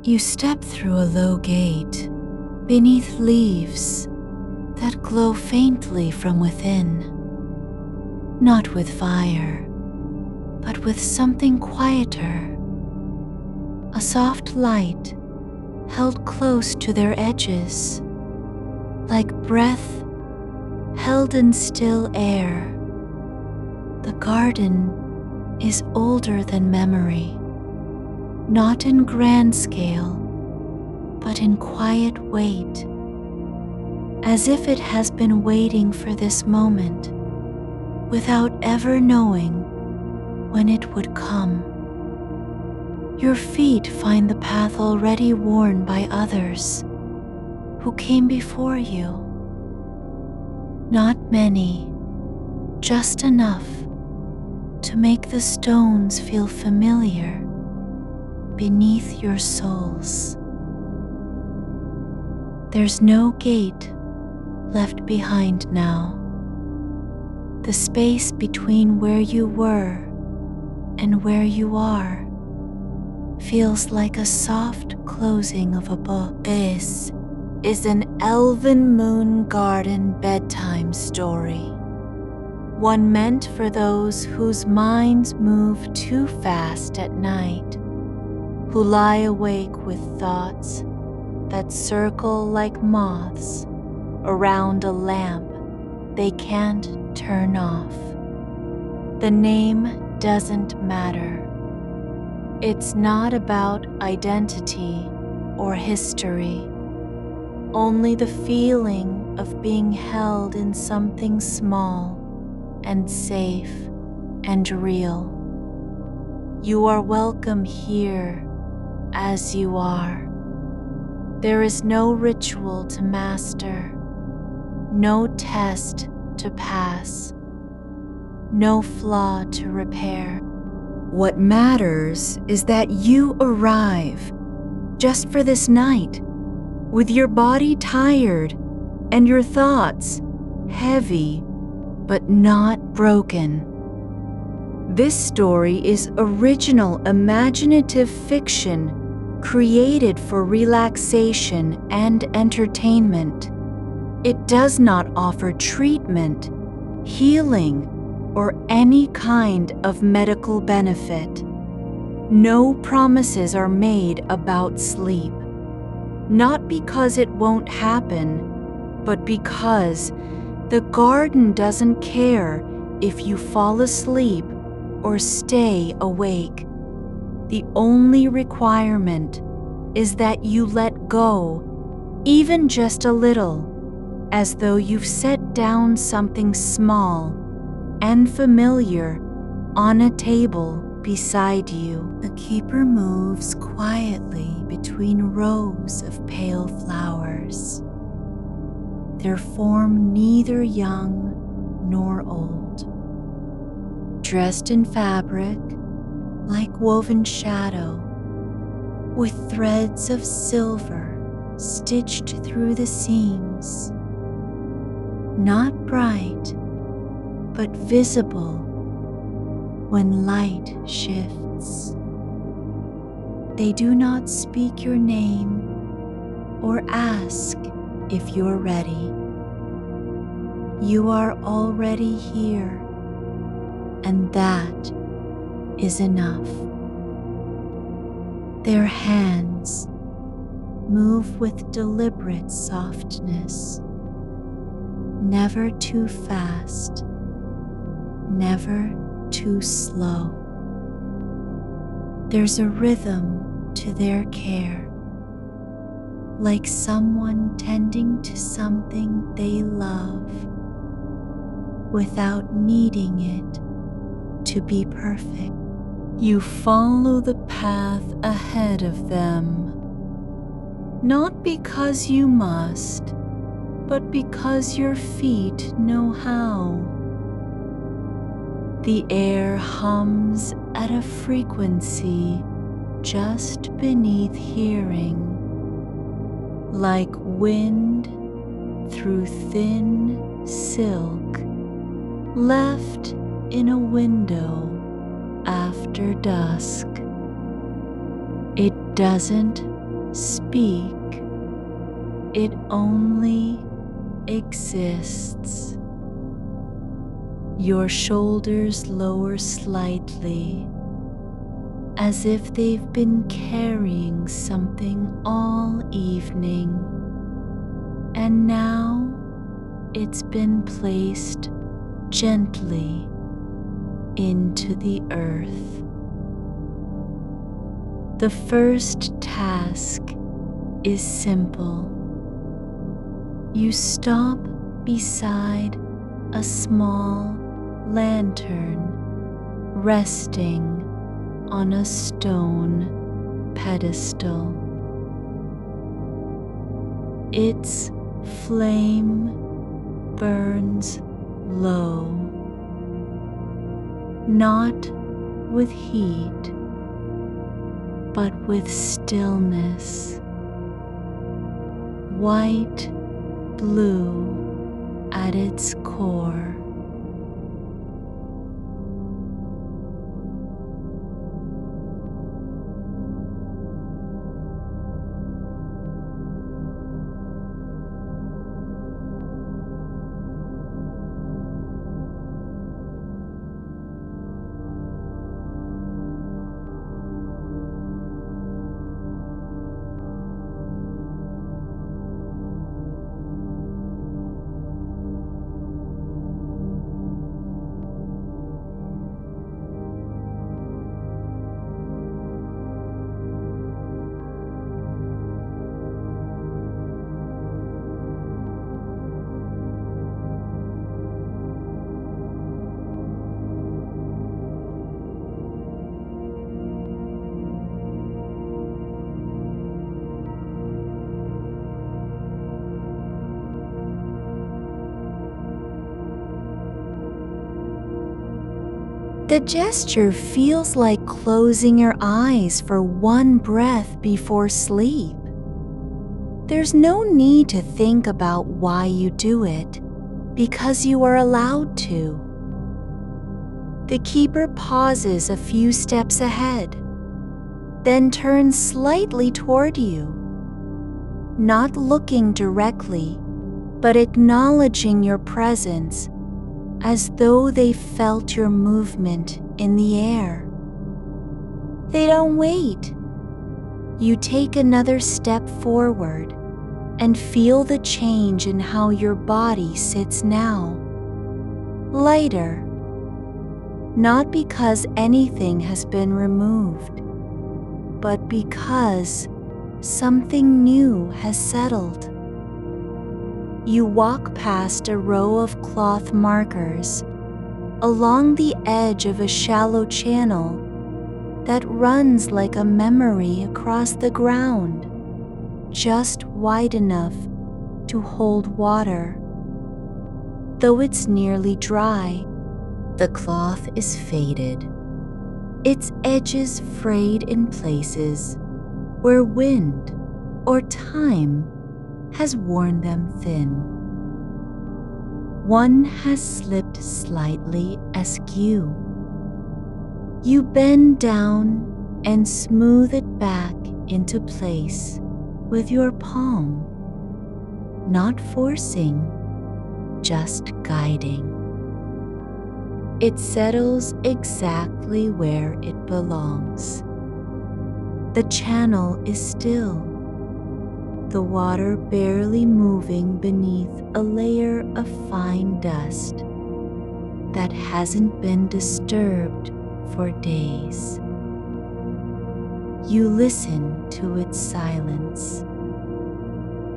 You step through a low gate beneath leaves that glow faintly from within, not with fire, but with something quieter, a soft light held close to their edges, like breath held in still air. The garden is older than memory, not in grand scale, but in quiet weight, as if it has been waiting for this moment without ever knowing when it would come. Your feet find the path already worn by others who came before you. Not many, just enough to make the stones feel familiar beneath your soles. There's no gate left behind now. The space between where you were and where you are feels like a soft closing of a book. This is an Elven moon garden bedtime story, one meant for those whose minds move too fast at night, who lie awake with thoughts that circle like moths around a lamp they can't turn off. The name doesn't matter. It's not about identity or history, only the feeling of being held in something small and safe and real. You are welcome here as you are. There is no ritual to master, no test to pass, no flaw to repair. What matters is that you arrive just for this night, with your body tired and your thoughts heavy but not broken. This story is original imaginative fiction created for relaxation and entertainment. It does not offer treatment, healing, or any kind of medical benefit. No promises are made about sleep, not because it won't happen, but because the garden doesn't care if you fall asleep or stay awake. The only requirement is that you let go, even just a little, as though you've set down something small and familiar on a table beside you. The keeper moves quietly between rows of pale flowers, their form neither young nor old, dressed in fabric like woven shadow, with threads of silver stitched through the seams, not bright, but visible when light shifts. They do not speak your name or ask if you're ready. You are already here, and that is enough. Their hands move with deliberate softness, never too fast, never too slow. There's a rhythm to their care, like someone tending to something they love without needing it to be perfect. You follow the path ahead of them, not because you must, but because your feet know how. The air hums at a frequency just beneath hearing, like wind through thin silk left in a window after dusk. It doesn't speak, it only exists. Your shoulders lower slightly, as if they've been carrying something all evening, and now it's been placed gently into the earth. The first task is simple. You stop beside a small lantern resting on a stone pedestal. Its flame burns low, not with heat, but with stillness, white blue at its core. The gesture feels like closing your eyes for one breath before sleep. There's no need to think about why you do it, because you are allowed to. The keeper pauses a few steps ahead, then turns slightly toward you, not looking directly, but acknowledging your presence as though they felt your movement in the air. They don't wait. You take another step forward and feel the change in how your body sits now. Lighter, not because anything has been removed, but because something new has settled. You walk past a row of cloth markers along the edge of a shallow channel that runs like a memory across the ground, just wide enough to hold water. Though it's nearly dry, the cloth is faded, its edges frayed in places where wind or time has worn them thin. One has slipped slightly askew. You bend down and smooth it back into place with your palm, not forcing, just guiding. It settles exactly where it belongs. The channel is still, the water barely moving beneath a layer of fine dust that hasn't been disturbed for days. You listen to its silence,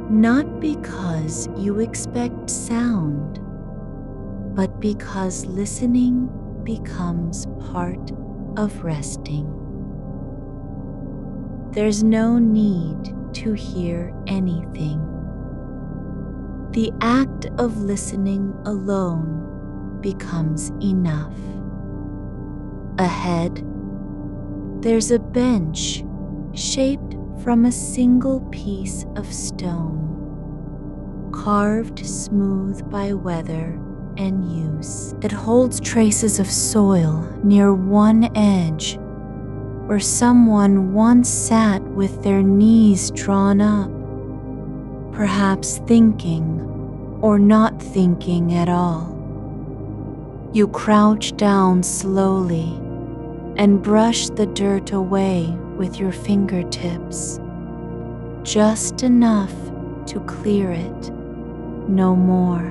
not because you expect sound, but because listening becomes part of resting. There's no need to hear anything. The act of listening alone becomes enough. Ahead, there's a bench shaped from a single piece of stone, carved smooth by weather and use. It holds traces of soil near one edge, where someone once sat with their knees drawn up, perhaps thinking or not thinking at all. You crouch down slowly and brush the dirt away with your fingertips, just enough to clear it, no more.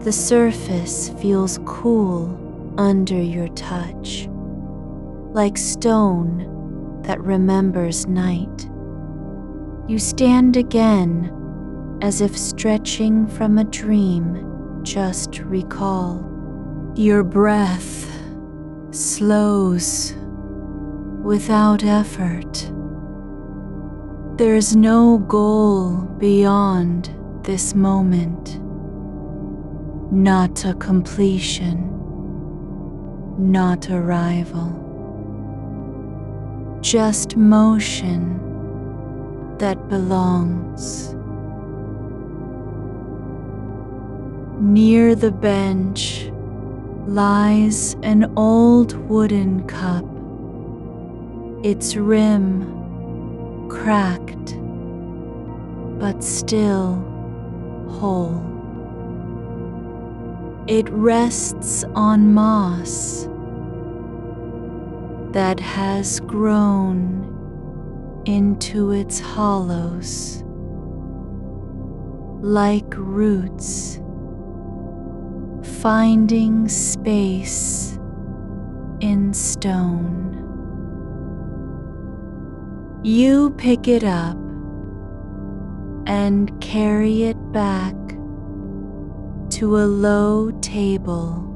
The surface feels cool under your touch, like stone that remembers night. You stand again, as if stretching from a dream just recall. Your breath slows without effort. There's no goal beyond this moment, not a completion, not arrival, just motion that belongs. Near the bench lies an old wooden cup, its rim cracked, but still whole. It rests on moss that has grown into its hollows, like roots finding space in stone. You pick it up and carry it back to a low table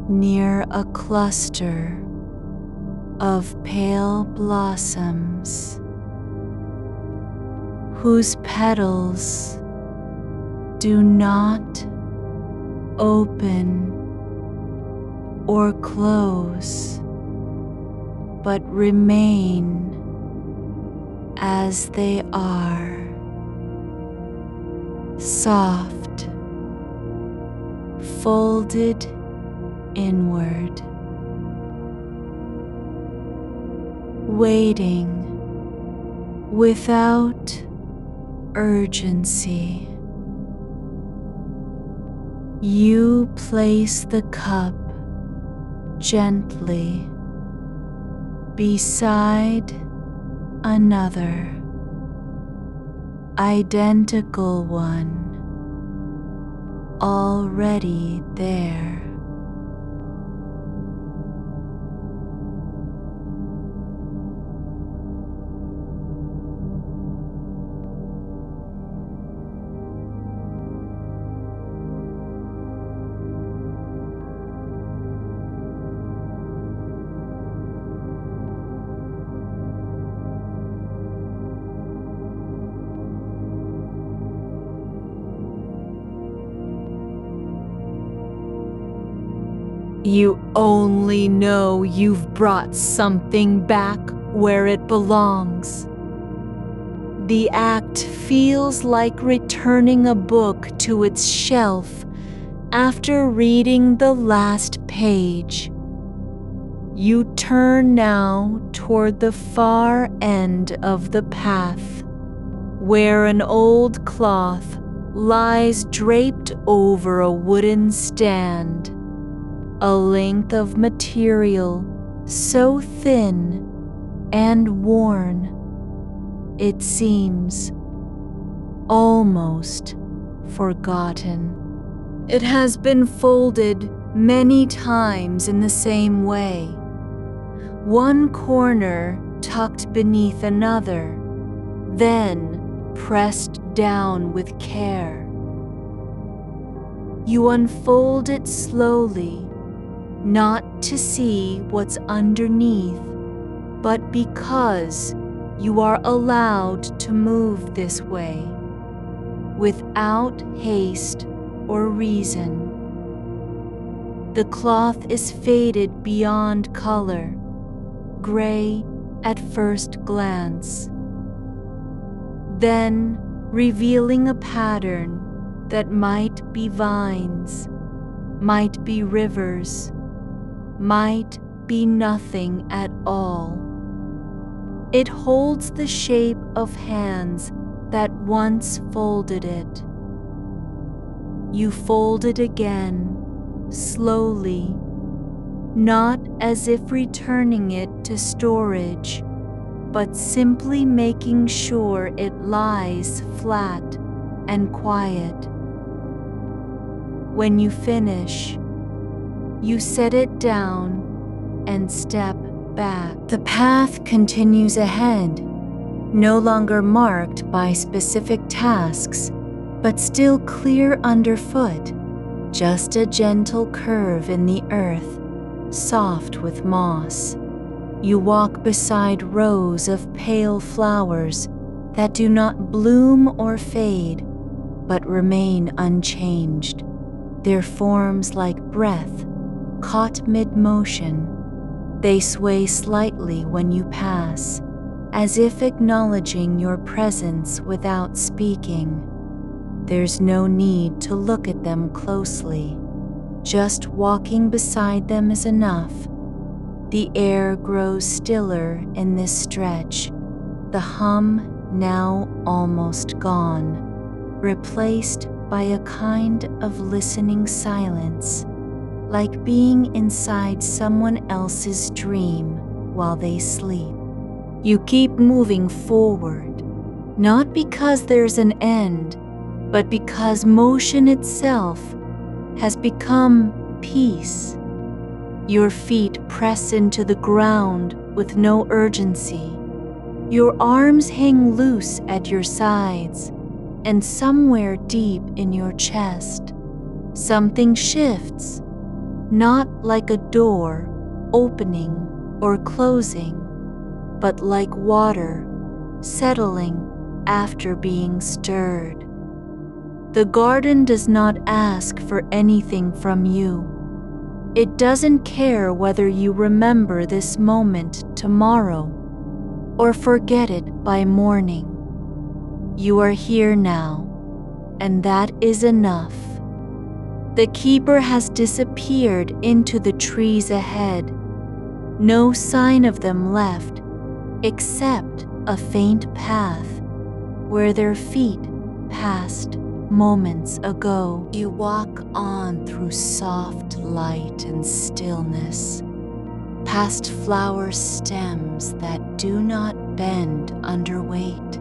near a cluster of pale blossoms whose petals do not open or close, but remain as they are, soft, folded inward, waiting without urgency. You place the cup gently beside another, identical one, already there. You only know you've brought something back where it belongs. The act feels like returning a book to its shelf after reading the last page. You turn now toward the far end of the path, where an old cloth lies draped over a wooden stand. A length of material so thin and worn, it seems almost forgotten. It has been folded many times in the same way, one corner tucked beneath another, then pressed down with care. You unfold it slowly, not to see what's underneath, but because you are allowed to move this way, without haste or reason. The cloth is faded beyond color, gray at first glance, then revealing a pattern that might be vines, might be rivers, might be nothing at all. It holds the shape of hands that once folded it. You fold it again, slowly, not as if returning it to storage, but simply making sure it lies flat and quiet. When you finish, you set it down and step back. The path continues ahead, no longer marked by specific tasks, but still clear underfoot, just a gentle curve in the earth, soft with moss. You walk beside rows of pale flowers that do not bloom or fade, but remain unchanged, their forms like breath, caught mid-motion. They sway slightly when you pass, as if acknowledging your presence without speaking. There's no need to look at them closely. Just walking beside them is enough. The air grows stiller in this stretch, the hum now almost gone, replaced by a kind of listening silence, like being inside someone else's dream while they sleep. You keep moving forward, not because there's an end, but because motion itself has become peace. Your feet press into the ground with no urgency. Your arms hang loose at your sides, and somewhere deep in your chest, something shifts, not like a door opening or closing, but like water settling after being stirred. The garden does not ask for anything from you. It doesn't care whether you remember this moment tomorrow or forget it by morning. You are here now, and that is enough. The keeper has disappeared into the trees ahead. No sign of them left, except a faint path where their feet passed moments ago. You walk on through soft light and stillness, past flower stems that do not bend under weight,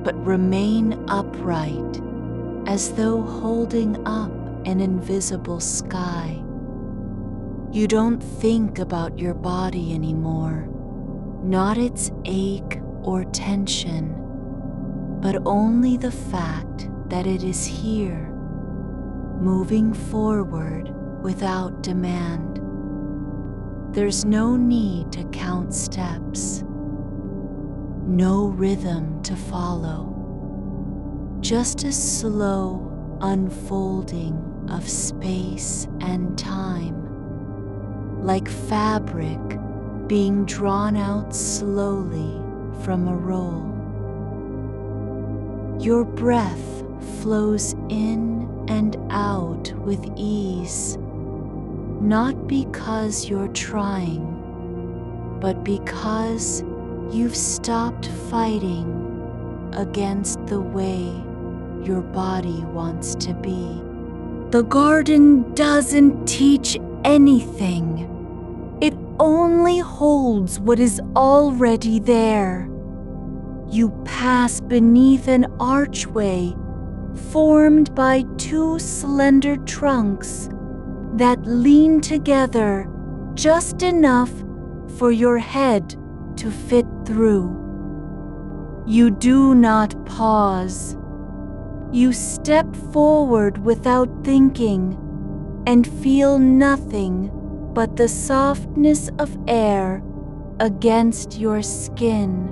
but remain upright, as though holding up an invisible sky. You don't think about your body anymore, not its ache or tension, but only the fact that it is here, moving forward without demand. There's no need to count steps, no rhythm to follow, just a slow unfolding of space and time, like fabric being drawn out slowly from a roll. Your breath flows in and out with ease, not because you're trying, but because you've stopped fighting against the way your body wants to be. The garden doesn't teach anything. It only holds what is already there. You pass beneath an archway formed by two slender trunks that lean together just enough for your head to fit through. You do not pause. You step forward without thinking and feel nothing but the softness of air against your skin,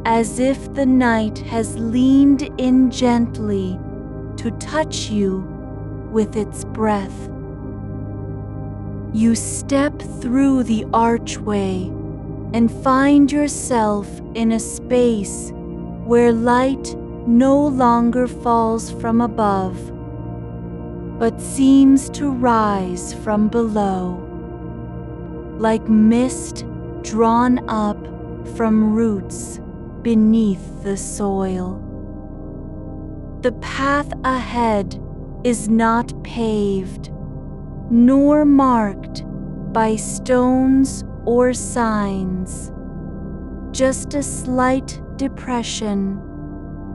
as if the night has leaned in gently to touch you with its breath. You step through the archway and find yourself in a space where light no longer falls from above, but seems to rise from below. like mist drawn up from roots beneath the soil. The path ahead is not paved, nor marked by stones or signs, just a slight depression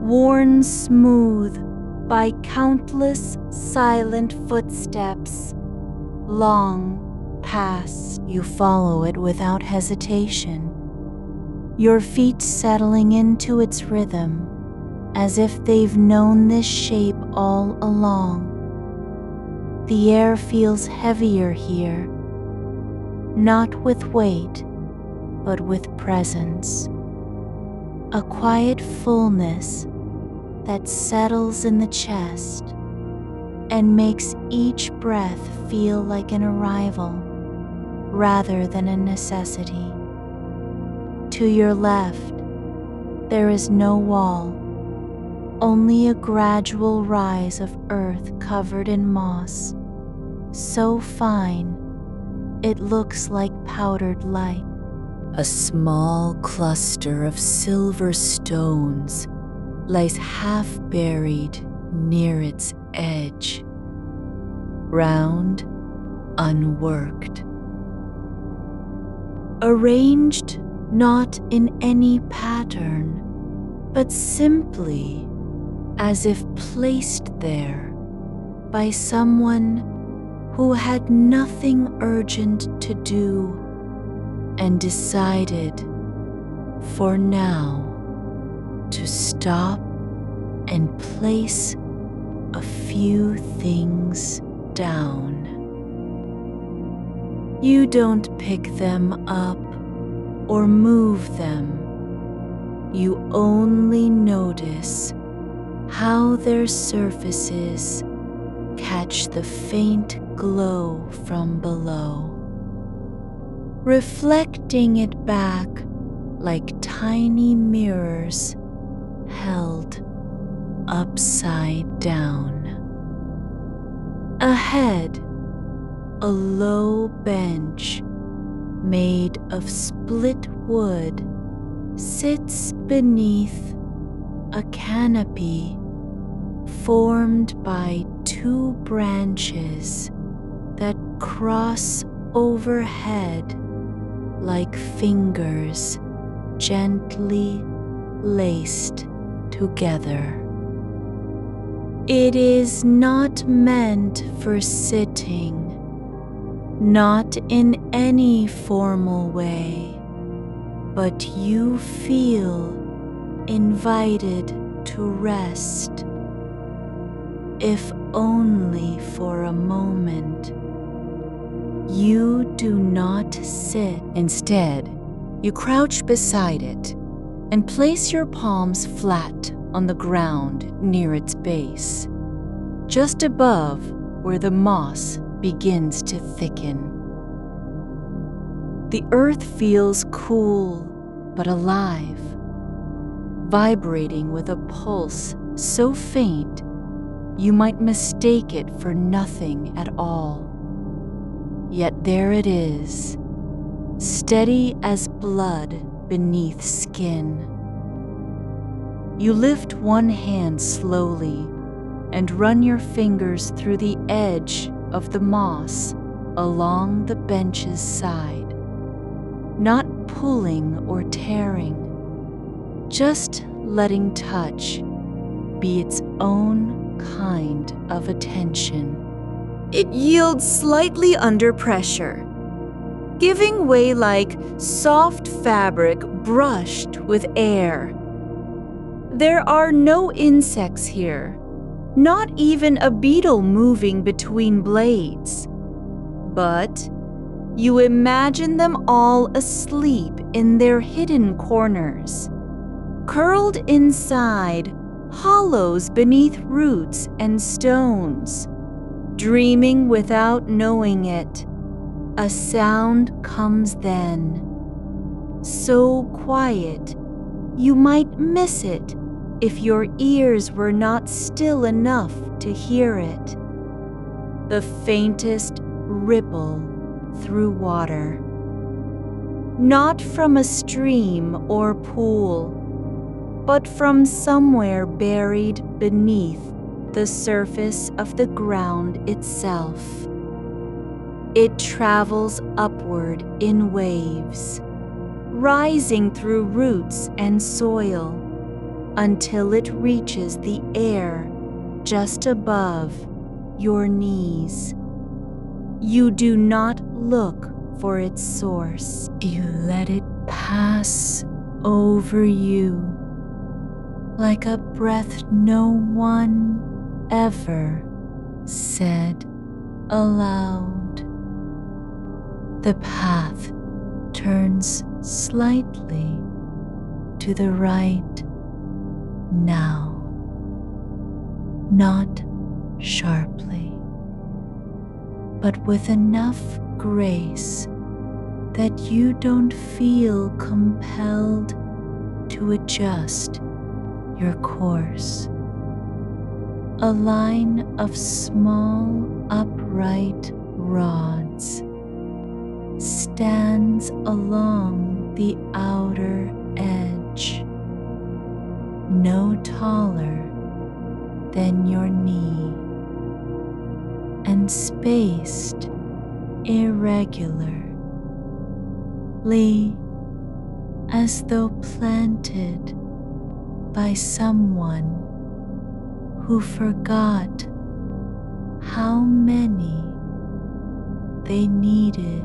worn smooth by countless silent footsteps long past. You follow it without hesitation, your feet settling into its rhythm as if they've known this shape all along. The air feels heavier here, not with weight, but with presence. A quiet fullness that settles in the chest and makes each breath feel like an arrival rather than a necessity. To your left, there is no wall, only a gradual rise of earth covered in moss, so fine it looks like powdered light. A small cluster of silver stones lies half buried near its edge, round, unworked. Arranged not in any pattern, but simply as if placed there by someone who had nothing urgent to do and decided, for now, to stop and place a few things down. You don't pick them up or move them. You only notice how their surfaces catch the faint glow from below, reflecting it back like tiny mirrors held upside down. Ahead, a low bench made of split wood sits beneath a canopy formed by two branches that cross overhead like fingers gently laced together. It is not meant for sitting, not in any formal way, but you feel invited to rest, if only for a moment. You do not sit. Instead, you crouch beside it and place your palms flat on the ground near its base, just above where the moss begins to thicken. The earth feels cool but alive, vibrating with a pulse so faint you might mistake it for nothing at all. Yet there it is, steady as blood beneath skin. You lift one hand slowly and run your fingers through the edge of the moss along the bench's side, not pulling or tearing, just letting touch be its own kind of attention. It yields slightly under pressure, giving way like soft fabric brushed with air. There are no insects here, not even a beetle moving between blades. But you imagine them all asleep in their hidden corners, curled inside hollows beneath roots and stones, dreaming without knowing it. A sound comes then, so quiet you might miss it if your ears were not still enough to hear it. The faintest ripple through water. not from a stream or pool, but from somewhere buried beneath the surface of the ground itself. It travels upward in waves, rising through roots and soil until it reaches the air just above your knees. You do not look for its source. You let it pass over you like a breath no one ever said aloud. The path turns slightly to the right now, not sharply, but with enough grace that you don't feel compelled to adjust your course. A line of small upright rods stands along the outer edge, no taller than your knee, and spaced irregularly, as though planted by someone who forgot how many they needed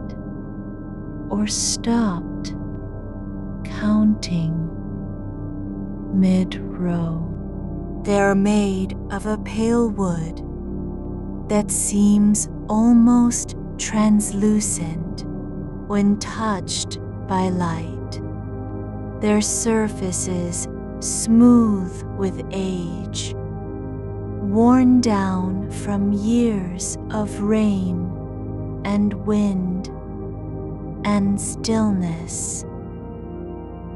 or stopped counting mid-row. They're made of a pale wood that seems almost translucent when touched by light. Their surfaces smooth with age, worn down from years of rain and wind and stillness.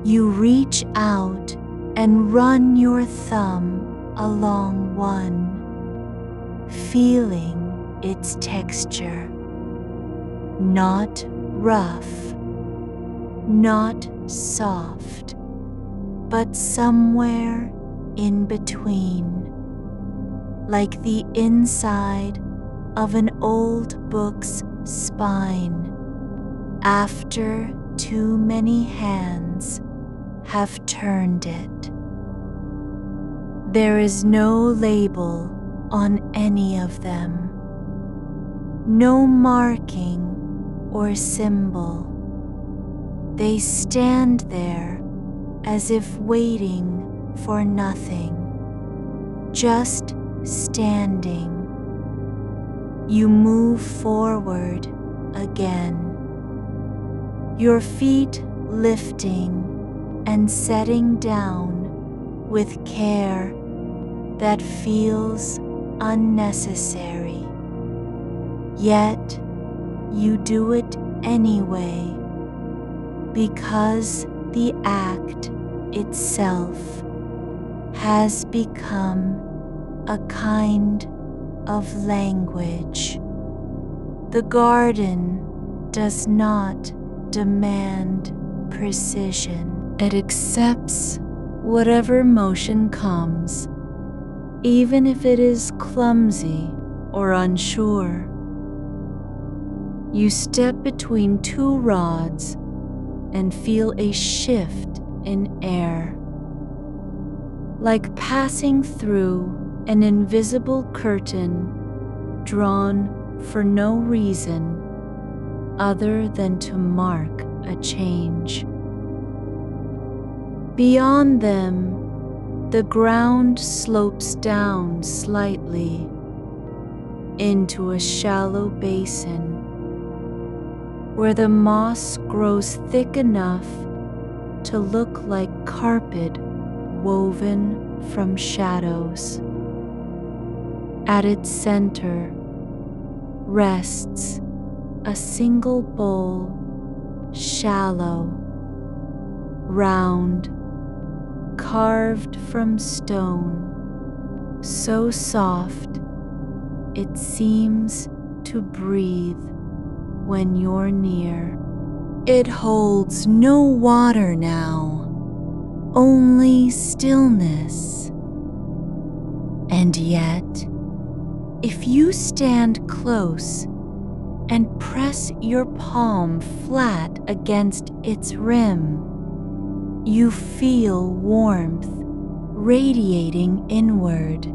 You reach out and run your thumb along one, feeling its texture. Not rough, not soft, but somewhere in between, like the inside of an old book's spine after too many hands have turned it. There is no label on any of them, no marking or symbol. They stand there as if waiting for nothing, just standing. You move forward again, your feet lifting and setting down with care that feels unnecessary. Yet you do it anyway, because the act itself has become a kind of language. The garden does not demand precision. It accepts whatever motion comes, even if it is clumsy or unsure. You step between two rods and feel a shift in air, like passing through an invisible curtain drawn for no reason other than to mark a change. Beyond them, the ground slopes down slightly into a shallow basin where the moss grows thick enough to look like carpet woven from shadows. At its center rests a single bowl, shallow, round, carved from stone, so soft it seems to breathe when you're near. It holds no water now, only stillness. And yet, if you stand close and press your palm flat against its rim, you feel warmth radiating inward.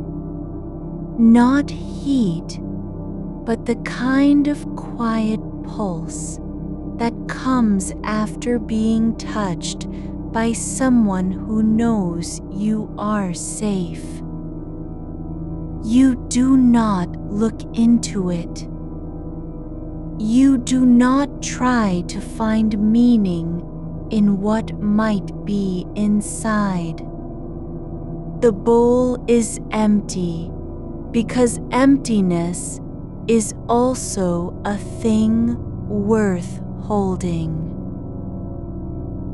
Not heat, but the kind of quiet pulse that comes after being touched by someone who knows you are safe. You do not look into it. You do not try to find meaning in what might be inside. The bowl is empty because emptiness is also a thing worth holding.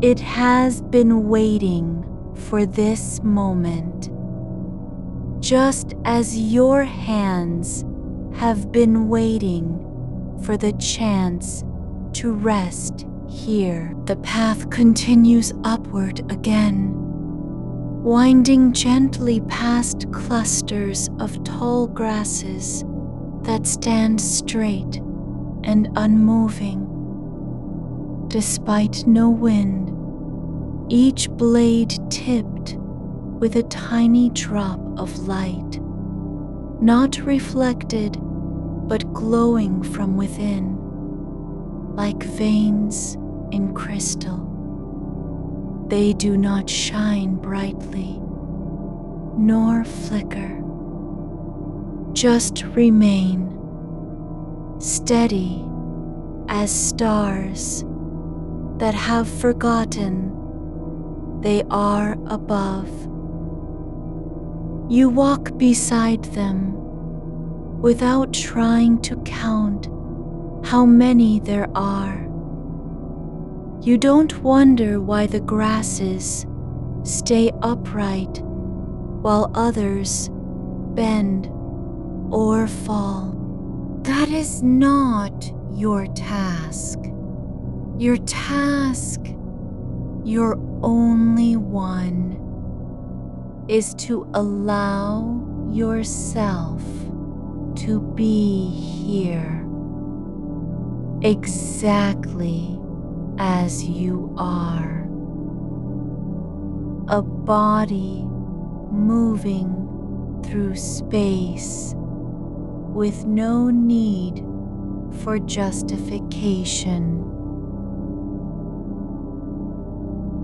It has been waiting for this moment, just as your hands have been waiting for the chance to rest here. The path continues upward again, winding gently past clusters of tall grasses that stand straight and unmoving. Despite no wind, each blade tipped with a tiny drop of light, not reflected but glowing from within, like veins in crystal. They do not shine brightly, nor flicker, just remain steady as stars that have forgotten they are above. You walk beside them without trying to count how many there are. You don't wonder why the grasses stay upright while others bend or fall. That is not your task. Your task, your only one, is to allow yourself to be here, exactly as you are. A body moving through space with no need for justification.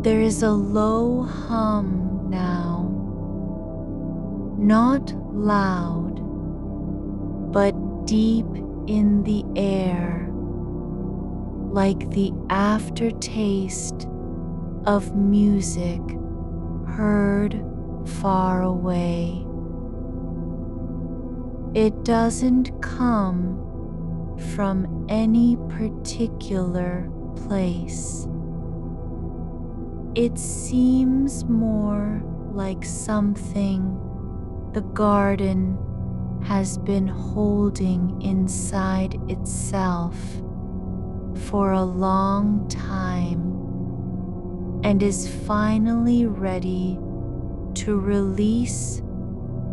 There is a low hum now, not loud, but deep in the air, like the aftertaste of music heard far away. It doesn't come from any particular place. It seems more like something the garden has been holding inside itself for a long time and is finally ready to release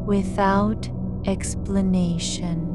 without explanation.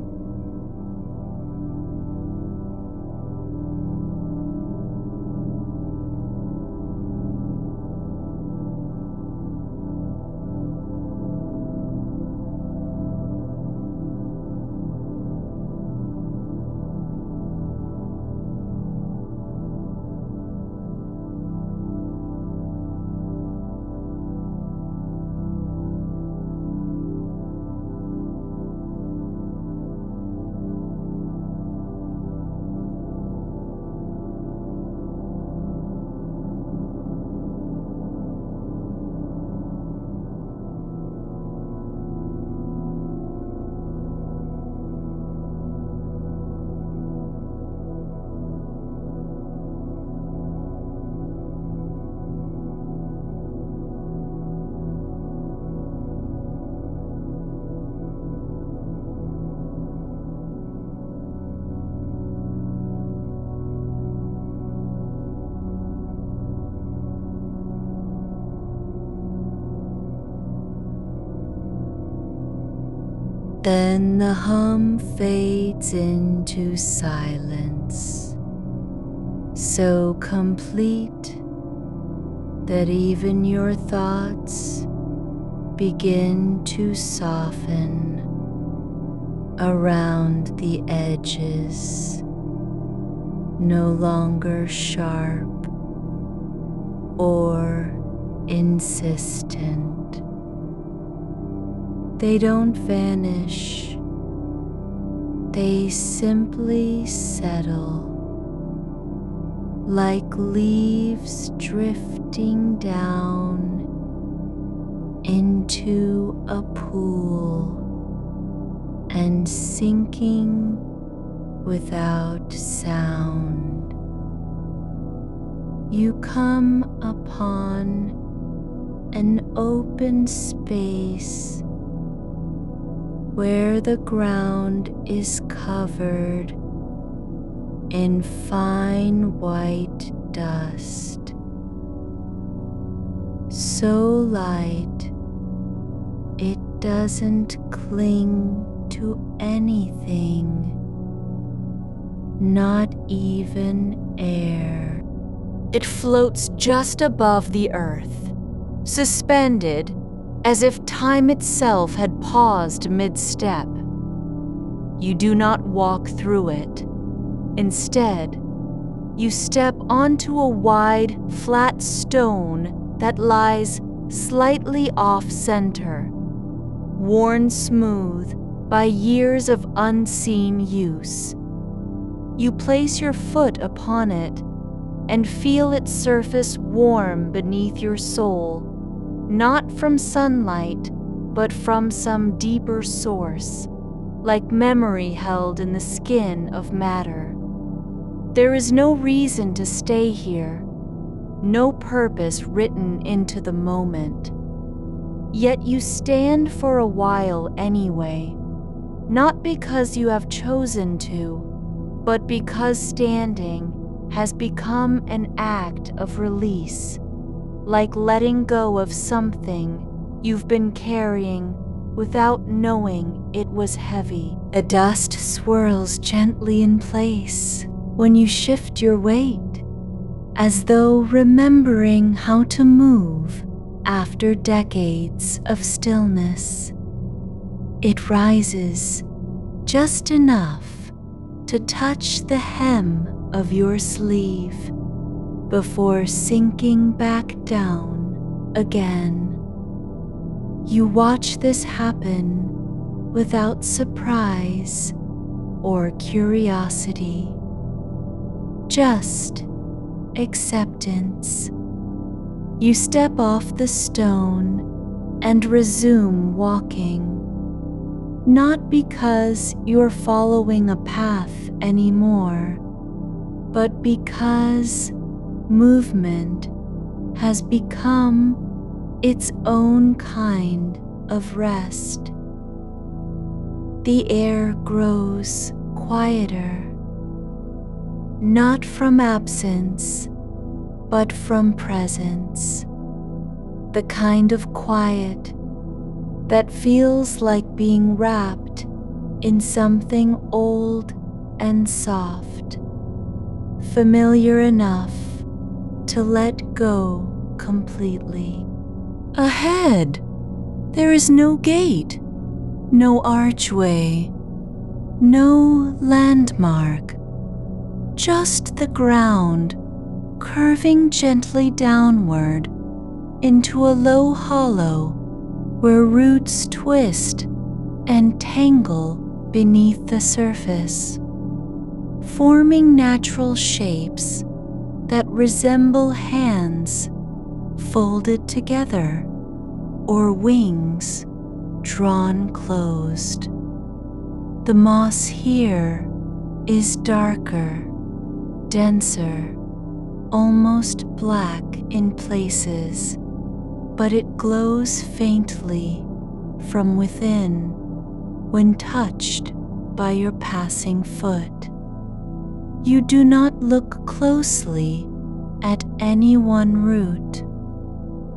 Then the hum fades into silence, so complete that even your thoughts begin to soften around the edges, no longer sharp or insistent. They don't vanish, they simply settle like leaves drifting down into a pool and sinking without sound. You come upon an open space where the ground is covered in fine white dust, so light it doesn't cling to anything, not even air. It floats just above the earth, suspended as if time itself had paused mid-step. You do not walk through it. Instead, you step onto a wide, flat stone that lies slightly off-center, worn smooth by years of unseen use. You place your foot upon it and feel its surface warm beneath your soul, not from sunlight, but from some deeper source, like memory held in the skin of matter. There is no reason to stay here, no purpose written into the moment. Yet you stand for a while anyway, not because you have chosen to, but because standing has become an act of release, like letting go of something you've been carrying without knowing it was heavy. A dust swirls gently in place when you shift your weight, as though remembering how to move after decades of stillness. It rises just enough to touch the hem of your sleeve before sinking back down again. You watch this happen without surprise or curiosity, just acceptance. You step off the stone and resume walking, not because you're following a path anymore, but because movement has become its own kind of rest. The air grows quieter, not from absence, but from presence, the kind of quiet that feels like being wrapped in something old and soft, familiar enough to let go completely. Ahead, there is no gate, no archway, no landmark, just the ground curving gently downward into a low hollow where roots twist and tangle beneath the surface, forming natural shapes that resemble hands folded together or wings drawn closed. The moss here is darker, denser, almost black in places, but it glows faintly from within when touched by your passing foot. You do not look closely at any one root.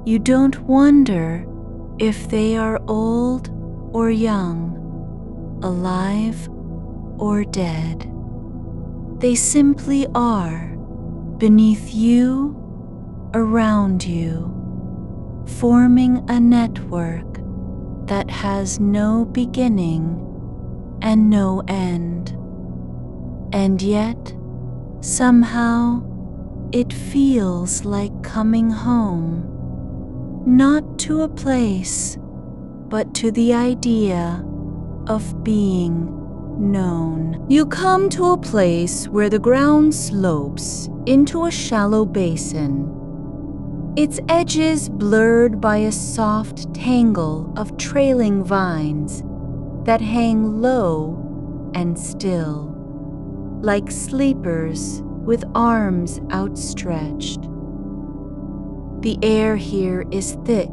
You don't wonder if they are old or young, alive or dead. They simply are, beneath you, around you, forming a network that has no beginning and no end. And yet, somehow, it feels like coming home, not to a place, but to the idea of being known. You come to a place where the ground slopes into a shallow basin, its edges blurred by a soft tangle of trailing vines that hang low and still, like sleepers with arms outstretched. The air here is thick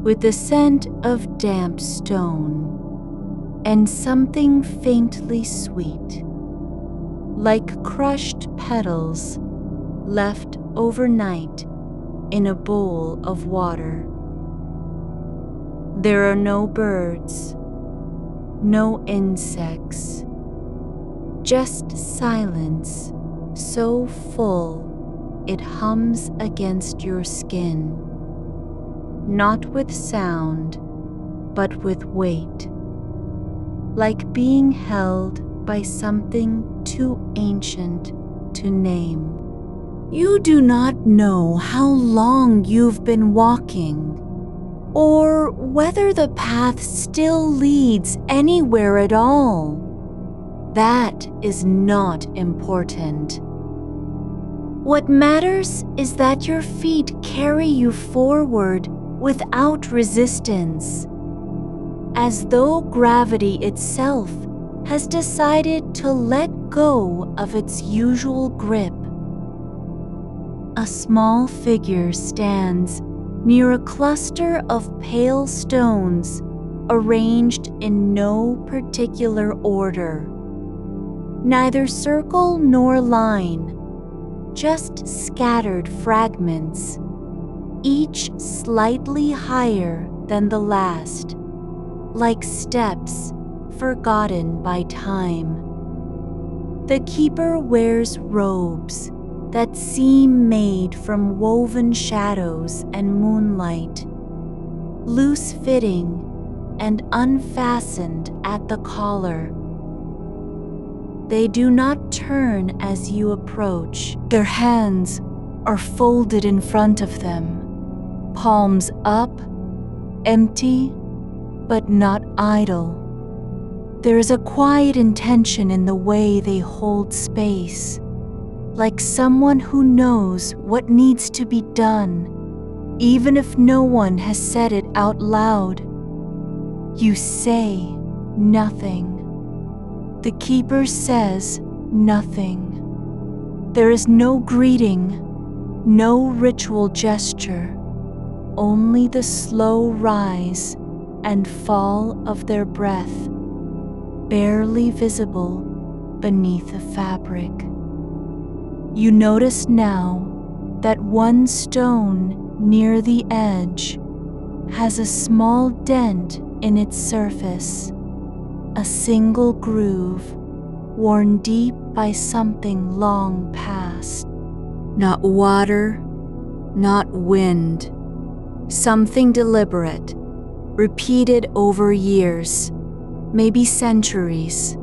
with the scent of damp stone and something faintly sweet, like crushed petals left overnight in a bowl of water. There are no birds, no insects, just silence so full it hums against your skin, not with sound, but with weight, like being held by something too ancient to name. You do not know how long you've been walking, or whether the path still leads anywhere at all. That is not important. What matters is that your feet carry you forward without resistance, as though gravity itself has decided to let go of its usual grip. A small figure stands near a cluster of pale stones arranged in no particular order. Neither circle nor line, just scattered fragments, each slightly higher than the last, like steps forgotten by time. The keeper wears robes that seem made from woven shadows and moonlight, loose-fitting and unfastened at the collar. They do not turn as you approach. Their hands are folded in front of them, palms up, empty, but not idle. There is a quiet intention in the way they hold space, like someone who knows what needs to be done, even if no one has said it out loud. You say nothing. The keeper says nothing. There is no greeting, no ritual gesture, only the slow rise and fall of their breath, barely visible beneath the fabric. You notice now that one stone near the edge has a small dent in its surface, a single groove worn deep by something long past. Not water, not wind, something deliberate, repeated over years, maybe centuries.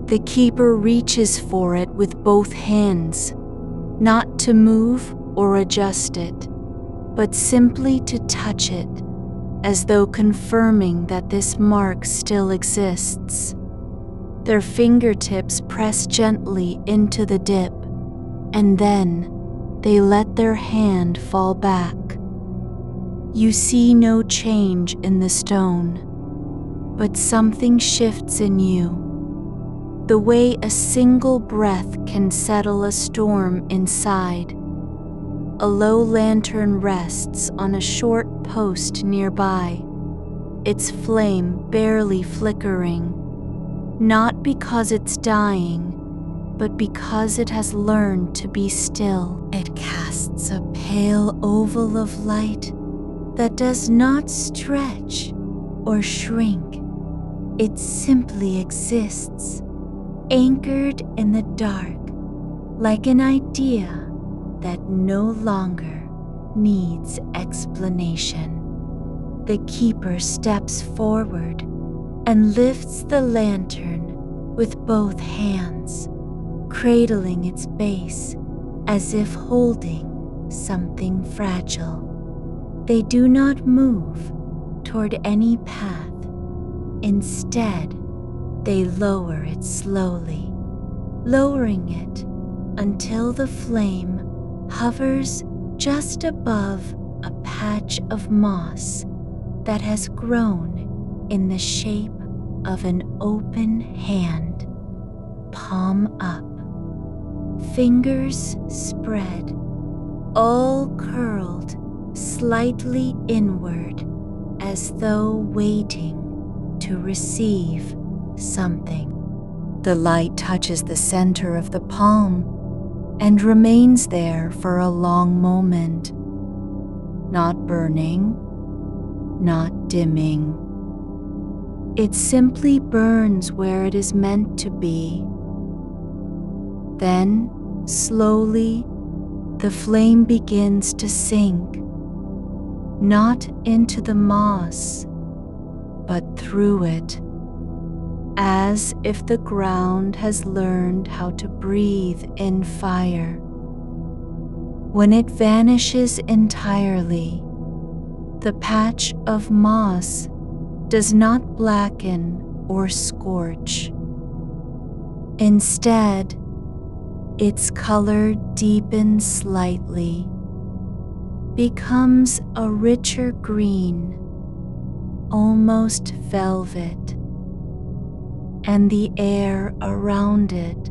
The keeper reaches for it with both hands, not to move or adjust it, but simply to touch it, as though confirming that this mark still exists. Their fingertips press gently into the dip, and then they let their hand fall back. You see no change in the stone, but something shifts in you, the way a single breath can settle a storm inside. A low lantern rests on a short post nearby, its flame barely flickering, not because it's dying, but because it has learned to be still. It casts a pale oval of light that does not stretch or shrink, It simply exists, anchored in the dark, like an idea that no longer needs explanation. The keeper steps forward and lifts the lantern with both hands, cradling its base as if holding something fragile. They do not move toward any path. Instead, they lower it slowly, lowering it until the flame hovers just above a patch of moss that has grown in the shape of an open hand, palm up, fingers spread, all curled slightly inward as though waiting to receive something. The light touches the center of the palm and remains there for a long moment, not burning, not dimming. It simply burns where it is meant to be. Then, slowly, the flame begins to sink, not into the moss, but through it, as if the ground has learned how to breathe in fire. When it vanishes entirely, the patch of moss does not blacken or scorch. Instead, its color deepens slightly, becomes a richer green, almost velvet, and the air around it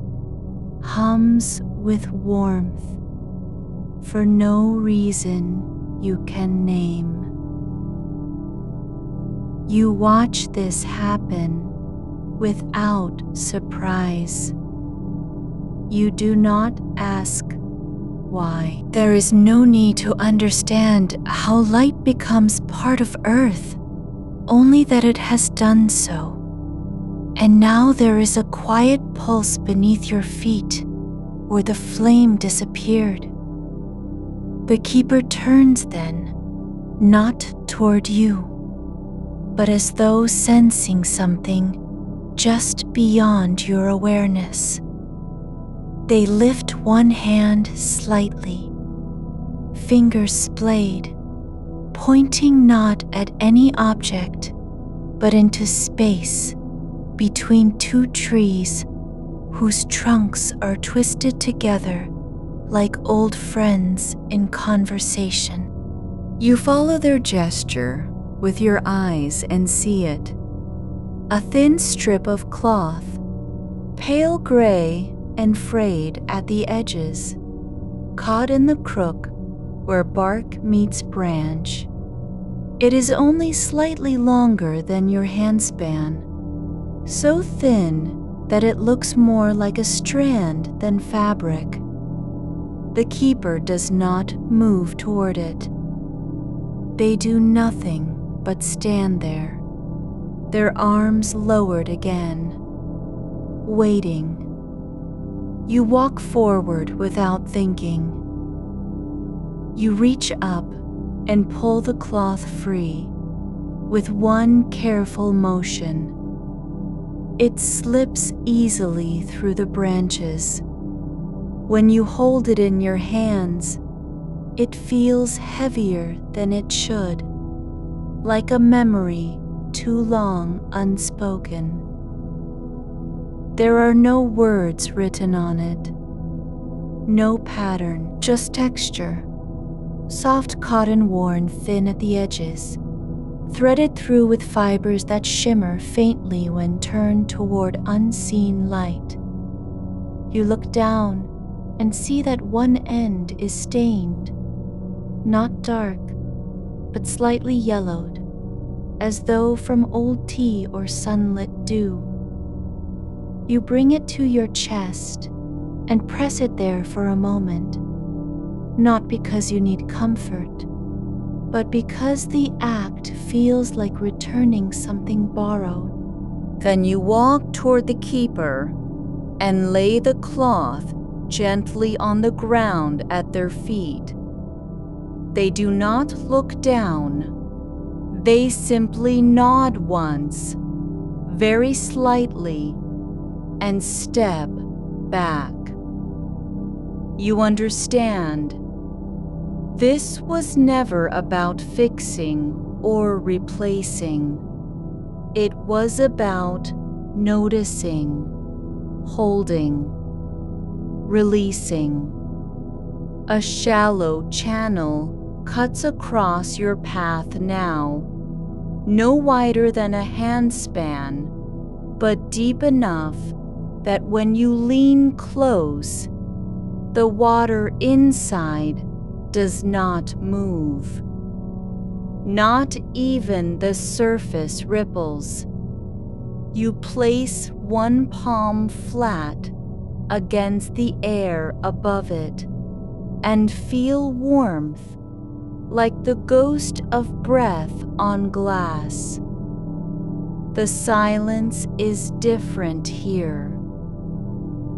hums with warmth for no reason you can name. You watch this happen without surprise. You do not ask why. There is no need to understand how light becomes part of Earth, only that it has done so. And now there is a quiet pulse beneath your feet where the flame disappeared. The keeper turns then, not toward you, but as though sensing something just beyond your awareness. They lift one hand slightly, fingers splayed, pointing not at any object, but into space between two trees whose trunks are twisted together like old friends in conversation. You follow their gesture with your eyes and see it. A thin strip of cloth, pale gray and frayed at the edges, caught in the crook where bark meets branch. It is only slightly longer than your handspan, so thin that it looks more like a strand than fabric. The keeper does not move toward it. They do nothing but stand there, their arms lowered again, waiting. You walk forward without thinking. You reach up and pull the cloth free with one careful motion. It slips easily through the branches. When you hold it in your hands, it feels heavier than it should, like a memory too long unspoken. There are no words written on it, no pattern, just texture, soft cotton worn thin at the edges, threaded through with fibers that shimmer faintly when turned toward unseen light. You look down and see that one end is stained, not dark, but slightly yellowed, as though from old tea or sunlit dew. You bring it to your chest and press it there for a moment, not because you need comfort, but because the act feels like returning something borrowed, Then you walk toward the keeper and lay the cloth gently on the ground at their feet. They do not look down. They simply nod once, very slightly, and step back. You understand. This was never about fixing or replacing. It was about noticing, holding, releasing. A shallow channel cuts across your path now, no wider than a handspan, but deep enough that when you lean close, the water inside does not move. Not even the surface ripples. You place one palm flat against the air above it and feel warmth, like the ghost of breath on glass. The silence is different here.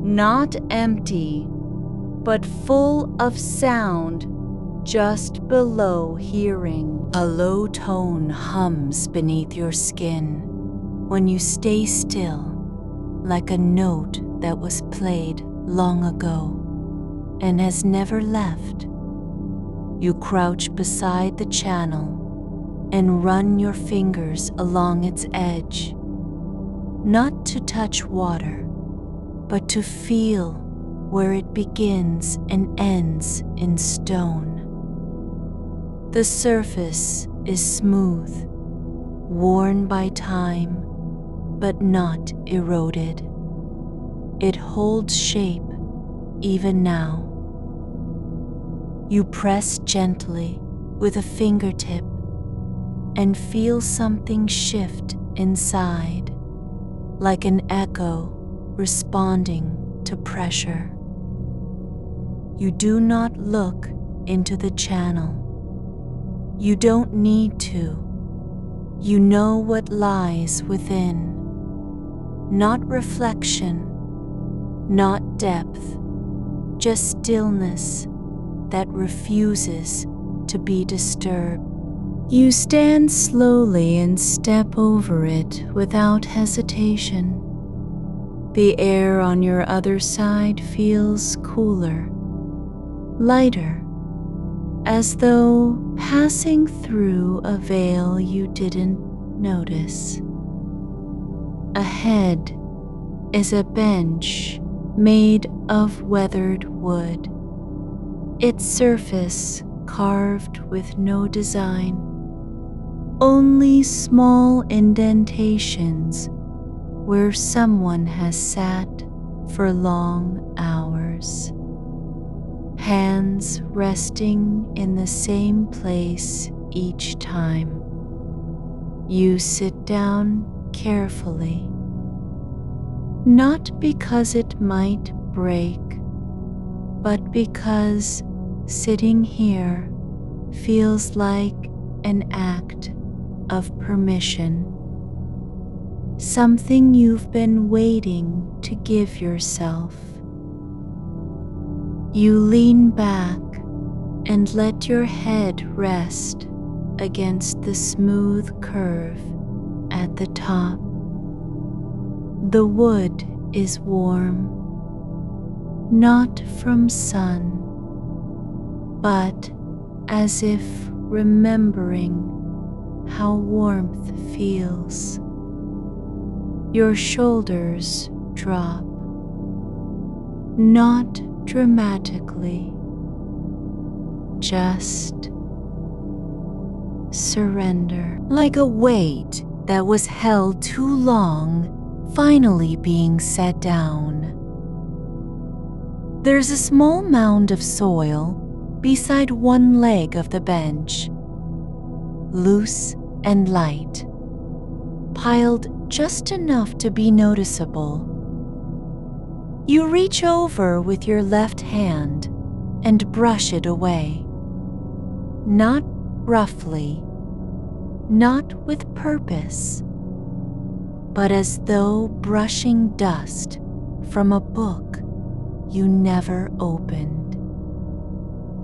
Not empty, but full of sound just below hearing. A low tone hums beneath your skin when you stay still, like a note that was played long ago and has never left. You crouch beside the channel and run your fingers along its edge, not to touch water, but to feel where it begins and ends in stone. The surface is smooth, worn by time, but not eroded. It holds shape even now. You press gently with a fingertip and feel something shift inside, like an echo responding to pressure. You do not look into the channel. You don't need to. You know what lies within. Not reflection, not depth, just stillness that refuses to be disturbed. You stand slowly and step over it without hesitation. The air on your other side feels cooler, lighter, as though passing through a veil you didn't notice. Ahead is a bench made of weathered wood, its surface carved with no design, only small indentations where someone has sat for long hours, hands resting in the same place each time. You sit down carefully, not because it might break, but because sitting here feels like an act of permission, something you've been waiting to give yourself. You lean back and let your head rest against the smooth curve at the top. The wood is warm, not from sun, but as if remembering how warmth feels. Your shoulders drop, not dramatically, just surrender, like a weight that was held too long finally being set down. There's a small mound of soil beside one leg of the bench, loose and light, piled just enough to be noticeable. You reach over with your left hand and brush it away, not roughly, not with purpose, but as though brushing dust from a book you never opened.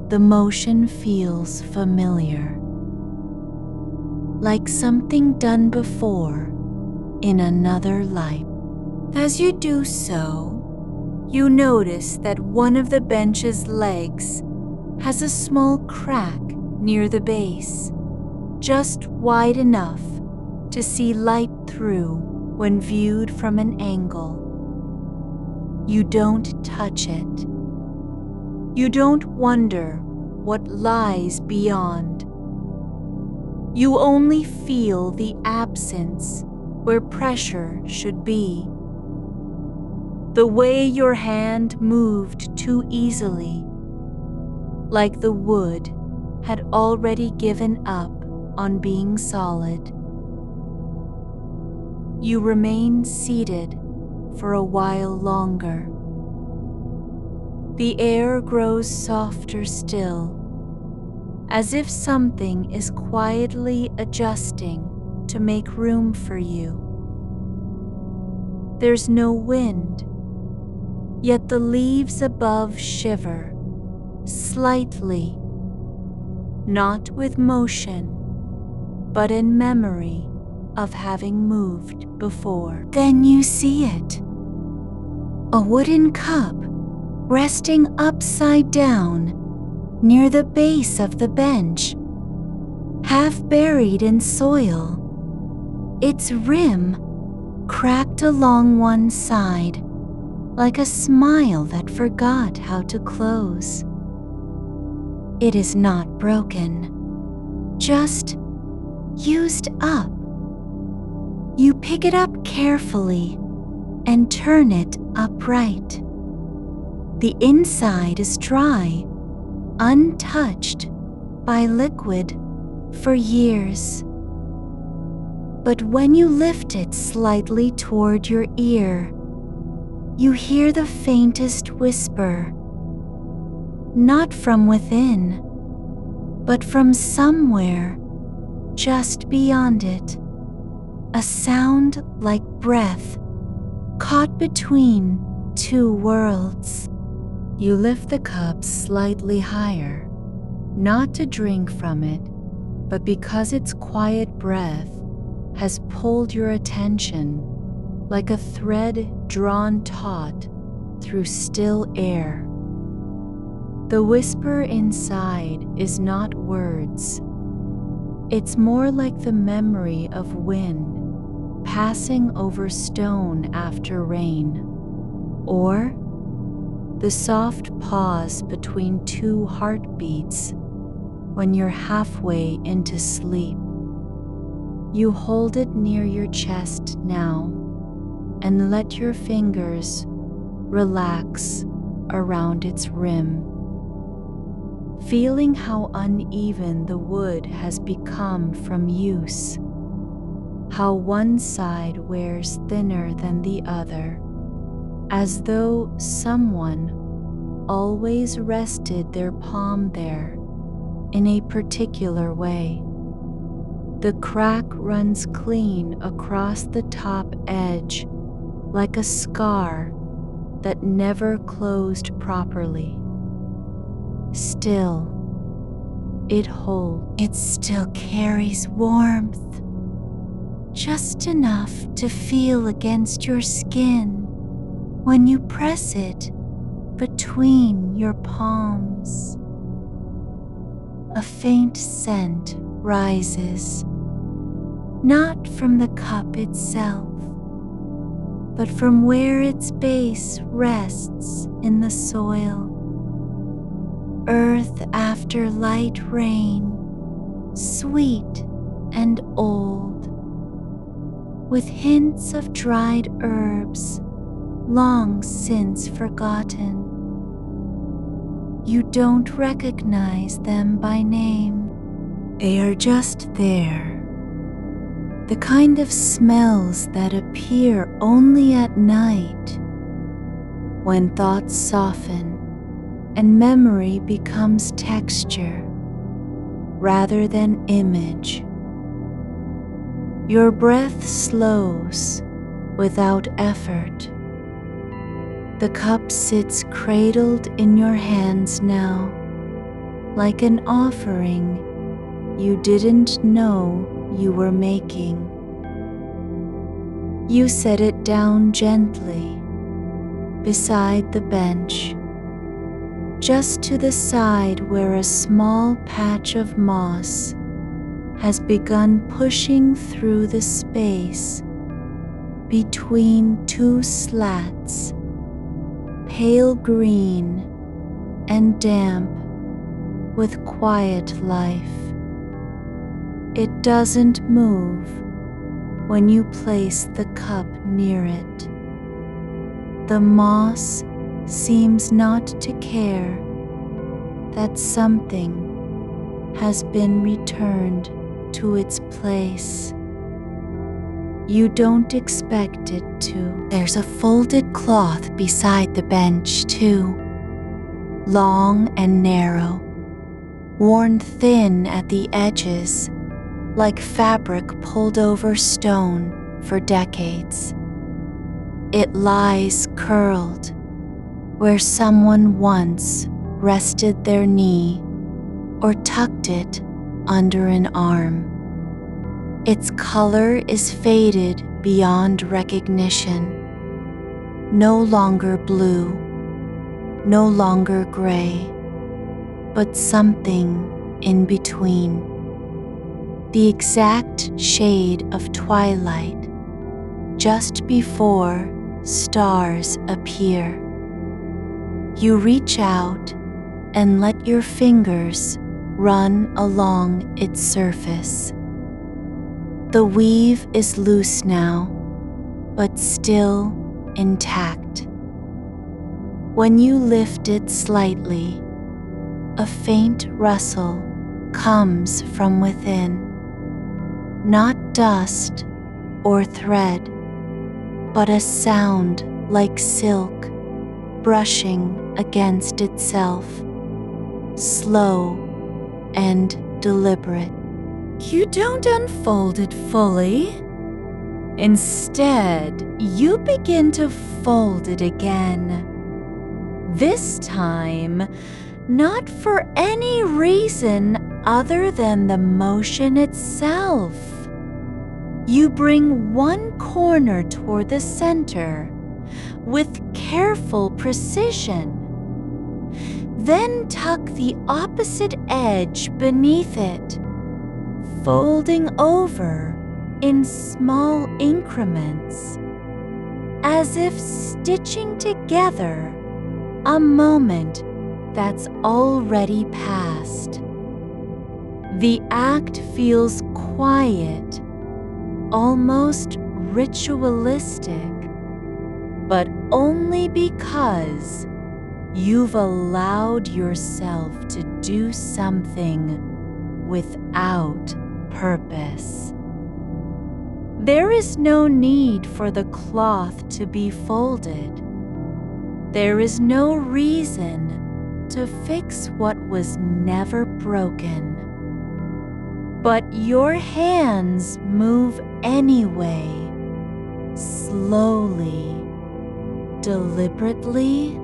The motion feels familiar, like something done before in another life. As you do so, you notice that one of the bench's legs has a small crack near the base, just wide enough to see light through when viewed from an angle. You don't touch it. You don't wonder what lies beyond. You only feel the absence where pressure should be. The way your hand moved too easily, like the wood had already given up on being solid. You remain seated for a while longer. The air grows softer still, as if something is quietly adjusting to make room for you. There's no wind, yet the leaves above shiver slightly, not with motion, but in memory of having moved before. Then you see it. A wooden cup resting upside down near the base of the bench, half buried in soil, its rim cracked along one side like a smile that forgot how to close. It is not broken, just used up. You pick it up carefully and turn it upright. The inside is dry, untouched by liquid for years. But when you lift it slightly toward your ear, you hear the faintest whisper, not from within, but from somewhere just beyond it, a sound like breath caught between two worlds. You lift the cup slightly higher, not to drink from it, but because its quiet breath has pulled your attention like a thread drawn taut through still air. The whisper inside is not words. It's more like the memory of wind passing over stone after rain, or the soft pause between two heartbeats when you're halfway into sleep. You hold it near your chest now and let your fingers relax around its rim, feeling how uneven the wood has become from use, how one side wears thinner than the other, as though someone always rested their palm there in a particular way. The crack runs clean across the top edge like a scar that never closed properly. Still, it holds. It still carries warmth, just enough to feel against your skin when you press it between your palms. A faint scent rises, not from the cup itself, but from where its base rests in the soil. Earth after light rain, sweet and old, with hints of dried herbs long since forgotten. You don't recognize them by name. They are just there. The kind of smells that appear only at night, when thoughts soften and memory becomes texture rather than image. Your breath slows without effort. The cup sits cradled in your hands now, like an offering you didn't know you were making. You set it down gently beside the bench, just to the side where a small patch of moss has begun pushing through the space between two slats, pale green and damp with quiet life. It doesn't move when you place the cup near it. The moss seems not to care that something has been returned to its place. You don't expect it to. There's a folded cloth beside the bench, too, long and narrow, worn thin at the edges, like fabric pulled over stone for decades. It lies curled where someone once rested their knee or tucked it under an arm. Its color is faded beyond recognition, no longer blue, no longer gray, but something in between. The exact shade of twilight just before stars appear. You reach out and let your fingers run along its surface. The weave is loose now, but still intact. When you lift it slightly, a faint rustle comes from within. Not dust or thread, but a sound like silk brushing against itself, slow and deliberate. You don't unfold it fully. Instead, you begin to fold it again. This time, not for any reason other than the motion itself. You bring one corner toward the center with careful precision. Then tuck the opposite edge beneath it, folding over in small increments, as if stitching together a moment that's already passed. The act feels quiet, almost ritualistic, but only because you've allowed yourself to do something without purpose. There is no need for the cloth to be folded. There is no reason to fix what was never broken. But your hands move anyway, slowly, deliberately,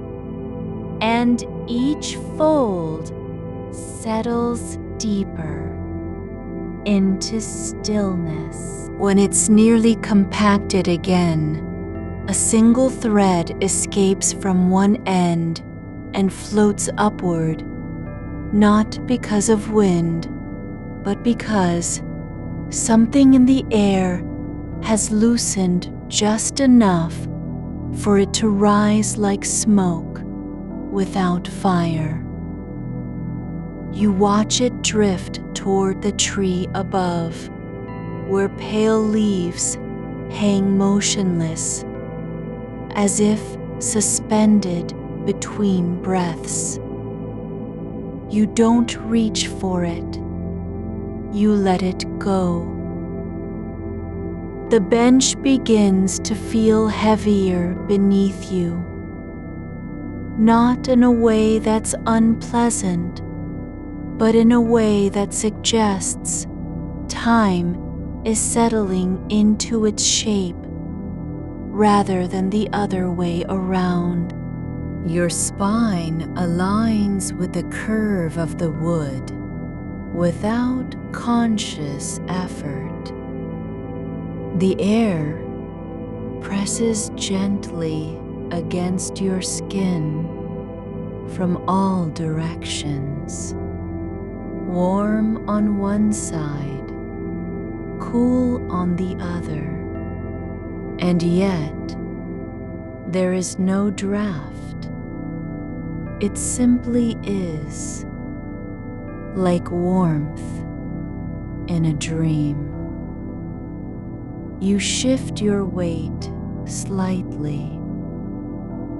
and each fold settles deeper into stillness. When it's nearly compacted again, a single thread escapes from one end and floats upward, not because of wind, but because something in the air has loosened just enough for it to rise like smoke without fire. You watch it drift toward the tree above, where pale leaves hang motionless, as if suspended between breaths. You don't reach for it. You let it go. The bench begins to feel heavier beneath you, not in a way that's unpleasant, but in a way that suggests time is settling into its shape, rather than the other way around. Your spine aligns with the curve of the wood without conscious effort. The air presses gently against your skin from all directions, warm on one side, cool on the other, and yet there is no draft. It simply is, like warmth in a dream. You shift your weight slightly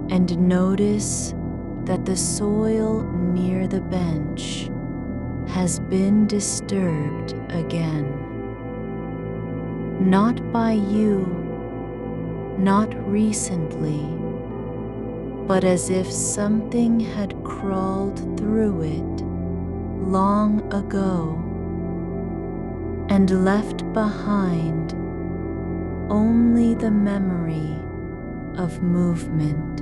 and notice that the soil near the bench has been disturbed again. Not by you, not recently, but as if something had crawled through it long ago and left behind only the memory of movement.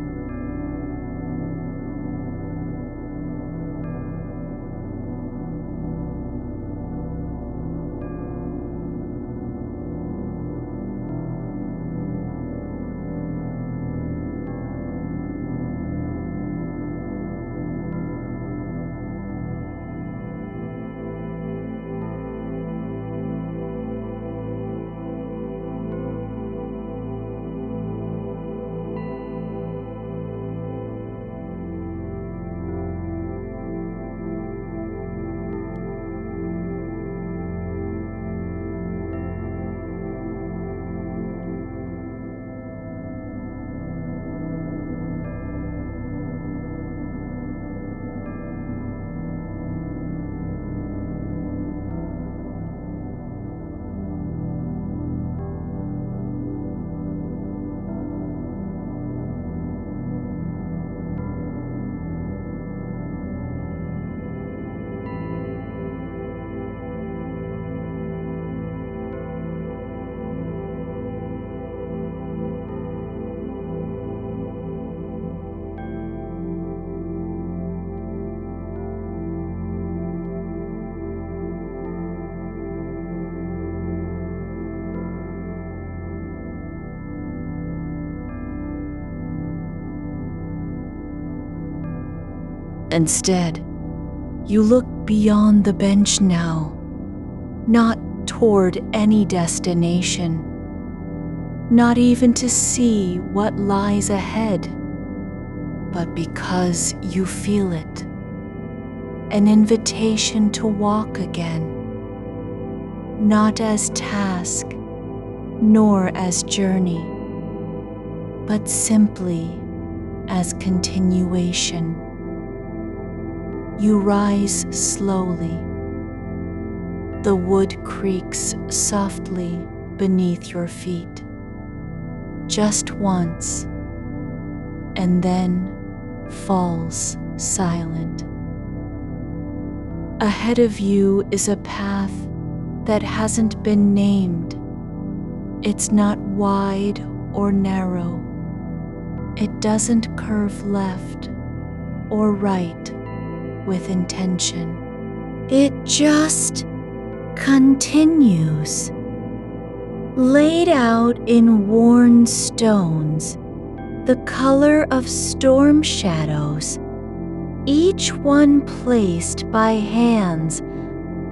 Instead, you look beyond the bench now, not toward any destination, not even to see what lies ahead, but because you feel it, an invitation to walk again, not as task nor as journey, but simply as continuation. You rise slowly. The wood creaks softly beneath your feet, just once, and then falls silent. Ahead of you is a path that hasn't been named. It's not wide or narrow. It doesn't curve left or right with intention. It just continues, laid out in worn stones, the color of storm shadows, each one placed by hands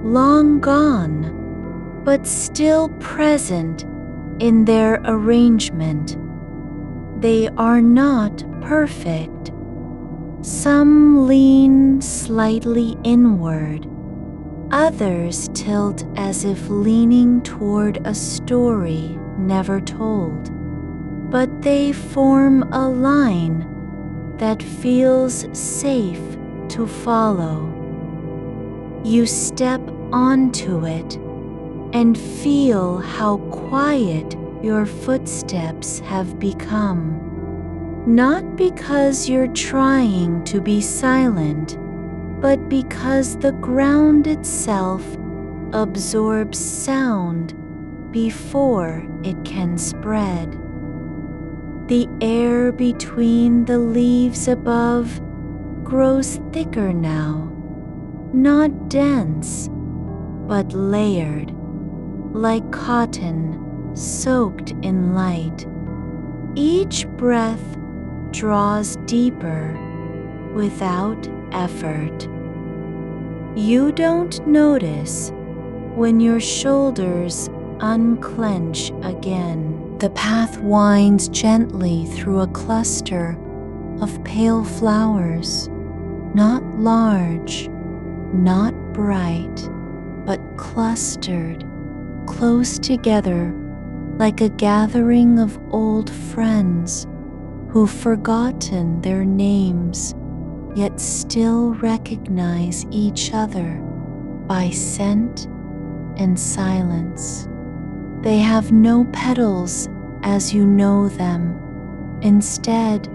long gone, but still present in their arrangement. They are not perfect. Some lean slightly inward, others tilt as if leaning toward a story never told, but they form a line that feels safe to follow. You step onto it and feel how quiet your footsteps have become. Not because you're trying to be silent, but because the ground itself absorbs sound before it can spread. The air between the leaves above grows thicker now, not dense, but layered, like cotton soaked in light. Each breath draws deeper without effort. You don't notice when your shoulders unclench again. The path winds gently through a cluster of pale flowers, not large, not bright, but clustered close together like a gathering of old friends who've forgotten their names yet still recognize each other by scent and silence. They have no petals as you know them. Instead,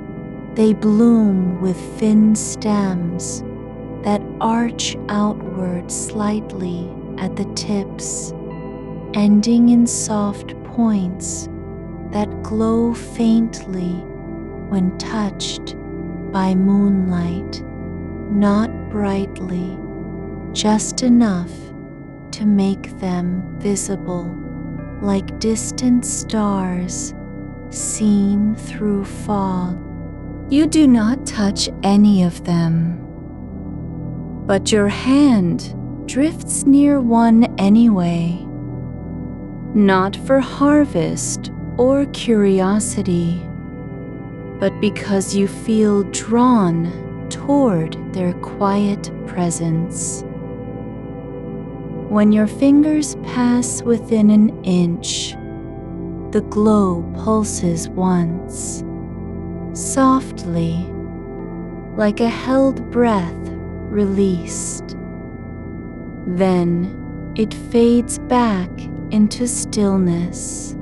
they bloom with thin stems that arch outward slightly at the tips, ending in soft points that glow faintly when touched by moonlight, not brightly, just enough to make them visible like distant stars seen through fog. You do not touch any of them, but your hand drifts near one anyway, not for harvest or curiosity, but because you feel drawn toward their quiet presence. When your fingers pass within an inch, the glow pulses once, softly, like a held breath released. Then it fades back into stillness.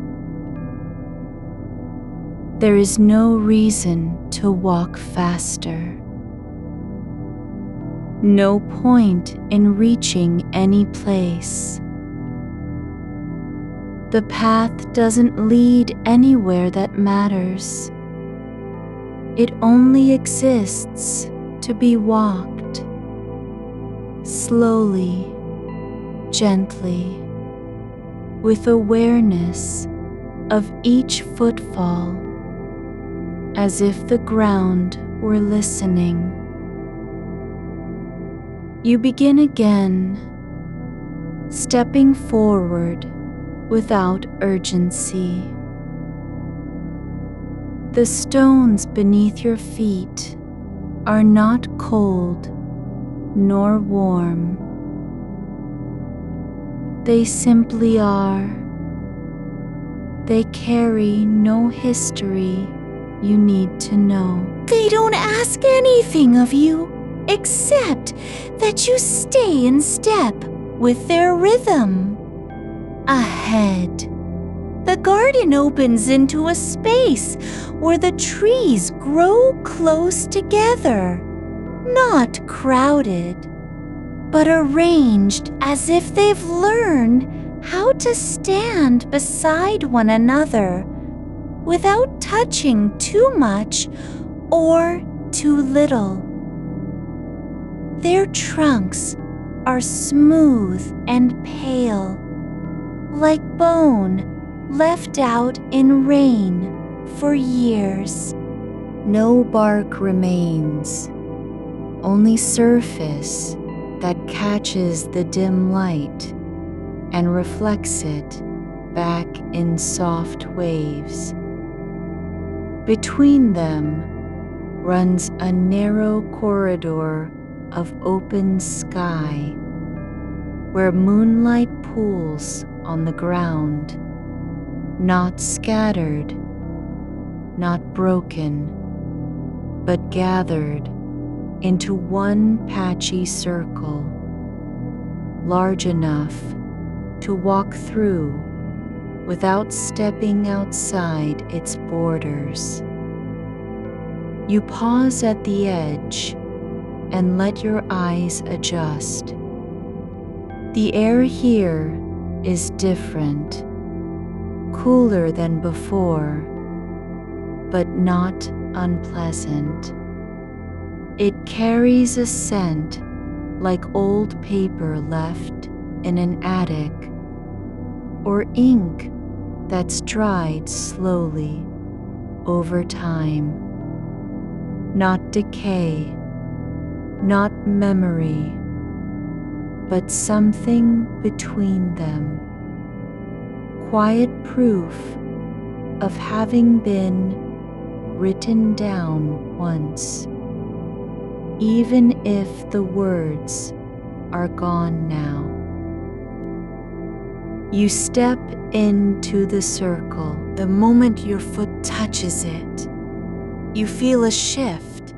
There is no reason to walk faster. No point in reaching any place. The path doesn't lead anywhere that matters. It only exists to be walked, slowly, gently, with awareness of each footfall, as if the ground were listening. You begin again, stepping forward without urgency. The stones beneath your feet are not cold nor warm. They simply are. They carry no history you need to know. They don't ask anything of you except that you stay in step with their rhythm. Ahead, the garden opens into a space where the trees grow close together, not crowded, but arranged as if they've learned how to stand beside one another without touching too much or too little. Their trunks are smooth and pale, like bone left out in rain for years. No bark remains, only surface that catches the dim light and reflects it back in soft waves. Between them runs a narrow corridor of open sky where moonlight pools on the ground, not scattered, not broken, but gathered into one patchy circle, large enough to walk through without stepping outside its borders. You pause at the edge and let your eyes adjust. The air here is different, cooler than before, but not unpleasant. It carries a scent like old paper left in an attic, or ink that's dried slowly over time. Not decay, not memory, but something between them. Quiet proof of having been written down once, even if the words are gone now. You step into the circle. The moment your foot touches it, you feel a shift,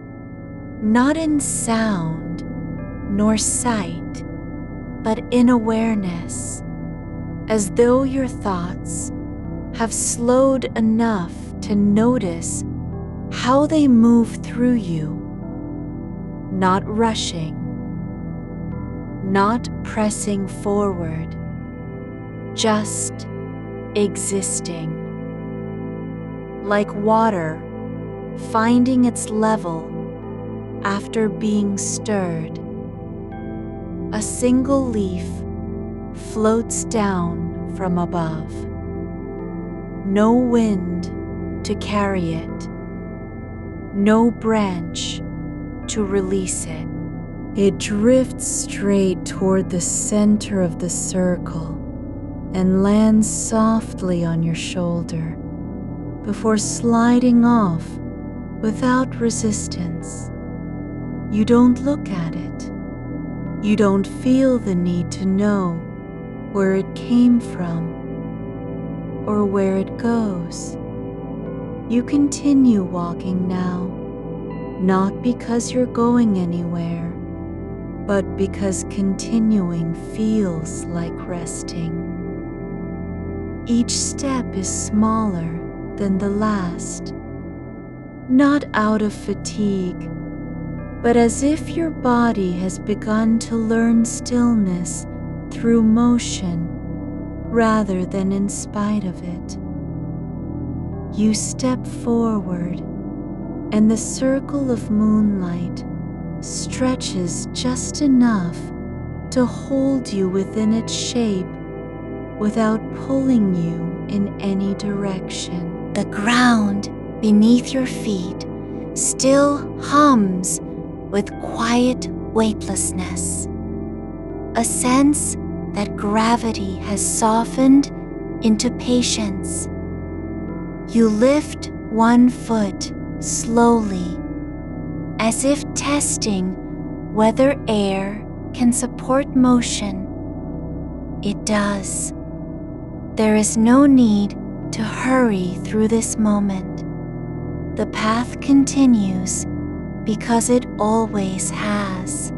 not in sound nor sight, but in awareness, as though your thoughts have slowed enough to notice how they move through you, not rushing, not pressing forward, just existing. Like water finding its level after being stirred. A single leaf floats down from above. No wind to carry it, no branch to release it. It drifts straight toward the center of the circle and lands softly on your shoulder before sliding off without resistance. You don't look at it. You don't feel the need to know where it came from or where it goes. You continue walking now, not because you're going anywhere, but because continuing feels like resting. Each step is smaller than the last, not out of fatigue, but as if your body has begun to learn stillness through motion rather than in spite of it. You step forward, and the circle of moonlight stretches just enough to hold you within its shape without pulling you in any direction. The ground beneath your feet still hums with quiet weightlessness, a sense that gravity has softened into patience. You lift one foot slowly, as if testing whether air can support motion. It does. There is no need to hurry through this moment. The path continues because it always has,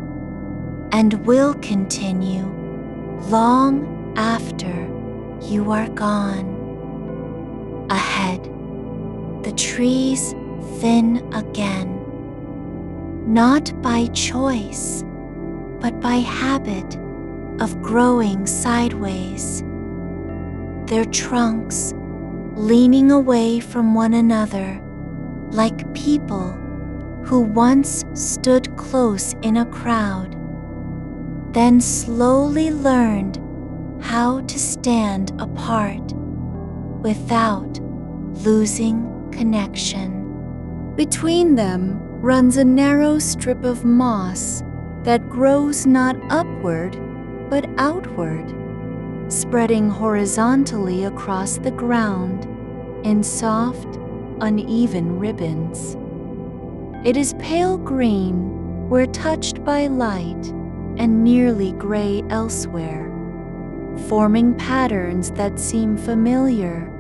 and will continue long after you are gone. Ahead, the trees thin again, not by choice, but by habit of growing sideways. Their trunks leaning away from one another like people who once stood close in a crowd, then slowly learned how to stand apart without losing connection. Between them runs a narrow strip of moss that grows not upward but outward, spreading horizontally across the ground in soft, uneven ribbons. It is pale green where touched by light and nearly gray elsewhere, forming patterns that seem familiar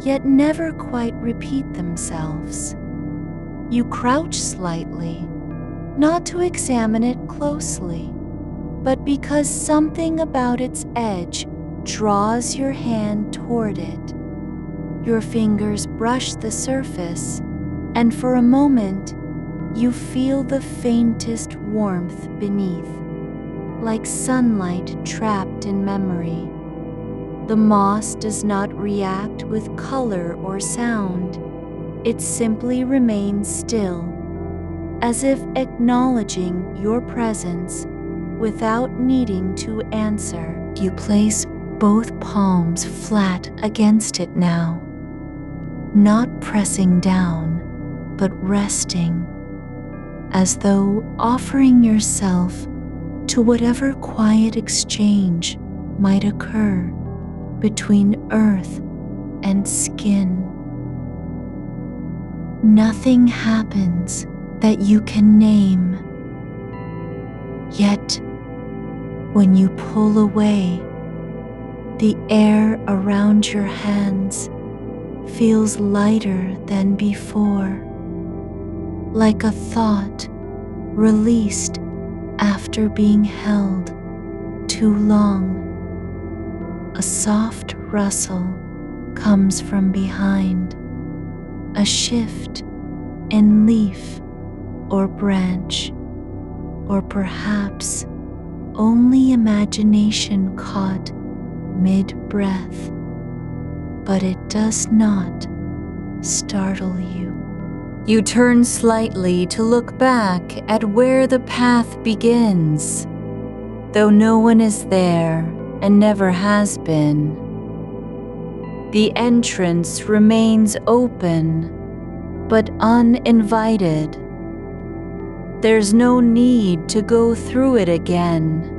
yet never quite repeat themselves. You crouch slightly, not to examine it closely, but because something about its edge draws your hand toward it. Your fingers brush the surface, and for a moment, you feel the faintest warmth beneath, like sunlight trapped in memory. The moss does not react with color or sound. it simply remains still, as if acknowledging your presence without needing to answer. You place both palms flat against it now, not pressing down, but resting, as though offering yourself to whatever quiet exchange might occur between earth and skin. Nothing happens that you can name, yet when you pull away, the air around your hands feels lighter than before, like a thought released after being held too long. A soft rustle comes from behind, a shift in leaf or branch, or perhaps only imagination caught mid-breath, but it does not startle you. You turn slightly to look back at where the path begins, though no one is there and never has been. The entrance remains open, but uninvited. There's no need to go through it again.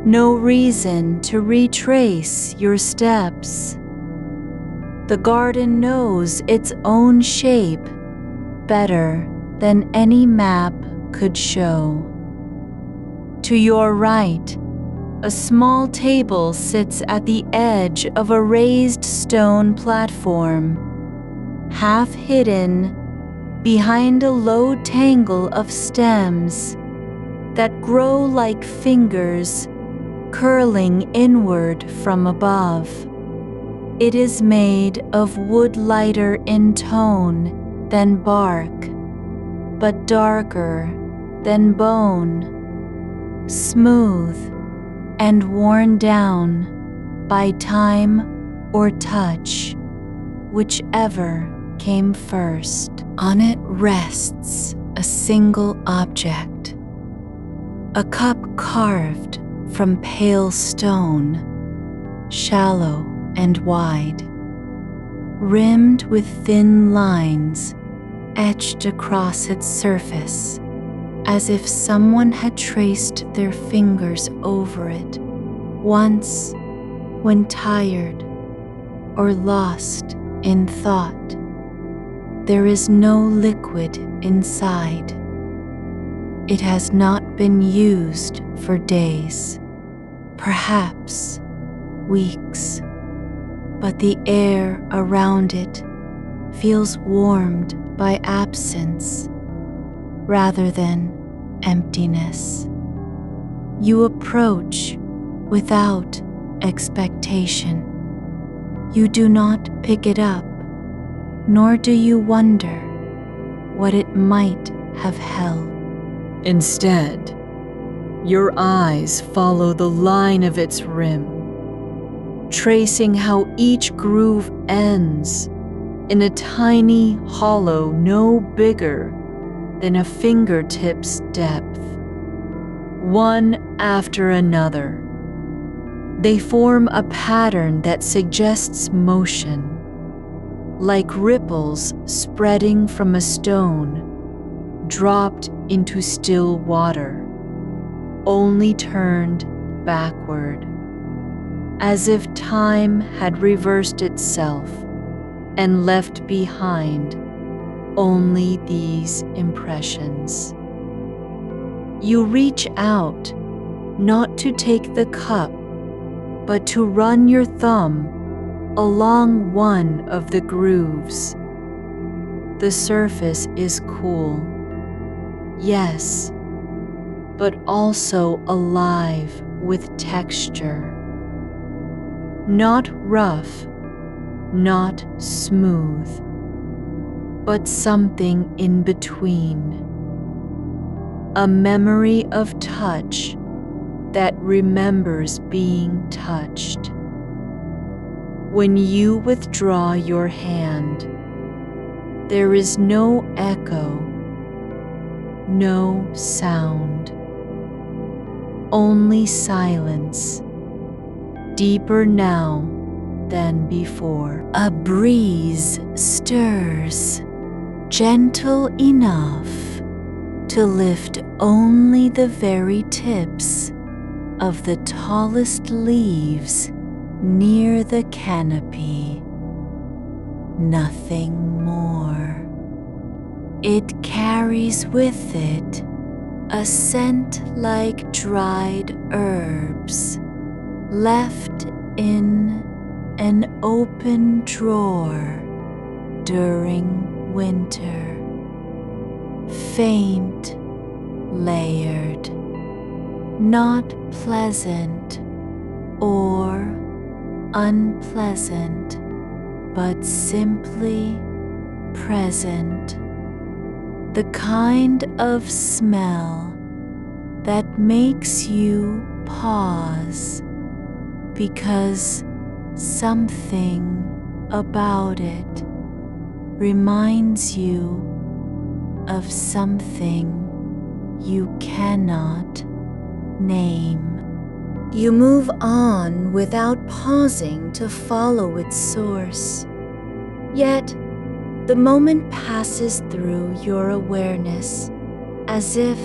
No reason to retrace your steps. The garden knows its own shape better than any map could show. To your right, a small table sits at the edge of a raised stone platform, half hidden behind a low tangle of stems that grow like fingers curling inward from above. It is made of wood lighter in tone than bark, but darker than bone, smooth and worn down by time or touch, whichever came first. On it rests a single object, a cup carved from pale stone, shallow and wide, rimmed with thin lines etched across its surface, as if someone had traced their fingers over it once when tired or lost in thought. There is no liquid inside. It has not been used for days, perhaps weeks, but the air around it feels warmed by absence rather than emptiness. You approach without expectation. You do not pick it up, nor do you wonder what it might have held. Instead, your eyes follow the line of its rim, tracing how each groove ends in a tiny hollow no bigger than a fingertip's depth. One after another, they form a pattern that suggests motion, like ripples spreading from a stone dropped into still water, only turned backward, as if time had reversed itself and left behind only these impressions. You reach out, not to take the cup, but to run your thumb along one of the grooves. The surface is cool, yes, but also alive with texture. Not rough, not smooth, but something in between. A memory of touch that remembers being touched. When you withdraw your hand, There is no echo, no sound, only silence, deeper now than before. A breeze stirs, gentle enough to lift only the very tips of the tallest leaves near the canopy. Nothing more. It carries with it a scent like dried herbs left in an open drawer during winter. Faint, layered, not pleasant or unpleasant, but simply present. The kind of smell that makes you pause because something about it reminds you of something you cannot name. You move on without pausing to follow its source. Yet, the moment passes through your awareness as if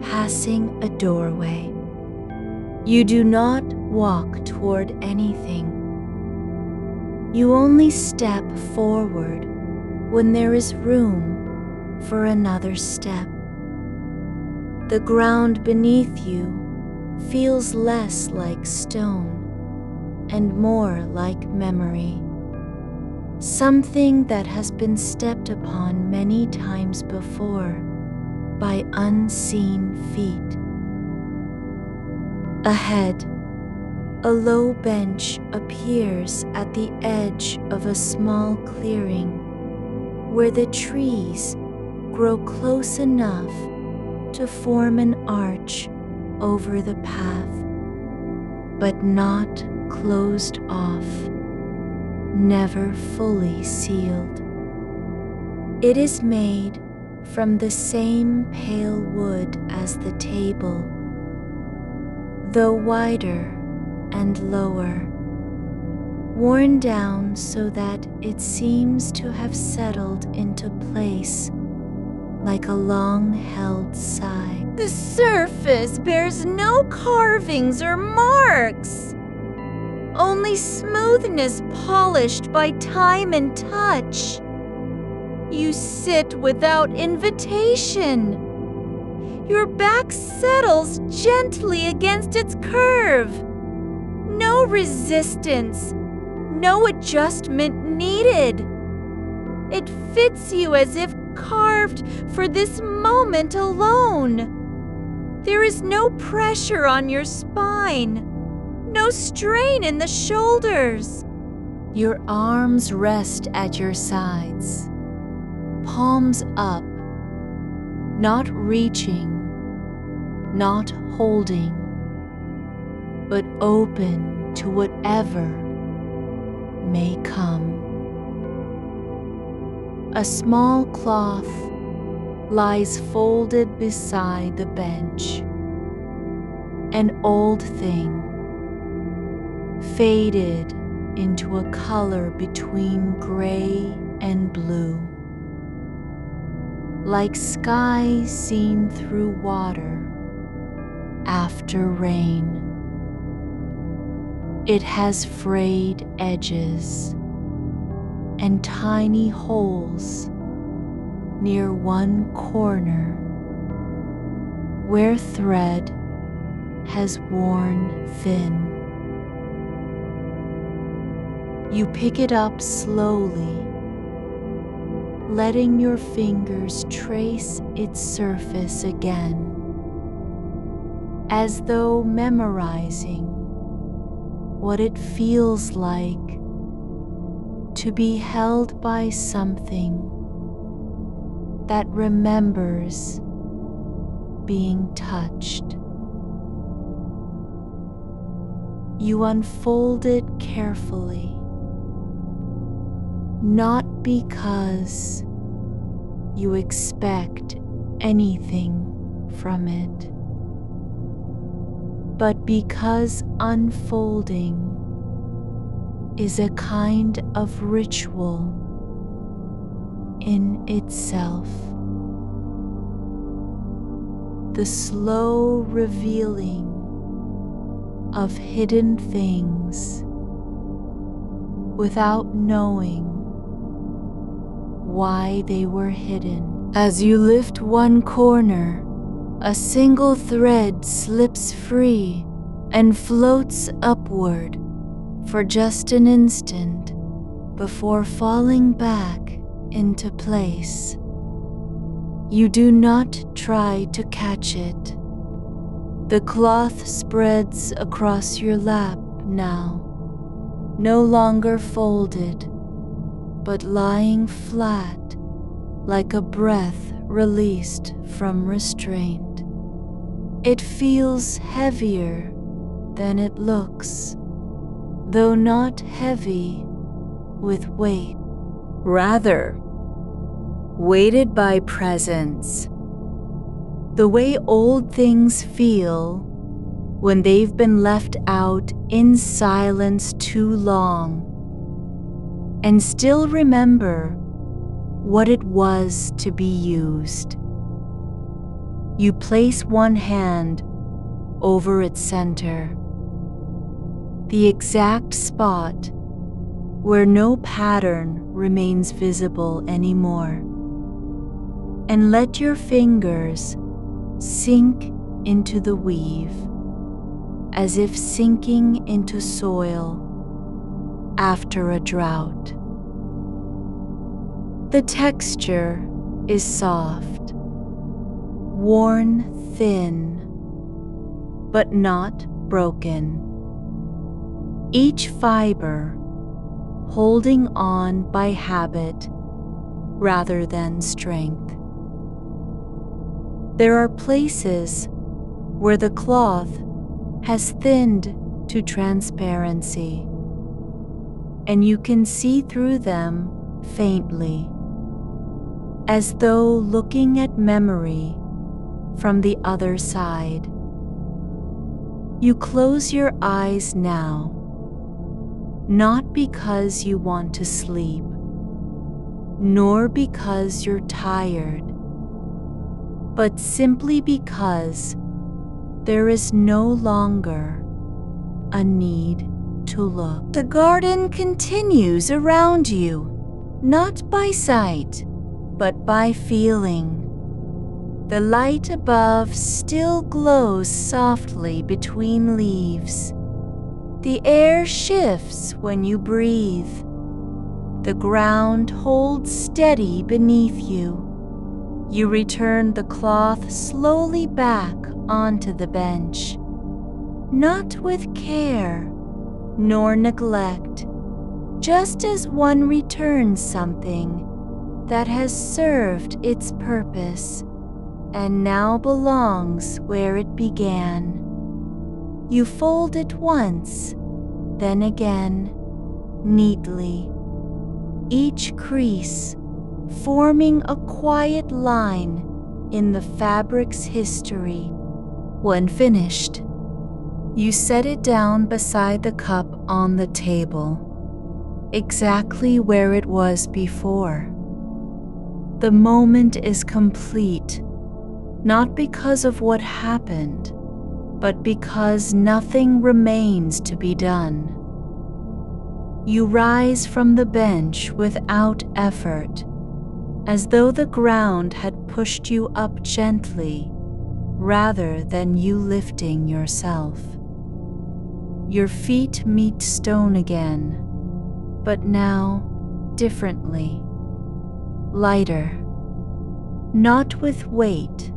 passing a doorway. You do not walk toward anything. You only step forward when there is room for another step. The ground beneath you feels less like stone and more like memory, something that has been stepped upon many times before by unseen feet. Ahead, a low bench appears at the edge of a small clearing where the trees grow close enough to form an arch over the path, but not closed off, never fully sealed. It is made from the same pale wood as the table, though wider and lower, worn down so that it seems to have settled into place like a long-held sigh. The surface bears no carvings or marks, only smoothness polished by time and touch. You sit without invitation. Your back settles gently against its curve. No resistance, no adjustment needed. It fits you as if carved for this moment alone. There is no pressure on your spine, no strain in the shoulders. Your arms rest at your sides, palms up, not reaching, not holding, but open to whatever may come. A small cloth lies folded beside the bench, an old thing, faded into a color between gray and blue, like sky seen through water after rain. It has frayed edges and tiny holes near one corner where thread has worn thin. You pick it up slowly, letting your fingers trace its surface again, as though memorizing what it feels like to be held by something that remembers being touched. You unfold it carefully, not because you expect anything from it, but because unfolding is a kind of ritual in itself. The slow revealing of hidden things without knowing why they were hidden. As you lift one corner, a single thread slips free and floats upward for just an instant before falling back into place. You do not try to catch it. The cloth spreads across your lap now, no longer folded, but lying flat like a breath released from restraint. It feels heavier than it looks, though not heavy with weight. Rather, weighted by presence. The way old things feel when they've been left out in silence too long, and still remember what it was to be used. You place one hand over its center, the exact spot where no pattern remains visible anymore, and let your fingers sink into the weave, as if sinking into soil after a drought. The texture is soft, worn thin, but not broken. Each fiber holding on by habit rather than strength. There are places where the cloth has thinned to transparency, and you can see through them faintly, as though looking at memory from the other side. You close your eyes now, not because you want to sleep, nor because you're tired, but simply because there is no longer a need to look. The garden continues around you, not by sight, but by feeling. The light above still glows softly between leaves. The air shifts when you breathe. The ground holds steady beneath you. You return the cloth slowly back onto the bench, not with care nor neglect, just as one returns something that has served its purpose and now belongs where it began. You fold it once, then again, neatly, each crease forming a quiet line in the fabric's history. When finished, you set it down beside the cup on the table, exactly where it was before. The moment is complete, not because of what happened, but because nothing remains to be done. You rise from the bench without effort, as though the ground had pushed you up gently rather than you lifting yourself. Your feet meet stone again, but now differently, lighter, not with weight,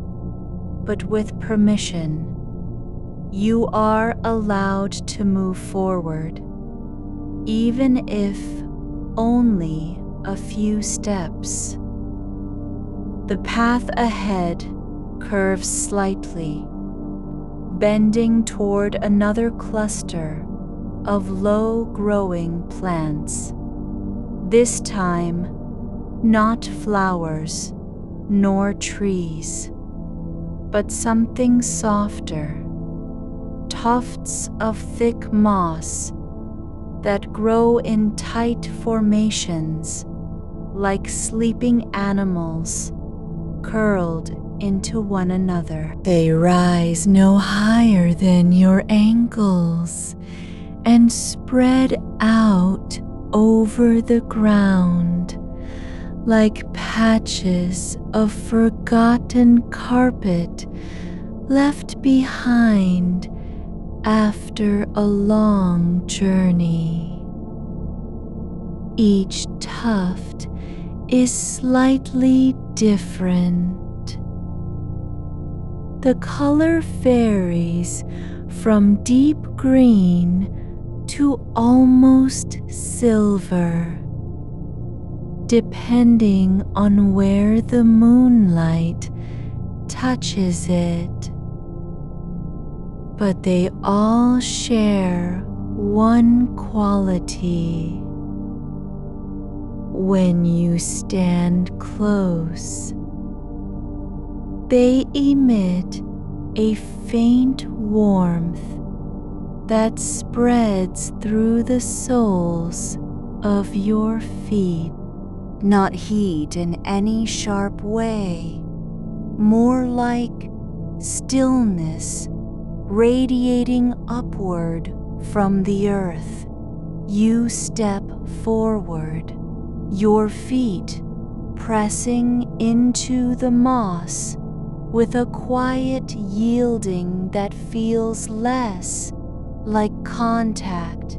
but with permission. You are allowed to move forward, even if only a few steps. The path ahead curves slightly, bending toward another cluster of low-growing plants. This time, not flowers nor trees, but something softer, tufts of thick moss that grow in tight formations like sleeping animals curled into one another. They rise no higher than your ankles and spread out over the ground like patches of forgotten carpet left behind after a long journey. Each tuft is slightly different. The color varies from deep green to almost silver, depending on where the moonlight touches it. But they all share one quality. When you stand close, they emit a faint warmth that spreads through the soles of your feet. Not heat in any sharp way, more like stillness radiating upward from the earth. You step forward, your feet pressing into the moss with a quiet yielding that feels less like contact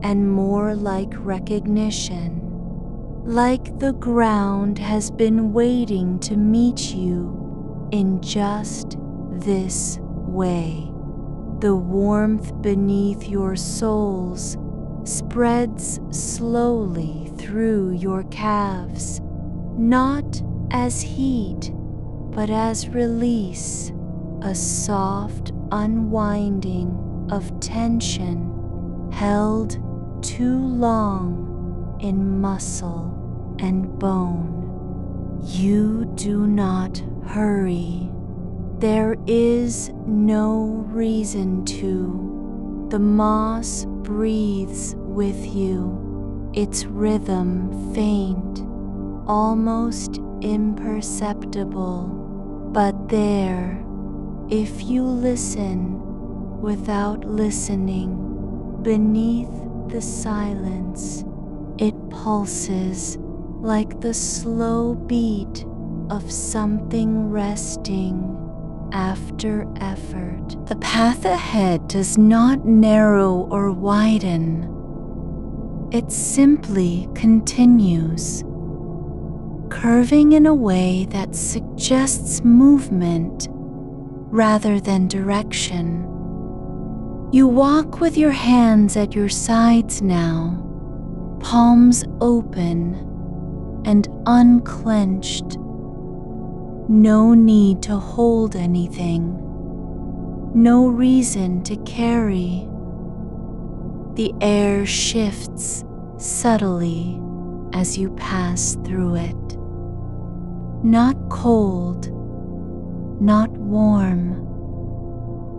and more like recognition. Like the ground has been waiting to meet you in just this way. The warmth beneath your soles spreads slowly through your calves, not as heat, but as release, a soft unwinding of tension held too long in muscle and bone. You do not hurry. There is no reason to. The moss breathes with you, its rhythm faint, almost imperceptible. But there, if you listen without listening, beneath the silence, it pulses like the slow beat of something resting after effort. The path ahead does not narrow or widen. It simply continues, curving in a way that suggests movement rather than direction. You walk with your hands at your sides now, palms open and unclenched. No need to hold anything, no reason to carry. The air shifts subtly as you pass through it. Not cold, not warm,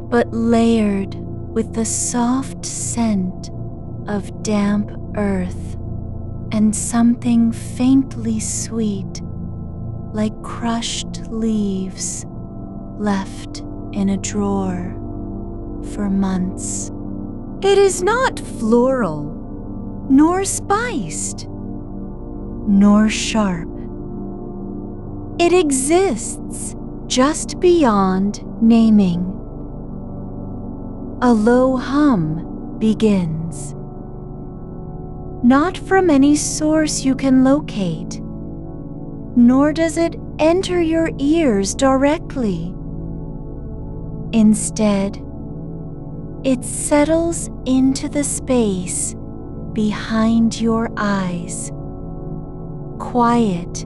but layered with the soft scent of damp earth and something faintly sweet, like crushed leaves left in a drawer for months. It is not floral, nor spiced, nor sharp. It exists just beyond naming. A low hum begins, not from any source you can locate, nor does it enter your ears directly. Instead, it settles into the space behind your eyes, quiet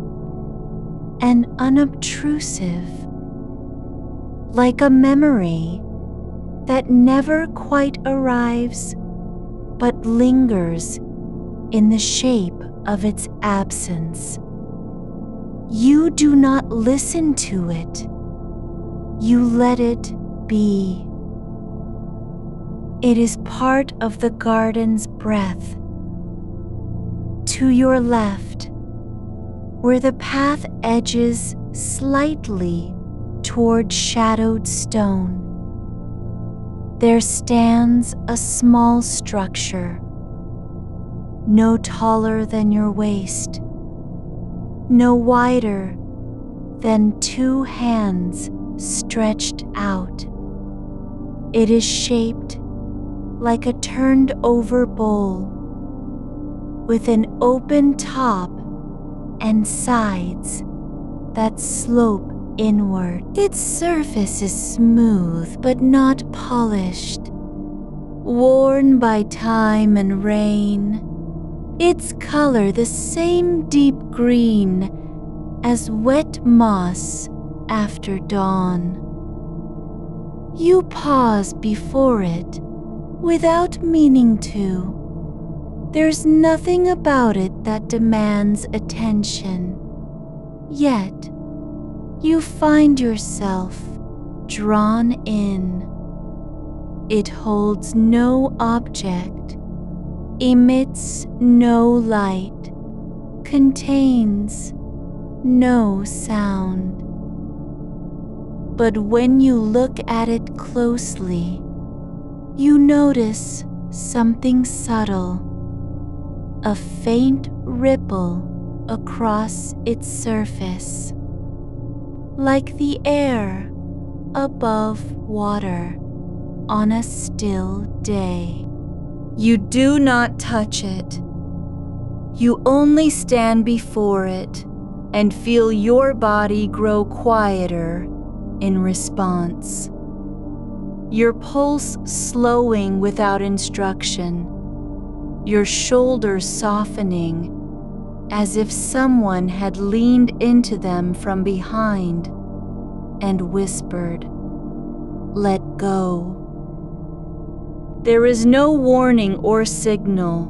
and unobtrusive, like a memory that never quite arrives but lingers in the shape of its absence. You do not listen to it. You let it be. It is part of the garden's breath. To your left, where the path edges slightly toward shadowed stone, there stands a small structure, no taller than your waist, no wider than 2 hands stretched out. It is shaped like a turned over bowl, with an open top and sides that slope inward. Its surface is smooth but not polished, worn by time and rain. Its color the same deep green as wet moss after dawn. You pause before it without meaning to. There's nothing about it that demands attention. Yet, you find yourself drawn in. It holds no object, emits no light, contains no sound. But when you look at it closely, you notice something subtle, a faint ripple across its surface, like the air above water on a still day. You do not touch it. You only stand before it and feel your body grow quieter in response. Your pulse slowing without instruction, your shoulders softening as if someone had leaned into them from behind and whispered, "Let go." There is no warning or signal.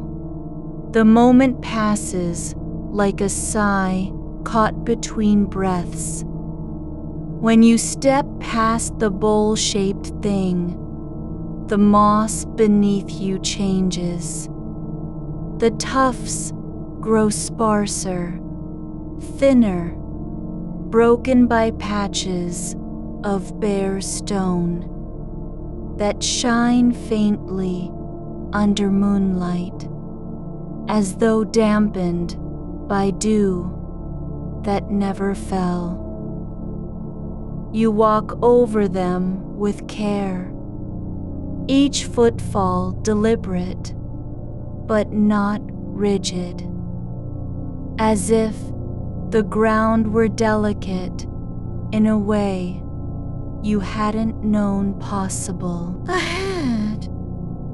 The moment passes like a sigh caught between breaths. When you step past the bowl-shaped thing, the moss beneath you changes. The tufts grow sparser, thinner, broken by patches of bare stone that shine faintly under moonlight, as though dampened by dew that never fell. You walk over them with care, each footfall deliberate but not rigid, as if the ground were delicate in a way you hadn't known possible. Ahead,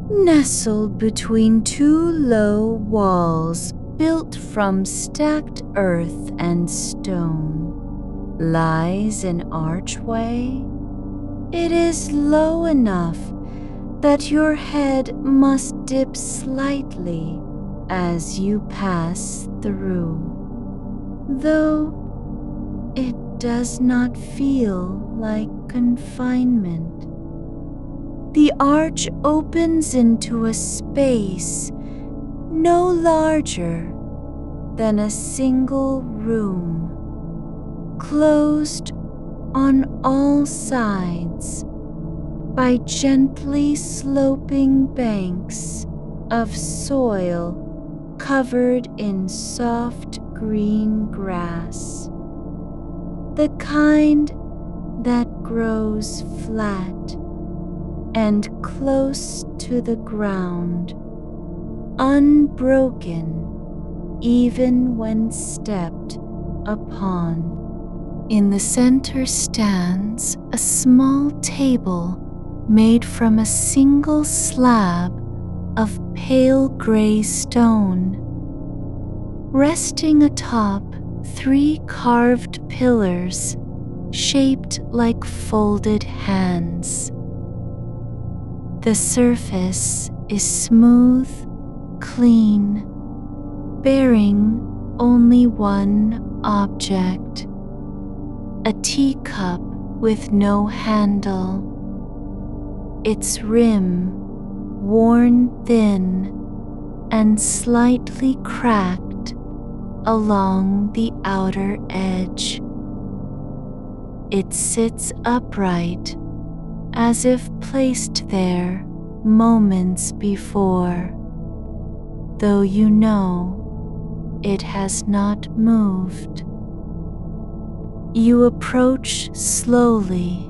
nestled between 2 low walls built from stacked earth and stone, lies an archway. It is low enough that your head must dip slightly as you pass through, though it does not feel like confinement. The arch opens into a space no larger than a single room, closed on all sides by gently sloping banks of soil covered in soft green grass, the kind that grows flat and close to the ground, unbroken even when stepped upon. In the center stands a small table made from a single slab of pale gray stone, resting atop 3 carved pillars shaped like folded hands. The surface is smooth, clean, bearing only one object, a teacup with no handle, its rim worn thin and slightly cracked along the outer edge. It sits upright as if placed there moments before, though you know it has not moved. You approach slowly.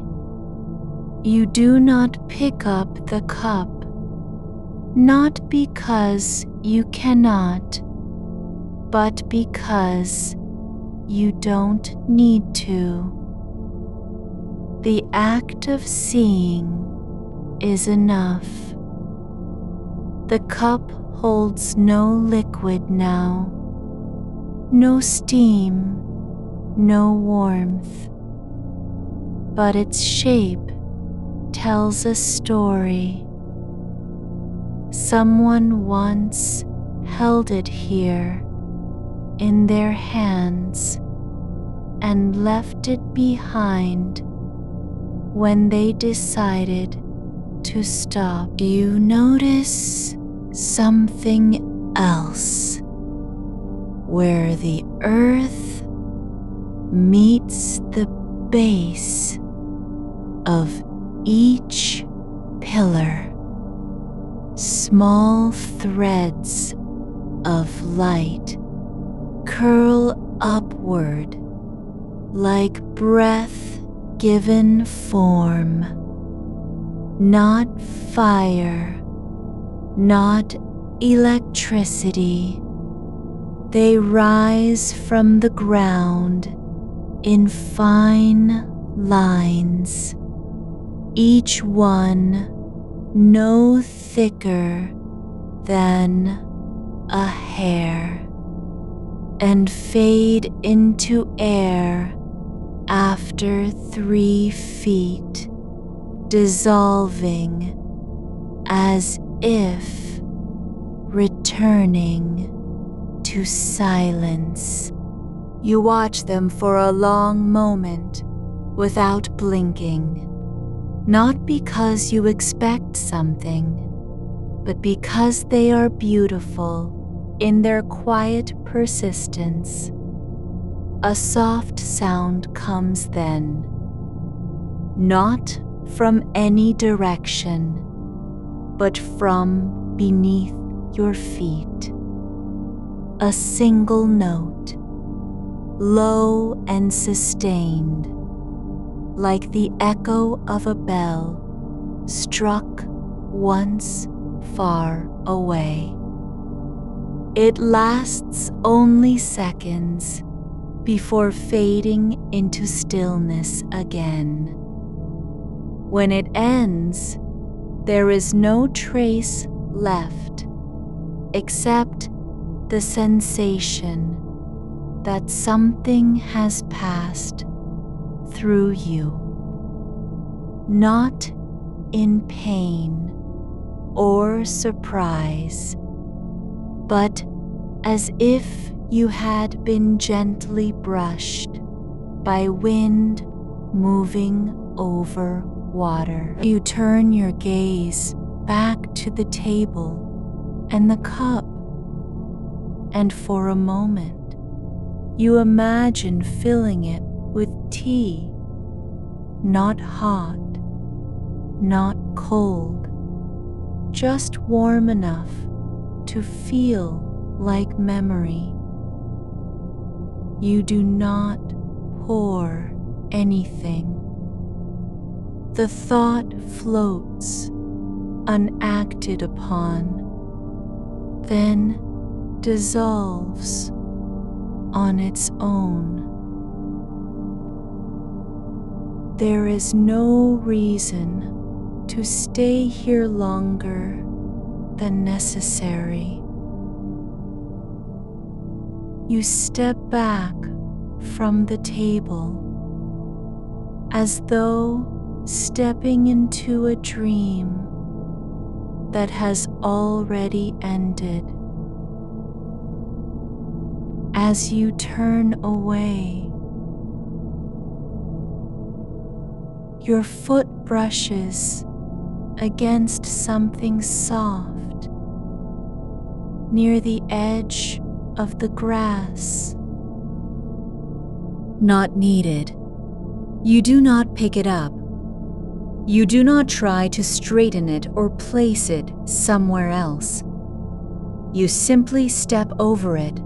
You do not pick up the cup, not because you cannot, but because you don't need to. The act of seeing is enough. The cup holds no liquid now, no steam, no warmth, but its shape tells a story. Someone once held it here in their hands and left it behind when they decided to stop. You notice something else, where the earth meets the base of each pillar. Small threads of light curl upward like breath given form. Not fire, not electricity. They rise from the ground in fine lines, each one no thicker than a hair, and fade into air after 3 feet, dissolving as if returning to silence. You watch them for a long moment without blinking, not because you expect something, but because they are beautiful in their quiet persistence. A soft sound comes then, not from any direction, but from beneath your feet. A single note, low and sustained, like the echo of a bell struck once far away. It lasts only seconds before fading into stillness again. When it ends, there is no trace left except the sensation that something has passed through you, not in pain or surprise, but as if you had been gently brushed by wind moving over water. You turn your gaze back to the table and the cup, and for a moment you imagine filling it with tea, not hot, not cold, just warm enough to feel like memory. You do not pour anything. The thought floats, unacted upon, then dissolves on its own. There is no reason to stay here longer than necessary. You step back from the table as though stepping into a dream that has already ended. as you turn away. Your foot brushes against something soft near the edge of the grass. Not needed. You do not pick it up. You do not try to straighten it or place it somewhere else. You simply step over it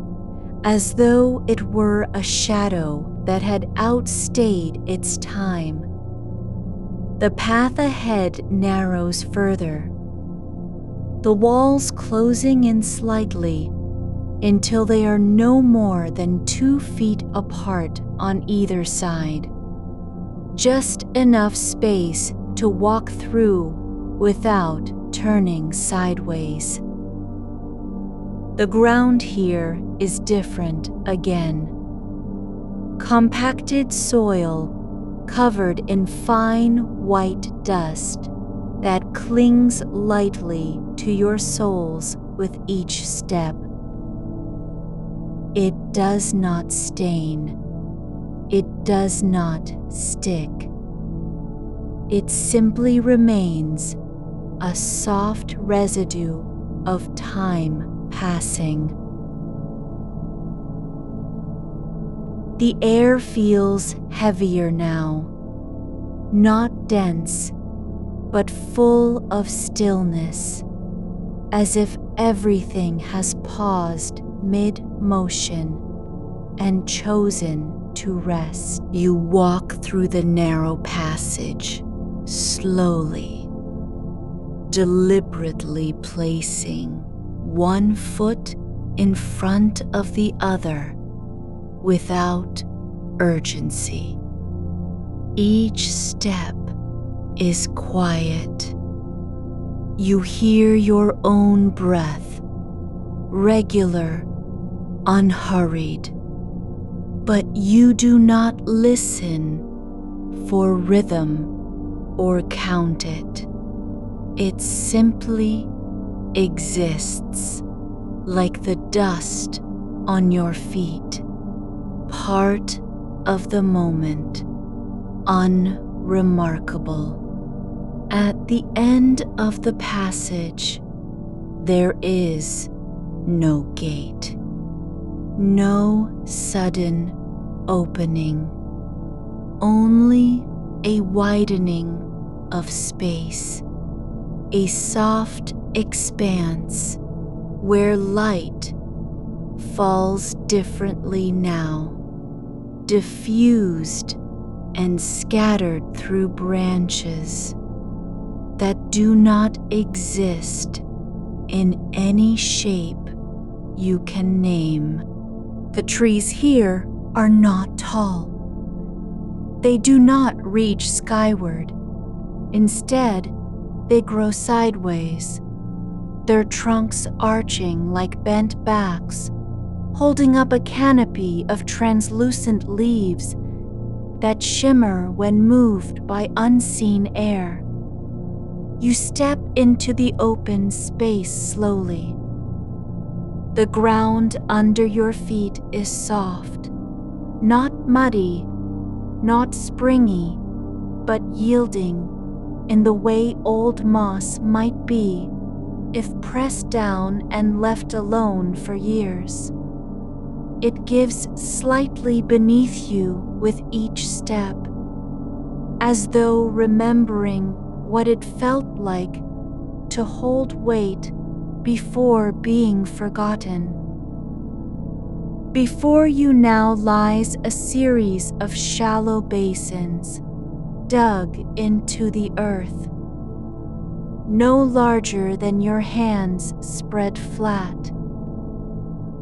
as though it were a shadow that had outstayed its time. The path ahead narrows further, the walls closing in slightly until they are no more than 2 feet apart on either side. Just enough space to walk through without turning sideways. The ground here is different again. Compacted soil covered in fine white dust that clings lightly to your soles with each step. It does not stain. It does not stick. It simply remains a soft residue of time passing. The air feels heavier now, not dense, but full of stillness, as if everything has paused mid-motion and chosen to rest. You walk through the narrow passage, slowly, deliberately placing one foot in front of the other without urgency. Each step is quiet. You hear your own breath, regular, unhurried, but you do not listen for rhythm or count it. It simply exists, like the dust on your feet, part of the moment, unremarkable. At the end of the passage, there is no gate, no sudden opening, only a widening of space, a soft expanse where light falls differently now, diffused and scattered through branches that do not exist in any shape you can name. The trees here are not tall. They do not reach skyward. Instead, they grow sideways, their trunks arching like bent backs, holding up a canopy of translucent leaves that shimmer when moved by unseen air. You step into the open space slowly. The ground under your feet is soft, not muddy, not springy, but yielding in the way old moss might be if pressed down and left alone for years. It gives slightly beneath you with each step, as though remembering what it felt like to hold weight before being forgotten. Before you now lies a series of shallow basins dug into the earth, no larger than your hands spread flat.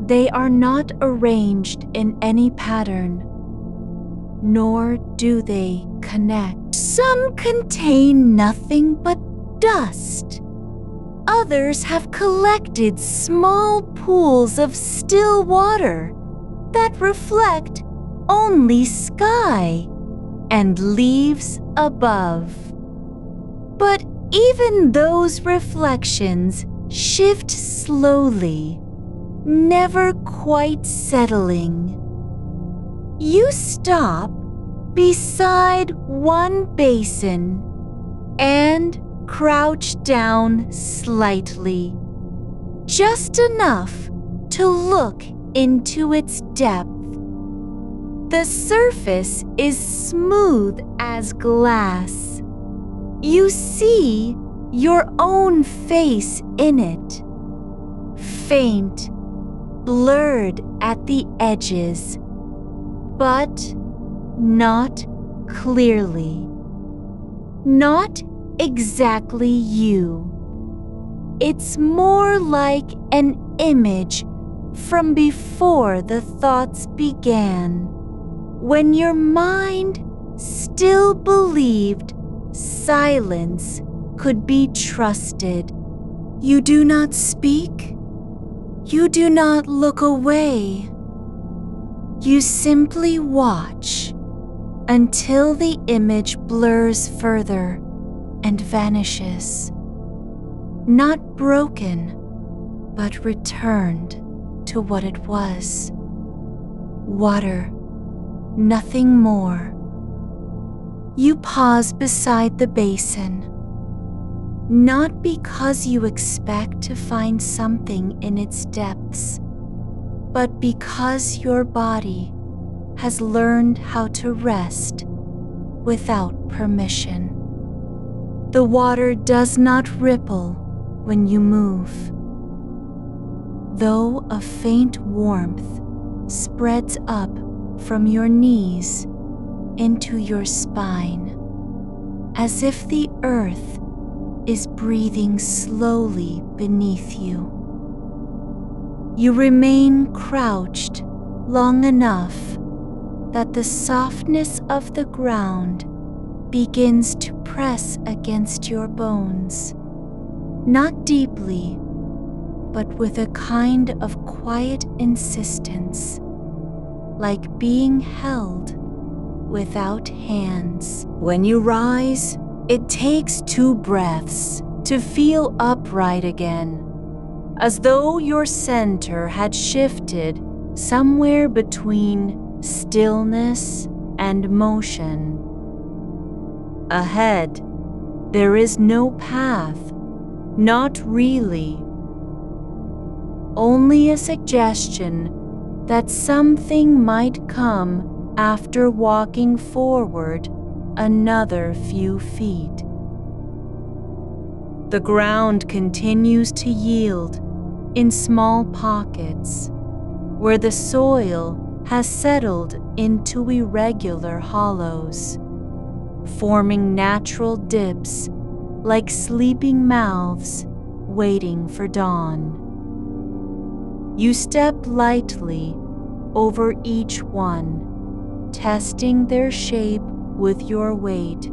They are not arranged in any pattern, nor do they connect. Some contain nothing but dust. Others have collected small pools of still water that reflect only sky and leaves above. But even those reflections shift slowly, never quite settling. You stop beside one basin and crouch down slightly, just enough to look into its depth. The surface is smooth as glass. You see your own face in it, faint, blurred at the edges, but not clearly. Not exactly you. It's more like an image from before the thoughts began, when your mind still believed silence could be trusted. You do not speak. You do not look away. You simply watch until the image blurs further and vanishes. Not broken, but returned to what it was. Water, nothing more. You pause beside the basin, not because you expect to find something in its depths, but because your body has learned how to rest without permission. The water does not ripple when you move, though a faint warmth spreads up from your knees into your spine, as if the earth is breathing slowly beneath you. You remain crouched long enough that the softness of the ground begins to press against your bones, not deeply, but with a kind of quiet insistence, like being held without hands. When you rise, it takes 2 breaths to feel upright again, as though your center had shifted somewhere between stillness and motion. Ahead, there is no path, not really. Only a suggestion that something might come after walking forward another few feet. The ground continues to yield in small pockets, where the soil has settled into irregular hollows, forming natural dips like sleeping mouths waiting for dawn. You step lightly over each one, testing their shape with your weight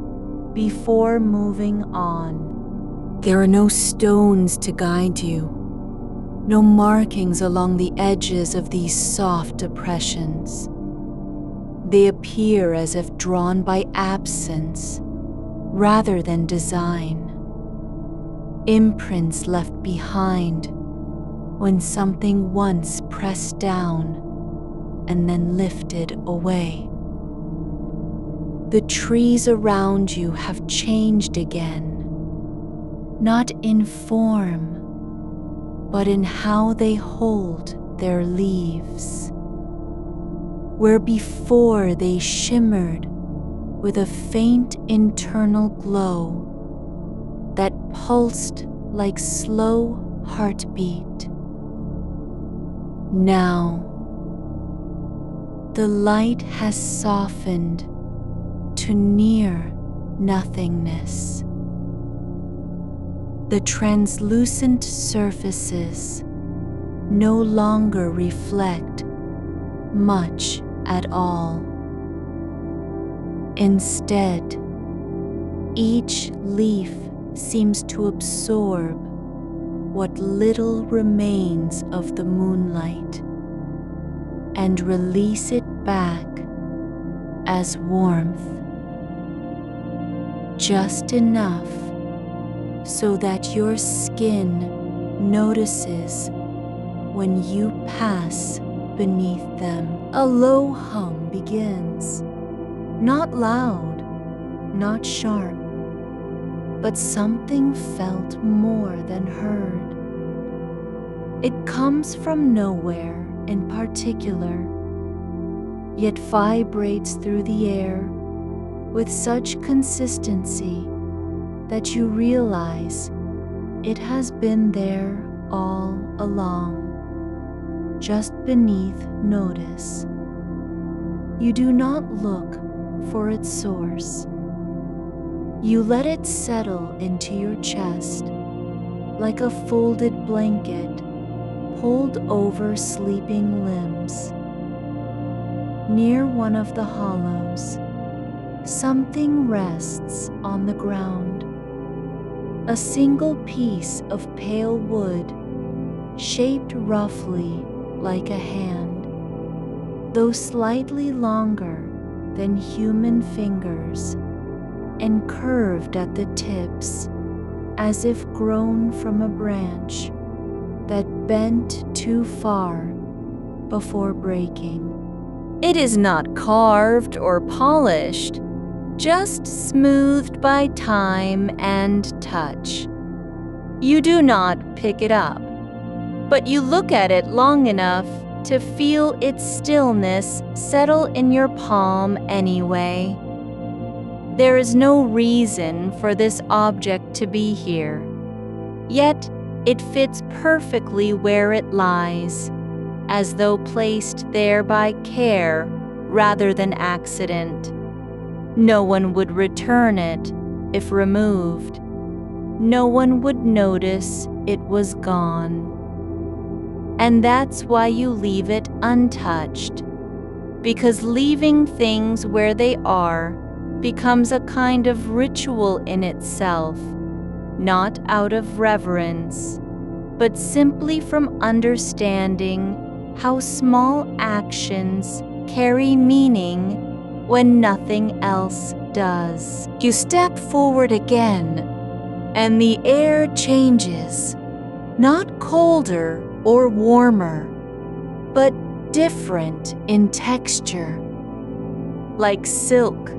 before moving on. There are no stones to guide you, no markings along the edges of these soft depressions. They appear as if drawn by absence rather than design. Imprints left behind when something once pressed down and then lifted away. The trees around you have changed again, not in form, but in how they hold their leaves. Where before they shimmered with a faint internal glow that pulsed like slow heartbeat. Now, the light has softened to near nothingness. The translucent surfaces no longer reflect much at all. Instead, each leaf seems to absorb what little remains of the moonlight and release it back as warmth, just enough so that your skin notices when you pass beneath them. A low hum begins, not loud, not sharp, but something felt more than heard. It comes from nowhere in particular, yet vibrates through the air with such consistency that you realize it has been there all along, just beneath notice. You do not look for its source. You let it settle into your chest like a folded blanket pulled over sleeping limbs. Near one of the hollows, something rests on the ground. A single piece of pale wood, shaped roughly like a hand, though slightly longer than human fingers, and curved at the tips as if grown from a branch that bent too far before breaking. It is not carved or polished, just smoothed by time and touch. You do not pick it up, but you look at it long enough to feel its stillness settle in your palm anyway. There is no reason for this object to be here, yet it fits perfectly where it lies, as though placed there by care rather than accident. No one would return it if removed. No one would notice it was gone. And that's why you leave it untouched, because leaving things where they are becomes a kind of ritual in itself, not out of reverence, but simply from understanding how small actions carry meaning when nothing else does. You step forward again, and the air changes, not colder or warmer, but different in texture, like silk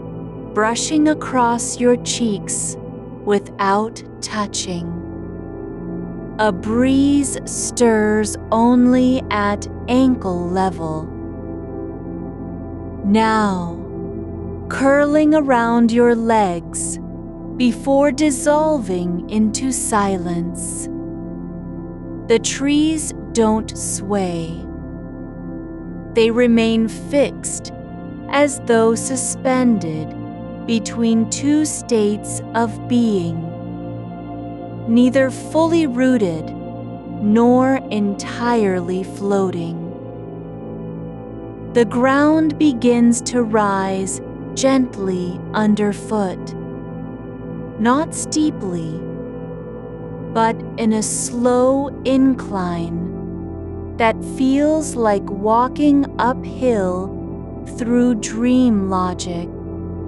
brushing across your cheeks without touching. A breeze stirs only at ankle level. Now, curling around your legs before dissolving into silence. The trees don't sway. They remain fixed as though suspended between two states of being, neither fully rooted nor entirely floating. The ground begins to rise gently underfoot, not steeply, but in a slow incline that feels like walking uphill through dream logic.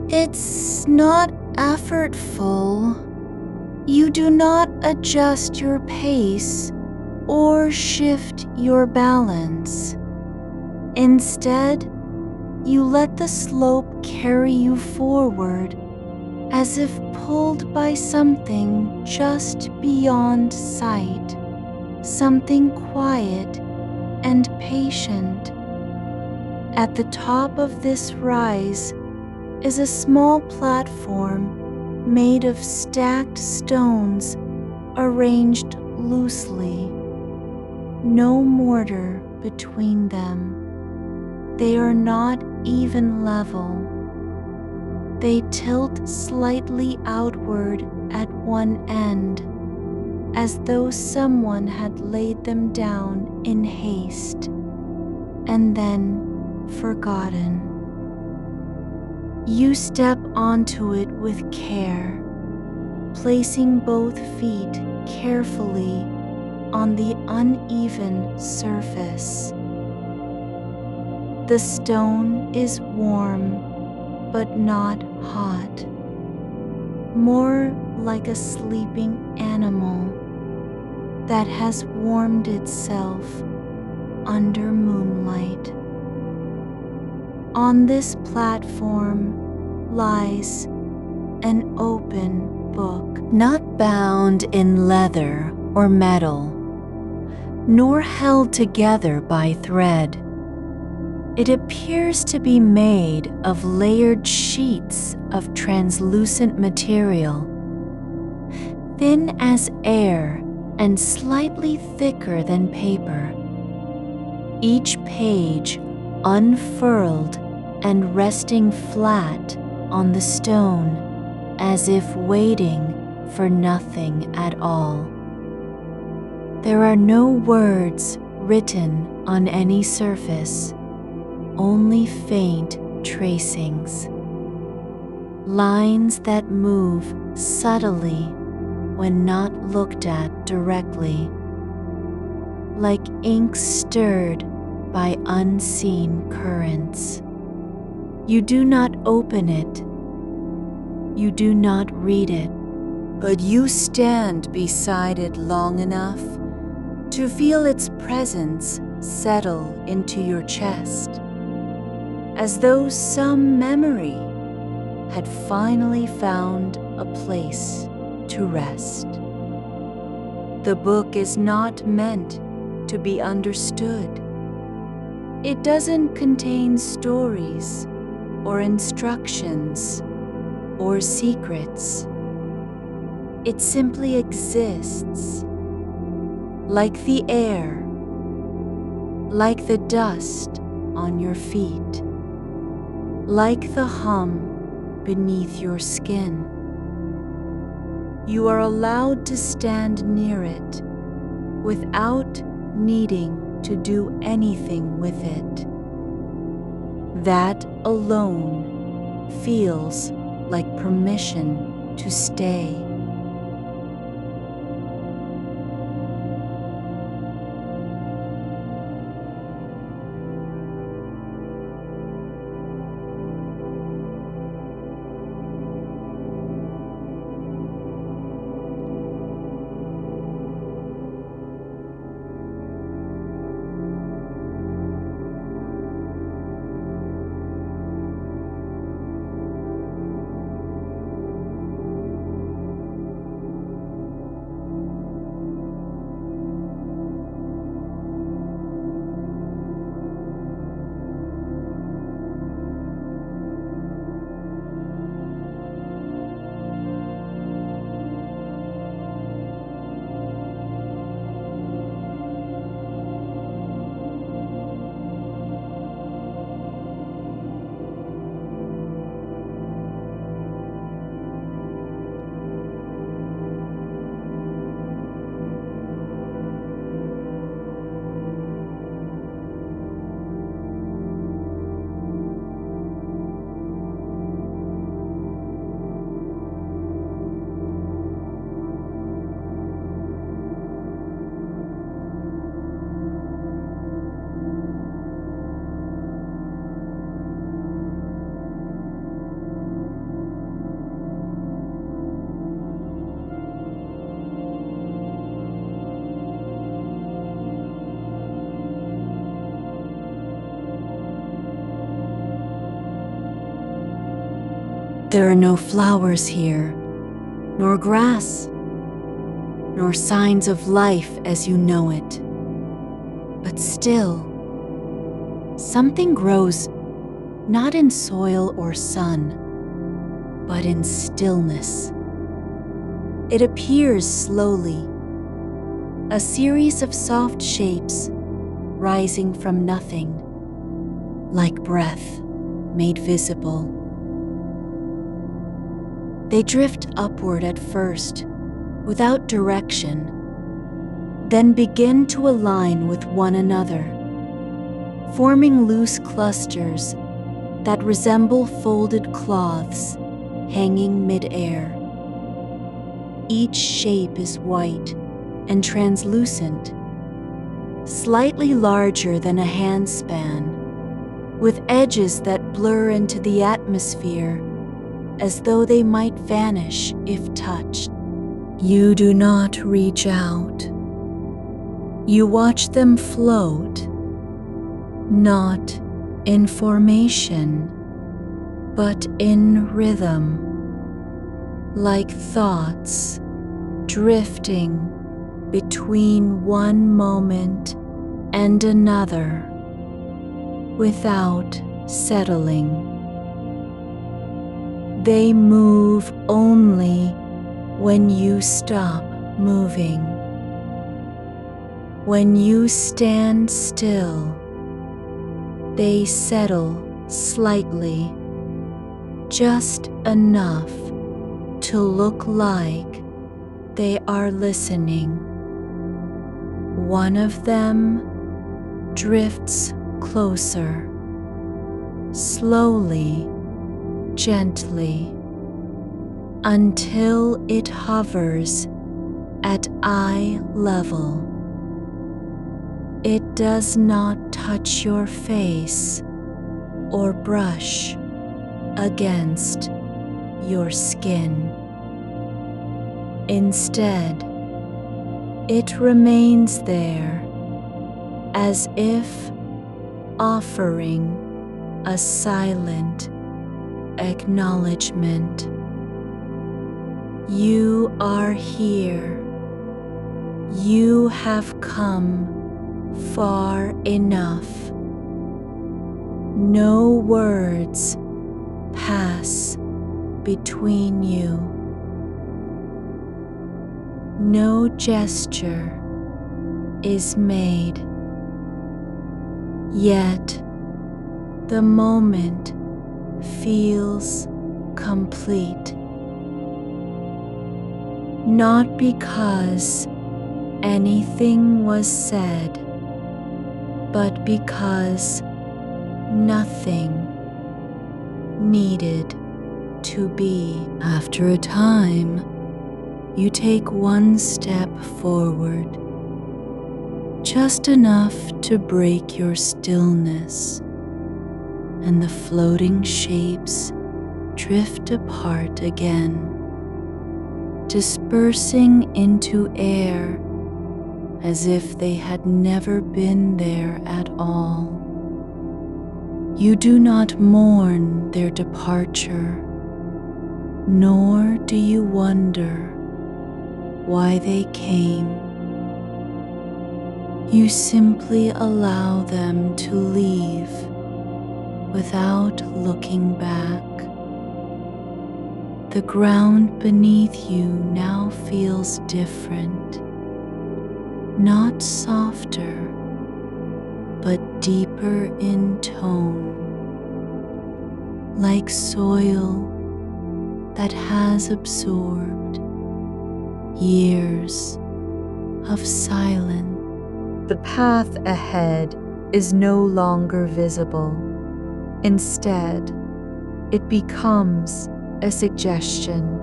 It's not effortful. You do not adjust your pace or shift your balance. Instead, you let the slope carry you forward as if pulled by something just beyond sight, something quiet and patient. At the top of this rise is a small platform made of stacked stones arranged loosely, no mortar between them. They are not even level. They tilt slightly outward at one end, as though someone had laid them down in haste and then forgotten. You step onto it with care, placing both feet carefully on the uneven surface. The stone is warm, but not hot, more like a sleeping animal that has warmed itself under moonlight. On this platform lies an open book, not bound in leather or metal, nor held together by thread. It appears to be made of layered sheets of translucent material, thin as air and slightly thicker than paper. Each page unfurled and resting flat on the stone, as if waiting for nothing at all. There are no words written on any surface, only faint tracings. Lines that move subtly when not looked at directly, like ink stirred by unseen currents. You do not open it, you do not read it, but you stand beside it long enough to feel its presence settle into your chest, as though some memory had finally found a place to rest. The book is not meant to be understood. It doesn't contain stories or instructions or secrets. It simply exists, like the air, like the dust on your feet, like the hum beneath your skin. You are allowed to stand near it without needing to do anything with it. That alone feels like permission to stay. There are no flowers here, nor grass, nor signs of life as you know it. But still, something grows not in soil or sun, but in stillness. It appears slowly, a series of soft shapes rising from nothing, like breath made visible. They drift upward at first, without direction, then begin to align with one another, forming loose clusters that resemble folded cloths hanging mid-air. Each shape is white and translucent, slightly larger than a handspan, with edges that blur into the atmosphere as though they might vanish if touched. You do not reach out. You watch them float not in formation, but in rhythm, like thoughts drifting between one moment and another without settling. They move only when you stop moving. When you stand still, they settle slightly, just enough to look like they are listening. One of them drifts closer, slowly, gently, until it hovers at eye level. It does not touch your face or brush against your skin. Instead, it remains there as if offering a silent acknowledgement. You are here. You have come far enough. No words pass between you. No gesture is made. Yet the moment feels complete. Not because anything was said, but because nothing needed to be. After a time, you take one step forward, just enough to break your stillness, and the floating shapes drift apart again, dispersing into air as if they had never been there at all. You do not mourn their departure, nor do you wonder why they came. You simply allow them to leave without looking back. The ground beneath you now feels different, not softer, but deeper in tone, like soil that has absorbed years of silence. The path ahead is no longer visible. Instead, it becomes a suggestion.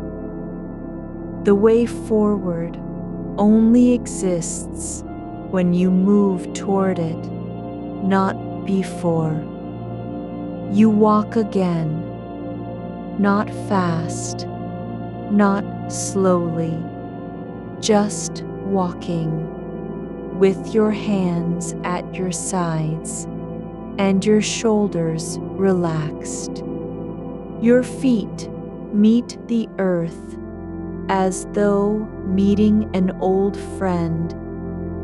The way forward only exists when you move toward it, not before. You walk again, not fast, not slowly, just walking, with your hands at your sides and your shoulders relaxed. Your feet meet the earth as though meeting an old friend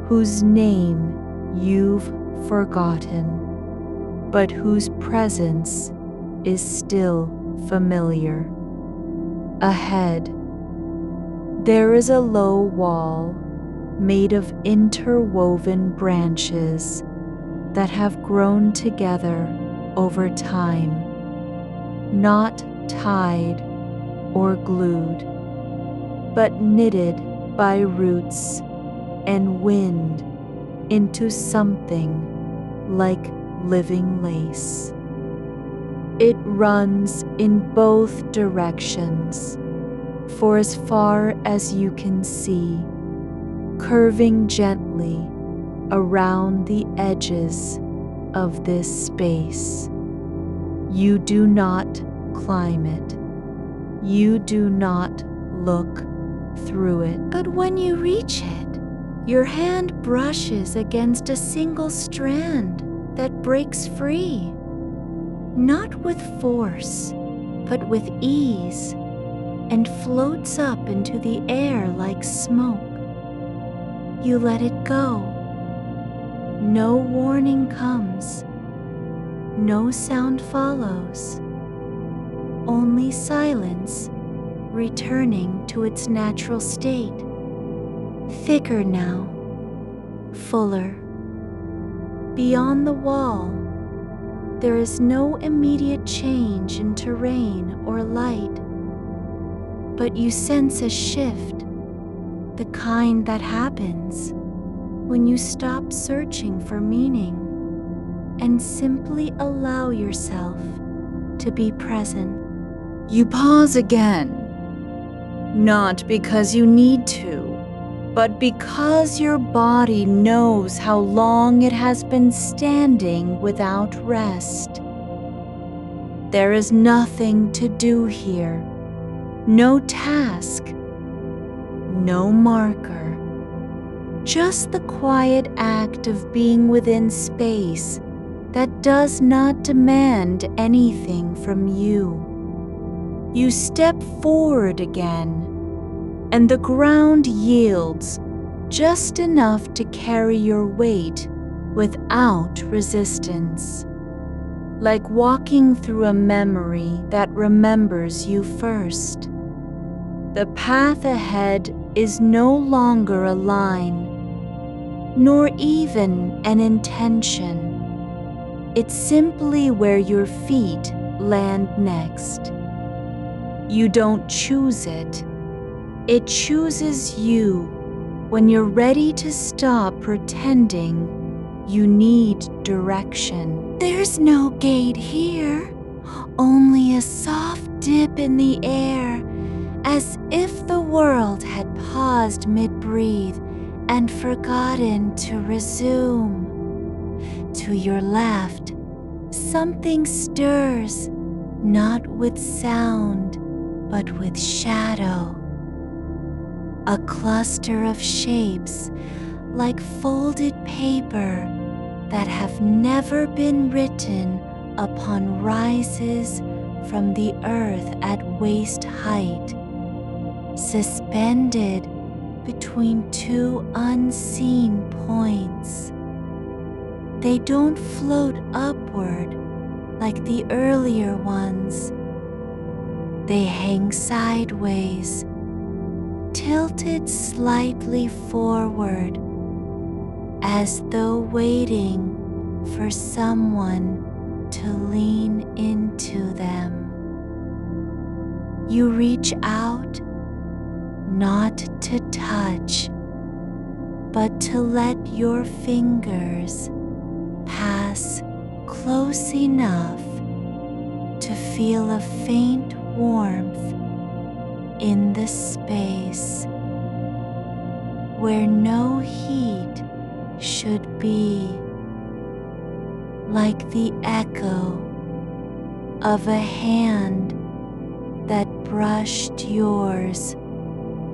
whose name you've forgotten, but whose presence is still familiar. Ahead, there is a low wall made of interwoven branches that have grown together over time, not tied or glued, but knitted by roots and wind into something like living lace. It runs in both directions, for as far as you can see, curving gently around the edges of this space. You do not climb it. You do not look through it. But when you reach it, your hand brushes against a single strand that breaks free, not with force, but with ease, and floats up into the air like smoke. You let it go. No warning comes. No sound follows. Only silence returning to its natural state. Thicker now, fuller. Beyond the wall, there is no immediate change in terrain or light, but you sense a shift, the kind that happens when you stop searching for meaning and simply allow yourself to be present. You pause again, not because you need to, but because your body knows how long it has been standing without rest. There is nothing to do here, no task, no marker, just the quiet act of being within space that does not demand anything from you. You step forward again, and the ground yields just enough to carry your weight without resistance, like walking through a memory that remembers you first. The path ahead is no longer a line, nor even an intention. It's simply where your feet land next. You don't choose it. It chooses you when you're ready to stop pretending you need direction. There's no gate here, only a soft dip in the air, as if the world had paused mid-breathe and forgotten to resume. To your left, something stirs, not with sound, but with shadow. A cluster of shapes like folded paper that have never been written upon rises from the earth at waist height, suspended between two unseen points. They don't float upward like the earlier ones. They hang sideways, tilted slightly forward, as though waiting for someone to lean into them. You reach out, not to touch, but to let your fingers pass close enough to feel a faint warmth in the space where no heat should be, like the echo of a hand that brushed yours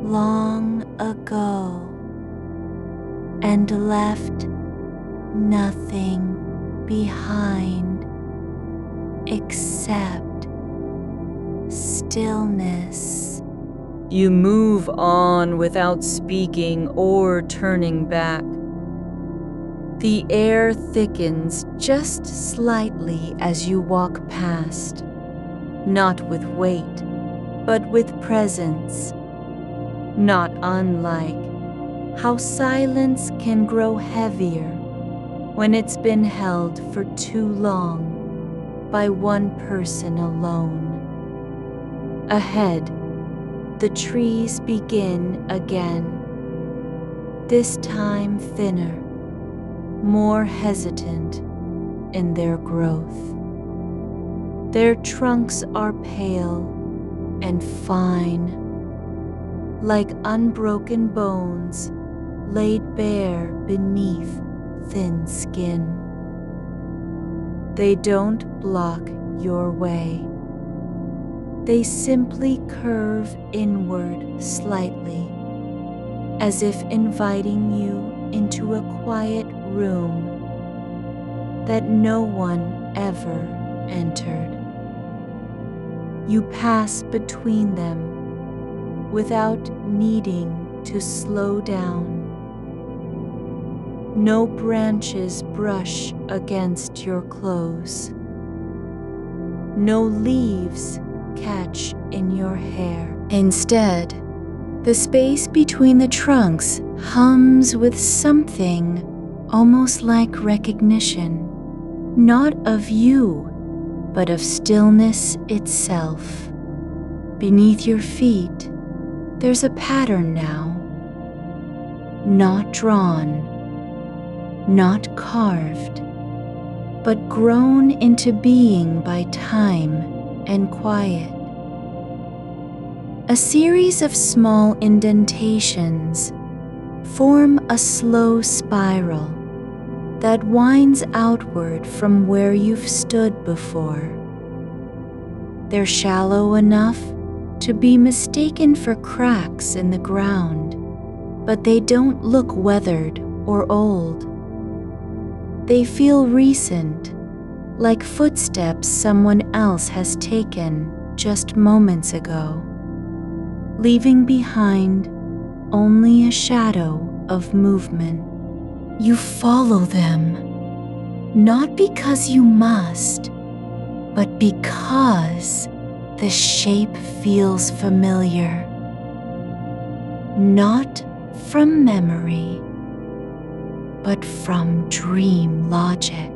long ago and left nothing behind except stillness. You move on without speaking or turning back. The air thickens just slightly as you walk past, not with weight, but with presence. Not unlike how silence can grow heavier when it's been held for too long by one person alone. Ahead, the trees begin again, this time thinner, more hesitant in their growth. Their trunks are pale and fine, like unbroken bones laid bare beneath thin skin. They don't block your way. They simply curve inward slightly, as if inviting you into a quiet room that no one ever entered. You pass between them without needing to slow down. No branches brush against your clothes. No leaves catch in your hair. Instead, the space between the trunks hums with something almost like recognition, not of you, but of stillness itself. Beneath your feet, there's a pattern now, not drawn, not carved, but grown into being by time and quiet. A series of small indentations form a slow spiral that winds outward from where you've stood before. They're shallow enough to be mistaken for cracks in the ground, but they don't look weathered or old. They feel recent, like footsteps someone else has taken just moments ago, leaving behind only a shadow of movement. You follow them, not because you must, but because the shape feels familiar. Not from memory, but from dream logic.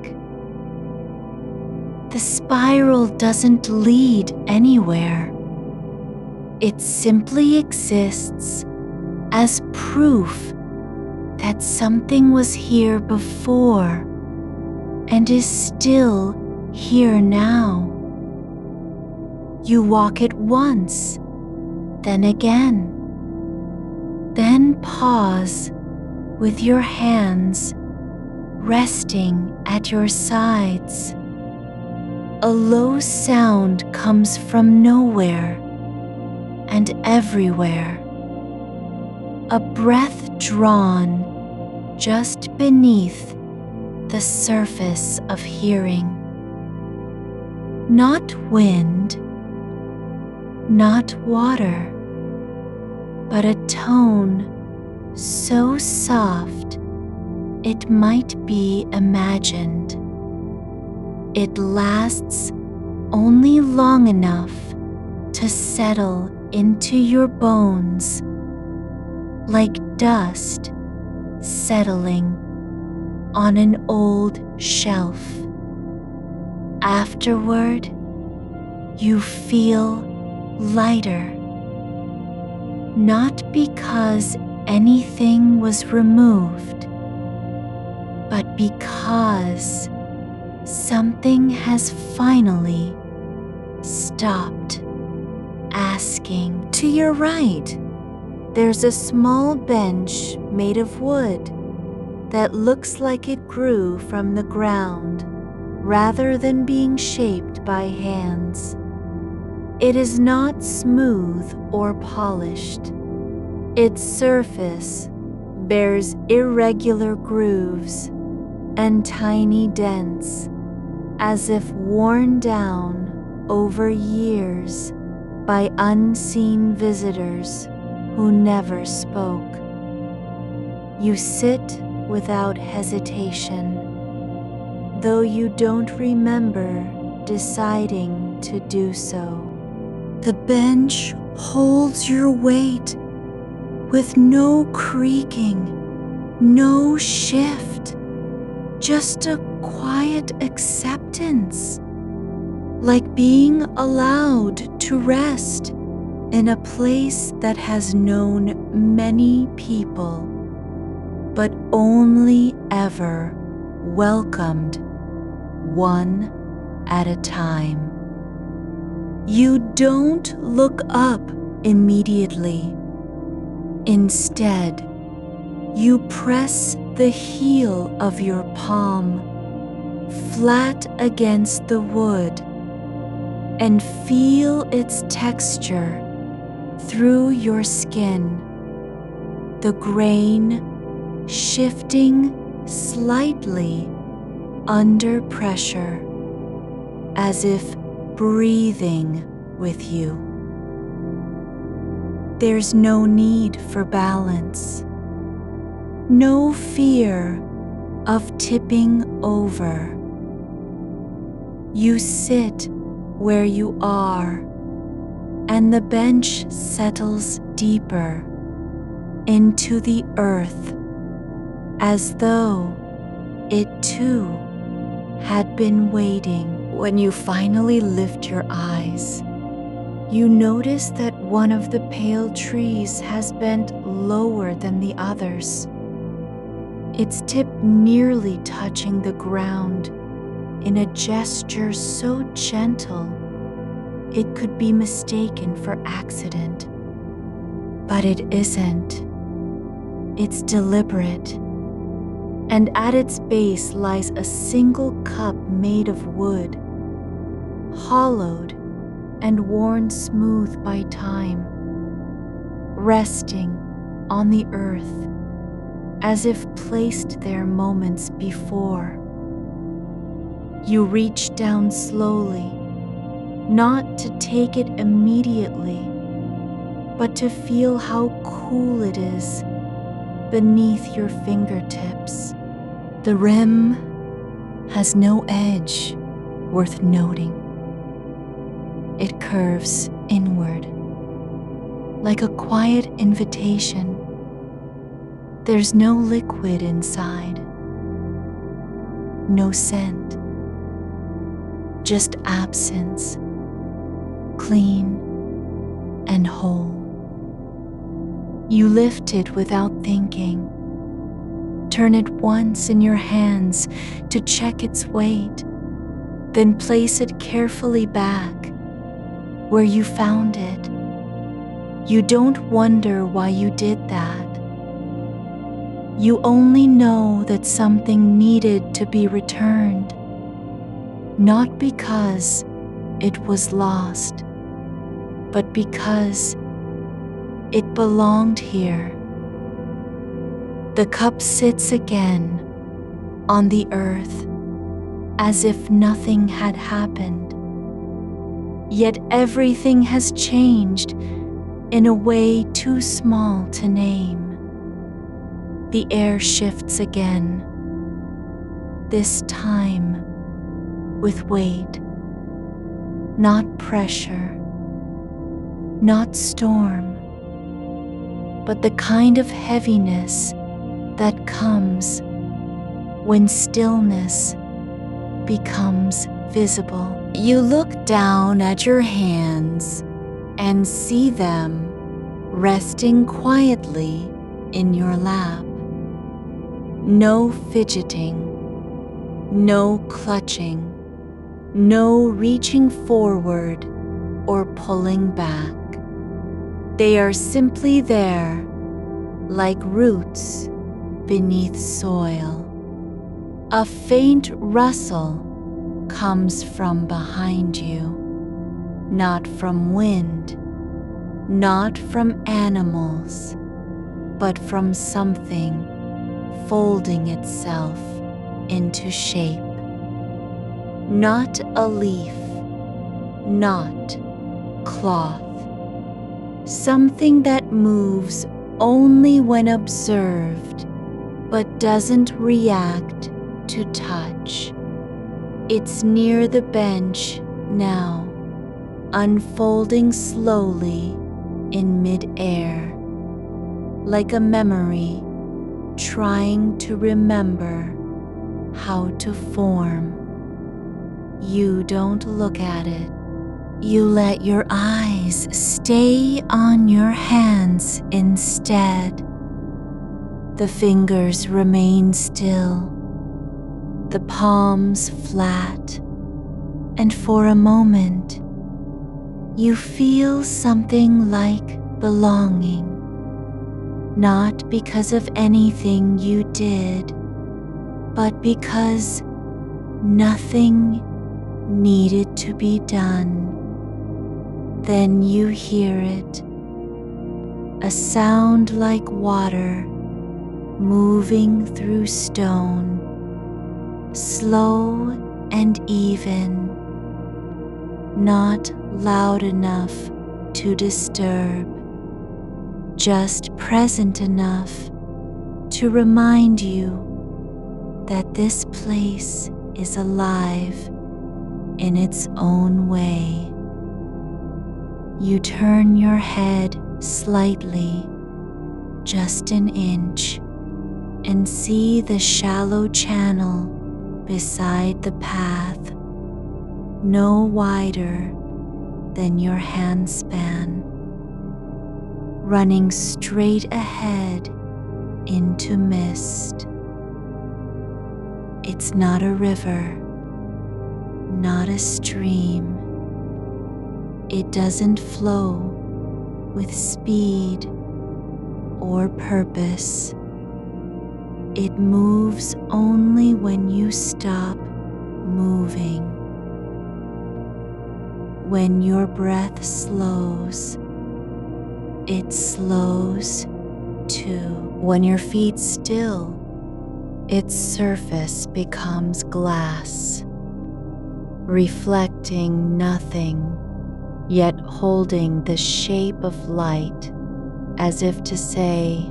The spiral doesn't lead anywhere. It simply exists as proof that something was here before and is still here now. You walk it once, then again, then pause with your hands resting at your sides. A low sound comes from nowhere and everywhere. A breath drawn just beneath the surface of hearing. Not wind, not water, but a tone so soft it might be imagined. It lasts only long enough to settle into your bones, like dust settling on an old shelf. Afterward, you feel lighter, not because anything was removed, but because something has finally stopped asking. To your right, there's a small bench made of wood that looks like it grew from the ground rather than being shaped by hands. It is not smooth or polished. Its surface bears irregular grooves and tiny dents, as if worn down over years by unseen visitors who never spoke. You sit without hesitation, though you don't remember deciding to do so. The bench holds your weight with no creaking, no shift, just a quiet acceptance, like being allowed to rest in a place that has known many people, but only ever welcomed one at a time. You don't look up immediately. Instead, you press the heel of your palm flat against the wood and feel its texture through your skin, the grain shifting slightly under pressure, as if breathing with you. There's no need for balance, no fear of tipping over. You sit where you are, and the bench settles deeper into the earth, as though it too had been waiting. When you finally lift your eyes, you notice that one of the pale trees has bent lower than the others, its tip nearly touching the ground in a gesture so gentle it could be mistaken for accident. But it isn't. It's deliberate, and at its base lies a single cup made of wood, hollowed and worn smooth by time, resting on the earth as if placed there moments before. You reach down slowly, not to take it immediately, but to feel how cool it is beneath your fingertips. The rim has no edge worth noting. It curves inward, like a quiet invitation. There's no liquid inside, no scent, just absence, clean and whole. You lift it without thinking. Turn it once in your hands to check its weight, then place it carefully back where you found it. You don't wonder why you did that. You only know that something needed to be returned, not because it was lost, but because it belonged here. The cup sits again on the earth as if nothing had happened. Yet everything has changed in a way too small to name. The air shifts again, this time with weight, not pressure, not storm, but the kind of heaviness that comes when stillness becomes visible. You look down at your hands and see them resting quietly in your lap. No fidgeting, no clutching, no reaching forward or pulling back. They are simply there, like roots beneath soil. A faint rustle comes from behind you, not from wind, not from animals, but from something folding itself into shape. Not a leaf, not cloth. Something that moves only when observed, but doesn't react to touch. It's near the bench now, unfolding slowly in mid-air, like a memory trying to remember how to form. You don't look at it. You let your eyes stay on your hands instead. The fingers remain still, the palms flat, and for a moment, you feel something like belonging, not because of anything you did, but because nothing needed to be done. Then you hear it, a sound like water moving through stone, slow and even, not loud enough to disturb, just present enough to remind you that this place is alive in its own way. You turn your head slightly, just an inch, and see the shallow channel beside the path, no wider than your handspan, running straight ahead into mist. It's not a river, not a stream. It doesn't flow with speed or purpose. It moves only when you stop moving. When your breath slows, it slows too. When your feet still, its surface becomes glass, reflecting nothing, yet holding the shape of light, as if to say,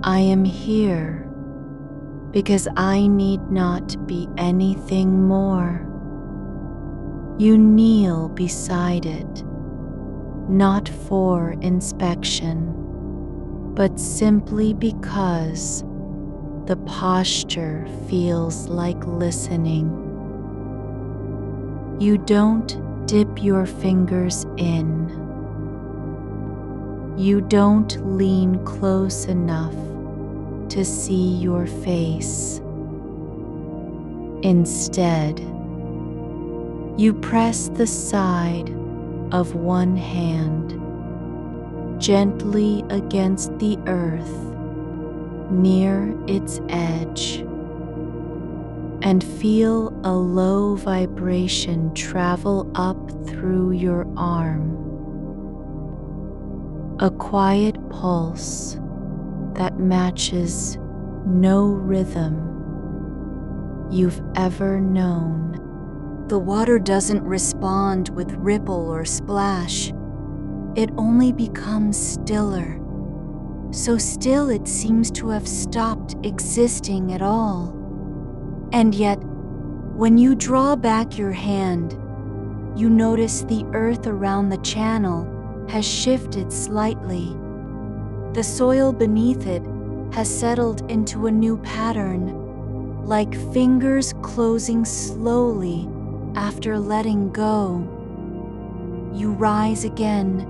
I am here because I need not be anything more. You kneel beside it, not for inspection, but simply because the posture feels like listening. You don't dip your fingers in. You don't lean close enough to see your face. Instead, you press the side of one hand gently against the earth near its edge and feel a low vibration travel up through your arm. A quiet pulse that matches no rhythm you've ever known. The water doesn't respond with ripple or splash. It only becomes stiller, so still it seems to have stopped existing at all. And yet, when you draw back your hand, you notice the earth around the channel has shifted slightly. The soil beneath it has settled into a new pattern, like fingers closing slowly after letting go. You rise again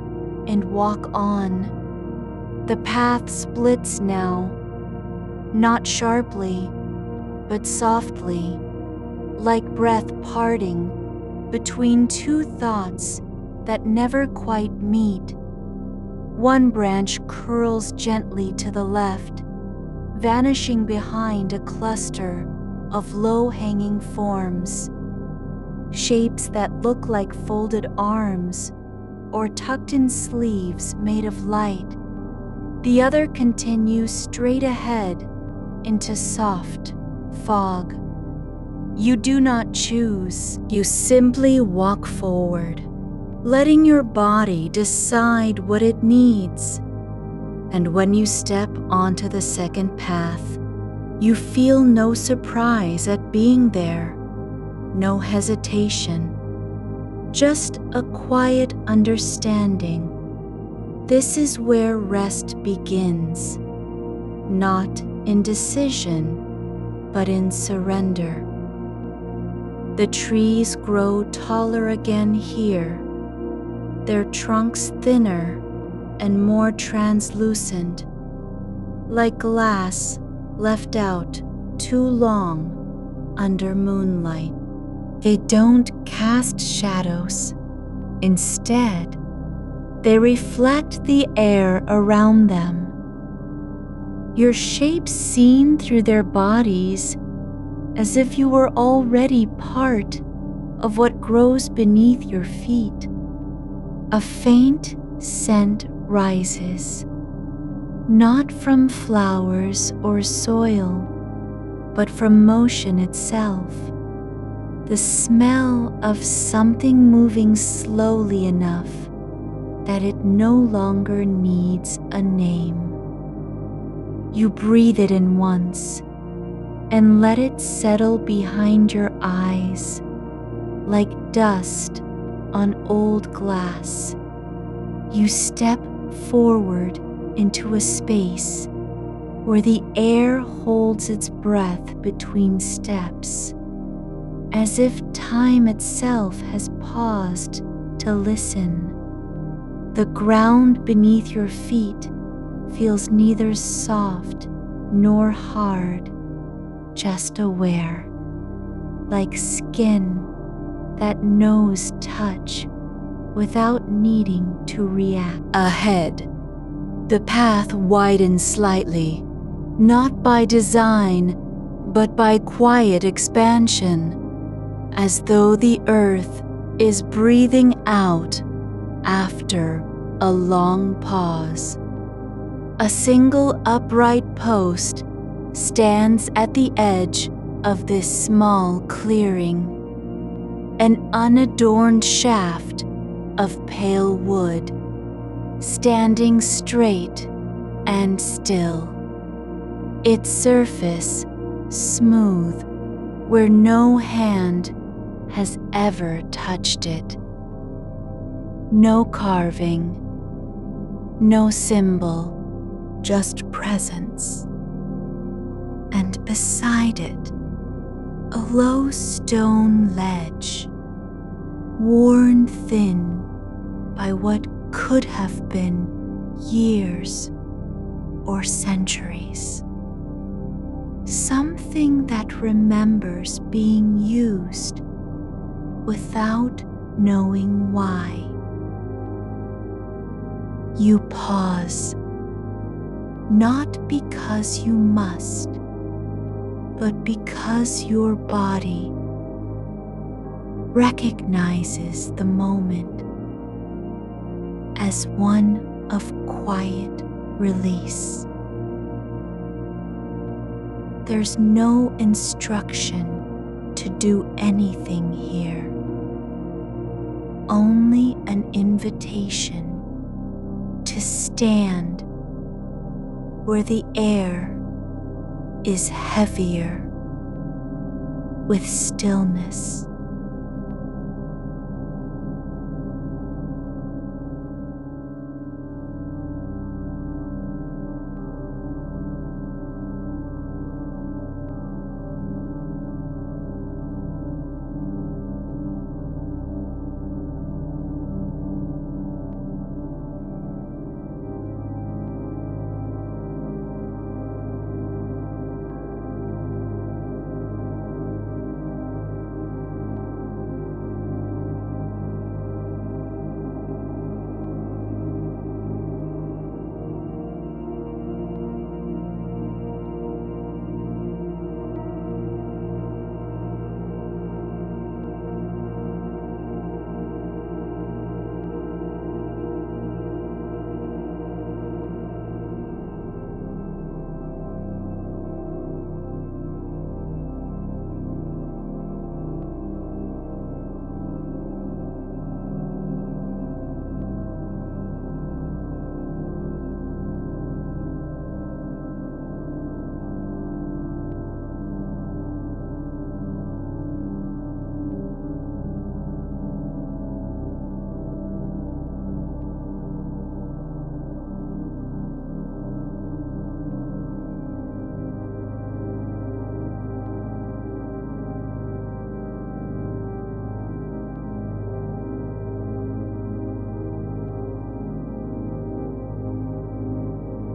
and walk on. The path splits now, not sharply, but softly, like breath parting between two thoughts that never quite meet. One branch curls gently to the left, vanishing behind a cluster of low-hanging forms, shapes that look like folded arms or tucked-in sleeves made of light. The other continues straight ahead into soft fog. You do not choose. You simply walk forward, letting your body decide what it needs. And when you step onto the second path, you feel no surprise at being there, no hesitation, just a quiet understanding. This is where rest begins, not in decision, but in surrender. The trees grow taller again here, their trunks thinner and more translucent, like glass left out too long under moonlight. They don't cast shadows. Instead, they reflect the air around them. Your shapes seen through their bodies, as if you were already part of what grows beneath your feet. A faint scent rises, not from flowers or soil, but from motion itself. The smell of something moving slowly enough that it no longer needs a name. You breathe it in once and let it settle behind your eyes like dust on old glass. You step forward into a space where the air holds its breath between steps, as if time itself has paused to listen. The ground beneath your feet feels neither soft nor hard, just aware, like skin that knows touch without needing to react. Ahead, the path widens slightly, not by design, but by quiet expansion, as though the earth is breathing out after a long pause. A single upright post stands at the edge of this small clearing, an unadorned shaft of pale wood, standing straight and still, its surface smooth where no hand has ever touched it. No carving, no symbol, just presence. And beside it, a low stone ledge, worn thin by what could have been years or centuries. Something that remembers being used without knowing why. You pause, not because you must, but because your body recognizes the moment as one of quiet release. There's no instruction to do anything here, only an invitation to stand where the air is heavier with stillness.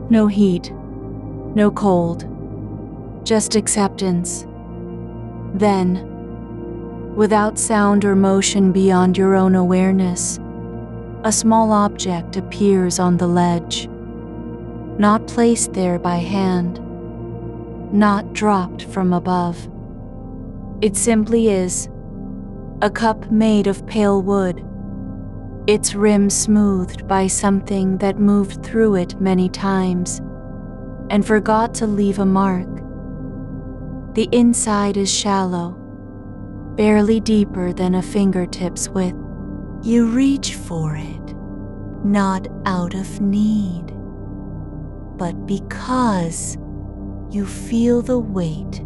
No heat, no cold, just acceptance. Then, without sound or motion beyond your own awareness, a small object appears on the ledge, not placed there by hand, not dropped from above. It simply is a cup made of pale wood, its rim smoothed by something that moved through it many times and forgot to leave a mark. The inside is shallow, barely deeper than a fingertip's width. You reach for it, not out of need, but because you feel the weight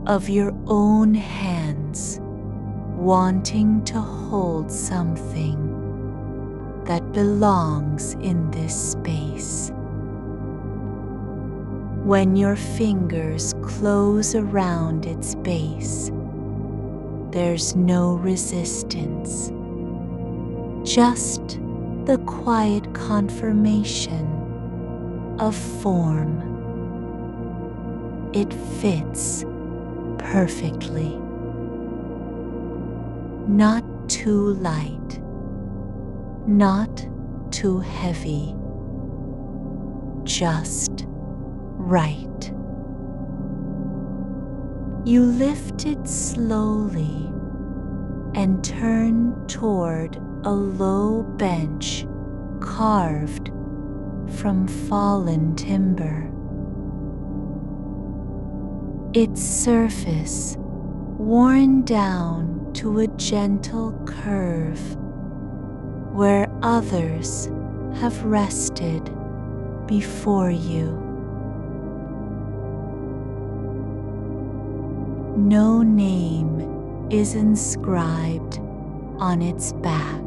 of your own hands wanting to hold something that belongs in this space. When your fingers close around its base, there's no resistance, just the quiet confirmation of form. It fits perfectly. Not too light, not too heavy, just right. You lift it slowly and turn toward a low bench carved from fallen timber. Its surface worn down to a gentle curve where others have rested before you. No name is inscribed on its back.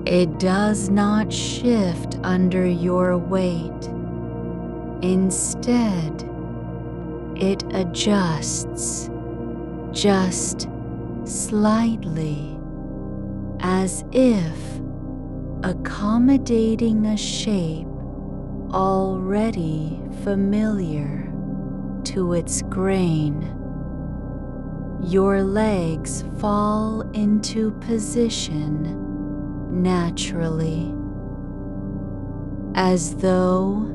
It does not shift under your weight. Instead, it adjusts just slightly, as if accommodating a shape already familiar to its grain. Your legs fall into position naturally, as though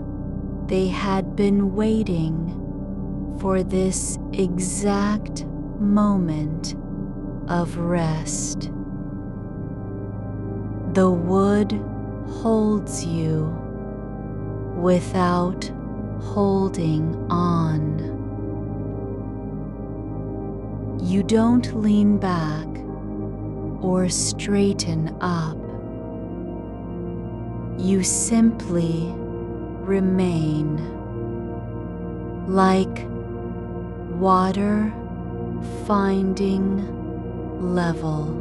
they had been waiting for this exact moment of rest. The wood holds you without holding on. You don't lean back or straighten up. You simply remain, like water finding level.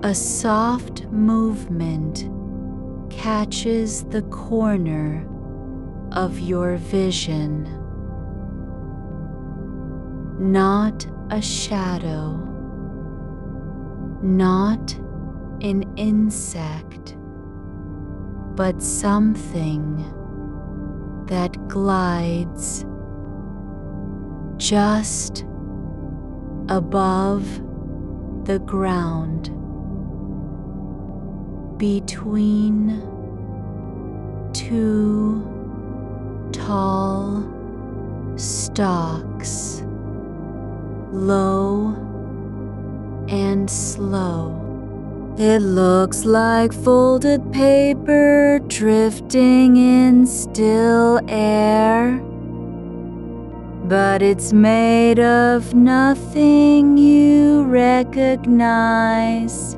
A soft movement catches the corner of your vision. Not a shadow, not an insect, but something that glides just above the ground, between two tall stalks, low and slow. It looks like folded paper drifting in still air. but it's made of nothing you recognize.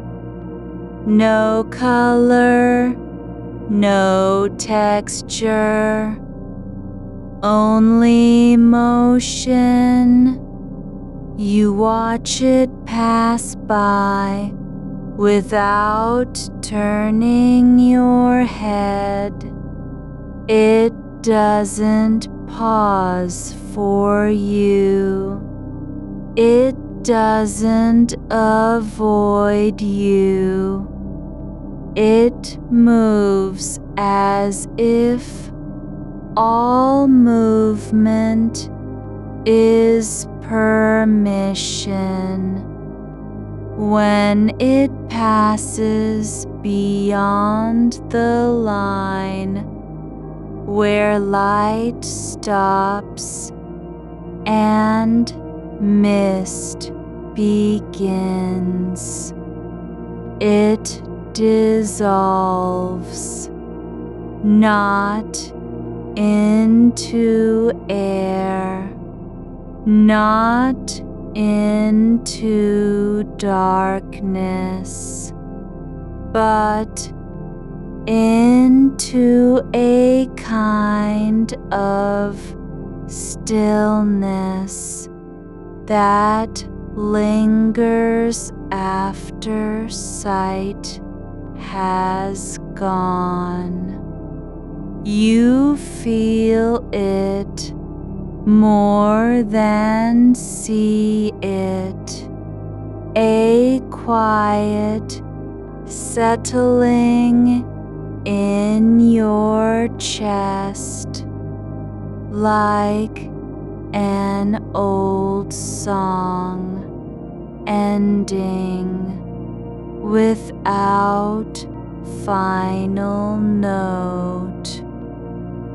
No color, no texture, only motion. You watch it pass by without turning your head. It doesn't pause for you. It doesn't avoid you. It moves as if all movement is permission. When it passes beyond the line where light stops and mist begins, it dissolves, not into air, not into darkness, but into a kind of stillness that lingers after sight has gone. You feel it more than see it, a quiet settling in your chest, like an old song ending without final note.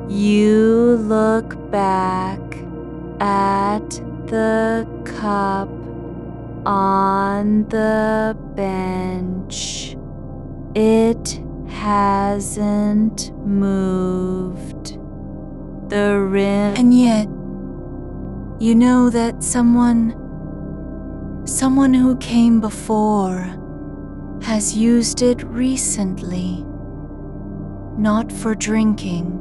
You look back at the cup on the bench. It hasn't moved. The rim. And yet, you know that someone who came before has used it recently, not for drinking,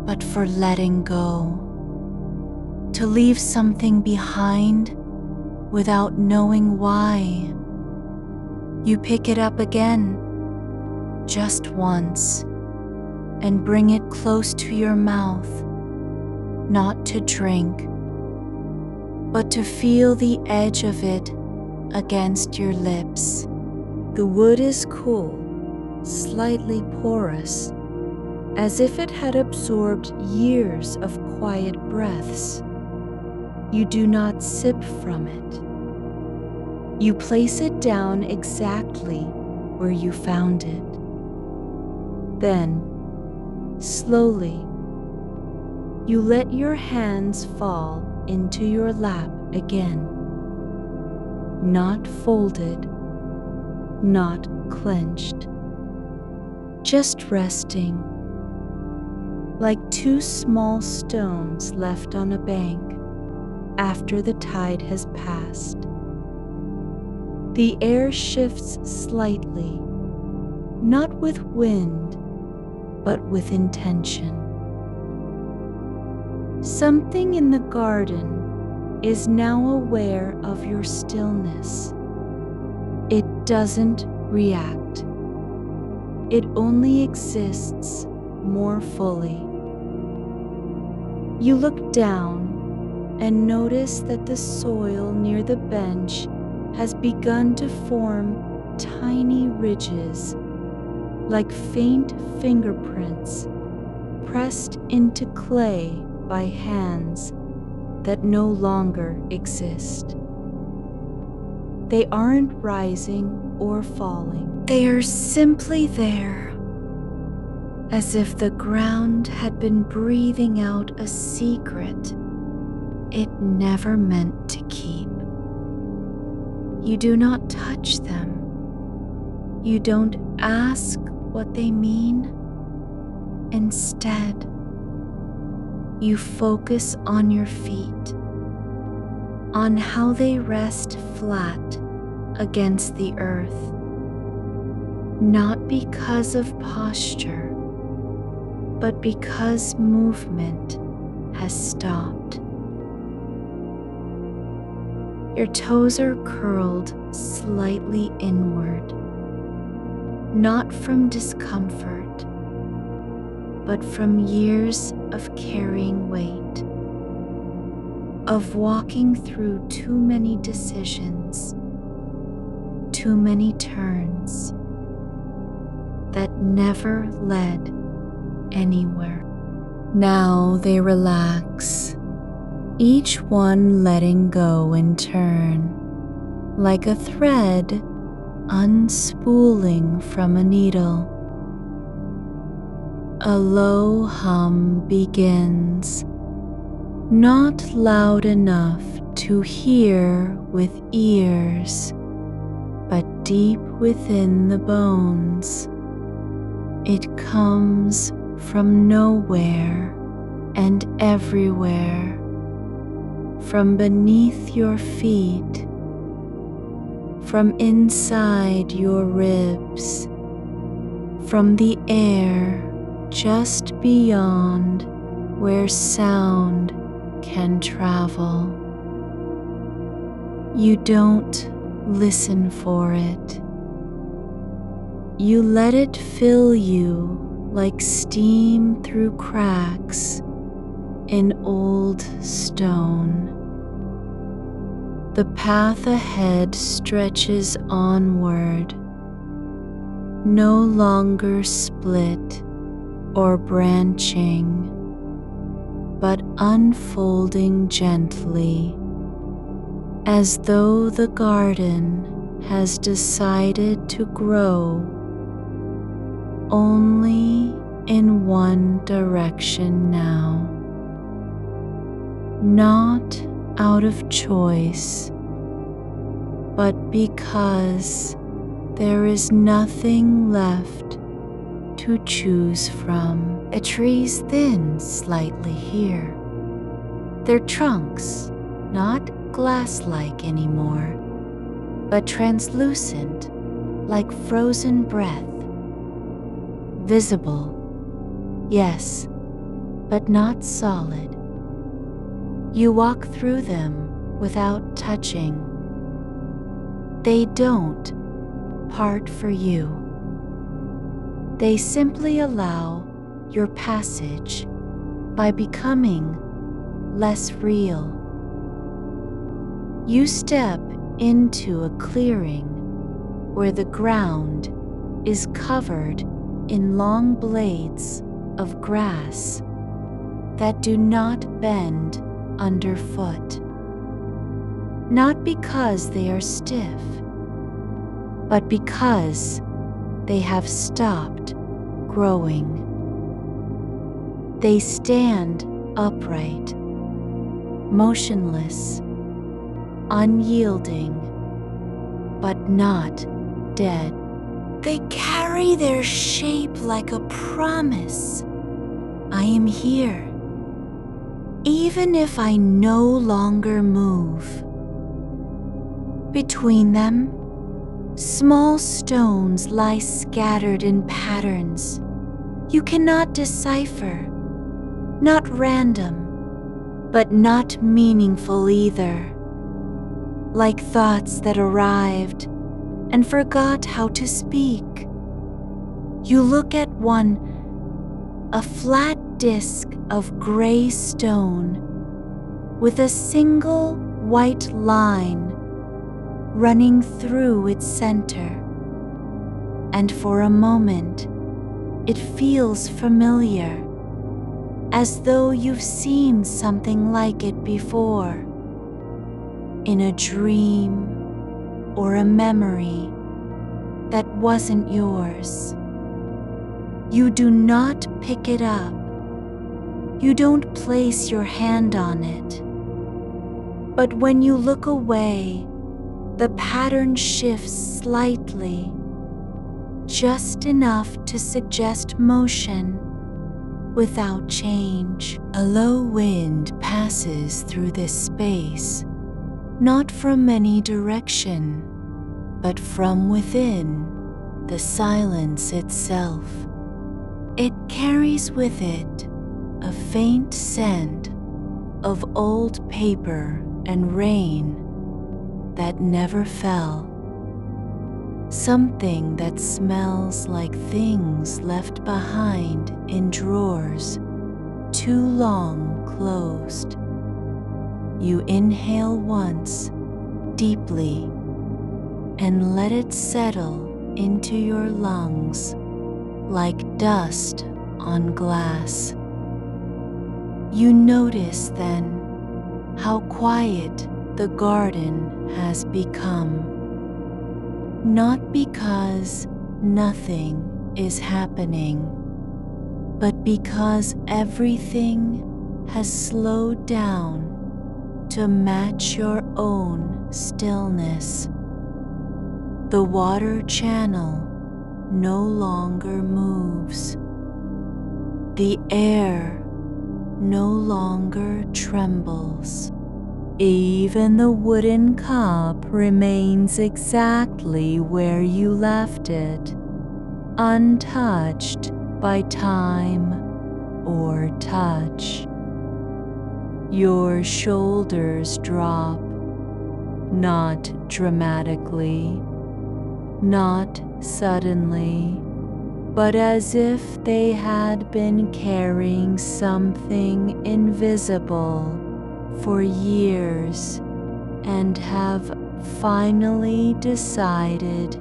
but for letting go. To leave something behind without knowing why. You pick it up again, just once, and bring it close to your mouth, not to drink, but to feel the edge of it against your lips. The wood is cool, slightly porous, as if it had absorbed years of quiet breaths. You do not sip from it. You place it down exactly where you found it. Then, slowly, you let your hands fall into your lap again, not folded, not clenched, just resting, like two small stones left on a bank after the tide has passed. The air shifts slightly, not with wind, but with intention. Something in the garden is now aware of your stillness. It doesn't react. It only exists more fully. You look down and notice that the soil near the bench has begun to form tiny ridges, like faint fingerprints pressed into clay by hands that no longer exist. They aren't rising or falling. They are simply there, as if the ground had been breathing out a secret it never meant to keep. You do not touch them. You don't ask what they mean. Instead, You focus on your feet, on how they rest flat against the earth, not because of posture, but because movement has stopped. Your toes are curled slightly inward, not from discomfort, but from years of carrying weight, of walking through too many decisions, too many turns that never led anywhere. Now they relax, each one letting go in turn, like a thread unspooling from a needle. A low hum begins, not loud enough to hear with ears, but deep within the bones. It comes from nowhere and everywhere, from beneath your feet, from inside your ribs, from the air just beyond where sound can travel. You don't listen for it. You let it fill you like steam through cracks in old stone. The path ahead stretches onward, no longer split or branching, but unfolding gently, as though the garden has decided to grow only in one direction now, not out of choice, but because there is nothing left to choose from. The trees thin slightly here, their trunks not glass-like anymore, but translucent like frozen breath. Visible, yes, but not solid. You walk through them without touching. They don't part for you. They simply allow your passage by becoming less real. You step into a clearing where the ground is covered in long blades of grass that do not bend underfoot, not because they are stiff, but because they have stopped growing. They stand upright, motionless, unyielding, but not dead. They carry their shape like a promise. I am here, even if I no longer move. Between them, small stones lie scattered in patterns you cannot decipher, not random, but not meaningful either, like thoughts that arrived and forgot how to speak. You look at one, a flat disk of gray stone with a single white line running through its center, and for a moment it feels familiar, as though you've seen something like it before, in a dream or a memory that wasn't yours. You do not pick it up. You don't place your hand on it. But when you look away, the pattern shifts slightly, just enough to suggest motion without change. A low wind passes through this space, not from any direction, but from within the silence itself. It carries with it a faint scent of old paper and rain that never fell. Something that smells like things left behind in drawers too long closed. You inhale once deeply and let it settle into your lungs like dust on glass. You notice then how quiet the garden has become, not because nothing is happening, but because everything has slowed down to match your own stillness. The water channel no longer moves. The air no longer trembles. Even the wooden cup remains exactly where you left it, untouched by time or touch. Your shoulders drop, not dramatically, not suddenly, but as if they had been carrying something invisible for years and have finally decided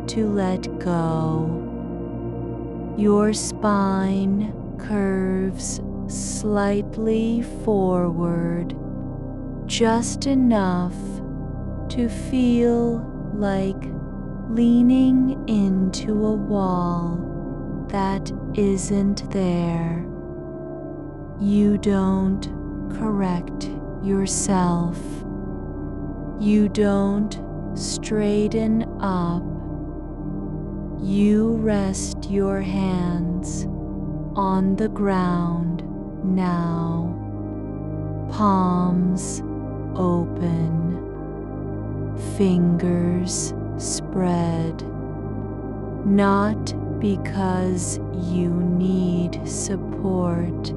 to let go. Your spine curves slightly forward, just enough to feel like leaning into a wall that isn't there. You don't correct yourself. You don't straighten up. You rest your hands on the ground now, palms open, fingers spread, not because you need support,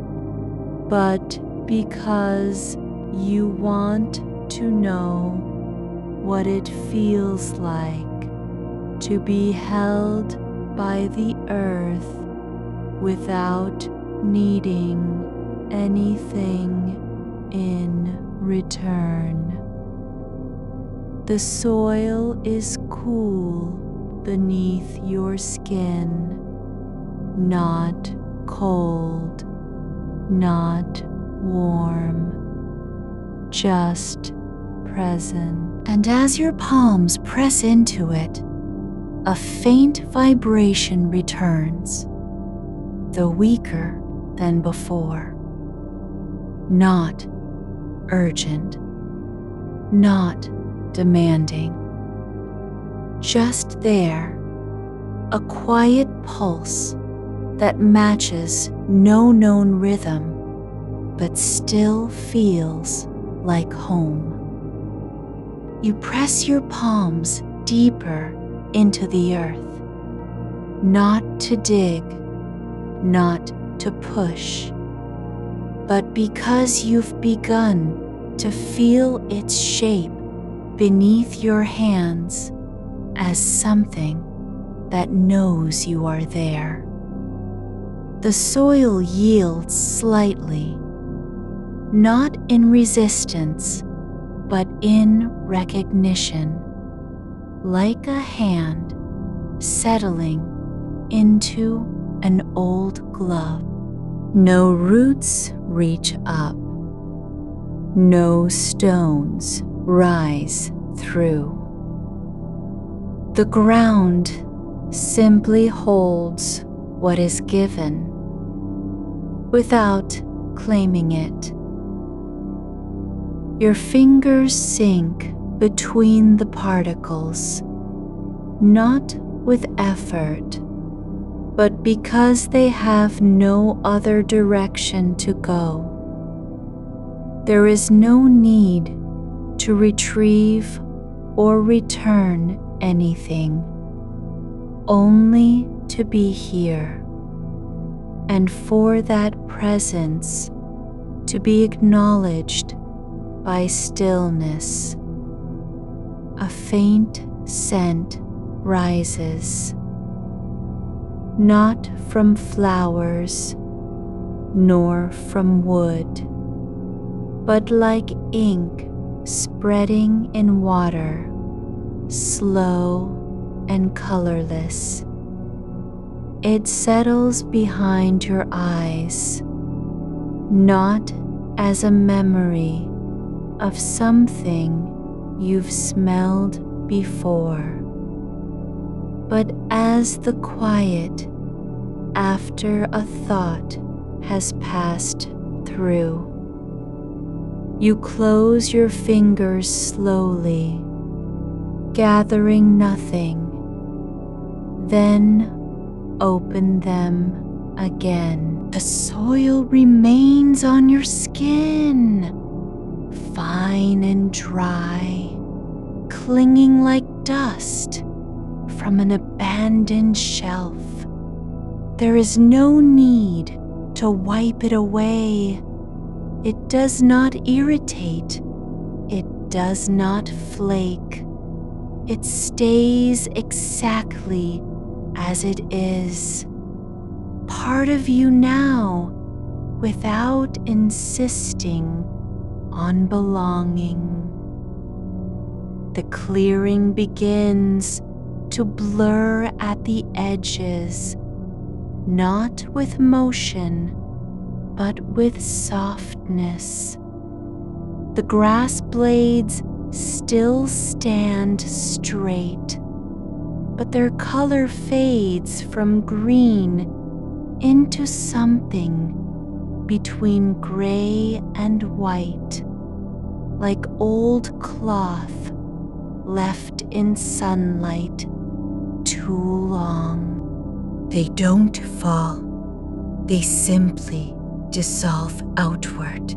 but because you want to know what it feels like to be held by the earth without needing anything in return. The soil is cool beneath your skin, not cold, not warm, just present. And as your palms press into it, a faint vibration returns, though weaker than before. Not urgent, not demanding. Just there, a quiet pulse that matches no known rhythm, but still feels like home. You press your palms deeper into the earth, not to dig, not to push, but because you've begun to feel its shape beneath your hands as something that knows you are there. The soil yields slightly, not in resistance, but in recognition, like a hand settling into an old glove. No roots reach up, no stones rise through. The ground simply holds what is given without claiming it. Your fingers sink between the particles, not with effort, but because they have no other direction to go. There is no need to retrieve or return anything, only to be here, and for that presence to be acknowledged by stillness. A faint scent rises, not from flowers nor from wood, but like ink spreading in water, slow and colorless. It settles behind your eyes, not as a memory of something you've smelled before, but as the quiet after a thought has passed through. You close your fingers slowly, gathering nothing, then open them again. The soil remains on your skin, fine and dry, clinging like dust from an abandoned shelf. There is no need to wipe it away. It does not irritate. It does not flake. It stays exactly as it is, part of you now, without insisting on belonging. The clearing begins to blur at the edges, not with motion, but with softness. The grass blades still stand straight, but their color fades from green into something between gray and white, like old cloth left in sunlight too long. They don't fall, they simply dissolve outward,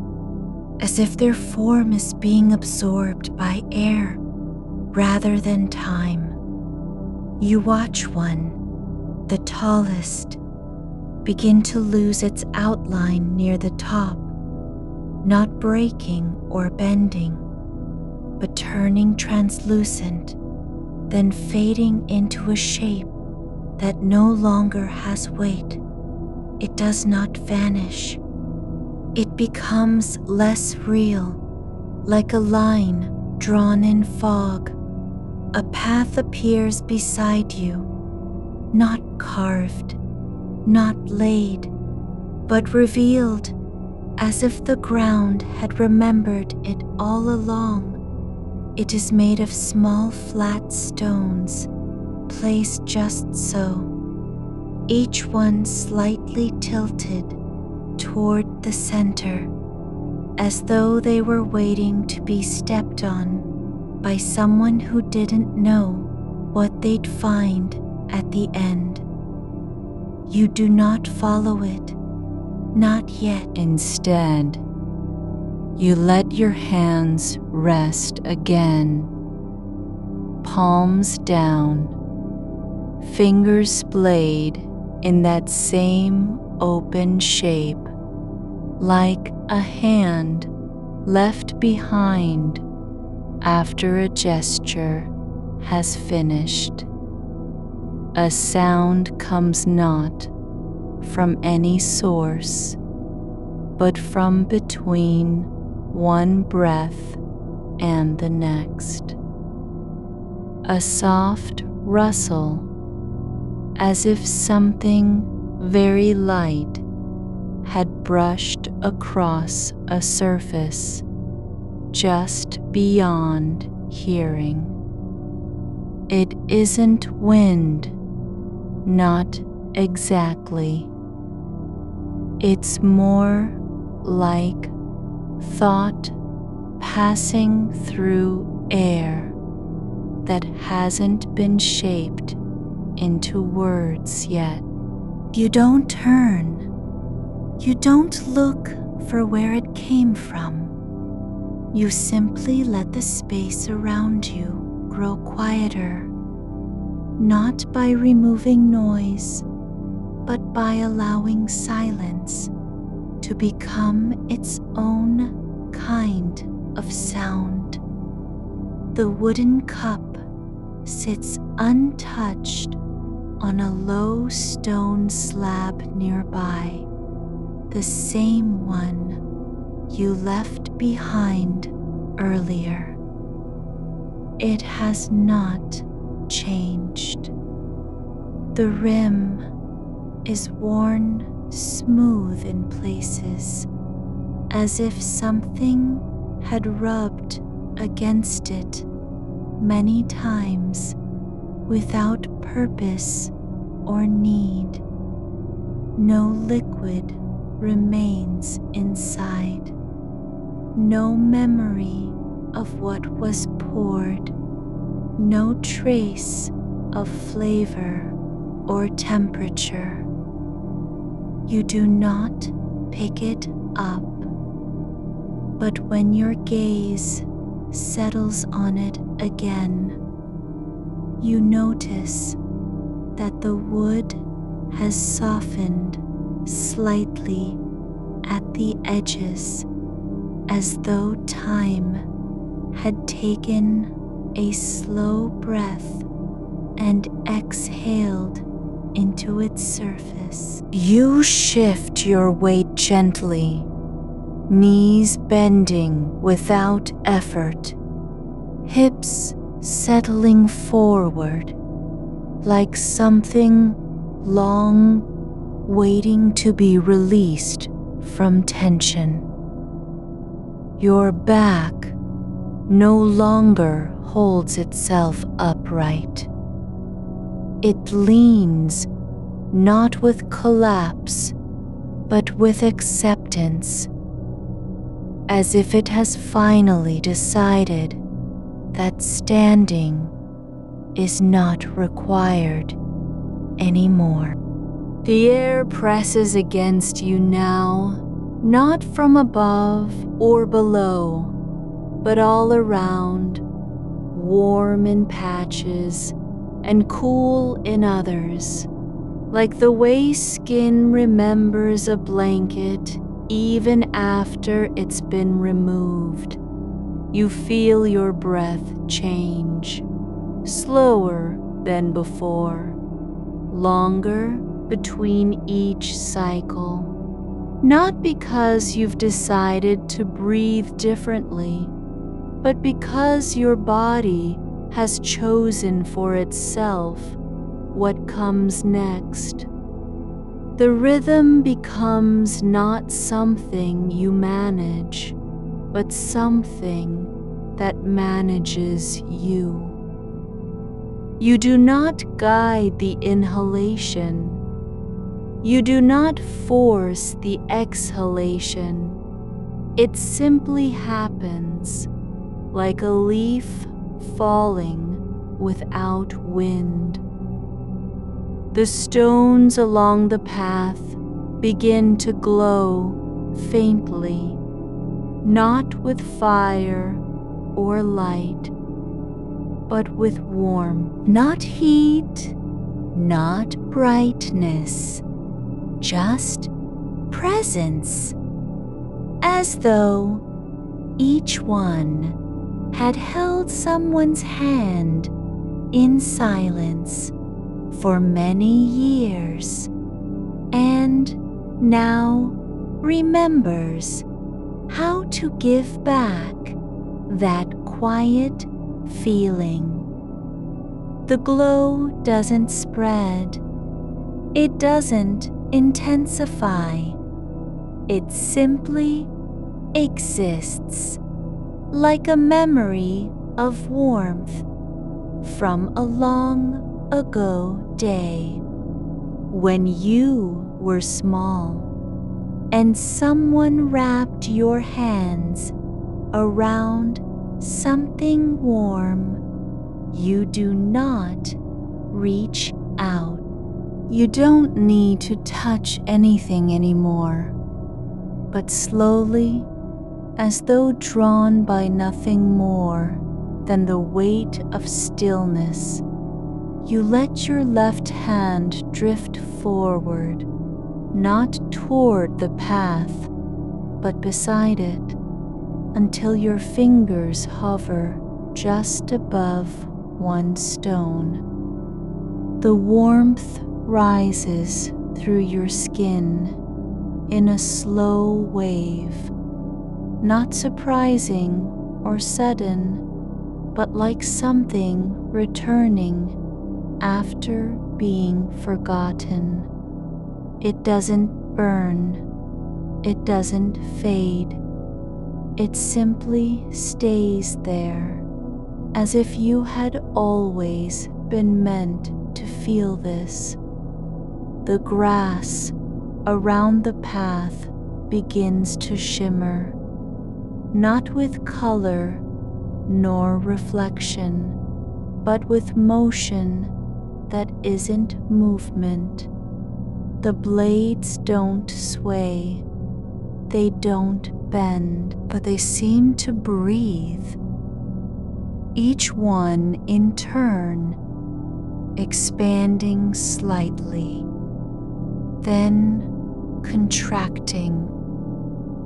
as if their form is being absorbed by air rather than time. You watch one, the tallest, begin to lose its outline near the top, not breaking or bending, but turning translucent, then fading into a shape that no longer has weight. It does not vanish. It becomes less real, like a line drawn in fog. A path appears beside you, not carved, not laid, but revealed, as if the ground had remembered it all along. It is made of small flat stones, placed just so, each one slightly tilted toward the center, as though they were waiting to be stepped on by someone who didn't know what they'd find at the end. You do not follow it, not yet. Instead, you let your hands rest again, palms down, fingers splayed in that same open shape, like a hand left behind after a gesture has finished. A sound comes not from any source, but from between one breath and the next. A soft rustle, as if something very light had brushed across a surface just beyond hearing. It isn't wind, not exactly. It's more like thought passing through air that hasn't been shaped into words yet. You don't turn. You don't look for where it came from. You simply let the space around you grow quieter, not by removing noise, but by allowing silence to become its own kind of sound. The wooden cup sits untouched on a low stone slab nearby, the same one you left behind earlier. It has not changed. The rim is worn smooth in places, as if something had rubbed against it many times without purpose or need. No liquid remains inside. No memory of what was poured. No trace of flavor or temperature. You do not pick it up, but when your gaze settles on it again, you notice that the wood has softened slightly at the edges, as though time had taken a slow breath and exhaled into its surface. You shift your weight gently, knees bending without effort, hips settling forward like something long waiting to be released from tension. Your back no longer holds itself upright. It leans not with collapse, but with acceptance, as if it has finally decided that standing is not required anymore. The air presses against you now, not from above or below, but all around, warm in patches and cool in others, like the way skin remembers a blanket even after it's been removed. You feel your breath change, slower than before, longer between each cycle, not because you've decided to breathe differently, but because your body has chosen for itself what comes next. The rhythm becomes not something you manage, but something that manages you. You do not guide the inhalation. You do not force the exhalation. It simply happens, like a leaf falling without wind. The stones along the path begin to glow faintly, not with fire or light, but with warmth. Not heat, not brightness, just presence, as though each one had held someone's hand in silence for many years, and now remembers how to give back that quiet feeling. The glow doesn't spread. It doesn't intensify. It simply exists, like a memory of warmth from a long ago day when you were small and someone wrapped your hands around something warm. You do not reach out. You don't need to touch anything anymore, but slowly, as though drawn by nothing more than the weight of stillness, you let your left hand drift forward, not toward the path, but beside it, until your fingers hover just above one stone. The warmth rises through your skin in a slow wave, not surprising or sudden, but like something returning after being forgotten. It doesn't burn, it doesn't fade, it simply stays there, as if you had always been meant to feel this. The grass around the path begins to shimmer, not with color nor reflection, but with motion that isn't movement. The blades don't sway, they don't bend, but they seem to breathe, each one in turn, expanding slightly, then contracting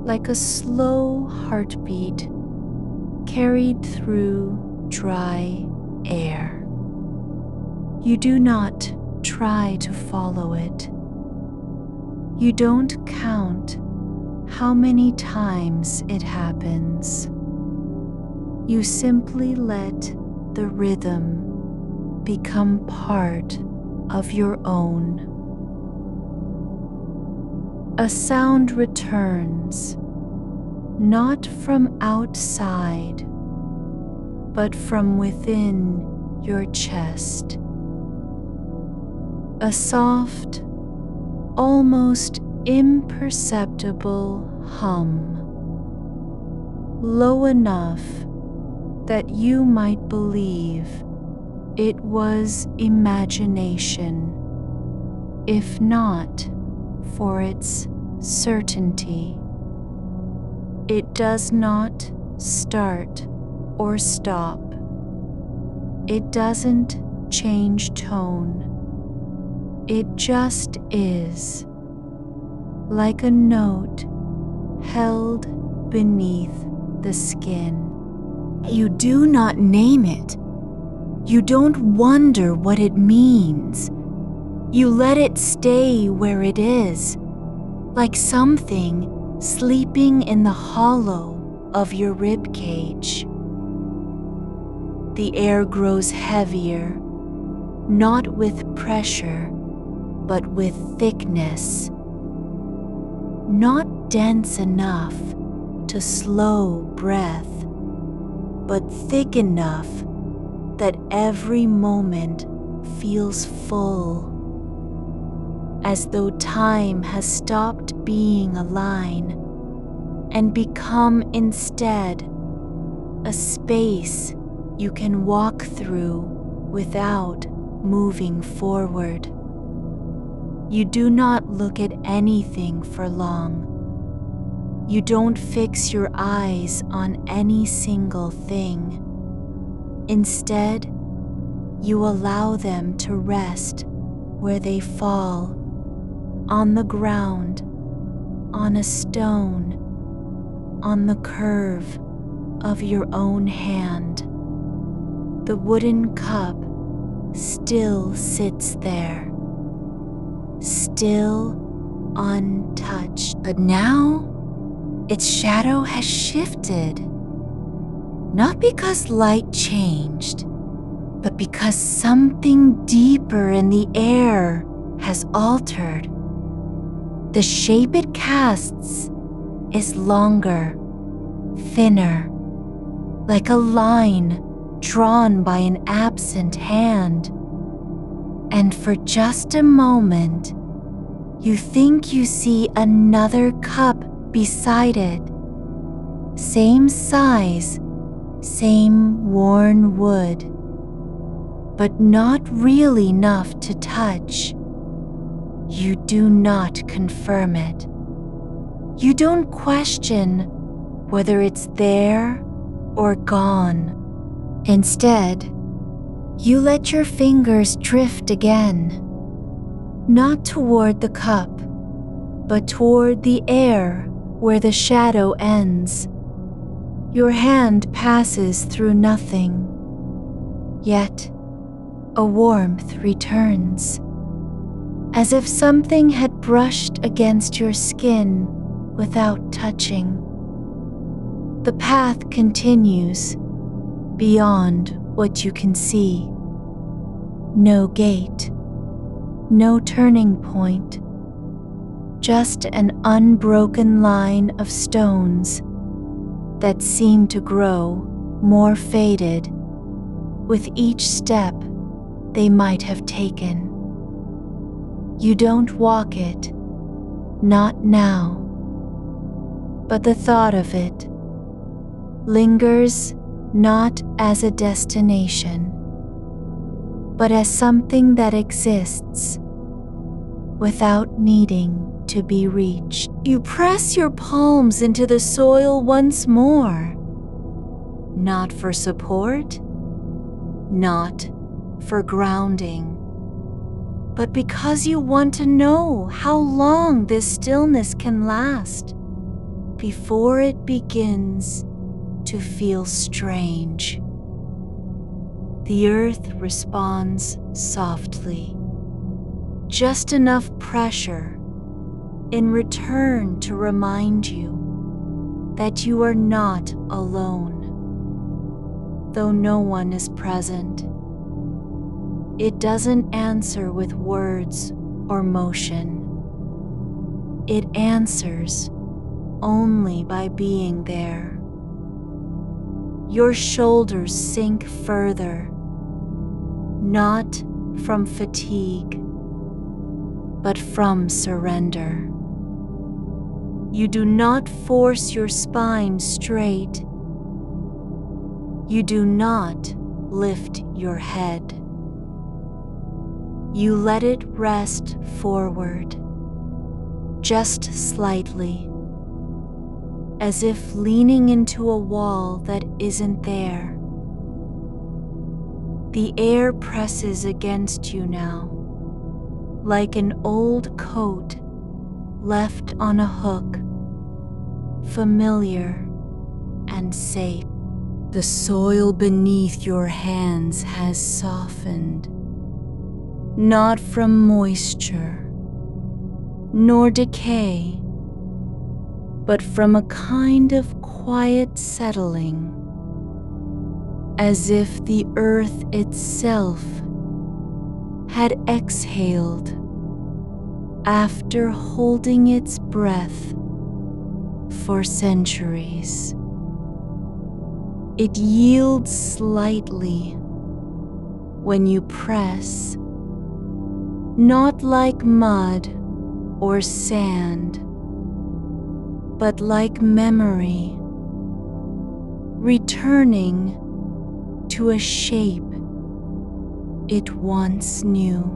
like a slow heartbeat carried through dry air. You do not try to follow it. You don't count how many times it happens. You simply let the rhythm become part of your own. A sound returns, not from outside, but from within your chest. A soft, almost imperceptible hum, low enough that you might believe it was imagination, if not for its certainty. It does not start or stop. It doesn't change tone. It just is, like a note held beneath the skin. You do not name it. You don't wonder what it means. You let it stay where it is, like something sleeping in the hollow of your rib cage. The air grows heavier, not with pressure, but with thickness. Not dense enough to slow breath, but thick enough that every moment feels full, as though time has stopped being a line and become instead a space you can walk through without moving forward. You do not look at anything for long. You don't fix your eyes on any single thing. Instead, you allow them to rest where they fall, on the ground, on a stone, on the curve of your own hand. The wooden cup still sits there, still untouched. But now, its shadow has shifted, not because light changed, but because something deeper in the air has altered. The shape it casts is longer, thinner, like a line drawn by an absent hand. And for just a moment, you think you see another cup beside it. Same size, same worn wood, but not real enough to touch. You do not confirm it. You don't question whether it's there or gone. Instead, you let your fingers drift again, not toward the cup, but toward the air where the shadow ends. Your hand passes through nothing, yet a warmth returns, as if something had brushed against your skin without touching. The path continues beyond what you can see. No gate, no turning point, just an unbroken line of stones that seem to grow more faded with each step they might have taken. You don't walk it, not now, but the thought of it lingers not as a destination, but as something that exists without needing to be reached. You press your palms into the soil once more, not for support, not for grounding, but because you want to know how long this stillness can last before it begins to feel strange. The earth responds softly, just enough pressure in return to remind you that you are not alone, though no one is present. It doesn't answer with words or motion. It answers only by being there. Your shoulders sink further, not from fatigue, but from surrender. You do not force your spine straight. You do not lift your head. You let it rest forward, just slightly, as if leaning into a wall that isn't there. The air presses against you now, like an old coat left on a hook, familiar and safe. The soil beneath your hands has softened, not from moisture, nor decay, but from a kind of quiet settling, as if the earth itself had exhaled after holding its breath for centuries. It yields slightly when you press, not like mud or sand, but like memory, returning to a shape it once knew.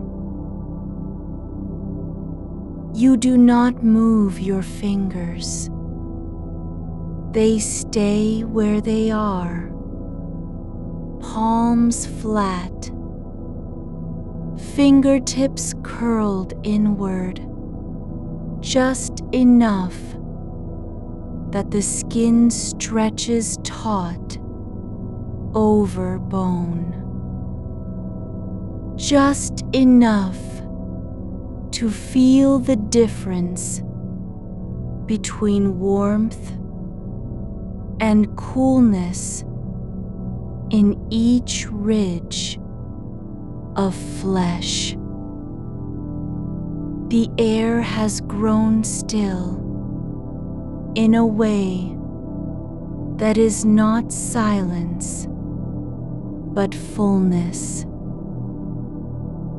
You do not move your fingers. They stay where they are, palms flat, fingertips curled inward, just enough that the skin stretches taut over bone, just enough to feel the difference between warmth and coolness in each ridge of flesh. The air has grown still in a way that is not silence, but fullness.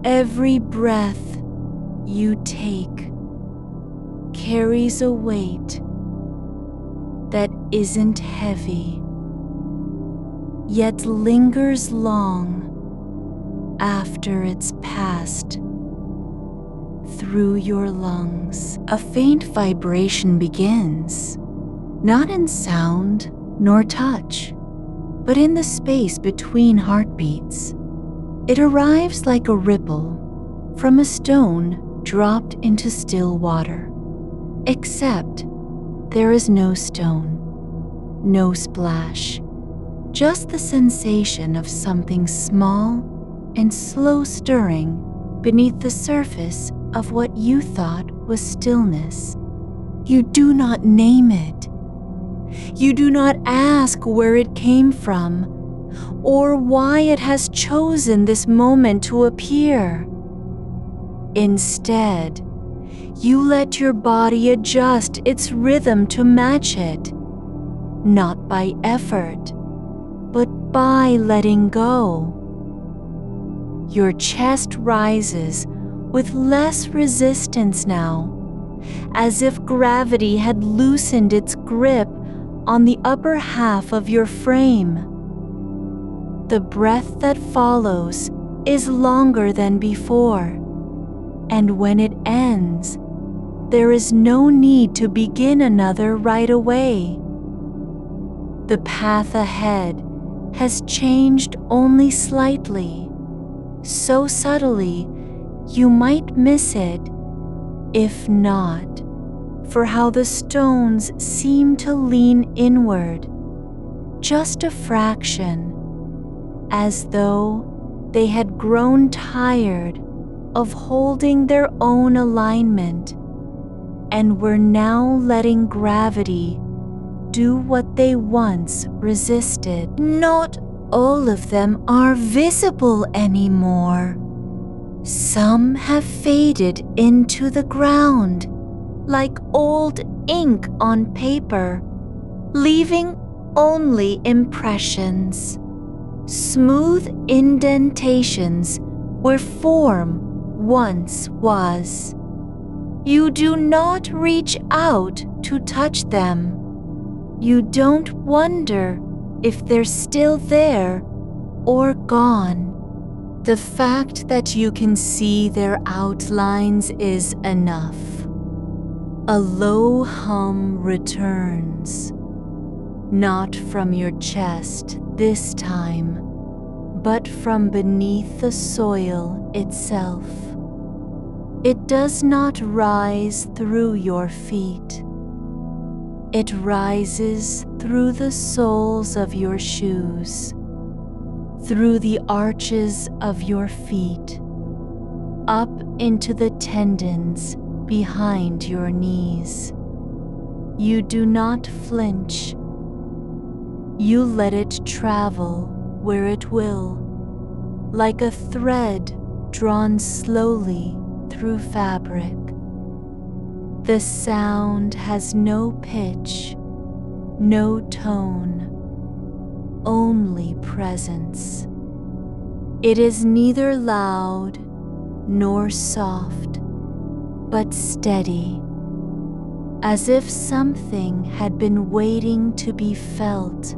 Every breath you take carries a weight that isn't heavy, yet lingers long after it's passed through your lungs. A faint vibration begins, not in sound nor touch, but in the space between heartbeats. It arrives like a ripple from a stone dropped into still water. Except there is no stone, no splash, just the sensation of something small and slow stirring beneath the surface of what you thought was stillness. You do not name it. You do not ask where it came from or why it has chosen this moment to appear. Instead, you let your body adjust its rhythm to match it, not by effort, but by letting go. Your chest rises with less resistance now, as if gravity had loosened its grip on the upper half of your frame. The breath that follows is longer than before, and when it ends, there is no need to begin another right away. The path ahead has changed only slightly, so subtly you might miss it, if not for how the stones seem to lean inward, just a fraction, as though they had grown tired of holding their own alignment and were now letting gravity do what they once resisted. Not all of them are visible anymore. Some have faded into the ground like old ink on paper, leaving only impressions, smooth indentations where form once was. You do not reach out to touch them. You don't wonder if they're still there or gone. The fact that you can see their outlines is enough. A low hum returns, not from your chest this time, but from beneath the soil itself. It does not rise through your feet. It rises through the soles of your shoes, through the arches of your feet, up into the tendons behind your knees. You do not flinch. You let it travel where it will, like a thread drawn slowly through fabric. The sound has no pitch, no tone, only presence. It is neither loud nor soft, but steady, as if something had been waiting to be felt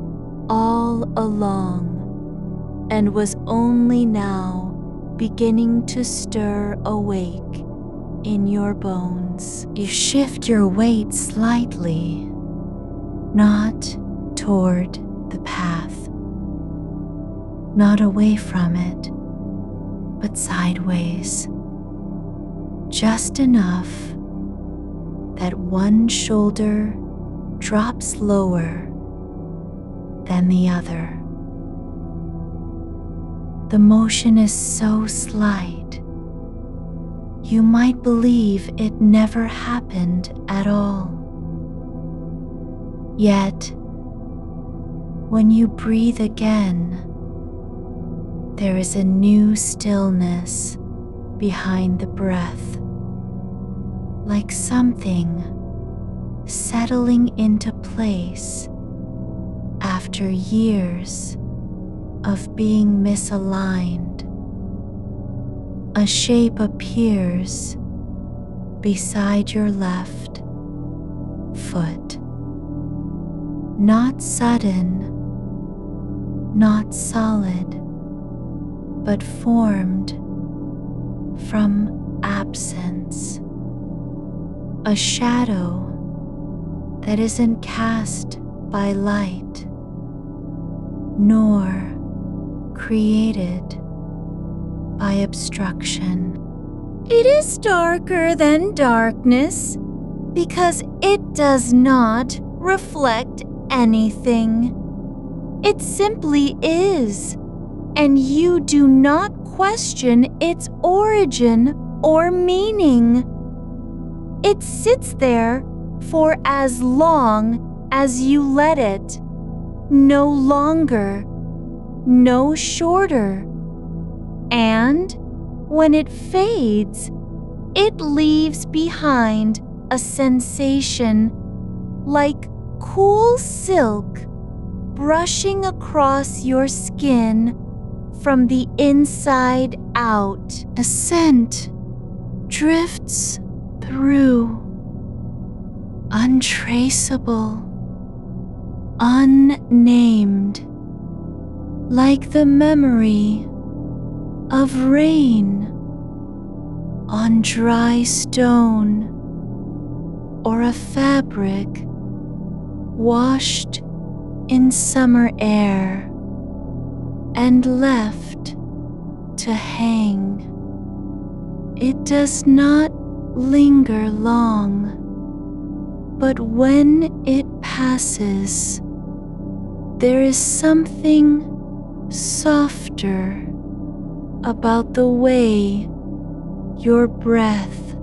all along and was only now beginning to stir awake in your bones. You shift your weight slightly, not toward the path, not away from it, but sideways, just enough that one shoulder drops lower than the other. The motion is so slight, you might believe it never happened at all. Yet, when you breathe again, there is a new stillness behind the breath, like something settling into place after years of being misaligned. A shape appears beside your left foot. Not sudden, not solid, but formed from absence, a shadow that isn't cast by light, nor created by obstruction. It is darker than darkness because it does not reflect anything. It simply is, and you do not question its origin or meaning. It sits there for as long as you let it, no longer, no shorter. And when it fades, it leaves behind a sensation like cool silk brushing across your skin from the inside out. A scent drifts through, untraceable, unnamed, like the memory of rain on dry stone, or a fabric washed in summer air and left to hang. It does not linger long, but when it passes, there is something softer about the way your breath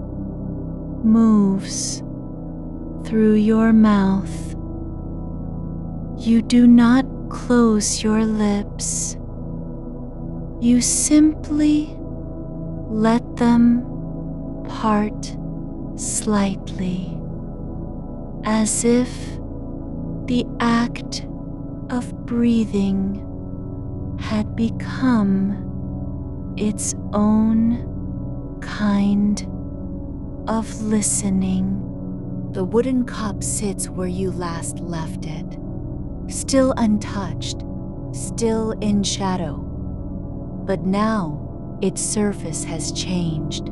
moves through your mouth. You do not close your lips. You simply let them part slightly, as if the act of breathing had become its own kind of listening. The wooden cup sits where you last left it, still untouched, still in shadow. But now its surface has changed.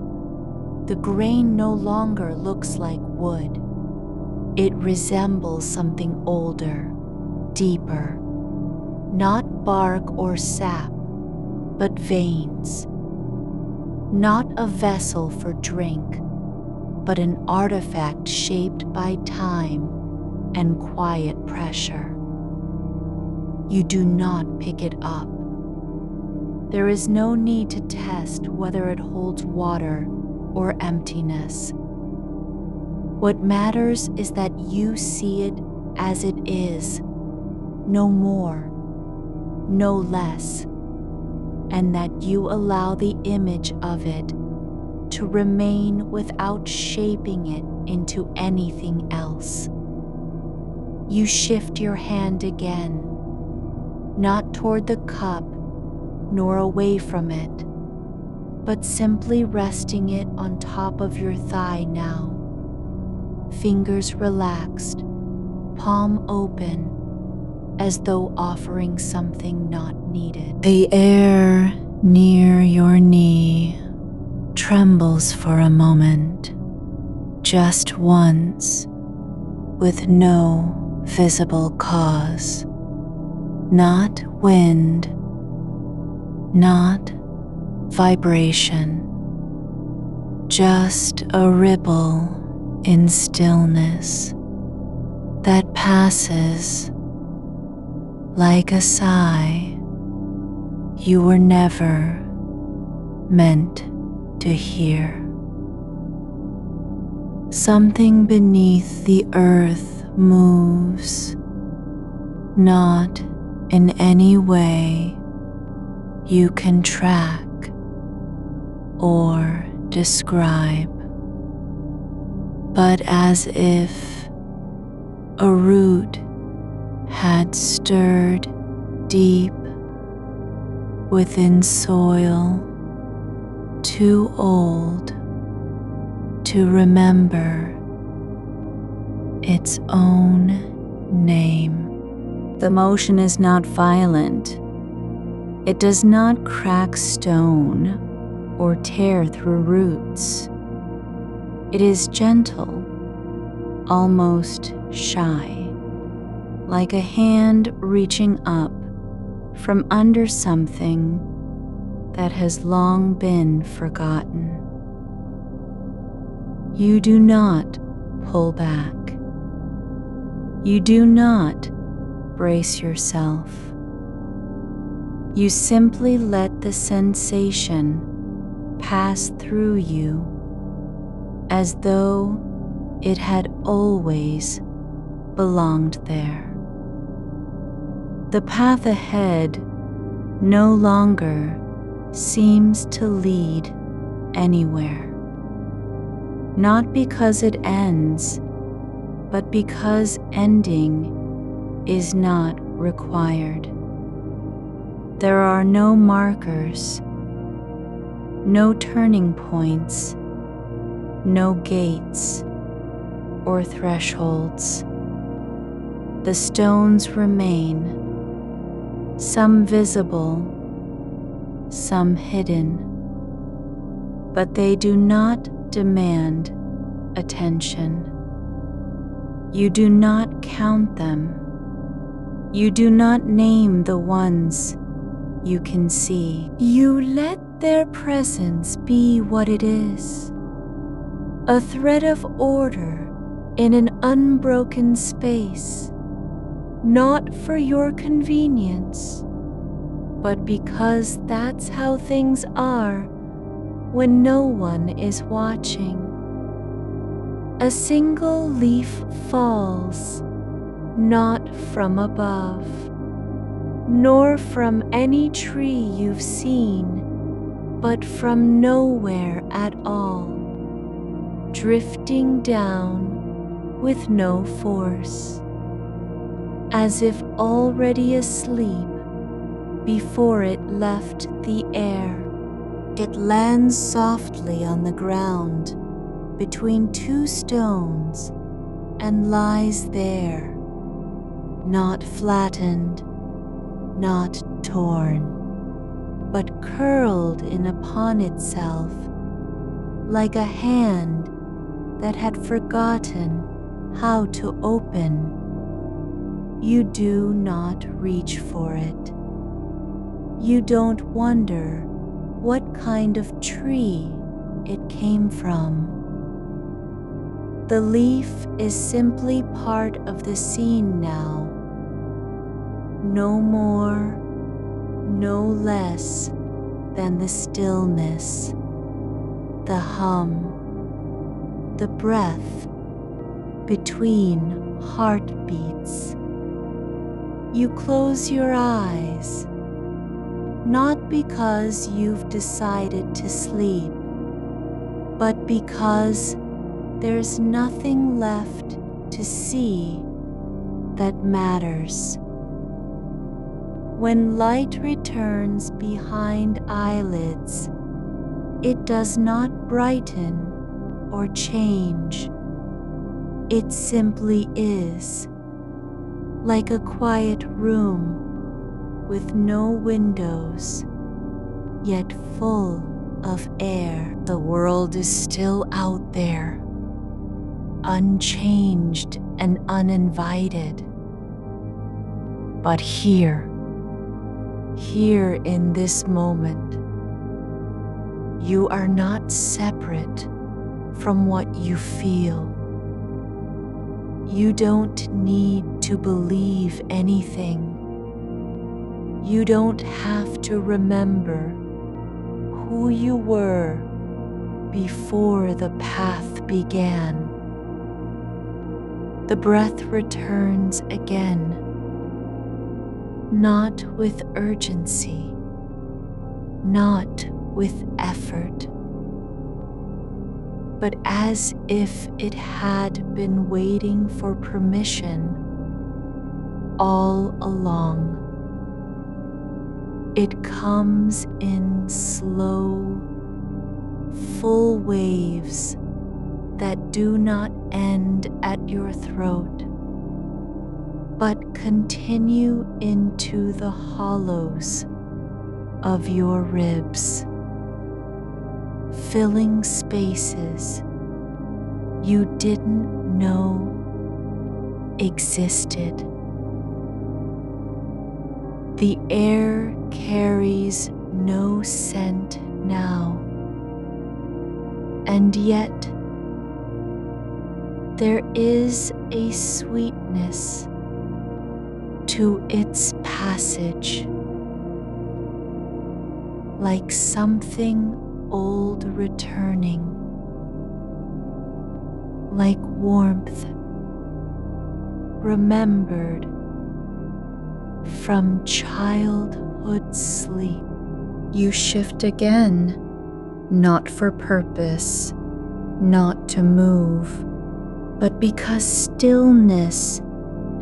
The grain no longer looks like wood. It resembles something older, deeper, not bark or sap, but veins. Not a vessel for drink, but an artifact shaped by time and quiet pressure. You do not pick it up. There is no need to test whether it holds water or emptiness. What matters is that you see it as it is, no more, no less, and that you allow the image of it to remain without shaping it into anything else. You shift your hand again, not toward the cup nor away from it, but simply resting it on top of your thigh now. Fingers relaxed, palm open, as though offering something not needed. The air near your knee trembles for a moment, just once, with no visible cause. Not wind, not vibration, just a ripple in stillness that passes like a sigh you were never meant to hear. Something beneath the earth moves, not in any way you can track or describe, but as if a root had stirred deep within soil too old to remember its own name. The motion is not violent. It does not crack stone or tear through roots. It is gentle, almost shy, like a hand reaching up from under something that has long been forgotten. You do not pull back. You do not brace yourself. You simply let the sensation pass through you as though it had always belonged there. The path ahead no longer seems to lead anywhere. Not because it ends, but because ending is not required. There are no markers, no turning points, no gates or thresholds. The stones remain, some visible, some hidden, but they do not demand attention. You do not count them. You do not name the ones you can see. You let their presence be what it is, a thread of order in an unbroken space, not for your convenience, but because that's how things are when no one is watching. A single leaf falls, not from above, nor from any tree you've seen, but from nowhere at all, drifting down with no force, as if already asleep before it left the air. It lands softly on the ground between two stones and lies there, not flattened, not torn, but curled in upon itself like a hand that had forgotten how to open. You do not reach for it. You don't wonder what kind of tree it came from. The leaf is simply part of the scene now, no more, no less than the stillness, the hum, the breath between heartbeats. You close your eyes, not because you've decided to sleep, but because there's nothing left to see that matters. When light returns behind eyelids, it does not brighten or change. It simply is, like a quiet room with no windows, yet full of air. The world is still out there, unchanged and uninvited. But here in this moment, you are not separate from what you feel. You don't need to believe anything. You don't have to remember who you were before the path began. The breath returns again, not with urgency, not with effort, but as if it had been waiting for permission all along. It comes in slow, full waves that do not end at your throat, but continue into the hollows of your ribs. filling spaces you didn't know existed. The air carries no scent now, and yet there is a sweetness to its passage, like something old returning, like warmth remembered from childhood sleep. You shift again, not for purpose, not to move, but because stillness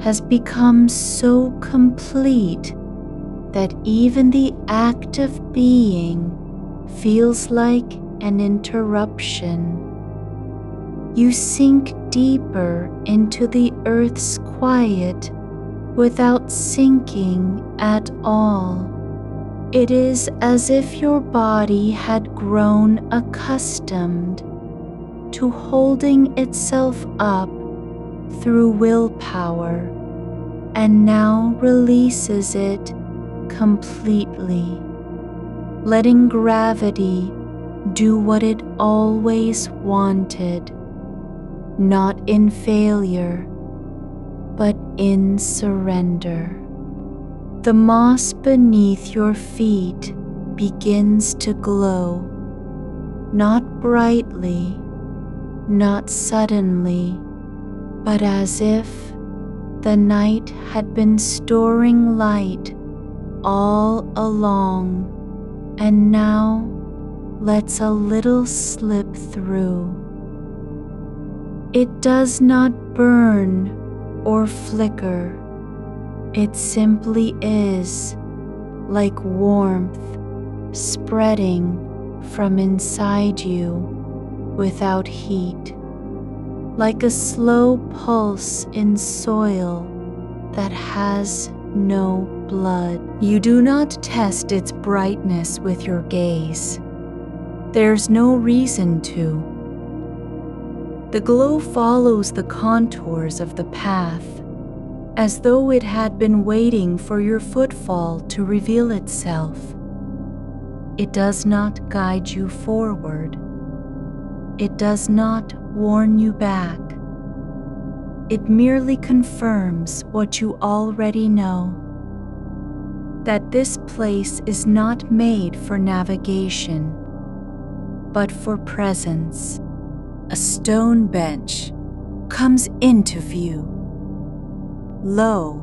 has become so complete that even the act of being feels like an interruption. You sink deeper into the earth's quiet without sinking at all. It is as if your body had grown accustomed to holding itself up through willpower and now releases it completely, letting gravity do what it always wanted, not in failure, but in surrender. The moss beneath your feet begins to glow, not brightly, not suddenly, but as if the night had been storing light all along and now lets a little slip through. It does not burn or flicker. It simply is, like warmth spreading from inside you without heat, like a slow pulse in soil that has no blood. You do not test its brightness with your gaze. There's no reason to. The glow follows the contours of the path, as though it had been waiting for your footfall to reveal itself. It does not guide you forward. It does not warn you back. It merely confirms what you already know, that this place is not made for navigation, but for presence. A stone bench comes into view, low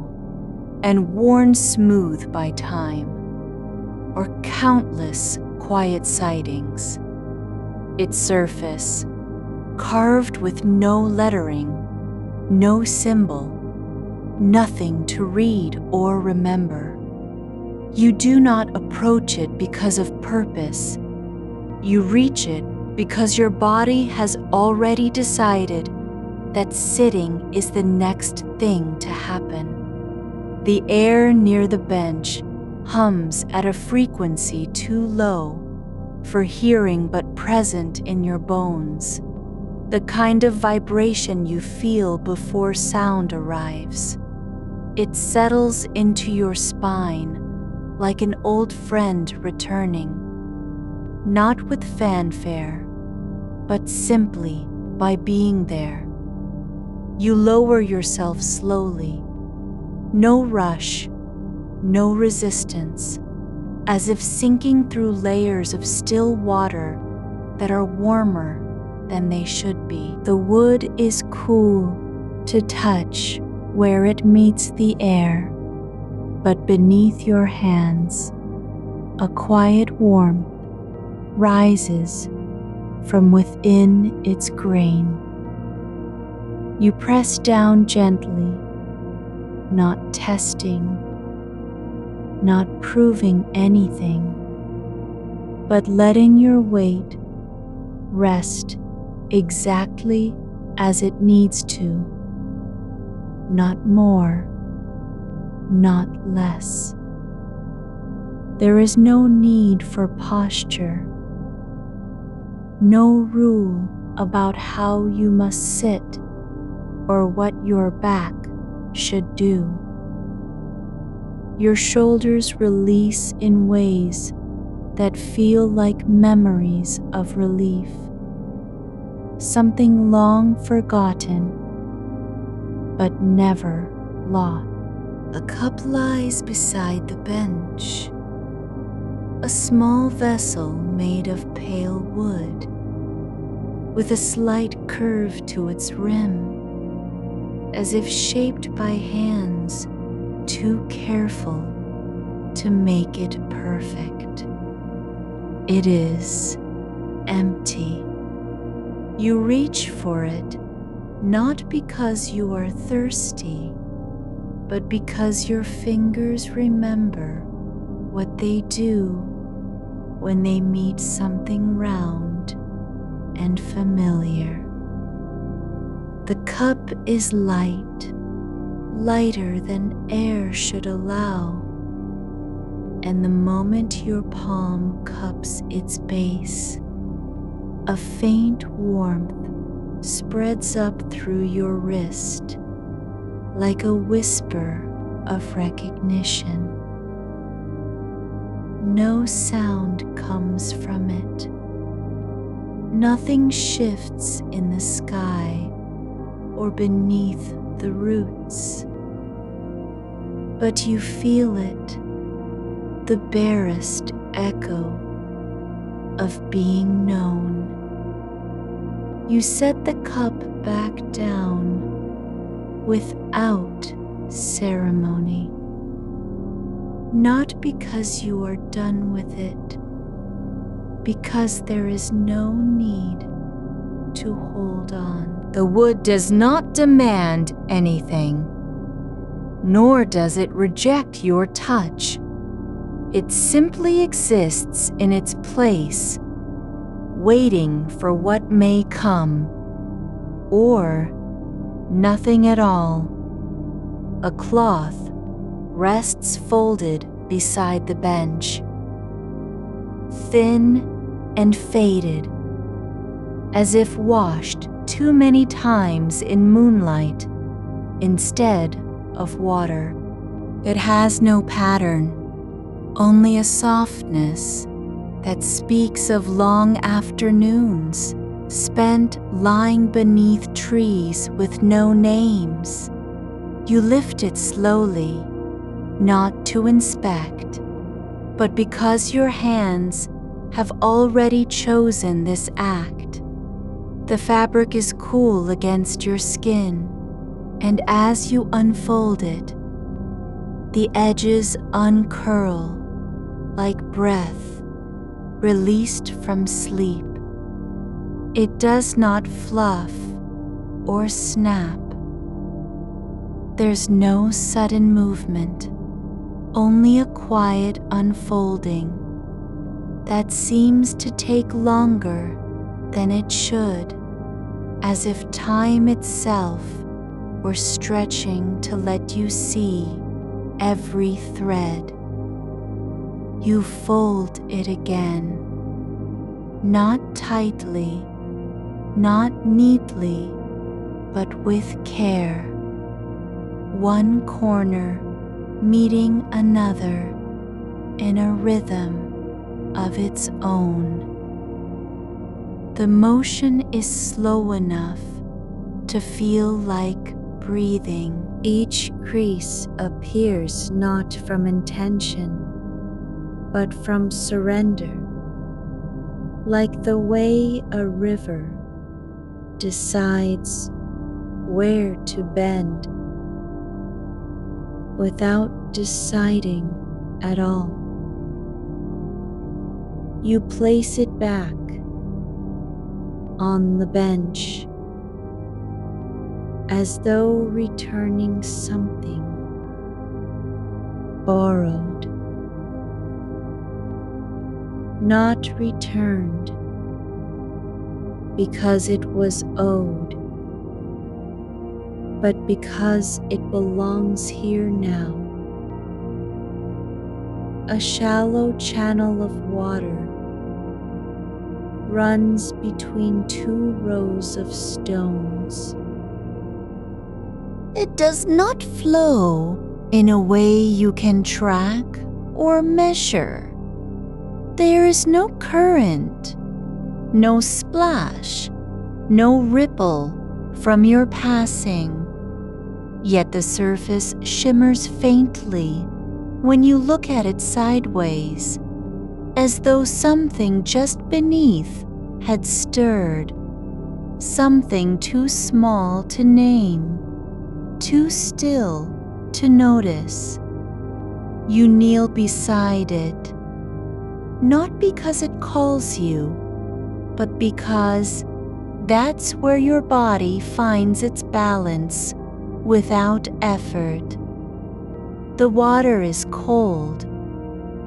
and worn smooth by time, or countless quiet sightings. Its surface, carved with no lettering, no symbol, nothing to read or remember. You do not approach it because of purpose. You reach it because your body has already decided that sitting is the next thing to happen. The air near the bench hums at a frequency too low for hearing but present in your bones, the kind of vibration you feel before sound arrives. It settles into your spine like an old friend returning, not with fanfare, but simply by being there. You lower yourself slowly, no rush, no resistance, as if sinking through layers of still water that are warmer than they should be. The wood is cool to touch where it meets the air, but beneath your hands, a quiet warmth rises from within its grain. You press down gently, not testing, not proving anything, but letting your weight rest exactly as it needs to, not more, not less. There is no need for posture, No rule about how you must sit or what your back should do. Your shoulders release in ways that feel like memories of relief, something long forgotten but never lost. A cup lies beside the bench, a small vessel made of pale wood, with a slight curve to its rim, as if shaped by hands too careful to make it perfect. It is empty. You reach for it, not because you are thirsty, but because your fingers remember what they do when they meet something round and familiar. The cup is light, lighter than air should allow, and the moment your palm cups its base, a faint warmth spreads up through your wrist, like a whisper of recognition. No sound comes from it. Nothing shifts in the sky or beneath the roots. But you feel it, the barest echo of being known. You set the cup back down without ceremony, not because you are done with it, because there is no need to hold on. The wood does not demand anything, nor does it reject your touch. It simply exists in its place, waiting for what may come, or nothing at all. A cloth rests folded beside the bench, thin and faded, as if washed too many times in moonlight instead of water. It has no pattern, only a softness that speaks of long afternoons spent lying beneath trees with no names. You lift it slowly, not to inspect, but because your hands have already chosen this act. The fabric is cool against your skin, and as you unfold it, the edges uncurl like breath released from sleep. It does not fluff or snap. There's no sudden movement, only a quiet unfolding that seems to take longer than it should, as if time itself were stretching to let you see every thread. You fold it again, not tightly, not neatly, but with care, one corner meeting another in a rhythm of its own. The motion is slow enough to feel like breathing. Each crease appears not from intention, but from surrender, like the way a river decides where to bend without deciding at all. You place it back on the bench, as though returning something borrowed, not returned because it was owed, but because it belongs here now. A shallow channel of water runs between two rows of stones. It does not flow in a way you can track or measure. There is no current, no splash, no ripple from your passing. Yet the surface shimmers faintly when you look at it sideways, as though something just beneath had stirred, something too small to name, too still to notice. You kneel beside it, not because it calls you, but because that's where your body finds its balance without effort. The water is cold,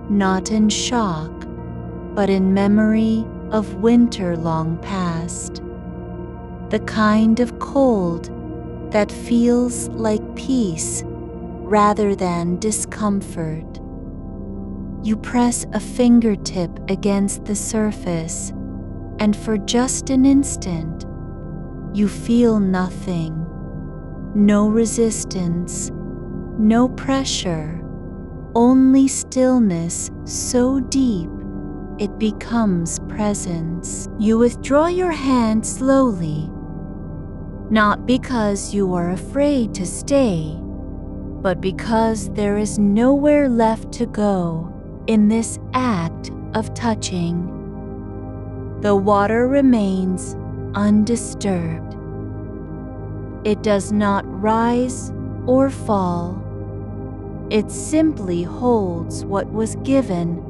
not in shock, but in memory of winter long past. The kind of cold that feels like peace rather than discomfort. You press a fingertip against the surface, and for just an instant, you feel nothing. No resistance, no pressure, only stillness so deep it becomes presence. You withdraw your hand slowly, not because you are afraid to stay, but because there is nowhere left to go in this act of touching. The water remains undisturbed. It does not rise or fall. It simply holds what was given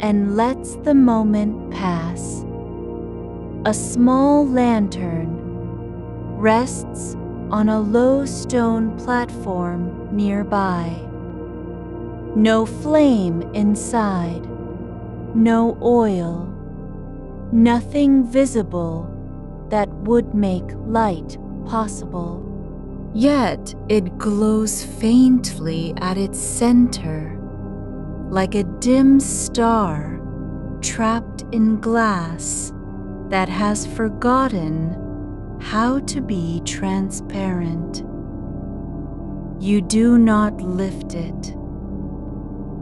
and lets the moment pass. A small lantern rests on a low stone platform nearby. No flame inside, no oil, nothing visible that would make light possible. Yet it glows faintly at its center, like a dim star trapped in glass that has forgotten how to be transparent. You do not lift it.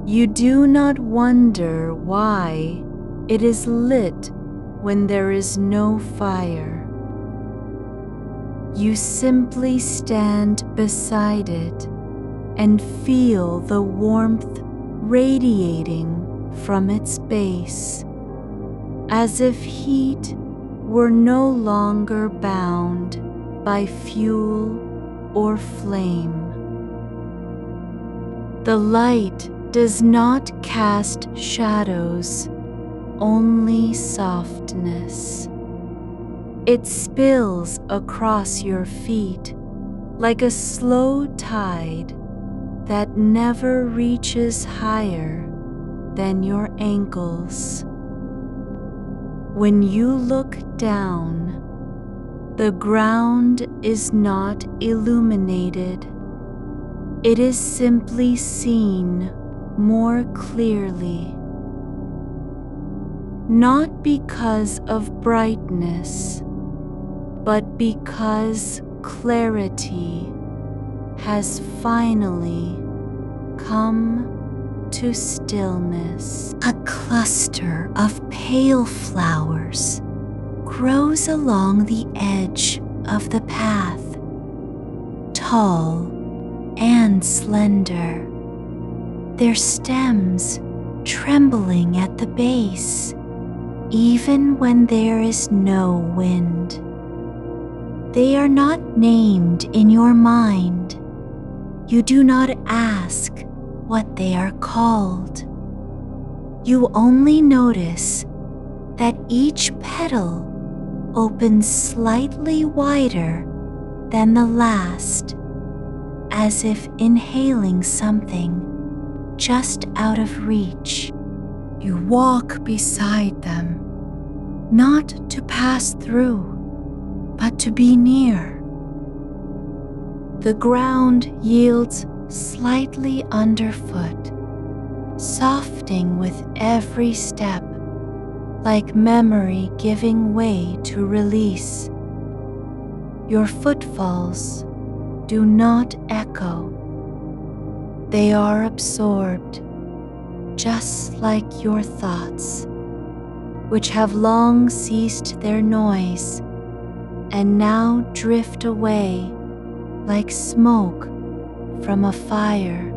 You do not wonder why it is lit when there is no fire. You simply stand beside it and feel the warmth radiating from its base, as if heat were no longer bound by fuel or flame. The light does not cast shadows, only softness. It spills across your feet like a slow tide that never reaches higher than your ankles. When you look down, the ground is not illuminated. It is simply seen more clearly. Not because of brightness, but because clarity has finally come to stillness. A cluster of pale flowers grows along the edge of the path, tall and slender, their stems trembling at the base, even when there is no wind. They are not named in your mind. You do not ask what they are called. You only notice that each petal opens slightly wider than the last, as if inhaling something just out of reach. You walk beside them, not to pass through, but to be near. The ground yields slightly underfoot, softening with every step, like memory giving way to release. Your footfalls do not echo. They are absorbed, just like your thoughts, which have long ceased their noise and now drift away like smoke from a fire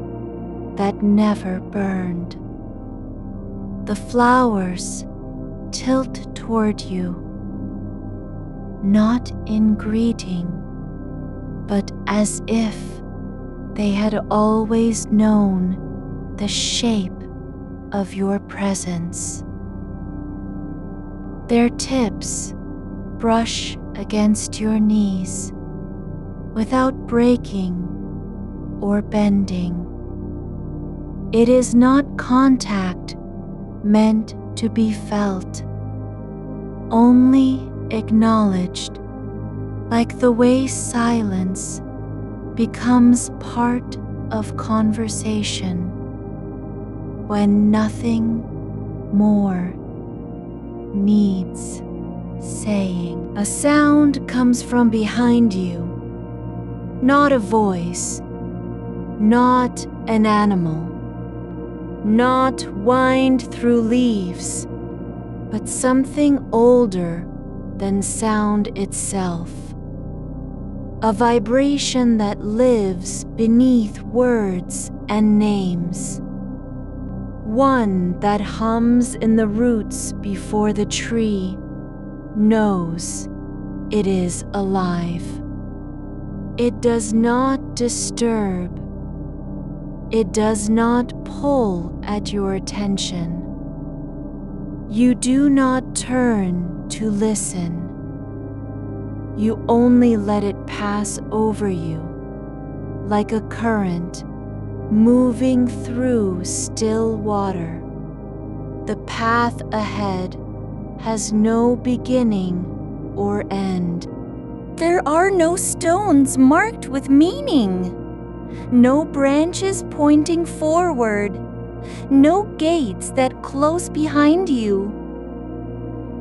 that never burned. The flowers tilt toward you, not in greeting, but as if they had always known the shape of your presence. Their tips brush against your knees without breaking or bending. It is not contact meant to be felt, only acknowledged, like the way silence becomes part of conversation when nothing more needs saying. A sound comes from behind you, not a voice, not an animal, not whined through leaves, but something older than sound itself. A vibration that lives beneath words and names. One that hums in the roots before the tree knows it is alive. It does not disturb. It does not pull at your attention. You do not turn to listen. You only let it pass over you, like a current moving through still water. The path ahead has no beginning or end. There are no stones marked with meaning, no branches pointing forward, no gates that close behind you.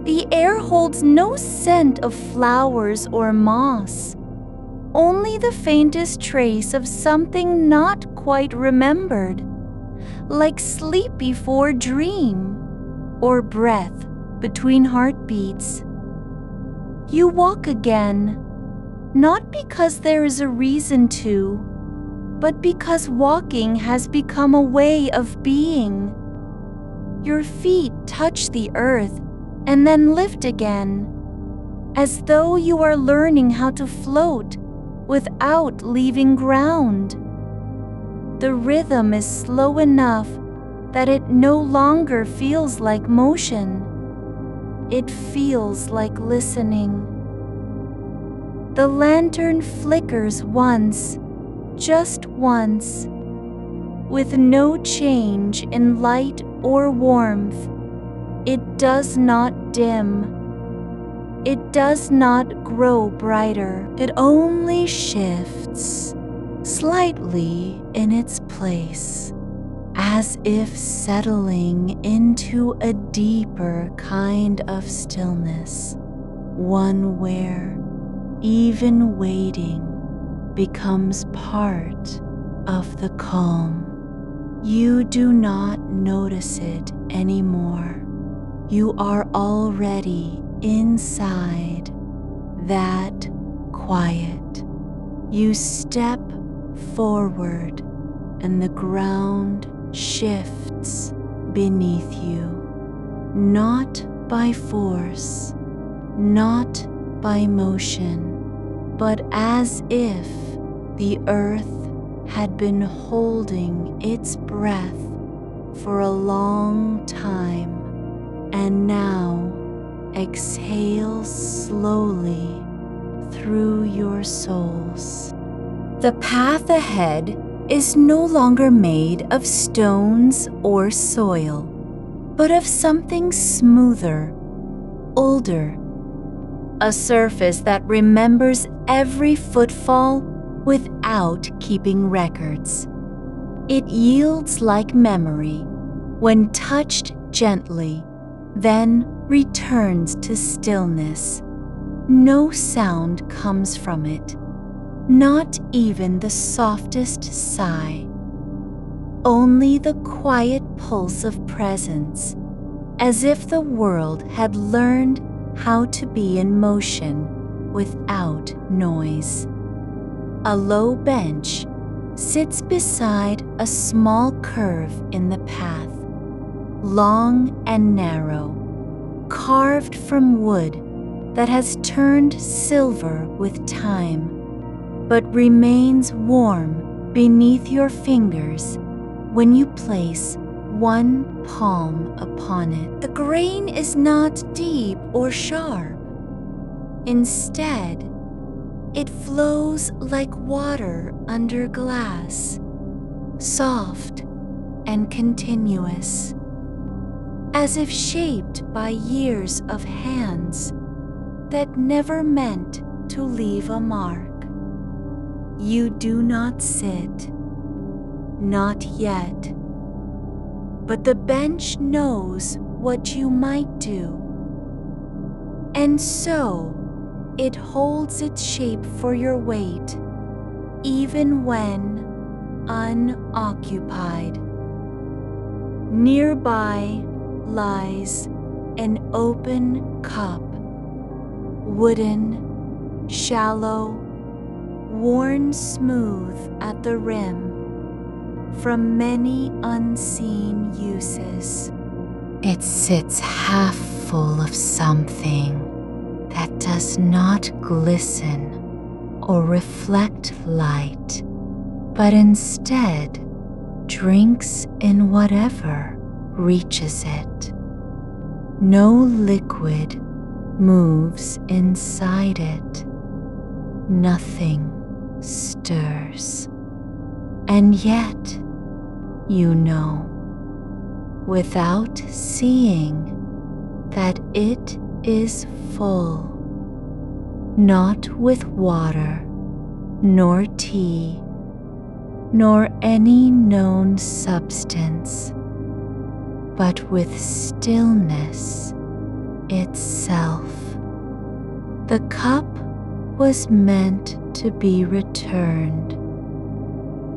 The air holds no scent of flowers or moss, only the faintest trace of something not quite remembered, like sleep before dream or breath between heartbeats. You walk again, not because there is a reason to, but because walking has become a way of being. Your feet touch the earth and then lift again, as though you are learning how to float without leaving ground. The rhythm is slow enough that it no longer feels like motion. It feels like listening. The lantern flickers once, just once, with no change in light or warmth. It does not dim. It does not grow brighter. It only shifts slightly in its place, as if settling into a deeper kind of stillness, one where even waiting becomes part of the calm. You do not notice it anymore. You are already inside that quiet. You step forward and the ground shifts beneath you, not by force, not by motion, but as if the earth had been holding its breath for a long time and now exhales slowly through your soles. The path ahead is no longer made of stones or soil, but of something smoother, older, a surface that remembers every footfall without keeping records. It yields like memory when touched gently, then returns to stillness. No sound comes from it, not even the softest sigh. Only the quiet pulse of presence, as if the world had learned how to be in motion without noise. A low bench sits beside a small curve in the path, long and narrow, carved from wood that has turned silver with time, but remains warm beneath your fingers when you place one palm upon it. The grain is not deep or sharp. Instead, it flows like water under glass, soft and continuous, as if shaped by years of hands that never meant to leave a mark. You do not sit, not yet, but the bench knows what you might do, and so it holds its shape for your weight, even when unoccupied. Nearby lies an open cup, wooden, shallow, worn smooth at the rim from many unseen uses. It sits half full of something that does not glisten or reflect light, but instead drinks in whatever reaches it. No liquid moves inside it. Nothing stirs. And yet, you know, without seeing, that it is full, not with water, nor tea, nor any known substance, but with stillness itself. The cup was meant to be returned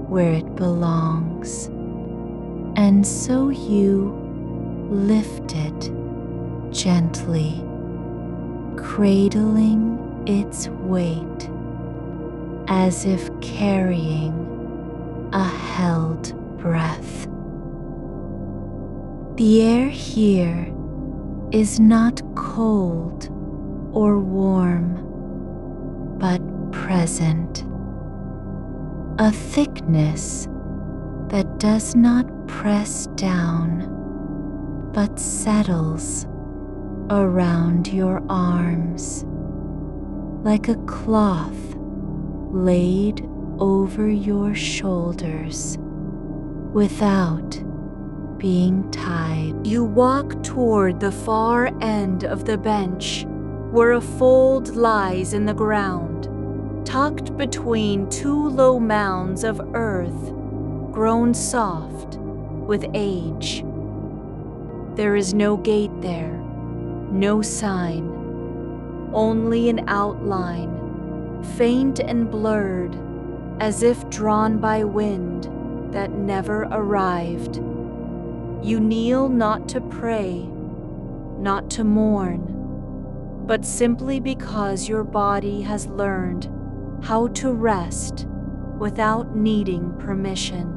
where it belongs, and so you lift it gently, cradling its weight as if carrying a held breath. The air here is not cold or warm, but present, a thickness that does not press down, but settles around your arms like a cloth laid over your shoulders without being tied. You walk toward the far end of the bench where a fold lies in the ground, tucked between two low mounds of earth grown soft with age. There is no gate there, no sign, only an outline, faint and blurred, as if drawn by wind that never arrived. You kneel not to pray, not to mourn, but simply because your body has learned how to rest without needing permission.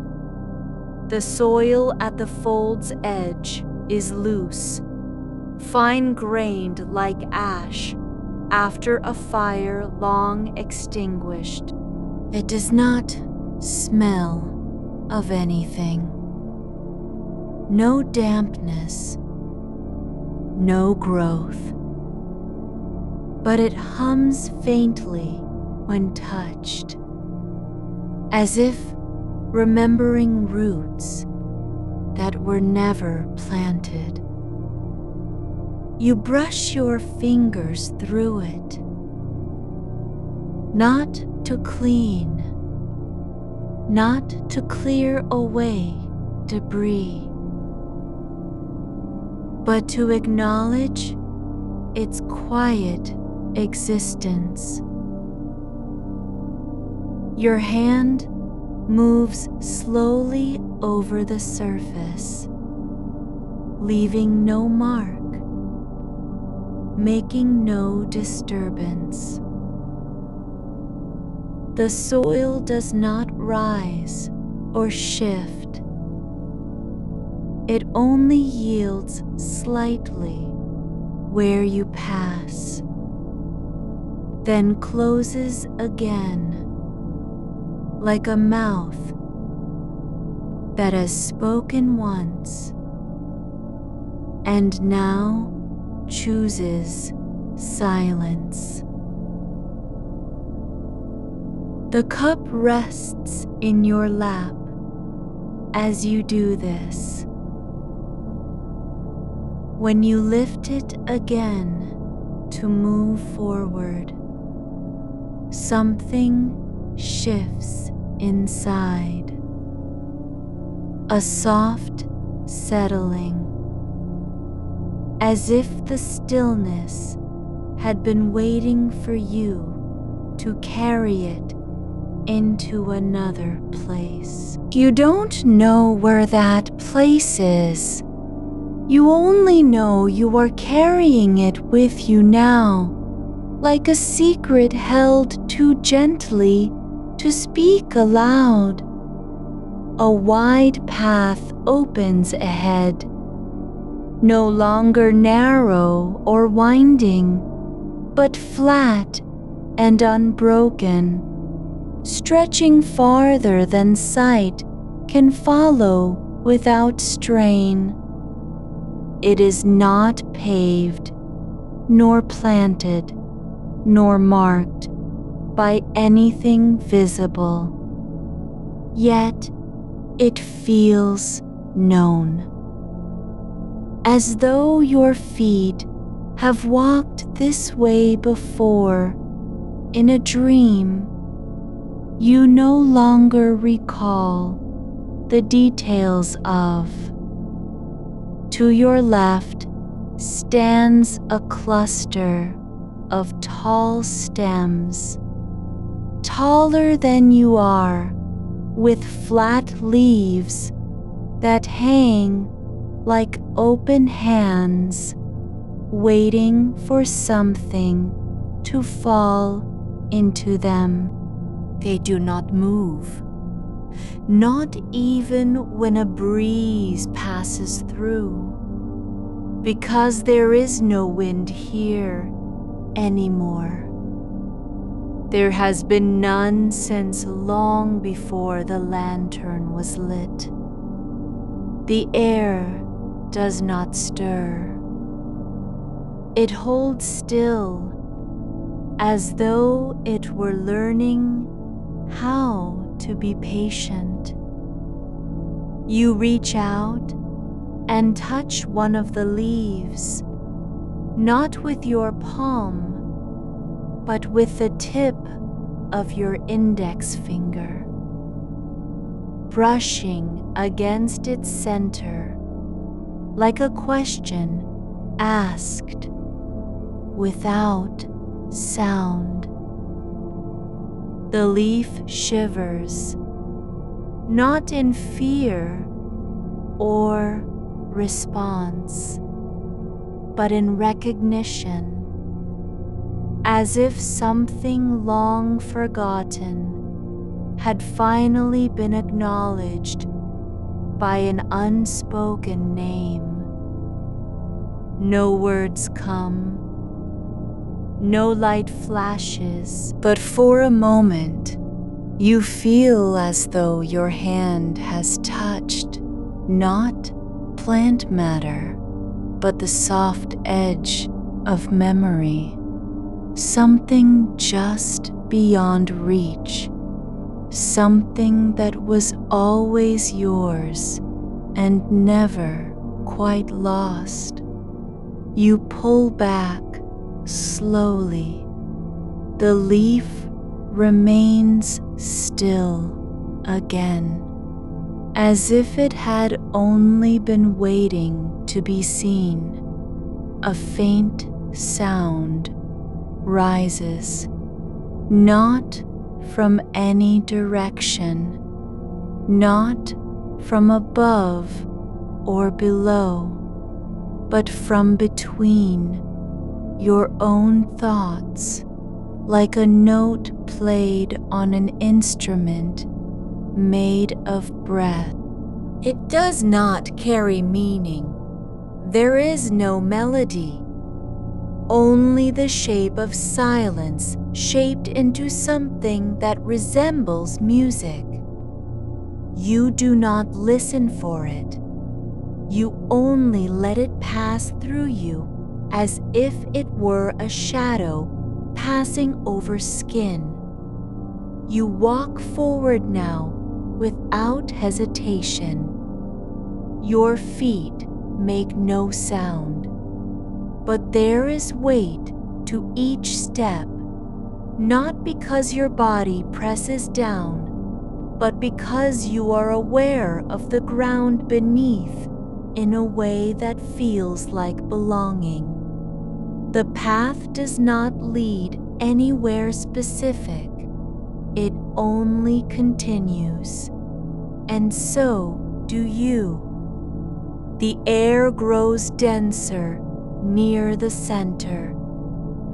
The soil at the fold's edge is loose, fine-grained like ash after a fire long extinguished. It does not smell of anything. No dampness, no growth, but it hums faintly when touched, as if remembering roots that were never planted. You brush your fingers through it, not to clean, not to clear away debris, but to acknowledge its quiet existence. Your hand moves slowly over the surface, leaving no mark, making no disturbance. The soil does not rise or shift. It only yields slightly where you pass, then closes again, like a mouth that has spoken once and now chooses silence. The cup rests in your lap as you do this. When you lift it again to move forward, something shifts inside. A soft settling, as if the stillness had been waiting for you to carry it into another place. You don't know where that place is. You only know you are carrying it with you now, like a secret held too gently to speak aloud. A wide path opens ahead, no longer narrow or winding, but flat and unbroken, stretching farther than sight can follow without strain. It is not paved, nor planted, nor marked by anything visible. Yet it feels known, as though your feet have walked this way before in a dream you no longer recall the details of. To your left stands a cluster of tall stems, taller than you are, with flat leaves that hang like open hands, waiting for something to fall into them. They do not move, not even when a breeze passes through, because there is no wind here anymore. There has been none since long before the lantern was lit. The air does not stir. It holds still, as though it were learning how to be patient. You reach out and touch one of the leaves, not with your palm, but with the tip of your index finger, brushing against its center like a question asked without sound. The leaf shivers, not in fear or response, but in recognition, as if something long forgotten had finally been acknowledged by an unspoken name. No words come, no light flashes, but for a moment you feel as though your hand has touched not plant matter, but the soft edge of memory, something just beyond reach, something that was always yours and never quite lost. You pull back slowly. The leaf remains still again, as if it had only been waiting to be seen. A faint sound rises, not from any direction, not from above or below, but from between your own thoughts, like a note played on an instrument made of breath. It does not carry meaning. There is no melody, only the shape of silence shaped into something that resembles music. You do not listen for it. You only let it pass through you as if it were a shadow passing over skin. You walk forward now without hesitation. Your feet make no sound, but there is weight to each step, not because your body presses down, but because you are aware of the ground beneath in a way that feels like belonging. The path does not lead anywhere specific. It only continues, and so do you. The air grows denser near the center,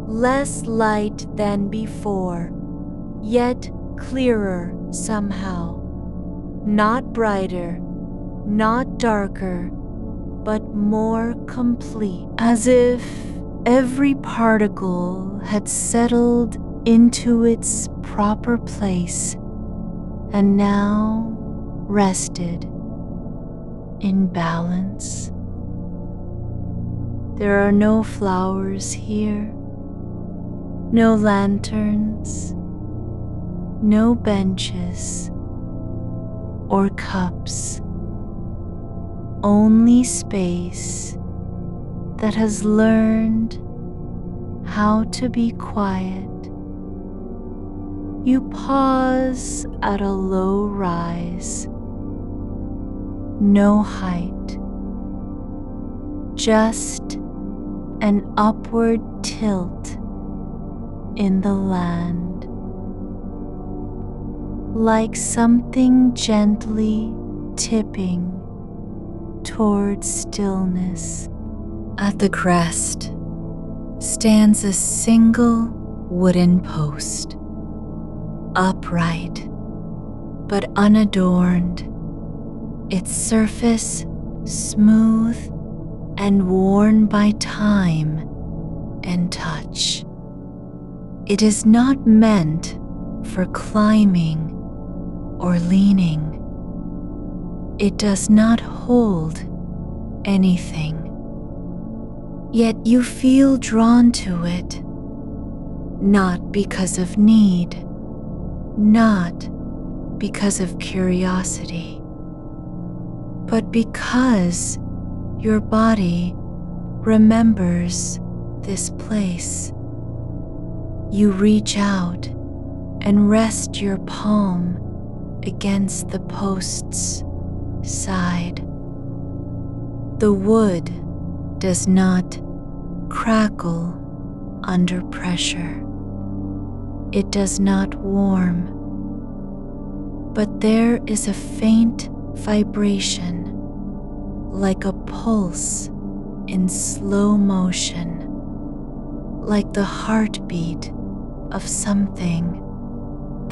less light than before, yet clearer somehow. Not brighter, not darker, but more complete, as if every particle had settled into its proper place and now rested in balance. There are no flowers here, no lanterns, no benches or cups, only space that has learned how to be quiet. You pause at a low rise, no height, just an upward tilt in the land, like something gently tipping towards stillness. At the crest stands a single wooden post, upright but unadorned, its surface smooth and worn by time and touch. It is not meant for climbing or leaning. It does not hold anything. Yet you feel drawn to it, not because of need, not because of curiosity, but because your body remembers this place. You reach out and rest your palm against the post's side. The wood does not crackle under pressure. It does not warm, but there is a faint vibration, like a pulse in slow motion, like the heartbeat of something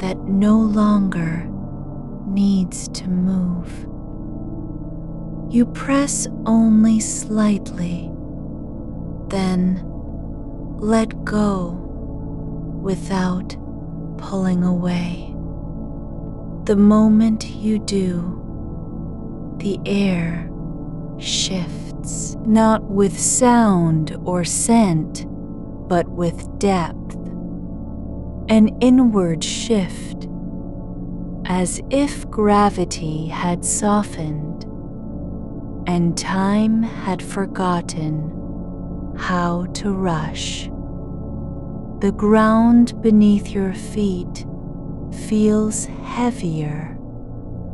that no longer needs to move. You press only slightly, then let go without pulling away. The moment you do, the air shifts, not with sound or scent, but with depth, an inward shift, as if gravity had softened and time had forgotten how to rush. The ground beneath your feet feels heavier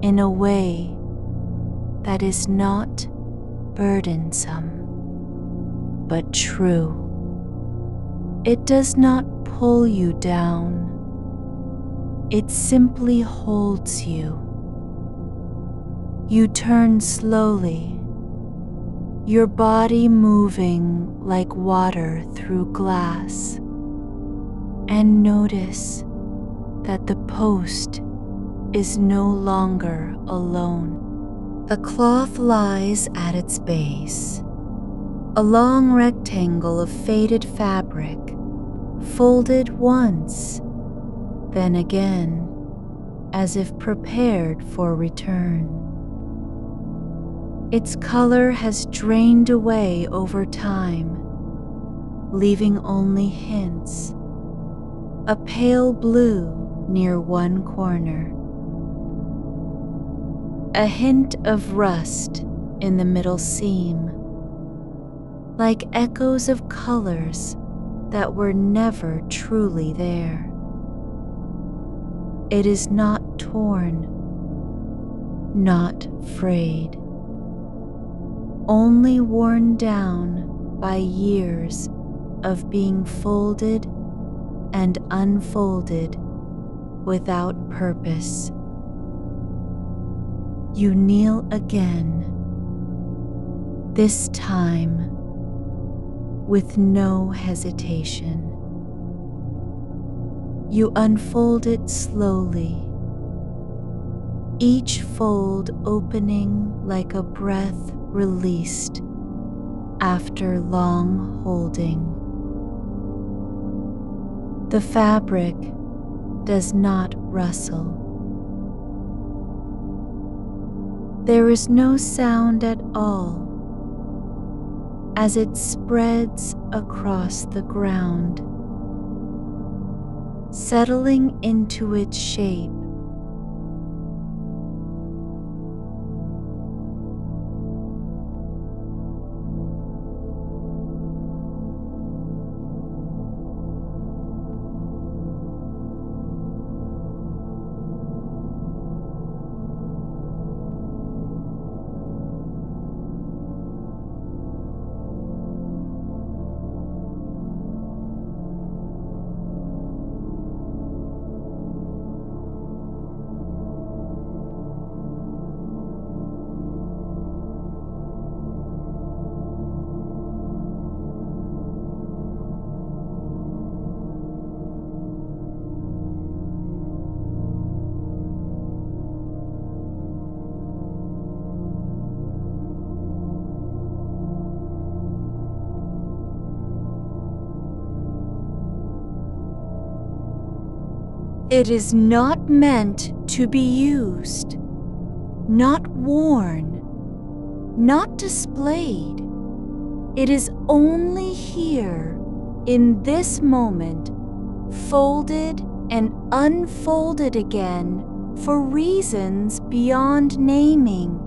in a way that is not burdensome, but true. It does not pull you down. It simply holds you. You turn slowly, your body moving like water through glass, and notice that the post is no longer alone. A cloth lies at its base, a long rectangle of faded fabric, folded once, then again, as if prepared for return. Its color has drained away over time, leaving only hints, a pale blue near one corner, a hint of rust in the middle seam, like echoes of colors that were never truly there. It is not torn, not frayed, only worn down by years of being folded and unfolded without purpose. You kneel again, this time with no hesitation. You unfold it slowly, each fold opening like a breath released after long holding. The fabric does not rustle. There is no sound at all as it spreads across the ground, settling into its shape. It is not meant to be used, not worn, not displayed. It is only here, in this moment, folded and unfolded again for reasons beyond naming.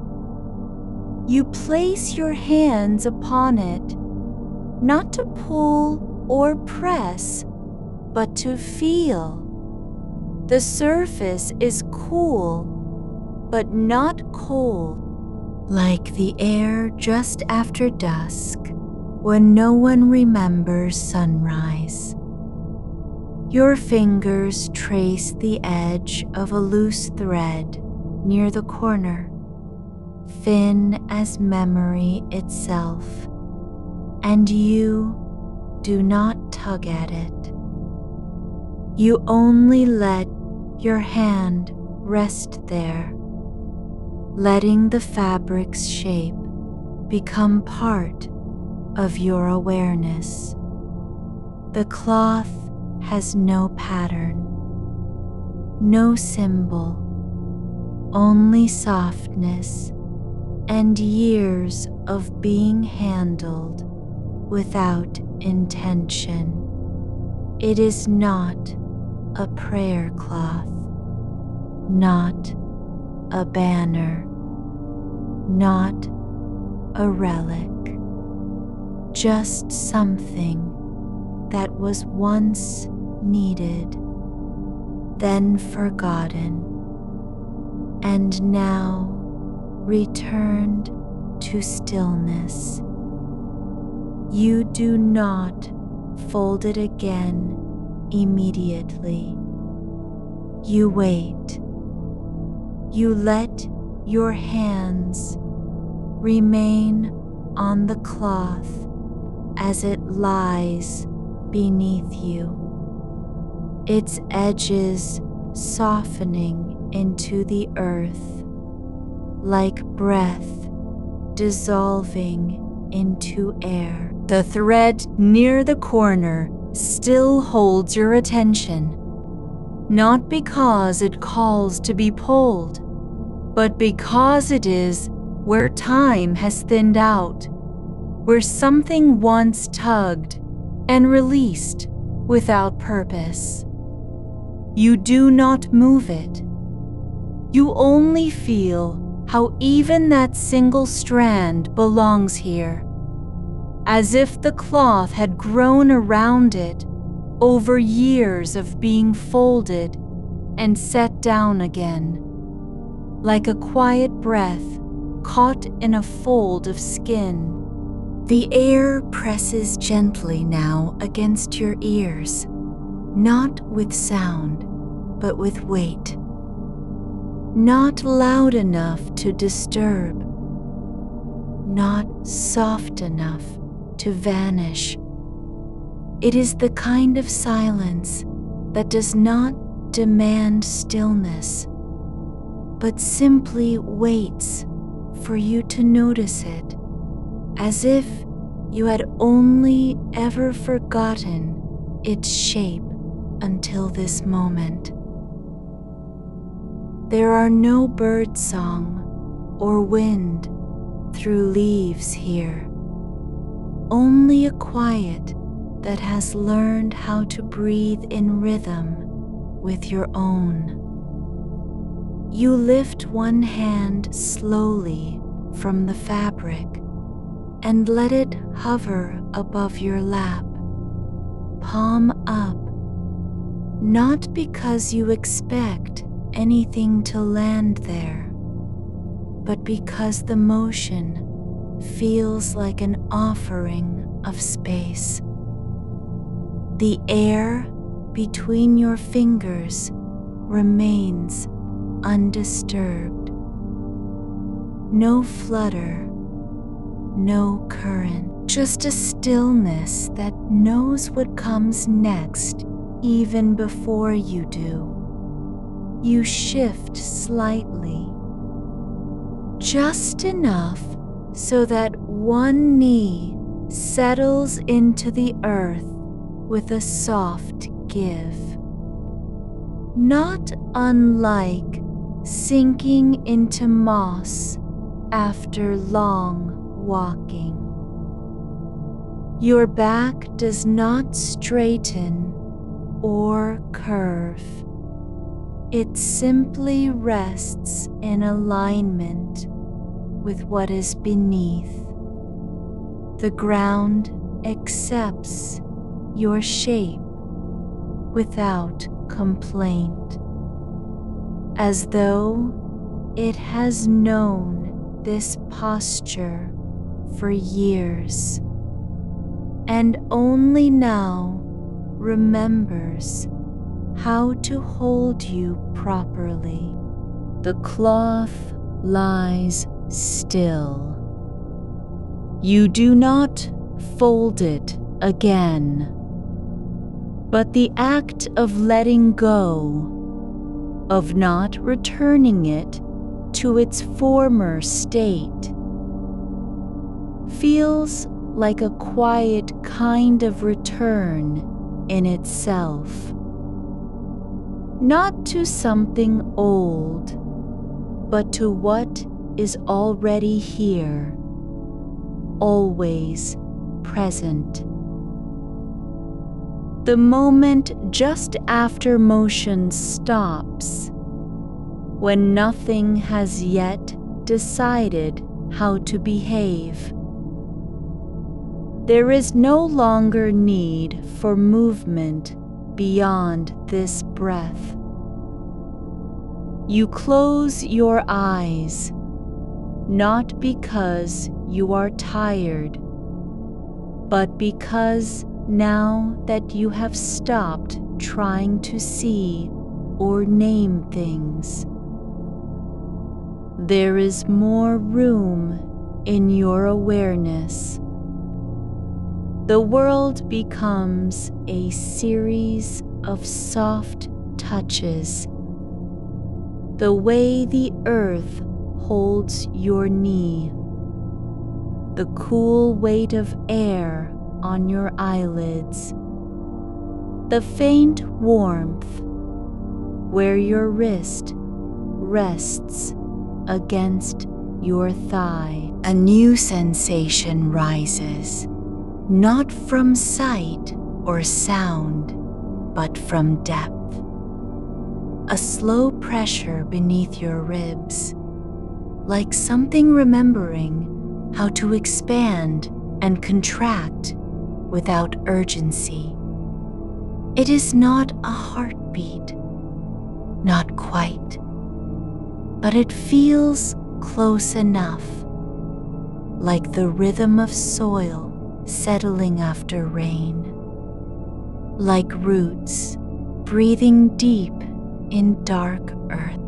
You place your hands upon it, not to pull or press, but to feel. The surface is cool, but not cold, like the air just after dusk when no one remembers sunrise. Your fingers trace the edge of a loose thread near the corner, thin as memory itself, and you do not tug at it. You only let your hand rest there, letting the fabric's shape become part of your awareness. The cloth has no pattern, no symbol, only softness and years of being handled without intention. It is not a prayer cloth, not a banner, not a relic, just something that was once needed, then forgotten, and now returned to stillness. You do not fold it again immediately. You wait. You let your hands remain on the cloth as it lies beneath you, its edges softening into the earth like breath dissolving into air. The thread near the corner still holds your attention, not because it calls to be pulled, but because it is where time has thinned out, where something once tugged and released without purpose. You do not move it. You only feel how even that single strand belongs here, as if the cloth had grown around it over years of being folded and set down again, like a quiet breath caught in a fold of skin. The air presses gently now against your ears, not with sound, but with weight. Not loud enough to disturb, not soft enough to vanish. It is the kind of silence that does not demand stillness, but simply waits for you to notice it, as if you had only ever forgotten its shape until this moment. There are no bird song or wind through leaves here, only a quiet that has learned how to breathe in rhythm with your own. You lift one hand slowly from the fabric and let it hover above your lap, palm up, not because you expect anything to land there, but because the motion feels like an offering of space. The air between your fingers remains undisturbed. No flutter, no current, just a stillness that knows what comes next even before you do. You shift slightly, just enough so that one knee settles into the earth with a soft give, not unlike sinking into moss after long walking. Your back does not straighten or curve. It simply rests in alignment with what is beneath. The ground accepts your shape without complaint, as though it has known this posture for years and only now remembers how to hold you properly. The cloth lies still. You do not fold it again, but the act of letting go, of not returning it to its former state, feels like a quiet kind of return in itself. Not to something old, but to what is already here, always present. The moment just after motion stops, when nothing has yet decided how to behave. There is no longer need for movement beyond this breath. You close your eyes, not because you are tired, but because now that you have stopped trying to see or name things. There is more room in your awareness. The world becomes a series of soft touches. The way the earth holds your knee, the cool weight of air on your eyelids, the faint warmth where your wrist rests against your thigh. A new sensation rises, not from sight or sound, but from depth. A slow pressure beneath your ribs, like something remembering how to expand and contract without urgency. It is not a heartbeat, not quite, but it feels close enough, like the rhythm of soil settling after rain, like roots breathing deep in dark earth.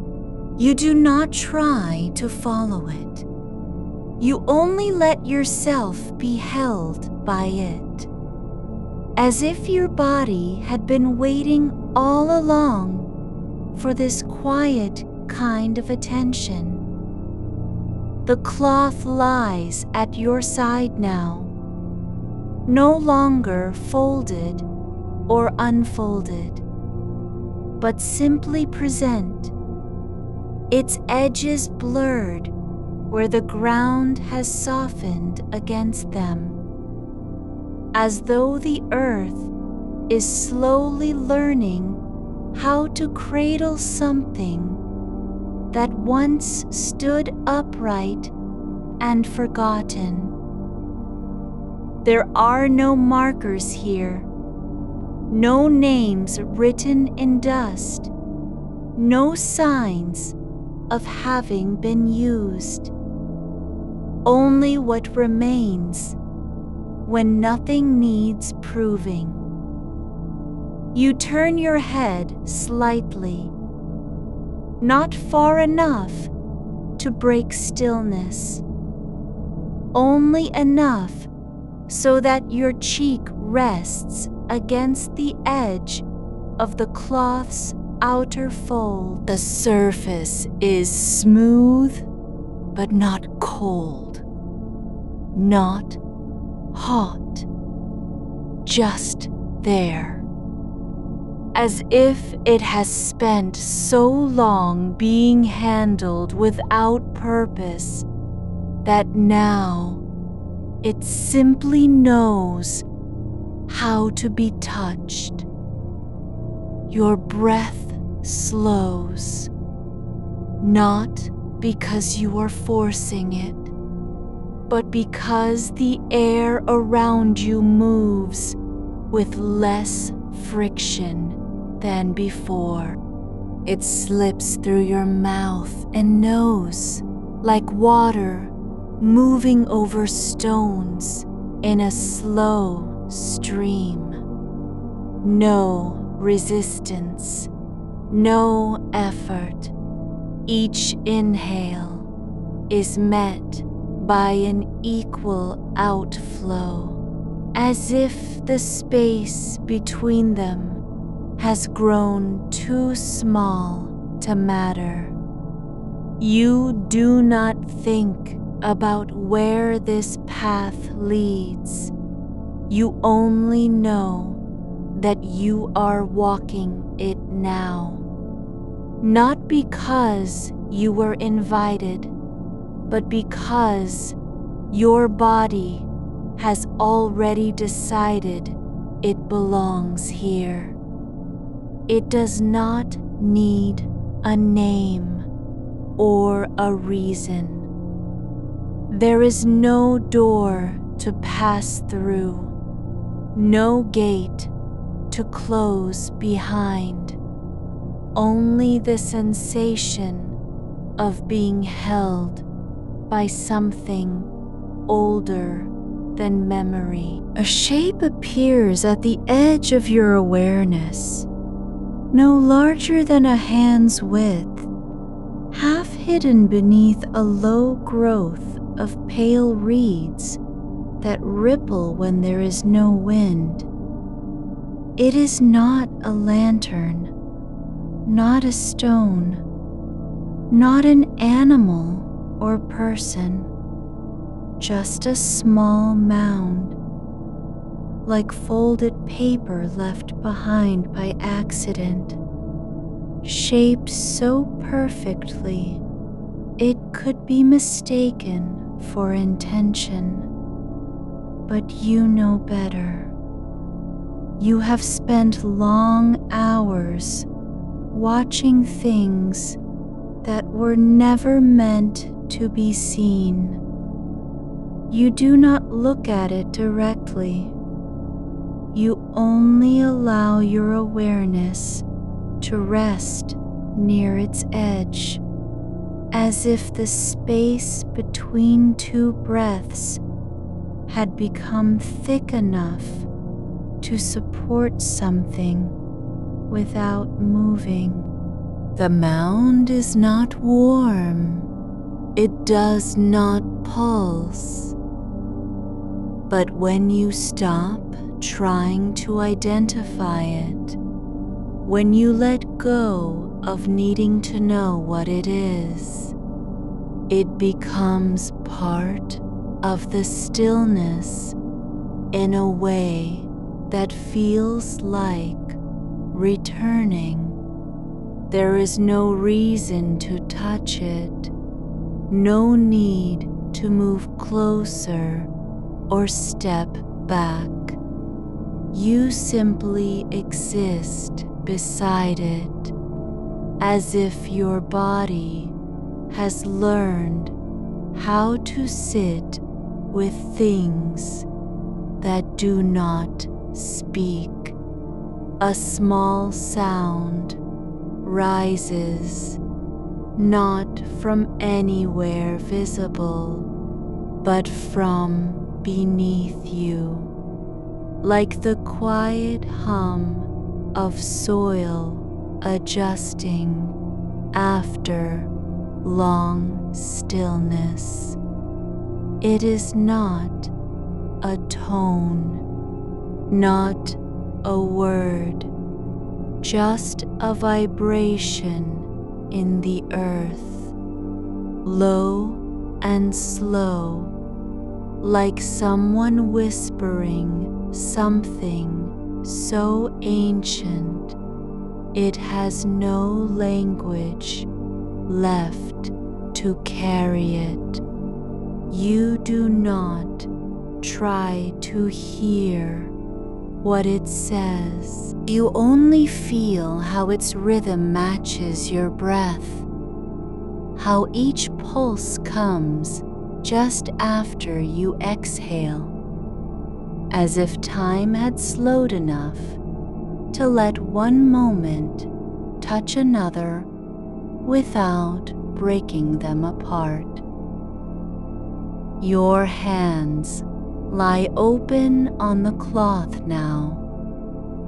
You do not try to follow it. You only let yourself be held by it, as if your body had been waiting all along for this quiet kind of attention. The cloth lies at your side now, no longer folded or unfolded, but simply present, its edges blurred where the ground has softened against them, as though the earth is slowly learning how to cradle something that once stood upright and forgotten. There are no markers here, no names written in dust, no signs of having been used. Only what remains when nothing needs proving. You turn your head slightly, not far enough to break stillness, only enough so that your cheek rests against the edge of the cloth's outer fold. The surface is smooth, but not cold, not hot, just there, as if it has spent so long being handled without purpose that now it simply knows how to be touched. Your breath slows, not because you are forcing it, but because the air around you moves with less friction than before. It slips through your mouth and nose like water moving over stones in a slow stream. No resistance, no effort. Each inhale is met by an equal outflow, as if the space between them has grown too small to matter. You do not think about where this path leads. You only know that you are walking it now, not because you were invited, but because your body has already decided it belongs here. It does not need a name or a reason. There is no door to pass through, no gate to close behind, only the sensation of being held by something older than memory. A shape appears at the edge of your awareness, no larger than a hand's width, half hidden beneath a low growth of pale reeds that ripple when there is no wind. It is not a lantern, not a stone, not an animal or person, just a small mound, like folded paper left behind by accident, shaped so perfectly it could be mistaken for intention. But you know better. You have spent long hours watching things that were never meant to be seen. You do not look at it directly. You only allow your awareness to rest near its edge, as if the space between two breaths had become thick enough to support something without moving. The mound is not warm. It does not pulse. But when you stop trying to identify it, when you let go of needing to know what it is, it becomes part of the stillness in a way that feels like returning. There is no reason to touch it, no need to move closer or step back. You simply exist beside it, as if your body has learned how to sit with things that do not speak. A small sound rises, not from anywhere visible, but from beneath you, like the quiet hum of soil adjusting after long stillness. It is not a tone, not a word, just a vibration in the earth, low and slow, like someone whispering something so ancient it has no language left to carry it. You do not try to hear what it says. You only feel how its rhythm matches your breath, how each pulse comes just after you exhale, as if time had slowed enough to let one moment touch another without breaking them apart. Your hands lie open on the cloth now,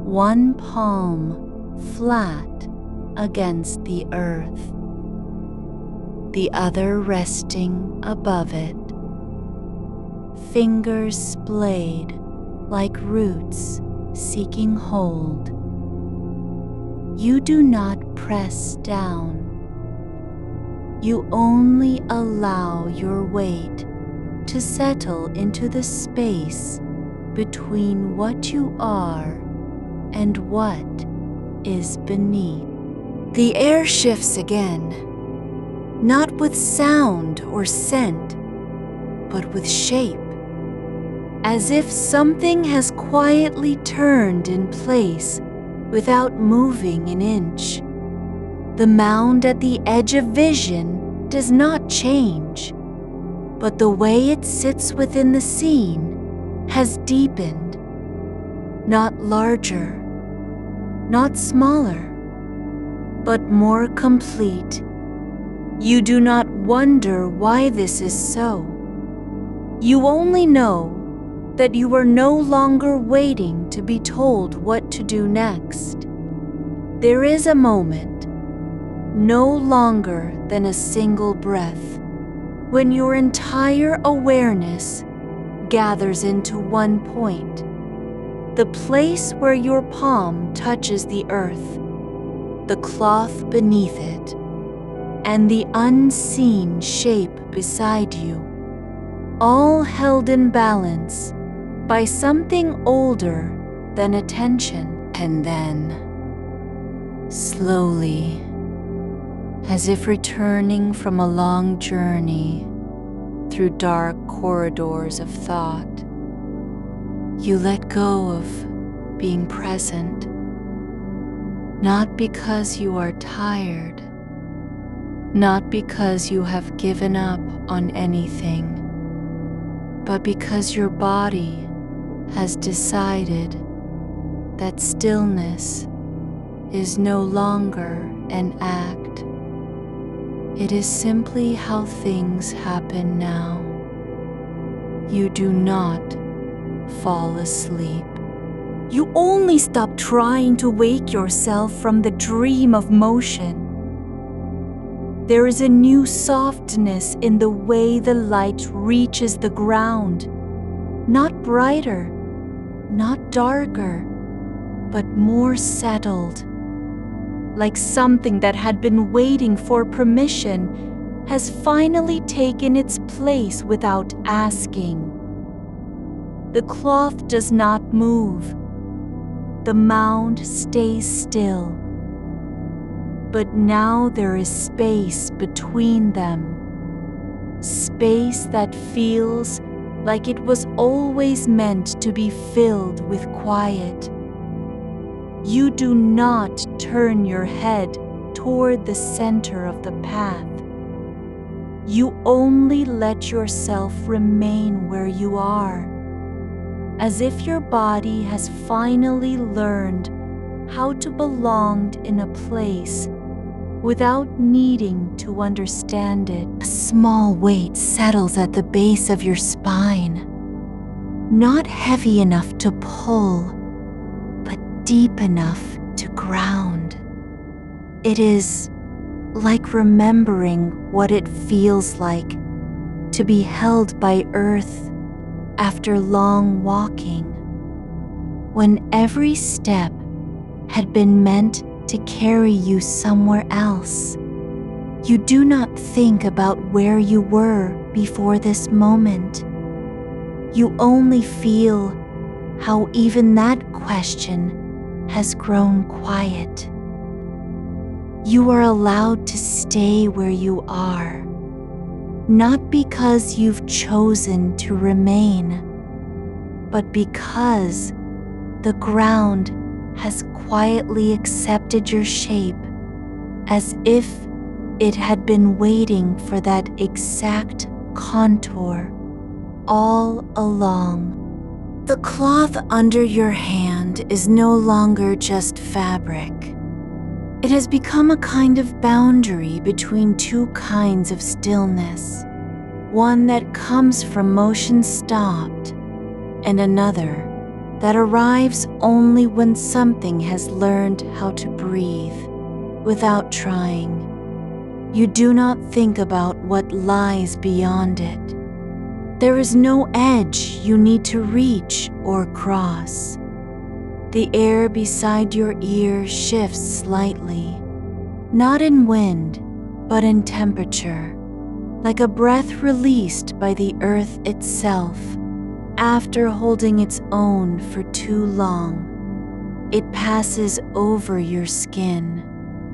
one palm flat against the earth, the other resting above it, fingers splayed like roots seeking hold. You do not press down. You only allow your weight to settle into the space between what you are and what is beneath. The air shifts again, not with sound or scent, but with shape, as if something has quietly turned in place without moving an inch. The mound at the edge of vision does not change, but the way it sits within the scene has deepened, not larger, not smaller, but more complete. You do not wonder why this is so. You only know that you are no longer waiting to be told what to do next. There is a moment, no longer than a single breath, when your entire awareness gathers into one point, the place where your palm touches the earth, the cloth beneath it, and the unseen shape beside you, all held in balance by something older than attention. And then, slowly, as if returning from a long journey through dark corridors of thought, you let go of being present, not because you are tired, not because you have given up on anything, but because your body has decided that stillness is no longer an act. It is simply how things happen now. You do not fall asleep. You only stop trying to wake yourself from the dream of motion. There is a new softness in the way the light reaches the ground, not brighter, not darker, but more settled, like something that had been waiting for permission has finally taken its place without asking. The cloth does not move. The mound stays still. But now there is space between them, space that feels like it was always meant to be filled with quiet. You do not turn your head toward the center of the path. You only let yourself remain where you are, as if your body has finally learned how to belong in a place without needing to understand it. A small weight settles at the base of your spine, not heavy enough to pull, but deep enough to ground. It is like remembering what it feels like to be held by earth after long walking, when every step had been meant to carry you somewhere else. You do not think about where you were before this moment. You only feel how even that question has grown quiet. You are allowed to stay where you are, not because you've chosen to remain, but because the ground has quietly accepted your shape, as if it had been waiting for that exact contour all along. The cloth under your hand is no longer just fabric. It has become a kind of boundary between two kinds of stillness, one that comes from motion stopped, and another that arrives only when something has learned how to breathe without trying. You do not think about what lies beyond it. There is no edge you need to reach or cross. The air beside your ear shifts slightly, not in wind, but in temperature, like a breath released by the earth itself. After holding its own for too long, it passes over your skin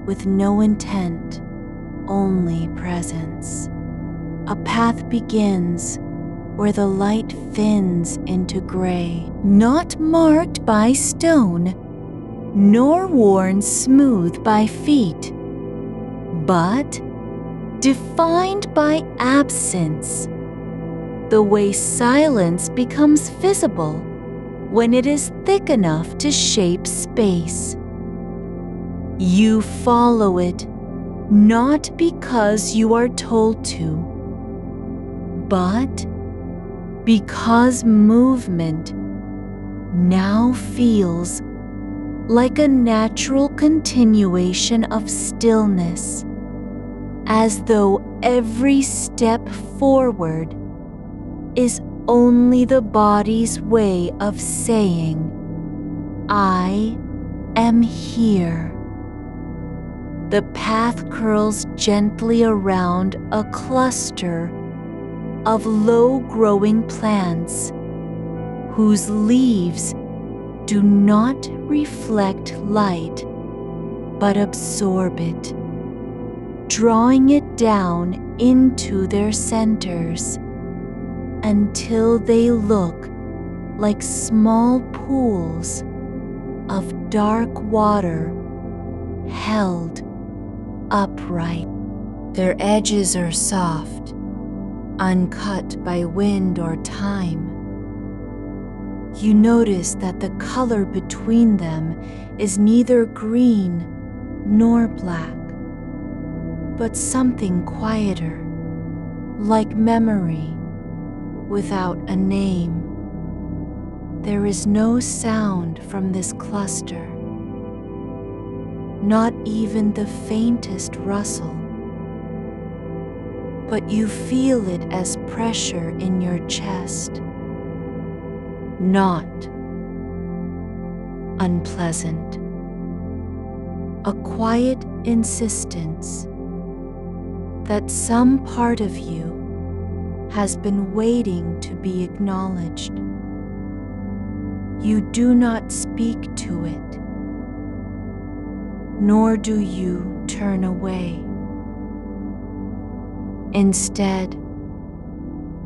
with no intent, only presence. A path begins where the light thins into gray, not marked by stone, nor worn smooth by feet, but defined by absence. The way silence becomes visible when it is thick enough to shape space. You follow it not because you are told to, but because movement now feels like a natural continuation of stillness, as though every step forward is only the body's way of saying, "I am here." The path curls gently around a cluster of low-growing plants whose leaves do not reflect light but absorb it, drawing it down into their centers until they look like small pools of dark water held upright. Their edges are soft, uncut by wind or time. You notice that the color between them is neither green nor black, but something quieter, like memory without a name. There is no sound from this cluster, not even the faintest rustle, but you feel it as pressure in your chest. Not unpleasant. A quiet insistence that some part of you has been waiting to be acknowledged. You do not speak to it, nor do you turn away. Instead,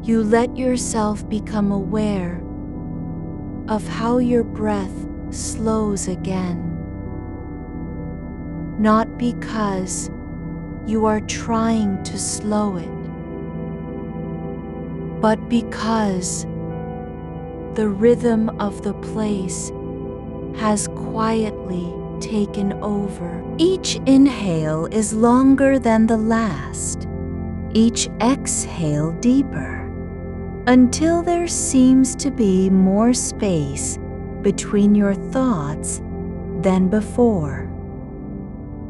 you let yourself become aware of how your breath slows again, not because you are trying to slow it, but because the rhythm of the place has quietly taken over. Each inhale is longer than the last, each exhale deeper, until there seems to be more space between your thoughts than before.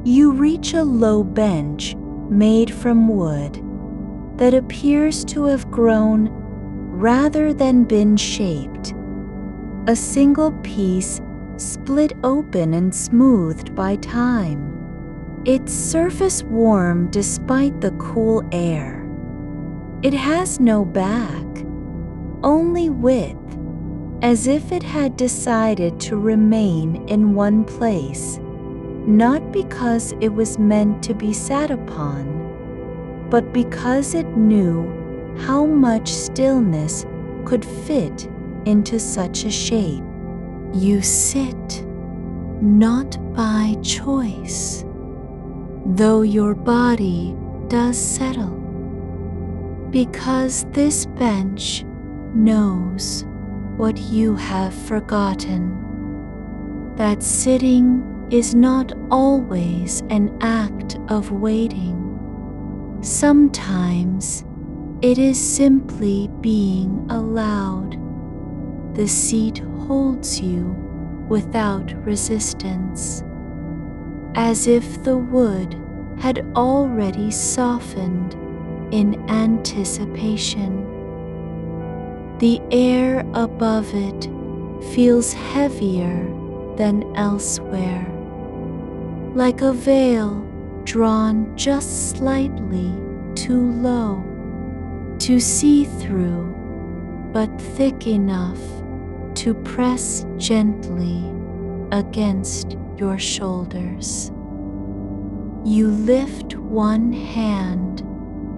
You reach a low bench made from wood that appears to have grown rather than been shaped, a single piece split open and smoothed by time, its surface warm despite the cool air. It has no back, only width, as if it had decided to remain in one place, not because it was meant to be sat upon, but because it knew how much stillness could fit into such a shape. You sit not by choice, though your body does settle, because this bench knows what you have forgotten, that sitting is not always an act of waiting. Sometimes it is simply being allowed. The seat holds you without resistance, as if the wood had already softened in anticipation. The air above it feels heavier than elsewhere, like a veil drawn just slightly too low to see through, but thick enough to press gently against your shoulders. You lift one hand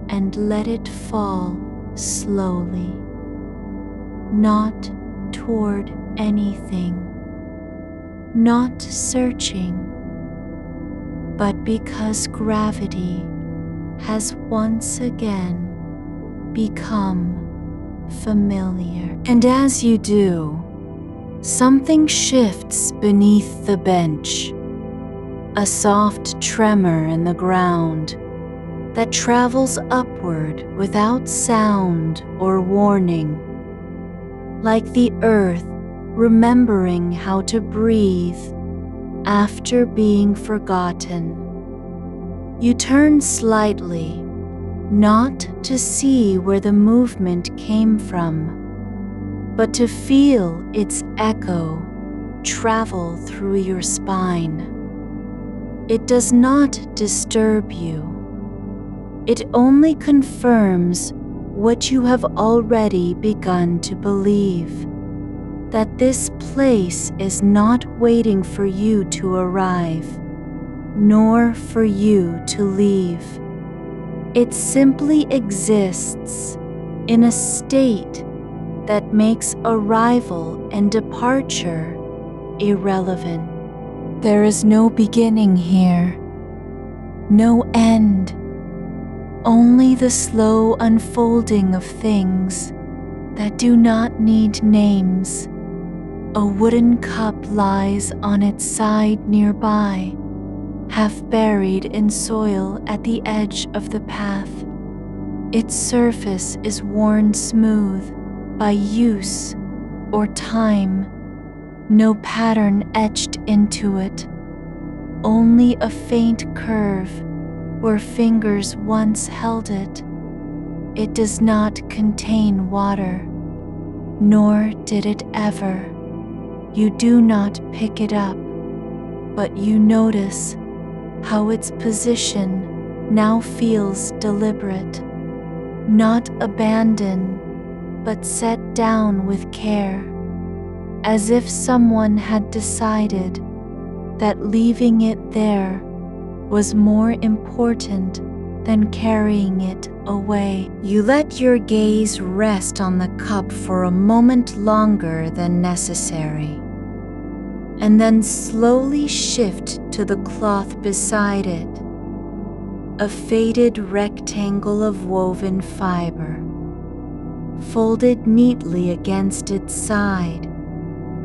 and let it fall slowly, not toward anything, not searching, but because gravity has once again become familiar. And as you do, something shifts beneath the bench, a soft tremor in the ground that travels upward without sound or warning, like the earth remembering how to breathe after being forgotten. You turn slightly, not to see where the movement came from, but to feel its echo travel through your spine. It does not disturb you. It only confirms what you have already begun to believe, that this place is not waiting for you to arrive, nor for you to leave. It simply exists in a state that makes arrival and departure irrelevant. There is no beginning here, no end, only the slow unfolding of things that do not need names. A wooden cup lies on its side nearby, half buried in soil at the edge of the path. Its surface is worn smooth by use or time, no pattern etched into it, only a faint curve where fingers once held it. It does not contain water, nor did it ever. You do not pick it up, but you notice how its position now feels deliberate, not abandoned, but set down with care, as if someone had decided that leaving it there was more important than carrying it away. You let your gaze rest on the cup for a moment longer than necessary, and then slowly shift to the cloth beside it, a faded rectangle of woven fiber, folded neatly against its side,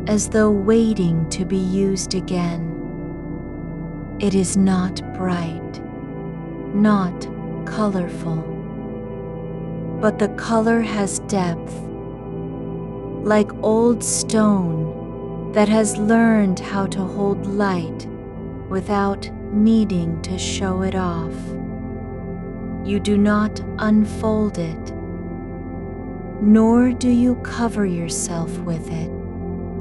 as though waiting to be used again. It is not bright, not colorful, but the color has depth, like old stone that has learned how to hold light without needing to show it off. You do not unfold it, nor do you cover yourself with it.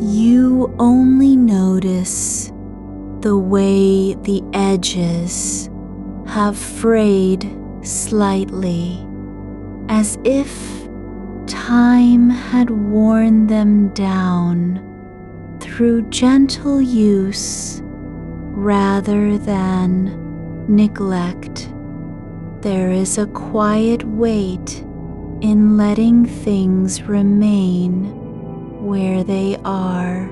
You only notice the way the edges have frayed slightly, as if time had worn them down through gentle use rather than neglect. There is a quiet weight in letting things remain where they are.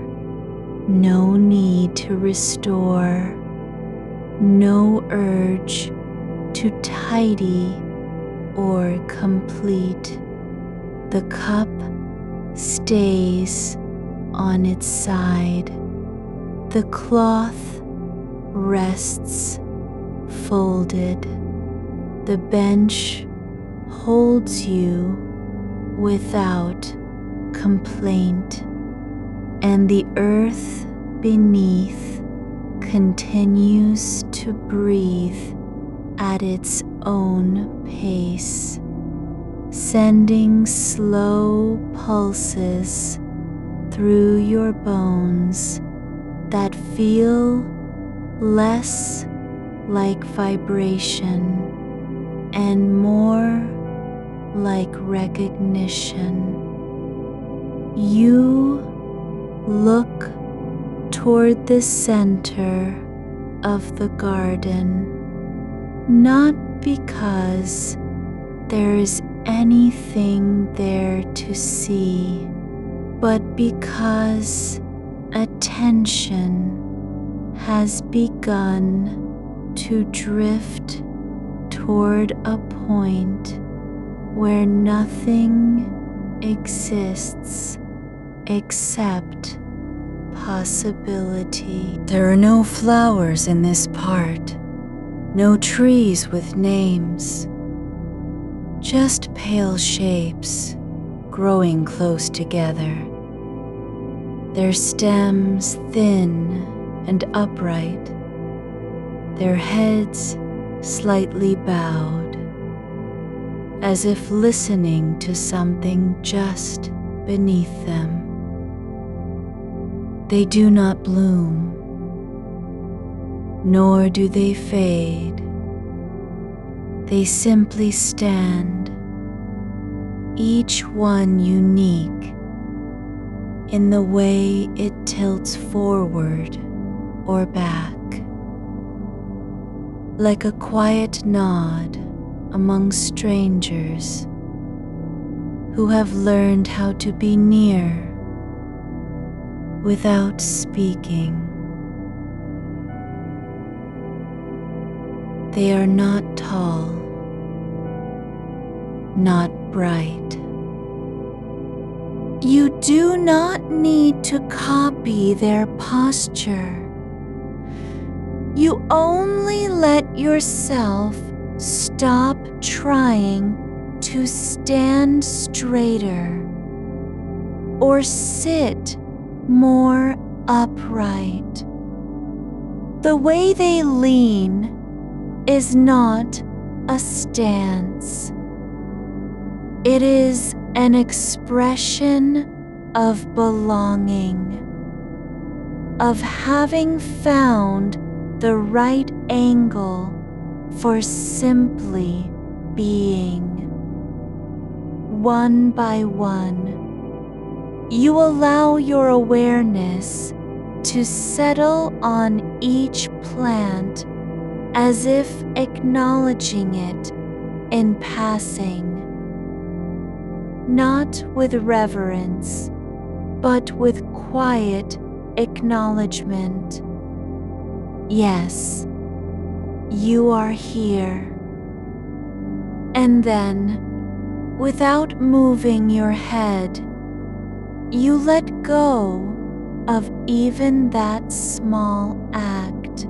No need to restore, no urge to tidy or complete. The cup stays on its side. The cloth rests folded. The bench holds you without complaint, and the earth beneath continues to breathe at its own pace, sending slow pulses through your bones that feel less like vibration and more like recognition. You look toward the center of the garden, not because there is anything there to see, but because attention has begun to drift toward a point where nothing exists except possibility. There are no flowers in this part, no trees with names, just pale shapes growing close together. their stems thin and upright, their heads slightly bowed, as if listening to something just beneath them. They do not bloom, nor do they fade. They simply stand, each one unique in the way it tilts forward or back, like a quiet nod among strangers who have learned how to be near without speaking. They are not tall, not bright. You do not need to copy their posture. You only let yourself stop trying to stand straighter or sit more upright. The way they lean is not a stance. It is an expression of belonging, of having found the right angle for simply being. One by one, you allow your awareness to settle on each plant as if acknowledging it in passing. Not with reverence, but with quiet acknowledgement. Yes, you are here. And then, without moving your head, you let go of even that small act.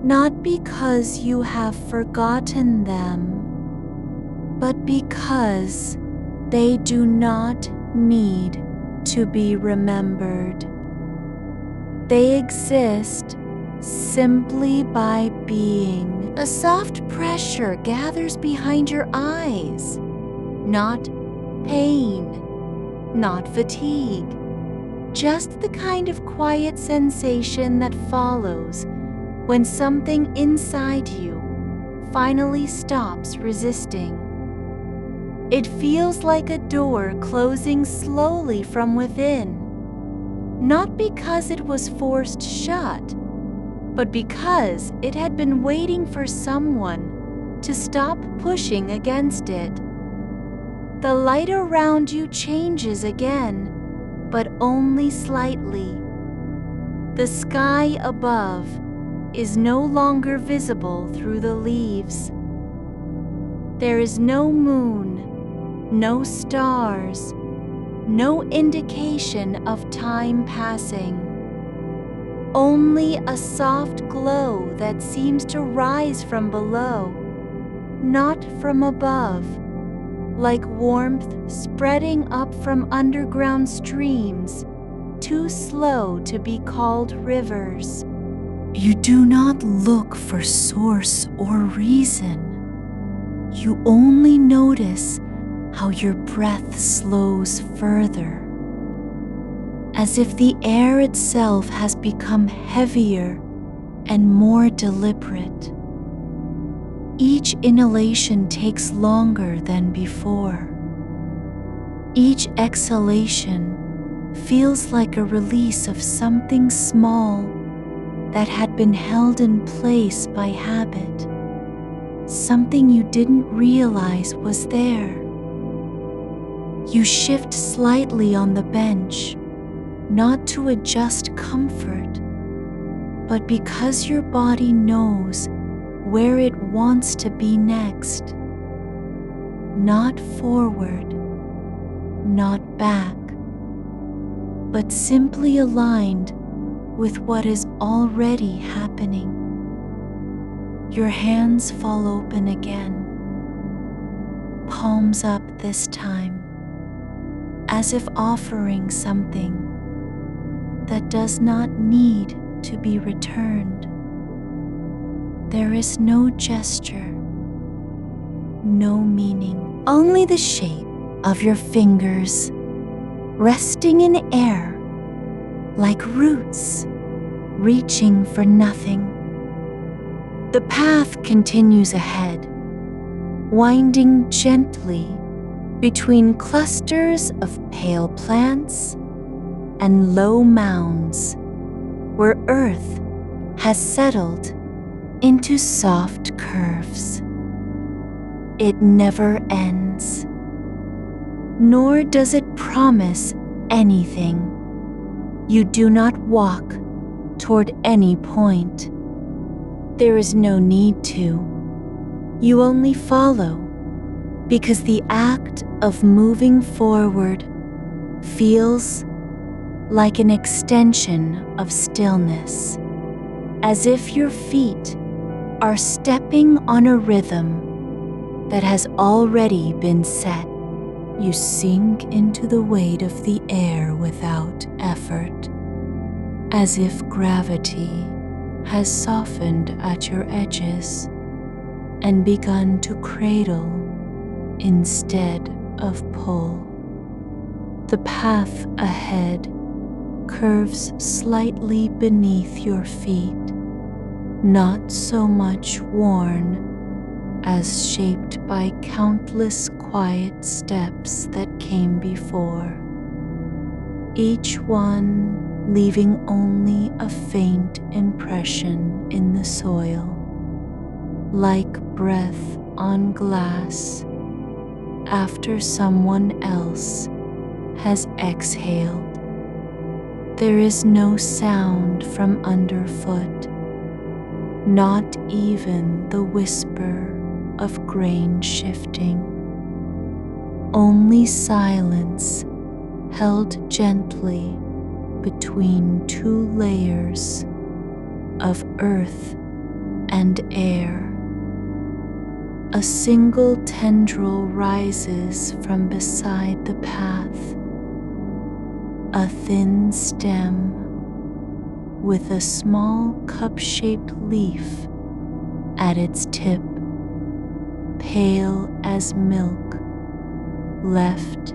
Not because you have forgotten them, but because they do not need to be remembered. They exist simply by being. A soft pressure gathers behind your eyes. Not pain, not fatigue. Just the kind of quiet sensation that follows when something inside you finally stops resisting. It feels like a door closing slowly from within, not because it was forced shut, but because it had been waiting for someone to stop pushing against it. The light around you changes again, but only slightly. The sky above is no longer visible through the leaves. There is no moon, no stars, no indication of time passing. Only a soft glow that seems to rise from below, not from above, like warmth spreading up from underground streams, too slow to be called rivers. You do not look for source or reason. You only notice how your breath slows further, as if the air itself has become heavier and more deliberate. Each inhalation takes longer than before. Each exhalation feels like a release of something small that had been held in place by habit, something you didn't realize was there. You shift slightly on the bench, not to adjust comfort, but because your body knows where it wants to be next. Not forward, not back, but simply aligned with what is already happening. Your hands fall open again, palms up this time, as if offering something that does not need to be returned. There is no gesture, no meaning, only the shape of your fingers resting in air like roots reaching for nothing. The path continues ahead, winding gently between clusters of pale plants and low mounds where earth has settled into soft curves. It never ends, nor does it promise anything. You do not walk toward any point. There is no need to. You only follow because the act of moving forward feels like an extension of stillness, as if your feet are stepping on a rhythm that has already been set. You sink into the weight of the air without effort, as if gravity has softened at your edges and begun to cradle instead of pull. The path ahead curves slightly beneath your feet, not so much worn as shaped by countless quiet steps that came before, each one leaving only a faint impression in the soil, like breath on glass after someone else has exhaled. There is no sound from underfoot, not even the whisper of grain shifting. Only silence held gently between two layers of earth and air. A single tendril rises from beside the path, a thin stem with a small cup-shaped leaf at its tip, pale as milk left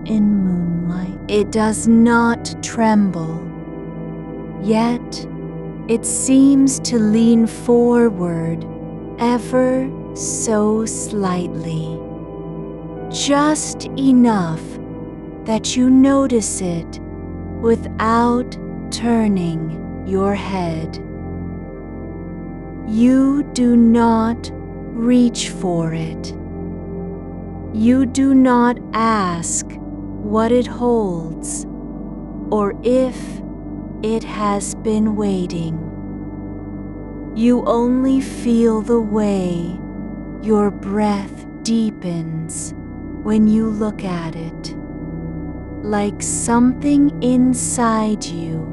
in moonlight. It does not tremble, yet it seems to lean forward ever so slightly, just enough that you notice it without turning your head. You do not reach for it. You do not ask what it holds or if it has been waiting. You only feel the way your breath deepens when you look at it, like something inside you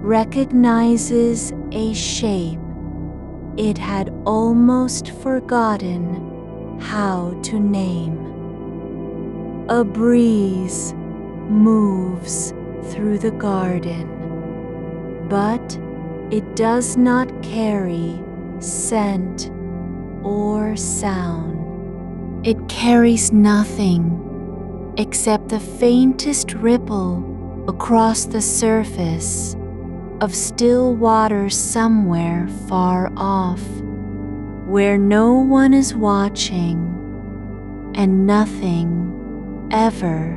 recognizes a shape it had almost forgotten how to name. A breeze moves through the garden, but it does not carry scent or sound. It carries nothing except the faintest ripple across the surface of still water somewhere far off, where no one is watching and nothing ever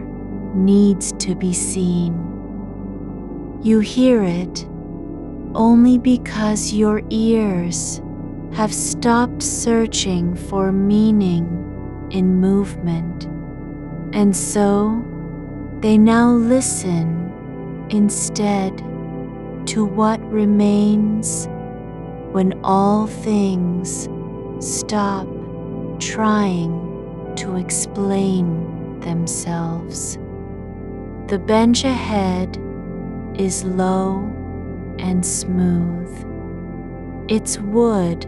needs to be seen. You hear it only because your ears have stopped searching for meaning in movement, and so they now listen instead to what remains when all things stop trying to explain themselves. The bench ahead is low and smooth, its wood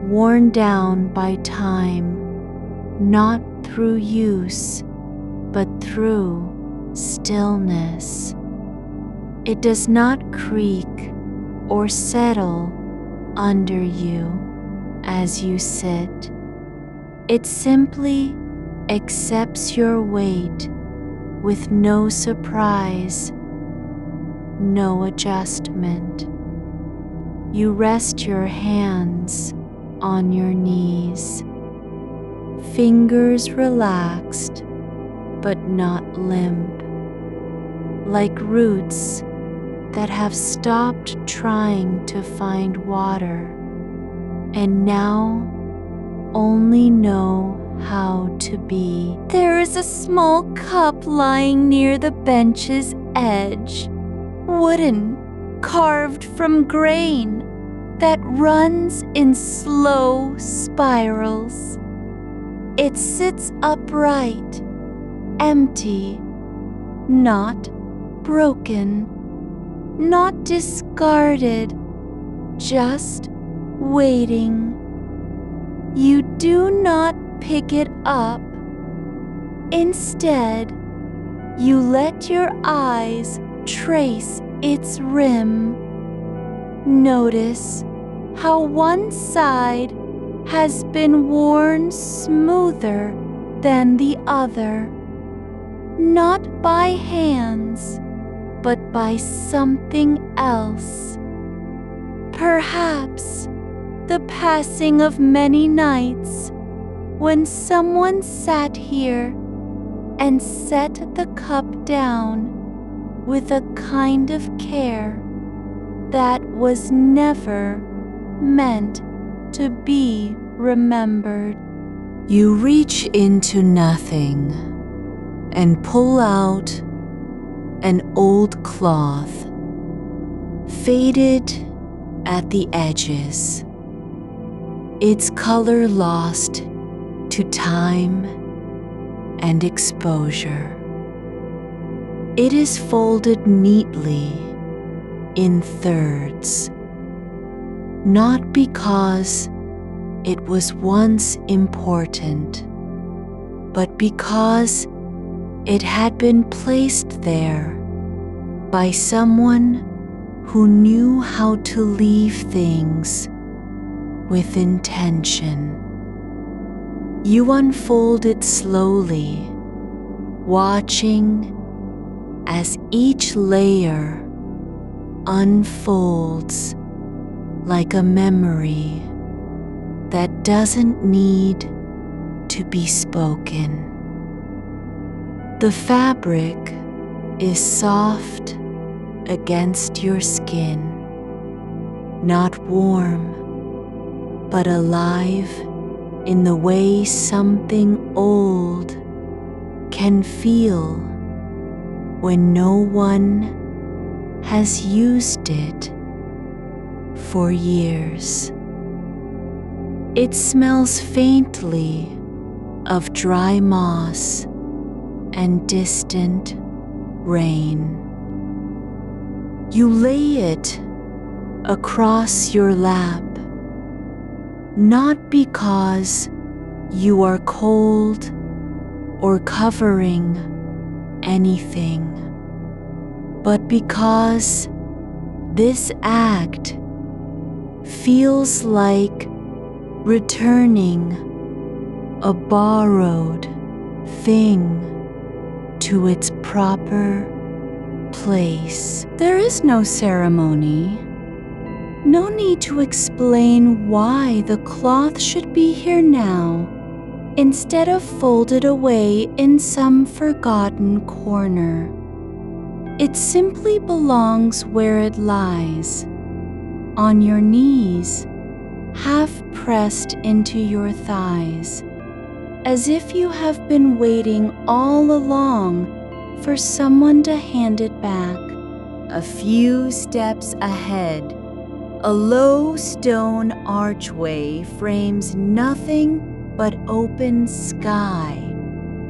worn down by time, not through use, but through stillness. It does not creak or settle under you as you sit. It simply accepts your weight with no surprise, no adjustment. You rest your hands on your knees, fingers relaxed but not limp, like roots that have stopped trying to find water and now only know how to be. There is a small cup lying near the bench's edge, wooden, carved from grain, that runs in slow spirals. It sits upright, empty, not broken, not discarded, just waiting. You do not pick it up. Instead, you let your eyes trace its rim. Notice how one side has been worn smoother than the other, not by hands, but by something else. Perhaps the passing of many nights when someone sat here and set the cup down with a kind of care that was never meant to be remembered. You reach into nothing and pull out an old cloth, faded at the edges, its color lost to time and exposure. It is folded neatly in thirds, not because it was once important, but because it had been placed there by someone who knew how to leave things with intention. You unfold it slowly, watching as each layer unfolds like a memory that doesn't need to be spoken. The fabric is soft against your skin, not warm, but alive in the way something old can feel when no one has used it for years. It smells faintly of dry moss and distant rain. You lay it across your lap, not because you are cold or covering anything, but because this act feels like returning a borrowed thing to its proper place. There is no ceremony, no need to explain why the cloth should be here now, instead of folded away in some forgotten corner. It simply belongs where it lies, on your knees, half pressed into your thighs, as if you have been waiting all along for someone to hand it back. A few steps ahead, a low stone archway frames nothing but open sky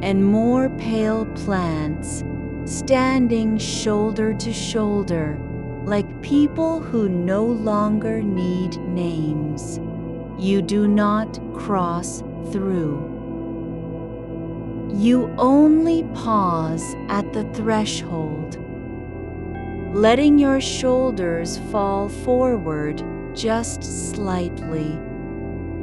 and more pale plants standing shoulder to shoulder like people who no longer need names. You do not cross through. You only pause at the threshold, letting your shoulders fall forward just slightly,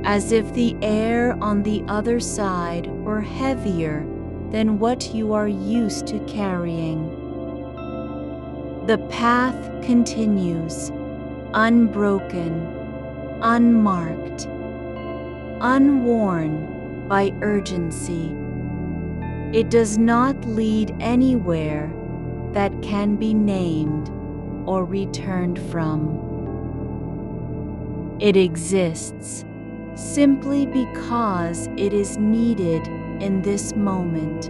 as if the air on the other side were heavier than what you are used to carrying. The path continues, unbroken, unmarked, unworn by urgency. It does not lead anywhere that can be named or returned from. It exists simply because it is needed in this moment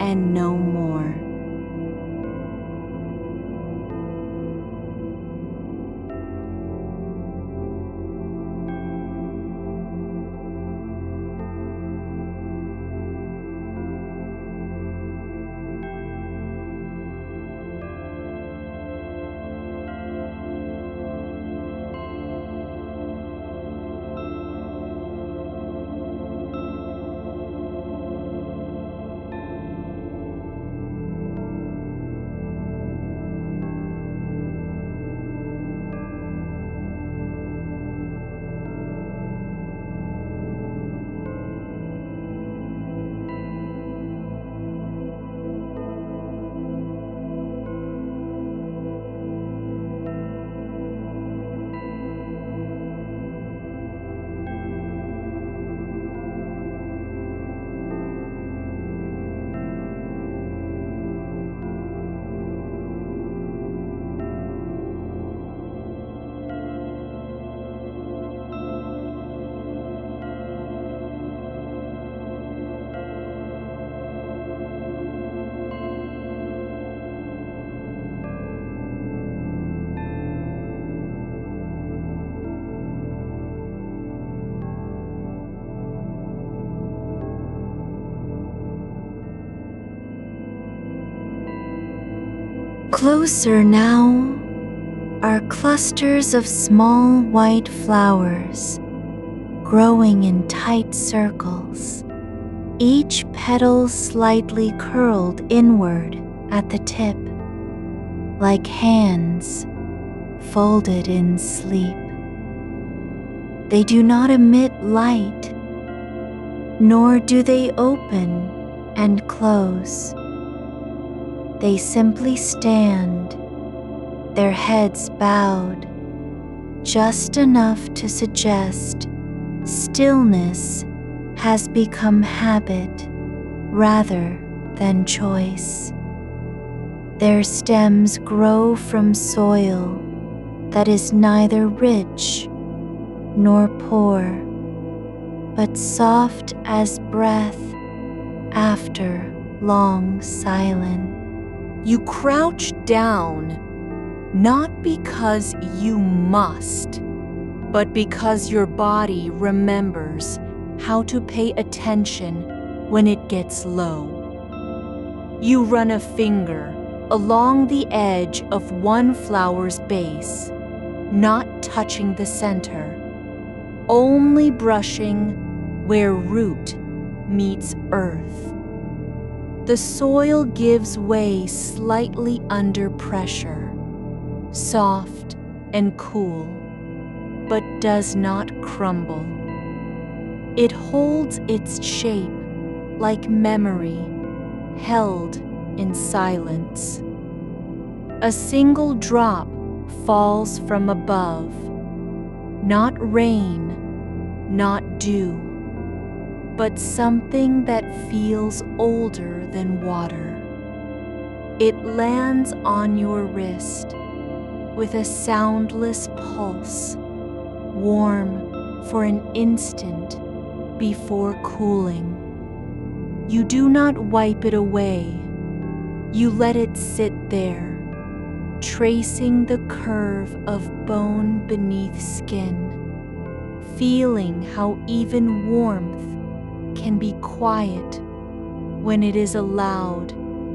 and no more. Closer now are clusters of small white flowers growing in tight circles, each petal slightly curled inward at the tip, like hands folded in sleep. They do not emit light, nor do they open and close. They simply stand, their heads bowed, just enough to suggest stillness has become habit rather than choice. Their stems grow from soil that is neither rich nor poor, but soft as breath after long silence. You crouch down, not because you must, but because your body remembers how to pay attention when it gets low. You run a finger along the edge of one flower's base, not touching the center, only brushing where root meets earth. The soil gives way slightly under pressure, soft and cool, but does not crumble. It holds its shape like memory, held in silence. A single drop falls from above, not rain, not dew, but something that feels older than water. It lands on your wrist with a soundless pulse, warm for an instant before cooling. You do not wipe it away. You let it sit there, tracing the curve of bone beneath skin, feeling how even warmth can be quiet when it is allowed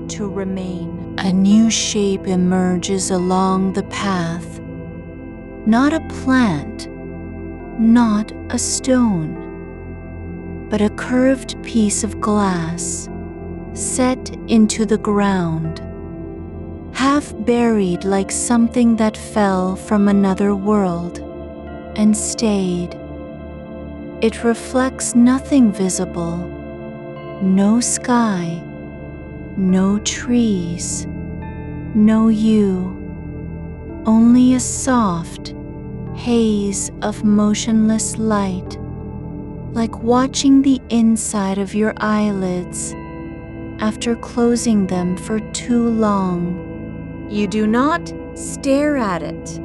to remain. A new shape emerges along the path, not a plant, not a stone, but a curved piece of glass set into the ground, half buried like something that fell from another world and stayed. It reflects nothing visible, no sky, no trees, no you, only a soft haze of motionless light, like watching the inside of your eyelids after closing them for too long. You do not stare at it.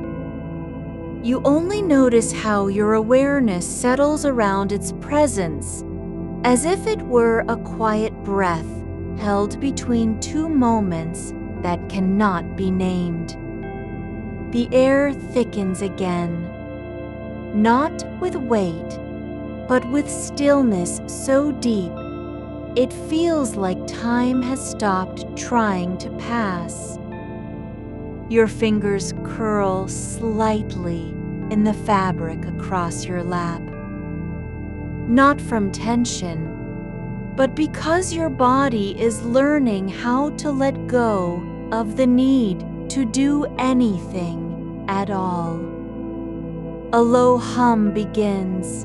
You only notice how your awareness settles around its presence, as if it were a quiet breath held between two moments that cannot be named. The air thickens again, not with weight, but with stillness so deep it feels like time has stopped trying to pass. Your fingers curl slightly in the fabric across your lap. Not from tension, but because your body is learning how to let go of the need to do anything at all. A low hum begins,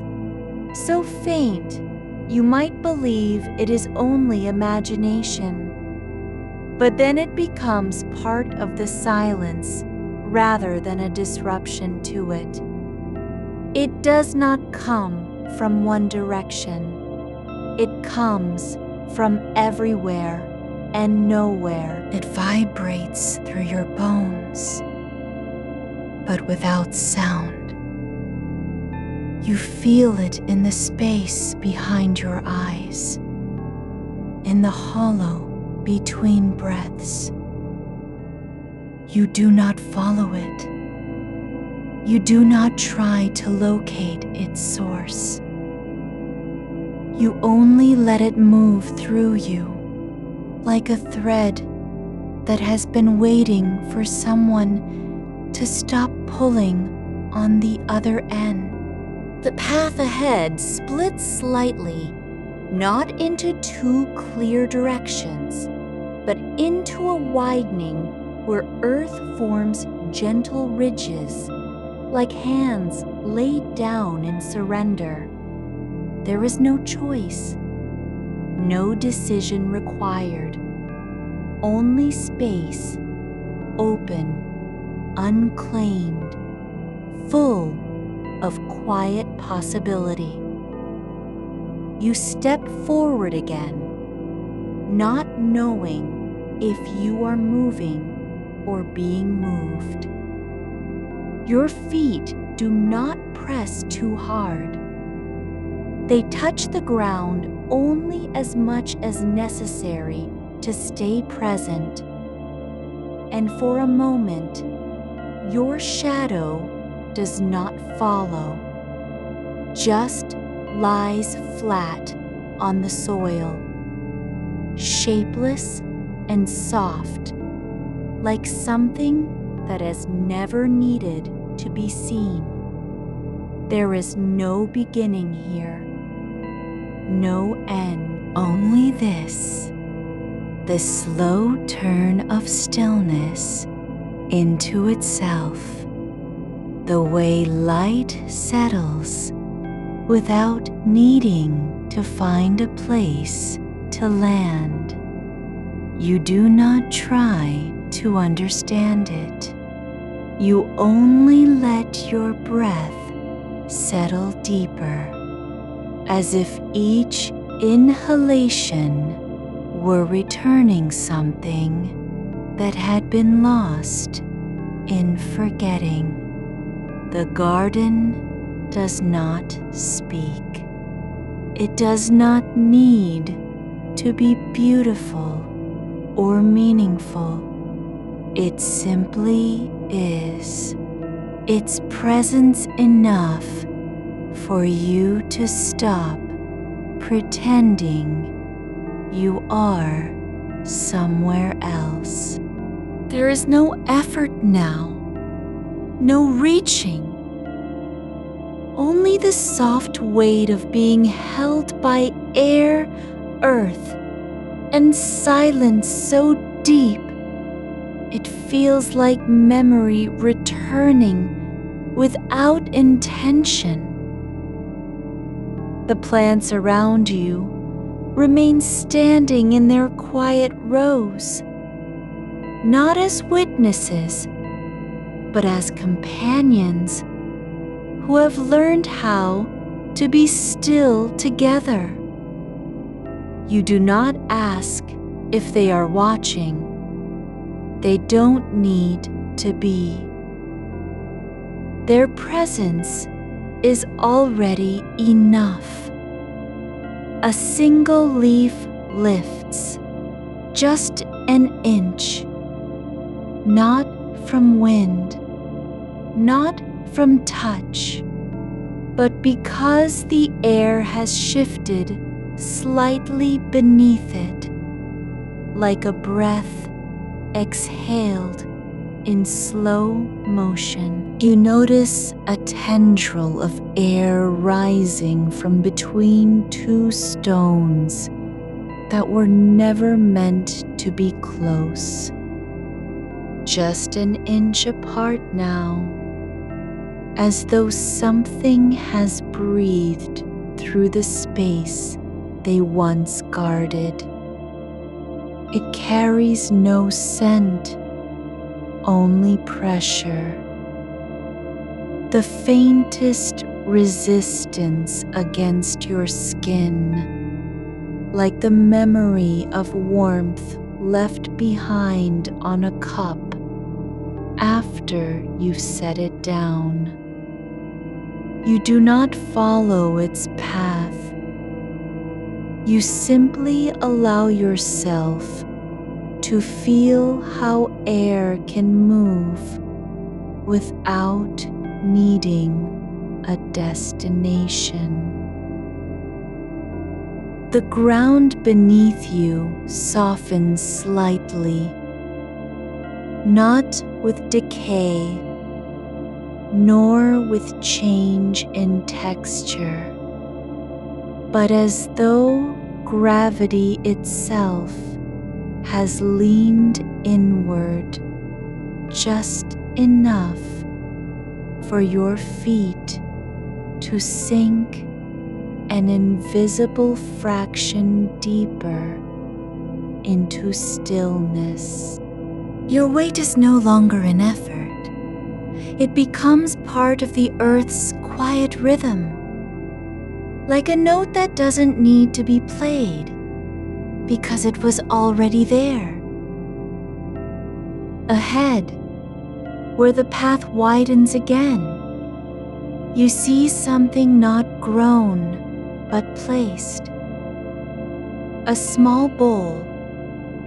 so faint you might believe it is only imagination. But then it becomes part of the silence rather than a disruption to it. It does not come from one direction. It comes from everywhere and nowhere. It vibrates through your bones, but without sound. You feel it in the space behind your eyes, in the hollow between breaths. You do not follow it. You do not try to locate its source. You only let it move through you, like a thread that has been waiting for someone to stop pulling on the other end. The path ahead splits slightly, not into two clear directions, but into a widening where earth forms gentle ridges, like hands laid down in surrender. There is no choice, no decision required, only space, open, unclaimed, full of quiet possibility. You step forward again, not knowing if you are moving or being moved. Your feet do not press too hard. They touch the ground only as much as necessary to stay present. And for a moment, your shadow does not follow, just lies flat on the soil, shapeless and soft, like something that has never needed to be seen. There is no beginning here, no end, only this, the slow turn of stillness into itself. The way light settles without needing to find a place to land. You do not try to understand it. You only let your breath settle deeper, as if each inhalation were returning something that had been lost in forgetting. The garden does not speak. It does not need to be beautiful or meaningful. It simply is. Its presence enough for you to stop pretending you are somewhere else. There is no effort now, no reaching. Only the soft weight of being held by air, earth, and silence so deep It feels like memory returning without intention. The plants around you remain standing in their quiet rows, not as witnesses, but as companions who have learned how to be still together. You do not ask if they are watching. They don't need to be. Their presence is already enough. A single leaf lifts just an inch, not from wind, not from touch, but because the air has shifted slightly beneath it, like a breath exhaled in slow motion. You notice a tendril of air rising from between two stones that were never meant to be close. Just an inch apart now, as though something has breathed through the space they once guarded. It carries no scent, only pressure. The faintest resistance against your skin, like the memory of warmth left behind on a cup after you've set it down. You do not follow its path. You simply allow yourself to feel how air can move without needing a destination. The ground beneath you softens slightly, not with decay, nor with change in texture, but as though gravity itself has leaned inward just enough for your feet to sink an invisible fraction deeper into stillness. Your weight is no longer an effort. It becomes part of the earth's quiet rhythm, like a note that doesn't need to be played because it was already there. Ahead, where the path widens again, you see something not grown but placed. A small bowl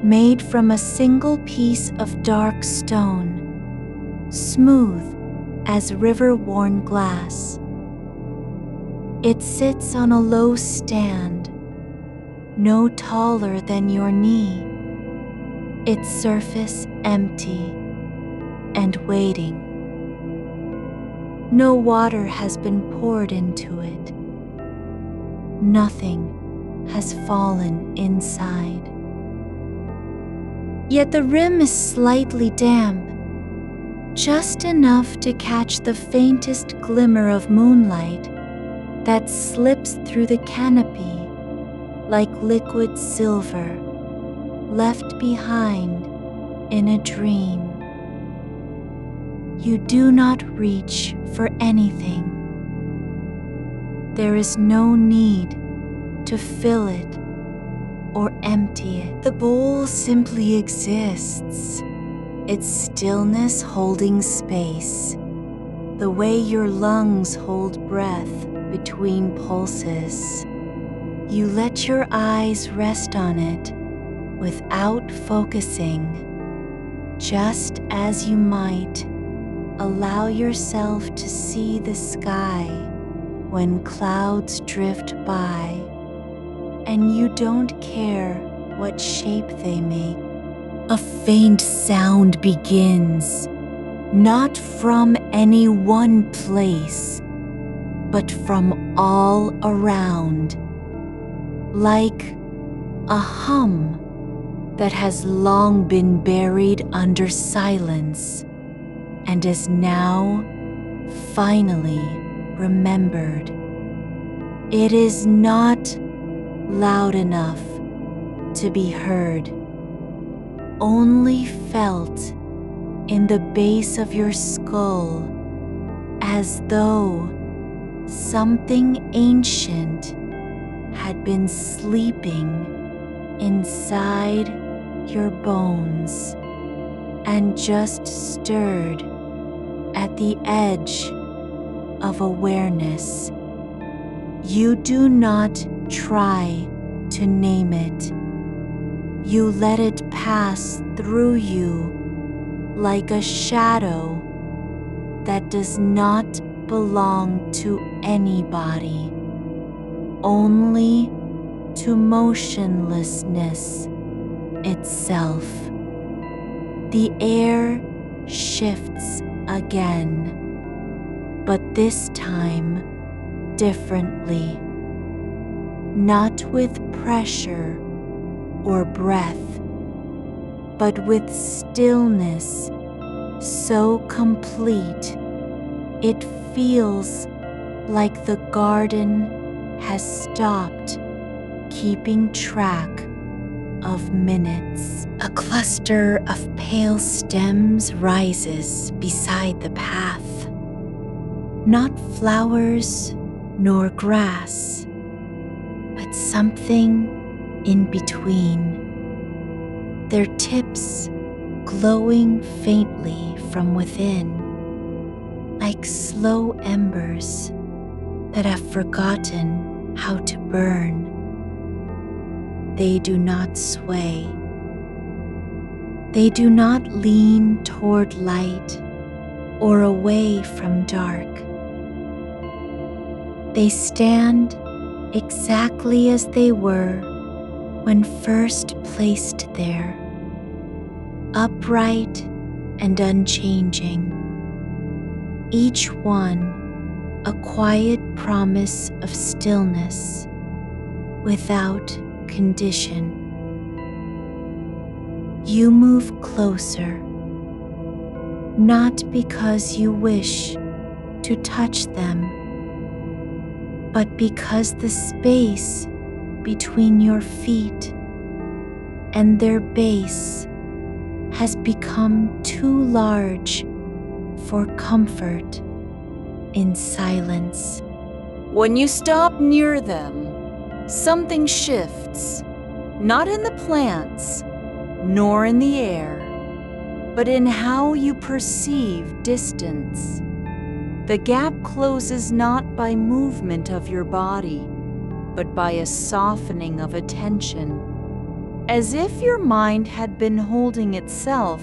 made from a single piece of dark stone, smooth as river-worn glass. It sits on a low stand, no taller than your knee, its surface empty and waiting. No water has been poured into it. Nothing has fallen inside. Yet the rim is slightly damp, just enough to catch the faintest glimmer of moonlight that slips through the canopy like liquid silver left behind in a dream. You do not reach for anything. There is no need to fill it or empty it. The bowl simply exists, its stillness holding space, the way your lungs hold breath between pulses. You let your eyes rest on it without focusing, just as you might allow yourself to see the sky when clouds drift by, and you don't care what shape they make. A faint sound begins, not from any one place, but from all around, like a hum that has long been buried under silence and is now finally remembered. It is not loud enough to be heard, only felt in the base of your skull, as though something ancient had been sleeping inside your bones and just stirred at the edge of awareness. You do not try to name it. You let it pass through you like a shadow that does not belong to anybody, only to motionlessness itself. The air shifts again, but this time differently, not with pressure or breath, but with stillness so complete it feels like the garden has stopped keeping track of minutes. A cluster of pale stems rises beside the path. Not flowers nor grass, but something in between. Their tips glowing faintly from within, like slow embers that have forgotten how to burn. They do not sway. They do not lean toward light or away from dark. They stand exactly as they were when first placed there, upright and unchanging, each one a quiet promise of stillness without condition. You move closer, not because you wish to touch them, but because the space between your feet and their base has become too large for comfort in silence. When you stop near them, something shifts, not in the plants, nor in the air, but in how you perceive distance. The gap closes not by movement of your body, but by a softening of attention, as if your mind had been holding itself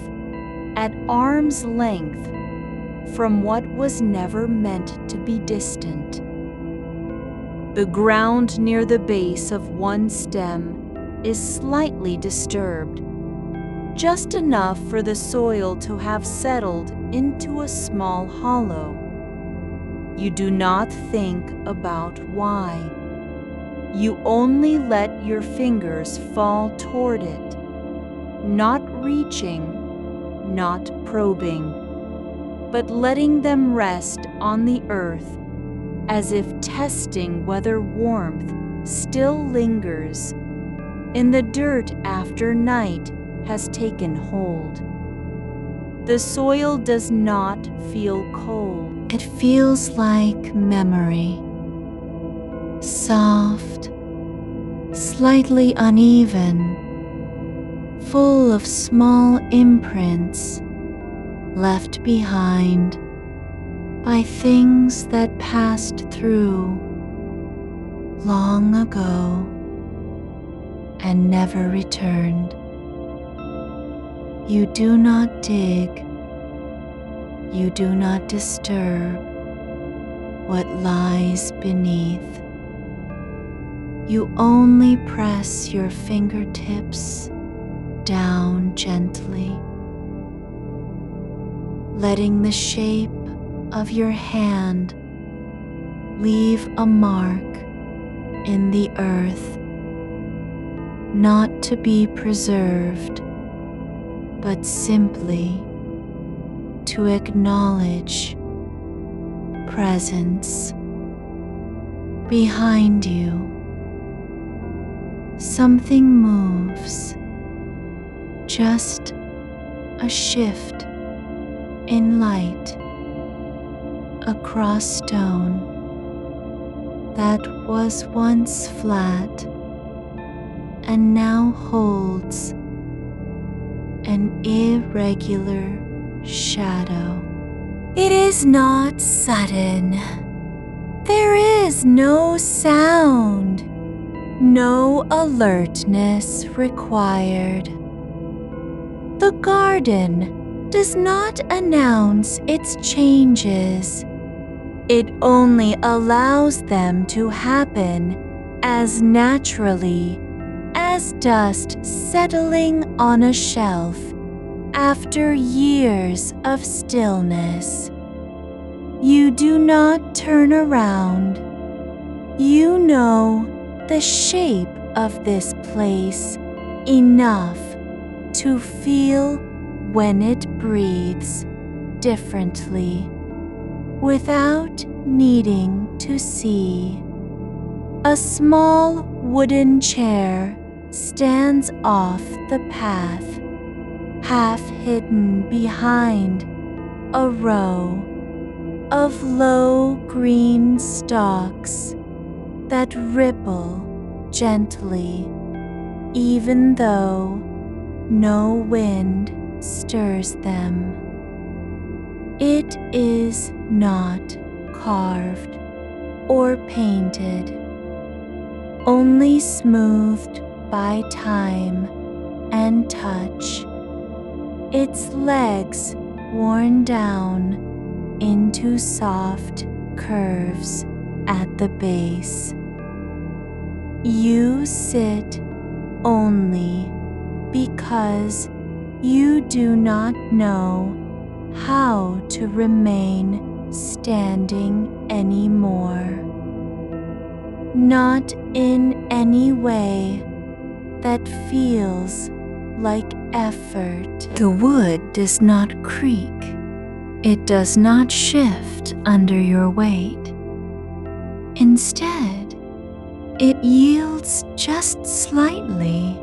at arm's length from what was never meant to be distant. The ground near the base of one stem is slightly disturbed, just enough for the soil to have settled into a small hollow. You do not think about why. You only let your fingers fall toward it, not reaching, not probing, but letting them rest on the earth as if testing whether warmth still lingers in the dirt after night has taken hold. The soil does not feel cold. It feels like memory, soft, slightly uneven, full of small imprints left behind by things that passed through long ago and never returned. You do not dig, you do not disturb what lies beneath. You only press your fingertips down gently, letting the shape of your hand leave a mark in the earth, not to be preserved, but simply to acknowledge presence. Behind you, something moves, just a shift in light across stone that was once flat and now holds an irregular shadow. It is not sudden. There is no sound, no alertness required. The garden does not announce its changes. It only allows them to happen as naturally as dust settling on a shelf after years of stillness. You do not turn around. You know the shape of this place enough to feel when it breathes differently without needing to see. A small wooden chair stands off the path, half hidden behind a row of low green stalks that ripple gently, even though no wind stirs them. It is not carved or painted, only smoothed by time and touch, its legs worn down into soft curves at the base. You sit only because you do not know how to remain standing anymore. Not in any way that feels like effort. The wood does not creak. It does not shift under your weight. Instead, it yields just slightly,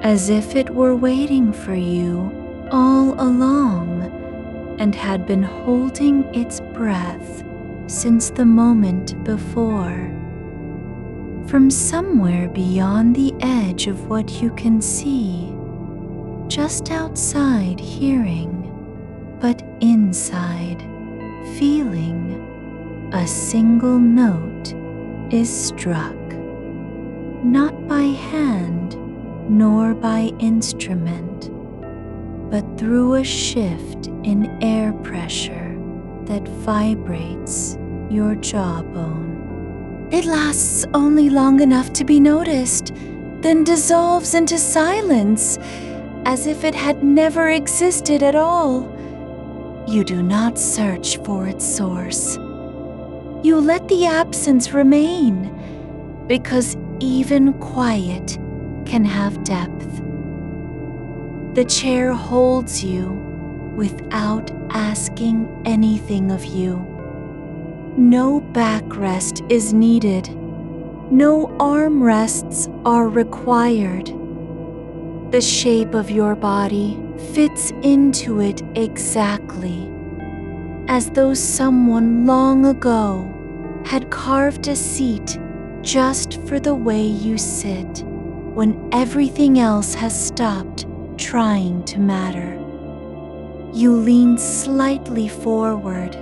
as if it were waiting for you all along and had been holding its breath since the moment before. From somewhere beyond the edge of what you can see, just outside hearing, but inside feeling, a single note is struck, not by hand nor by instrument, but through a shift in air pressure that vibrates your jawbone. It lasts only long enough to be noticed, then dissolves into silence, as if it had never existed at all. You do not search for its source. You let the absence remain, because even quiet can have depth. The chair holds you without asking anything of you. No backrest is needed. No armrests are required. The shape of your body fits into it exactly, as though someone long ago had carved a seat just for the way you sit when everything else has stopped trying to matter. You lean slightly forward,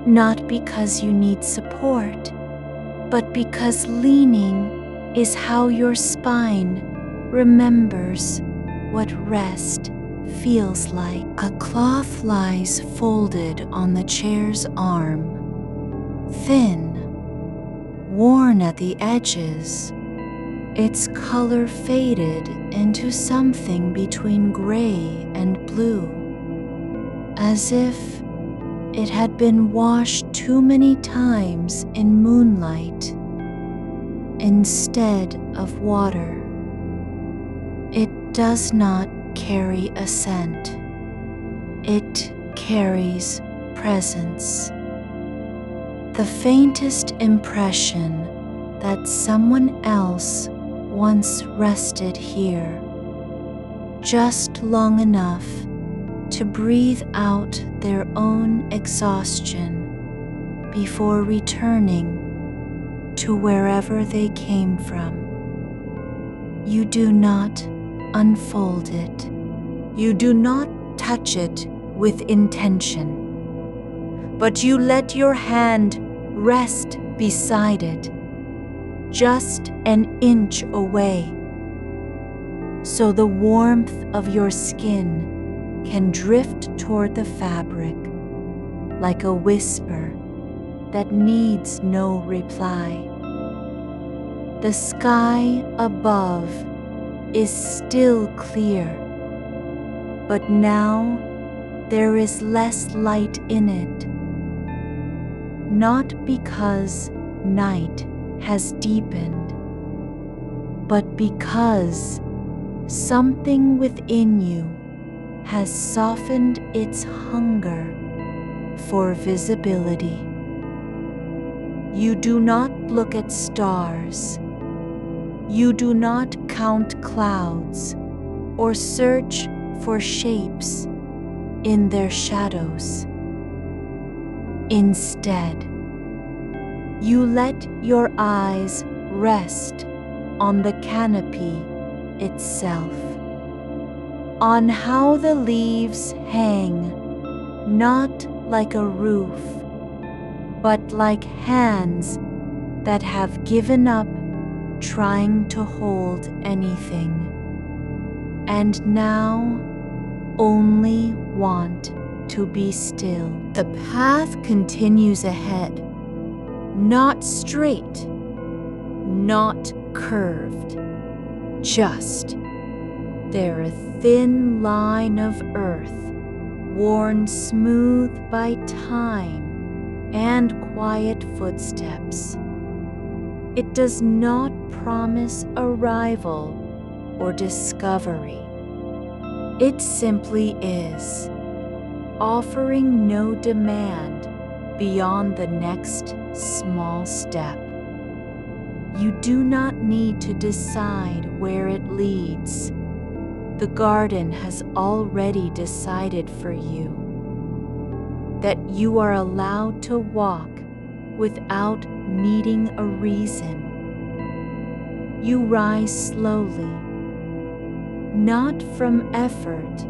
not because you need support, but because leaning is how your spine remembers what rest feels like. A cloth lies folded on the chair's arm, thin, worn at the edges, its color faded into something between gray and blue, as if it had been washed too many times in moonlight. Instead of water, does not carry a scent. It carries presence. The faintest impression that someone else once rested here, just long enough to breathe out their own exhaustion before returning to wherever they came from. You do not unfold it. You do not touch it with intention, but you let your hand rest beside it, just an inch away, so the warmth of your skin can drift toward the fabric like a whisper that needs no reply. The sky above is still clear, but now there is less light in it, not because night has deepened, but because something within you has softened its hunger for visibility. You do not look at stars. You do not count clouds or search for shapes in their shadows. Instead, you let your eyes rest on the canopy itself, on how the leaves hang, not like a roof, but like hands that have given up trying to hold anything, and now only want to be still. The path continues ahead, not straight, not curved, just there a thin line of earth worn smooth by time and quiet footsteps. It does not promise arrival or discovery. It simply is, offering no demand beyond the next small step. You do not need to decide where it leads. The garden has already decided for you that you are allowed to walk without needing a reason. You rise slowly, not from effort,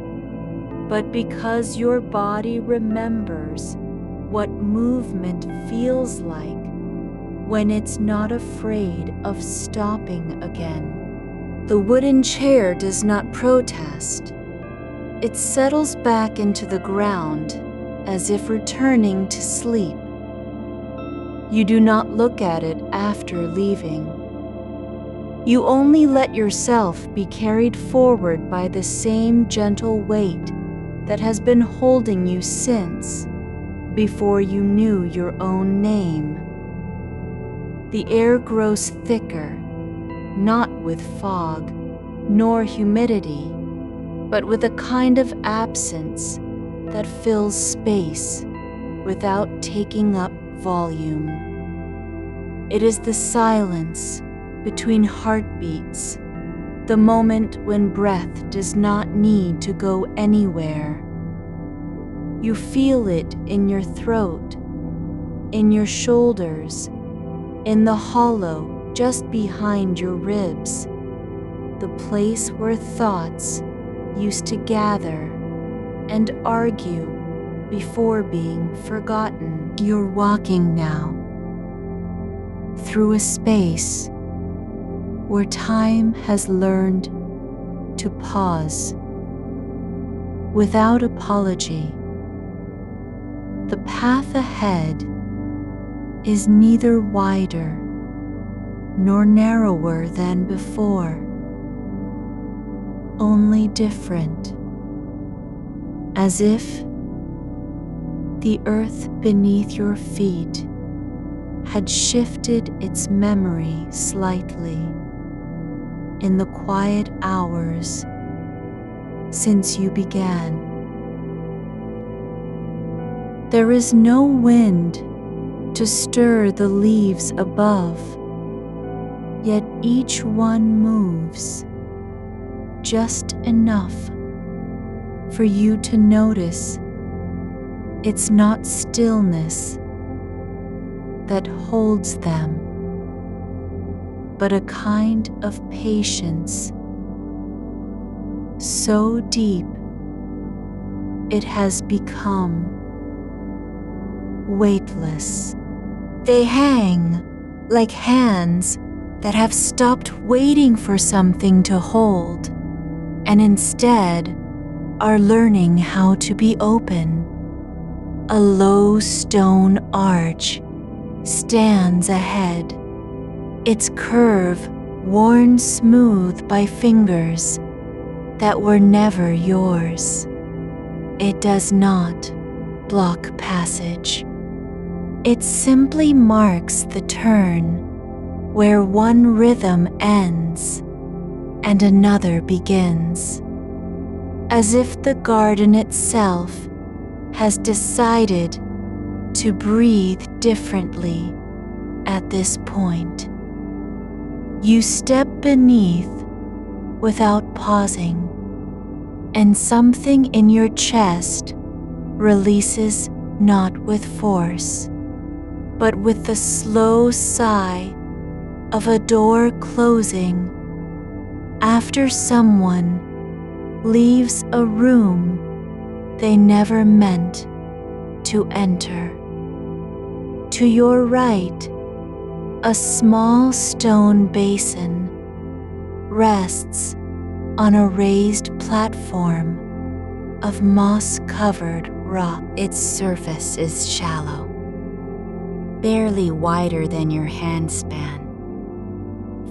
but because your body remembers what movement feels like when it's not afraid of stopping again. The wooden chair does not protest. It settles back into the ground as if returning to sleep. You do not look at it after leaving. You only let yourself be carried forward by the same gentle weight that has been holding you since before you knew your own name. The air grows thicker, not with fog nor humidity, but with a kind of absence that fills space without taking up volume. It is the silence between heartbeats, the moment when breath does not need to go anywhere. You feel it in your throat, in your shoulders, in the hollow just behind your ribs, the place where thoughts used to gather and argue before being forgotten. You're walking now through a space where time has learned to pause without apology. The path ahead is neither wider nor narrower than before, only different, as if the earth beneath your feet had shifted its memory slightly in the quiet hours since you began. There is no wind to stir the leaves above, yet each one moves just enough for you to notice it's not stillness that holds them, but a kind of patience so deep it has become weightless. They hang like hands that have stopped waiting for something to hold and instead are learning how to be open. A low stone arch stands ahead, its curve worn smooth by fingers that were never yours. It does not block passage. It simply marks the turn where one rhythm ends and another begins, as if the garden itself has decided to breathe differently at this point. You step beneath without pausing, and something in your chest releases not with force, but with the slow sigh of a door closing after someone leaves a room they never meant to enter. To your right, a small stone basin rests on a raised platform of moss-covered rock. Its surface is shallow, barely wider than your handspan,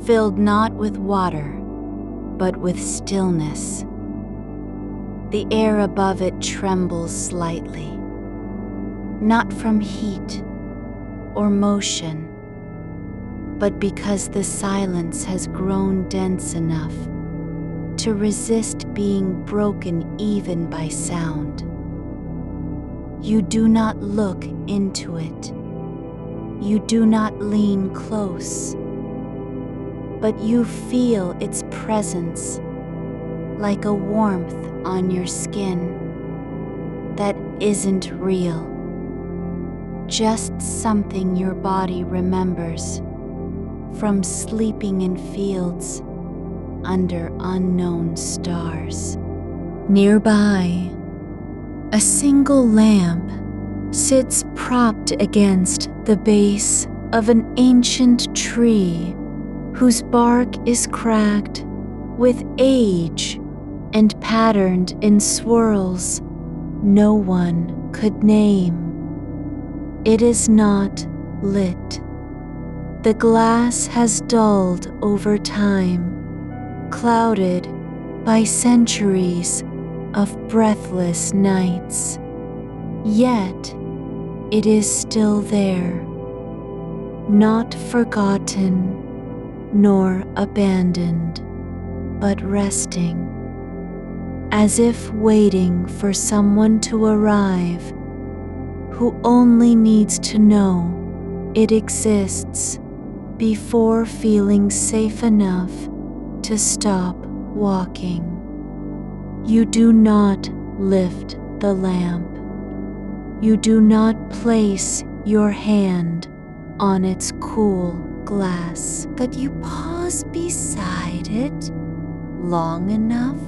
filled not with water, but with stillness. The air above it trembles slightly, not from heat or motion, but because the silence has grown dense enough to resist being broken even by sound. You do not look into it. You do not lean close, but you feel its presence like a warmth on your skin that isn't real, just something your body remembers from sleeping in fields under unknown stars. Nearby, a single lamp sits propped against the base of an ancient tree whose bark is cracked with age and patterned in swirls no one could name. It is not lit. The glass has dulled over time, clouded by centuries of breathless nights. Yet it is still there, not forgotten nor abandoned, but resting, as if waiting for someone to arrive who only needs to know it exists before feeling safe enough to stop walking. You do not lift the lamp. You do not place your hand on its cool glass, but you pause beside it long enough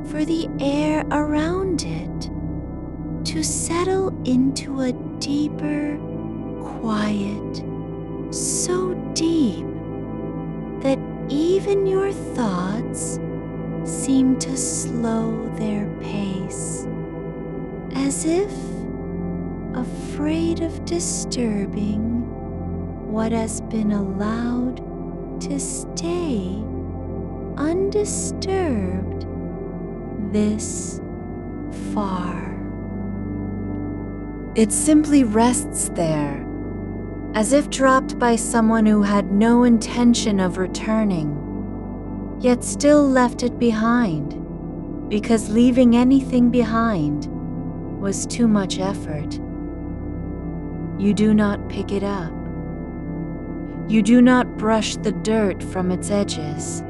for the air around it to settle into a deeper quiet, so deep that even your thoughts seem to slow their pace, as if afraid of disturbing what has been allowed to stay undisturbed this far. It simply rests there, as if dropped by someone who had no intention of returning, yet still left it behind, because leaving anything behind was too much effort. You do not pick it up. You do not brush the dirt from its edges,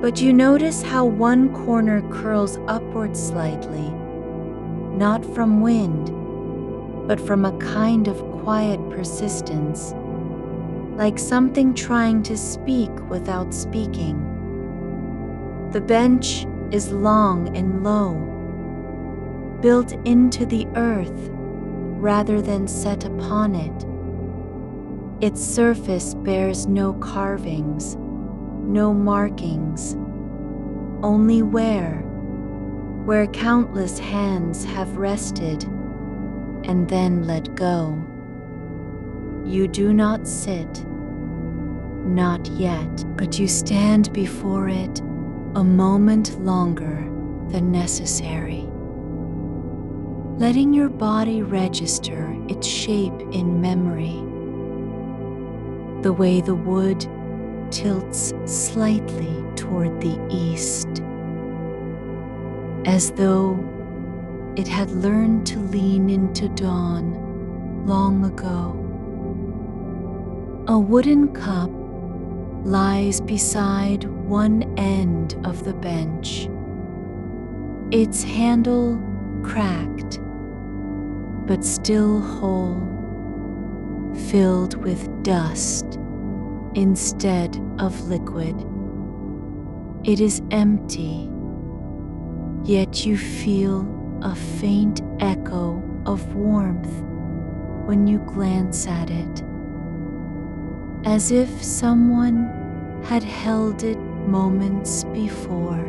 but you notice how one corner curls upward slightly, not from wind, but from a kind of quiet persistence, like something trying to speak without speaking. The bench is long and low, built into the earth rather than set upon it. Its surface bears no carvings, no markings, only wear, where countless hands have rested and then let go. You do not sit, not yet, but you stand before it a moment longer than necessary, letting your body register its shape in memory. The way the wood tilts slightly toward the east, as though it had learned to lean into dawn long ago. A wooden cup lies beside one end of the bench, its handle cracked, but still whole, filled with dust instead of liquid. It is empty, yet you feel a faint echo of warmth when you glance at it, as if someone had held it moments before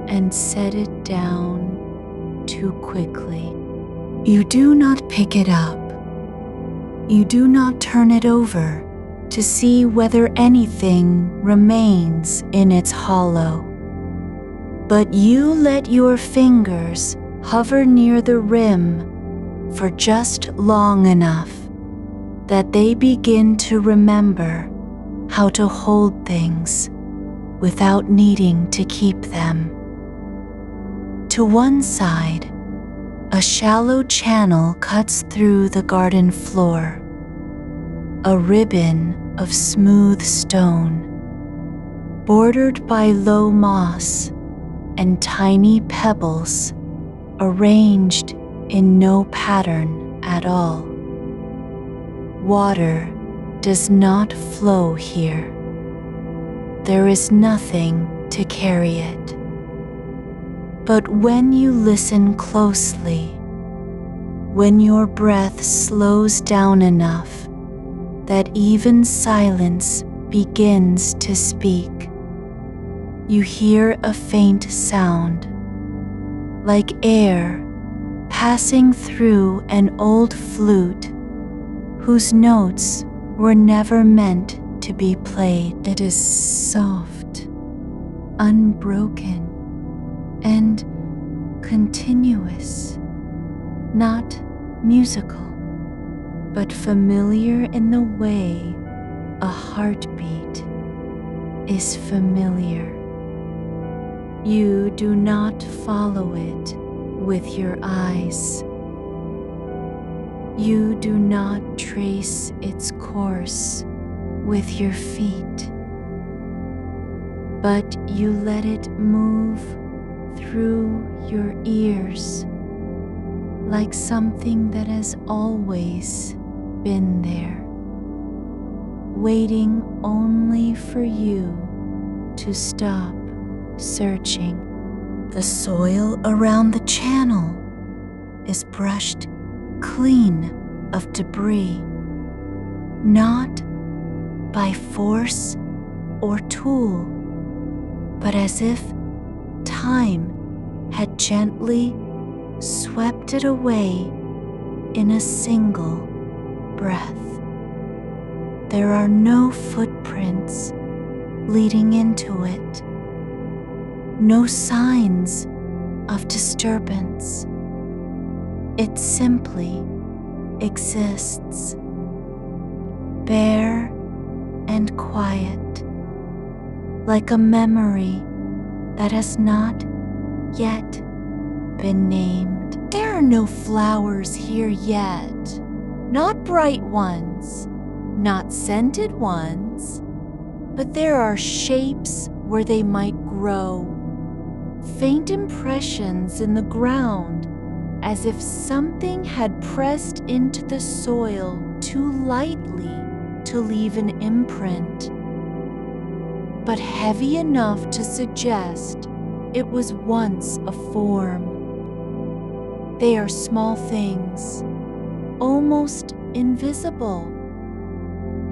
and set it down too quickly. You do not pick it up. You do not turn it over to see whether anything remains in its hollow, but you let your fingers hover near the rim for just long enough that they begin to remember how to hold things without needing to keep them. To one side, a shallow channel cuts through the garden floor, a ribbon of smooth stone, bordered by low moss and tiny pebbles arranged in no pattern at all. Water does not flow here. There is nothing to carry it. But when you listen closely, when your breath slows down enough that even silence begins to speak, you hear a faint sound, like air passing through an old flute whose notes were never meant to be played. It is soft, unbroken, and continuous, not musical, but familiar in the way a heartbeat is familiar. You do not follow it with your eyes. You do not trace its course with your feet, but you let it move through your ears like something that has always been there, waiting only for you to stop searching. The soil around the channel is brushed clean of debris, not by force or tool, but as if time had gently swept it away in a single breath. There are no footprints leading into it, no signs of disturbance. It simply exists, bare and quiet, like a memory that has not yet been named. There are no flowers here yet, not bright ones, not scented ones, but there are shapes where they might grow, faint impressions in the ground, as if something had pressed into the soil too lightly to leave an imprint, but heavy enough to suggest it was once a form. They are small things, almost invisible,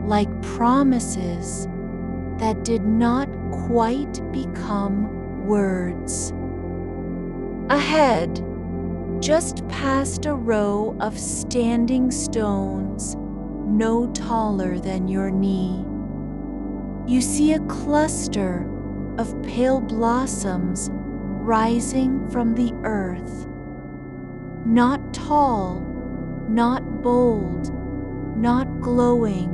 like promises that did not quite become words. Ahead, just past a row of standing stones no taller than your knee, you see a cluster of pale blossoms rising from the earth. Not tall, not bold, not glowing,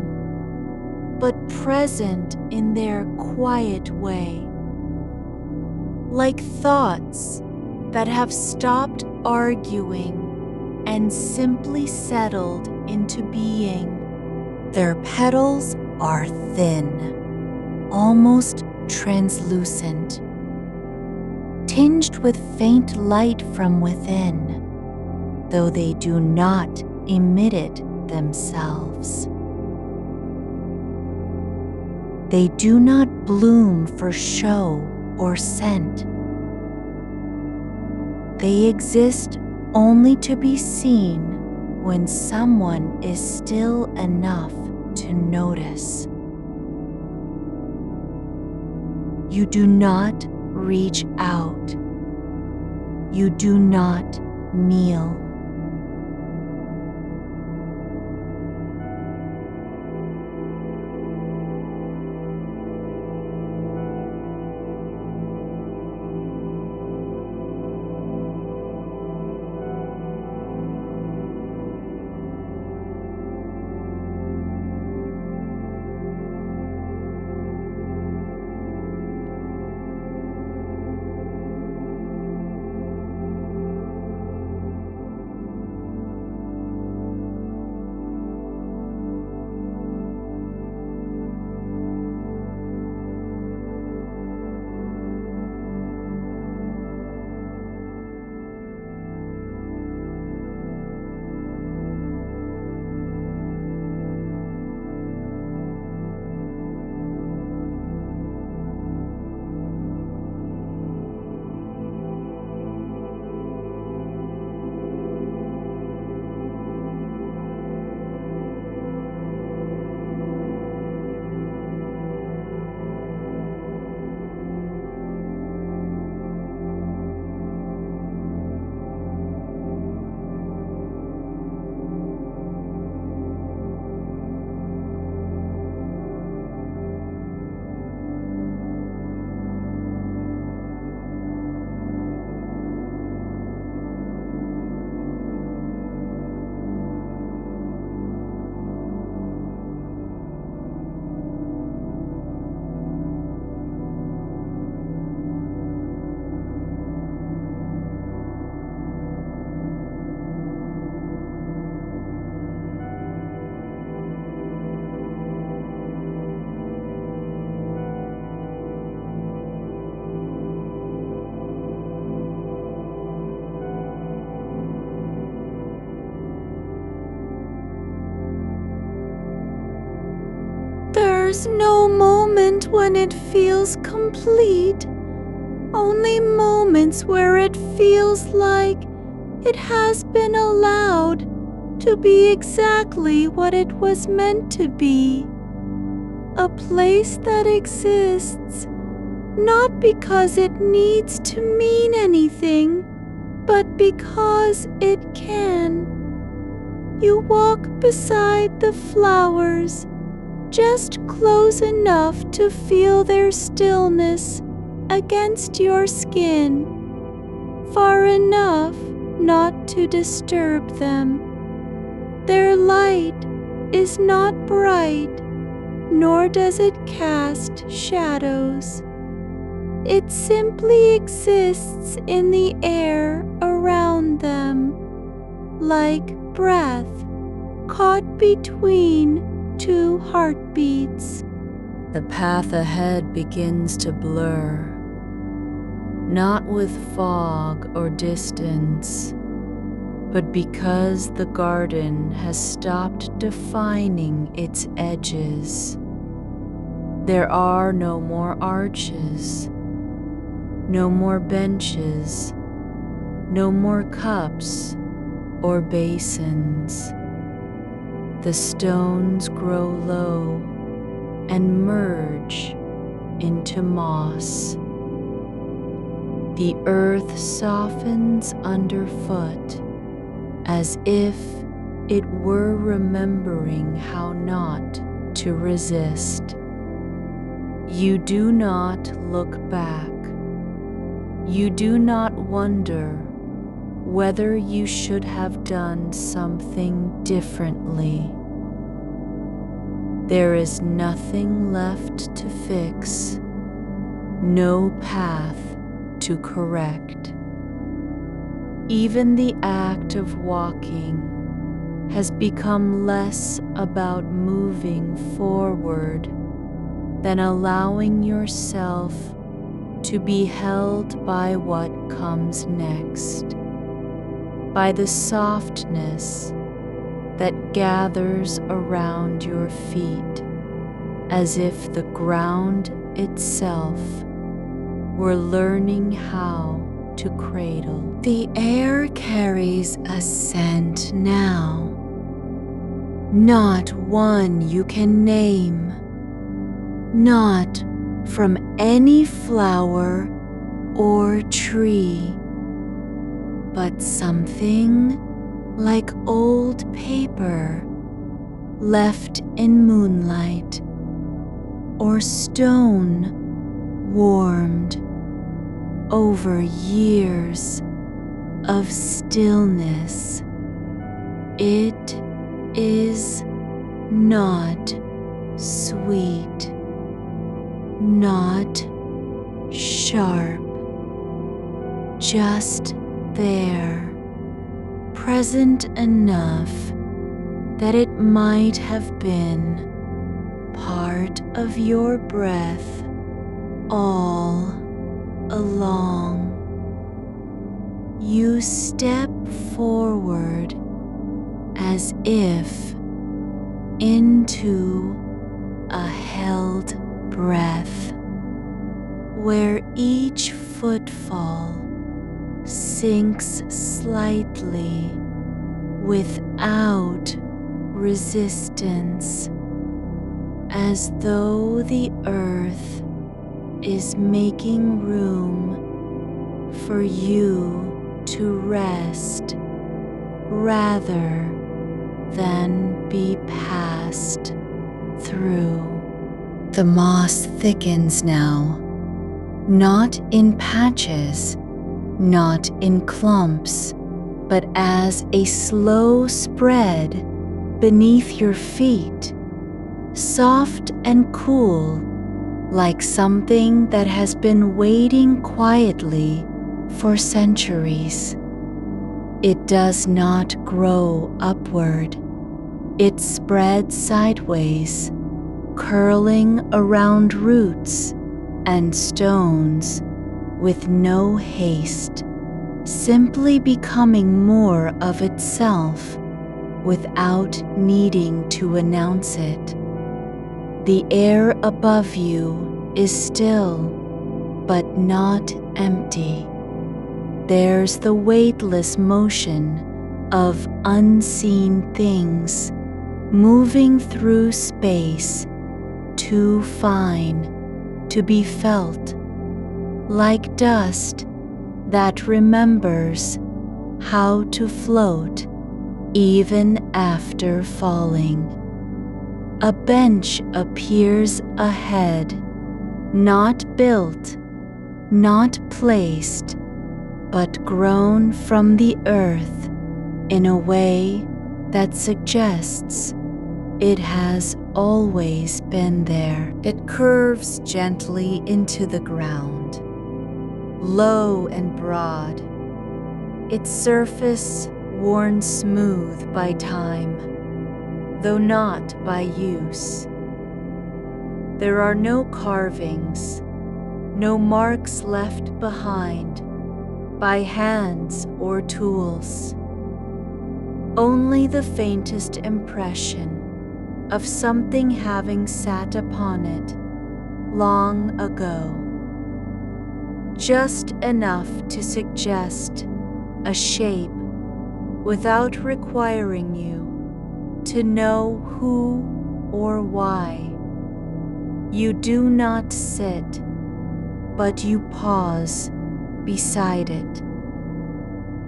but present in their quiet way, like thoughts that have stopped arguing and simply settled into being. Their petals are thin, almost translucent, tinged with faint light from within, though they do not emit it themselves. They do not bloom for show or scent. They exist only to be seen when someone is still enough to notice. You do not reach out. You do not kneel. There's no moment when it feels complete, only moments where it feels like it has been allowed to be exactly what it was meant to be. A place that exists not because it needs to mean anything, but because it can. You walk beside the flowers, just close enough to feel their stillness against your skin, far enough not to disturb them. Their light is not bright, nor does it cast shadows. It simply exists in the air around them, like breath caught between two heartbeats. The path ahead begins to blur, not with fog or distance, but because the garden has stopped defining its edges. There are no more arches, no more benches, no more cups or basins. The stones grow low and merge into moss. The earth softens underfoot as if it were remembering how not to resist. You do not look back. You do not wonder whether you should have done something differently. There is nothing left to fix, no path to correct. Even the act of walking has become less about moving forward than allowing yourself to be held by what comes next, by the softness that gathers around your feet, as if the ground itself were learning how to cradle. The air carries a scent now, not one you can name, not from any flower or tree, but something like old paper left in moonlight, or stone warmed over years of stillness. It is not sweet, not sharp, just there, present enough that it might have been part of your breath all along. You step forward as if into a held breath, where each footfall sinks slightly without resistance, as though the earth is making room for you to rest rather than be passed through. The moss thickens now, not in patches, not in clumps, but as a slow spread beneath your feet, soft and cool, like something that has been waiting quietly for centuries. It does not grow upward. It spreads sideways, curling around roots and stones with no haste, simply becoming more of itself without needing to announce it. The air above you is still, but not empty. There's the weightless motion of unseen things moving through space, too fine to be felt, like dust that remembers how to float even after falling. A bench appears ahead, not built, not placed, but grown from the earth in a way that suggests it has always been there. It curves gently into the ground, low and broad, its surface worn smooth by time, though not by use. There are no carvings, no marks left behind by hands or tools, only the faintest impression of something having sat upon it long ago, just enough to suggest a shape without requiring you to know who or why. You do not sit, but you pause beside it,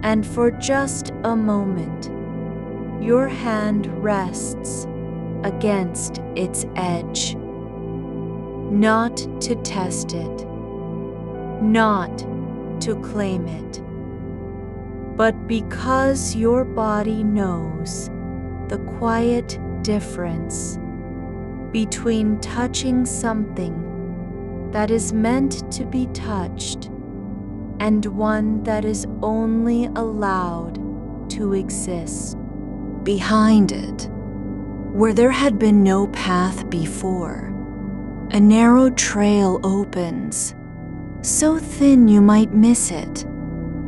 and for just a moment, your hand rests against its edge, not to test it, not to claim it, but because your body knows the quiet difference between touching something that is meant to be touched and one that is only allowed to exist. Behind it, where there had been no path before, a narrow trail opens, so thin you might miss it,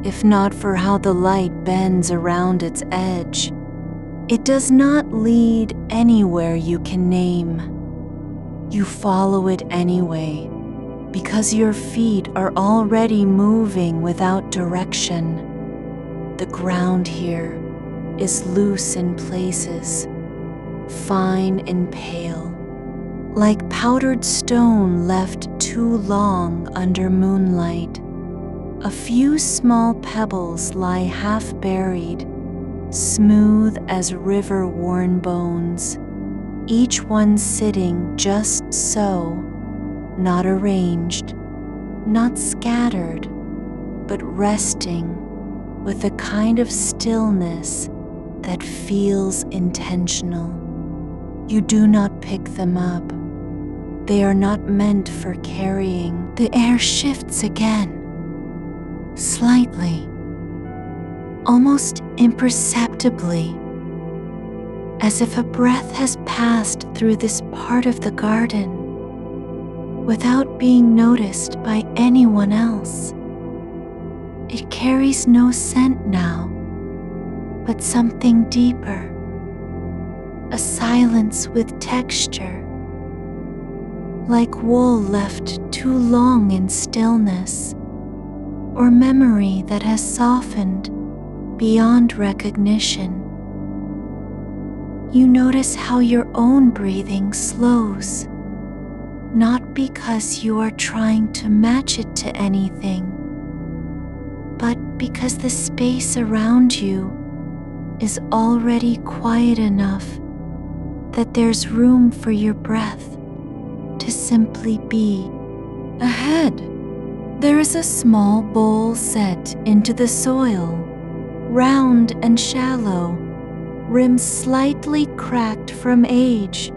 if not for how the light bends around its edge. It does not lead anywhere you can name. You follow it anyway, because your feet are already moving without direction. The ground here is loose in places, fine and pale, like powdered stone left too long under moonlight. A few small pebbles lie half buried, smooth as river-worn bones, each one sitting just so, not arranged, not scattered, but resting with a kind of stillness that feels intentional. You do not pick them up. They are not meant for carrying. The air shifts again, slightly, almost imperceptibly, as if a breath has passed through this part of the garden without being noticed by anyone else. It carries no scent now, but something deeper, a silence with texture, like wool left too long in stillness, or memory that has softened beyond recognition. You notice how your own breathing slows, not because you are trying to match it to anything, but because the space around you is already quiet enough that there's room for your breath to simply be. Ahead, there is a small bowl set into the soil, round and shallow, rim slightly cracked from age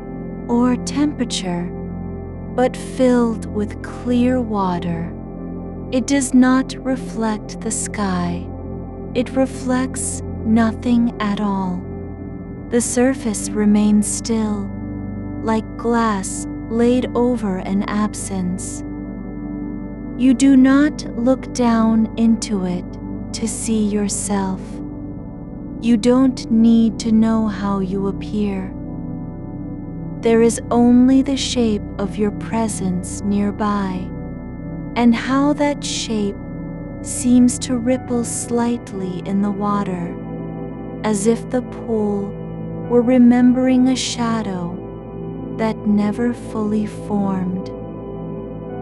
or temperature, but filled with clear water. It does not reflect the sky. It reflects nothing at all. The surface remains still, like glass laid over an absence. You do not look down into it to see yourself. You don't need to know how you appear. There is only the shape of your presence nearby, and how that shape seems to ripple slightly in the water, as if the pool were remembering a shadow that never fully formed.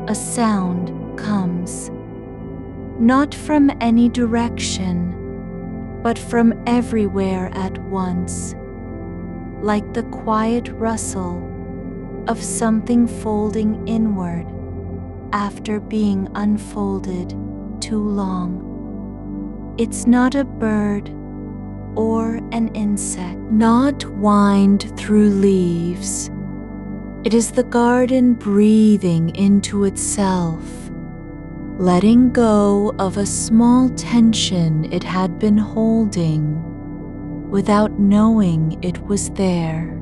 A sound comes, not from any direction, but from everywhere at once, like the quiet rustle of something folding inward after being unfolded too long. It's not a bird or an insect, not whined through leaves. It is the garden breathing into itself, letting go of a small tension it had been holding without knowing it was there.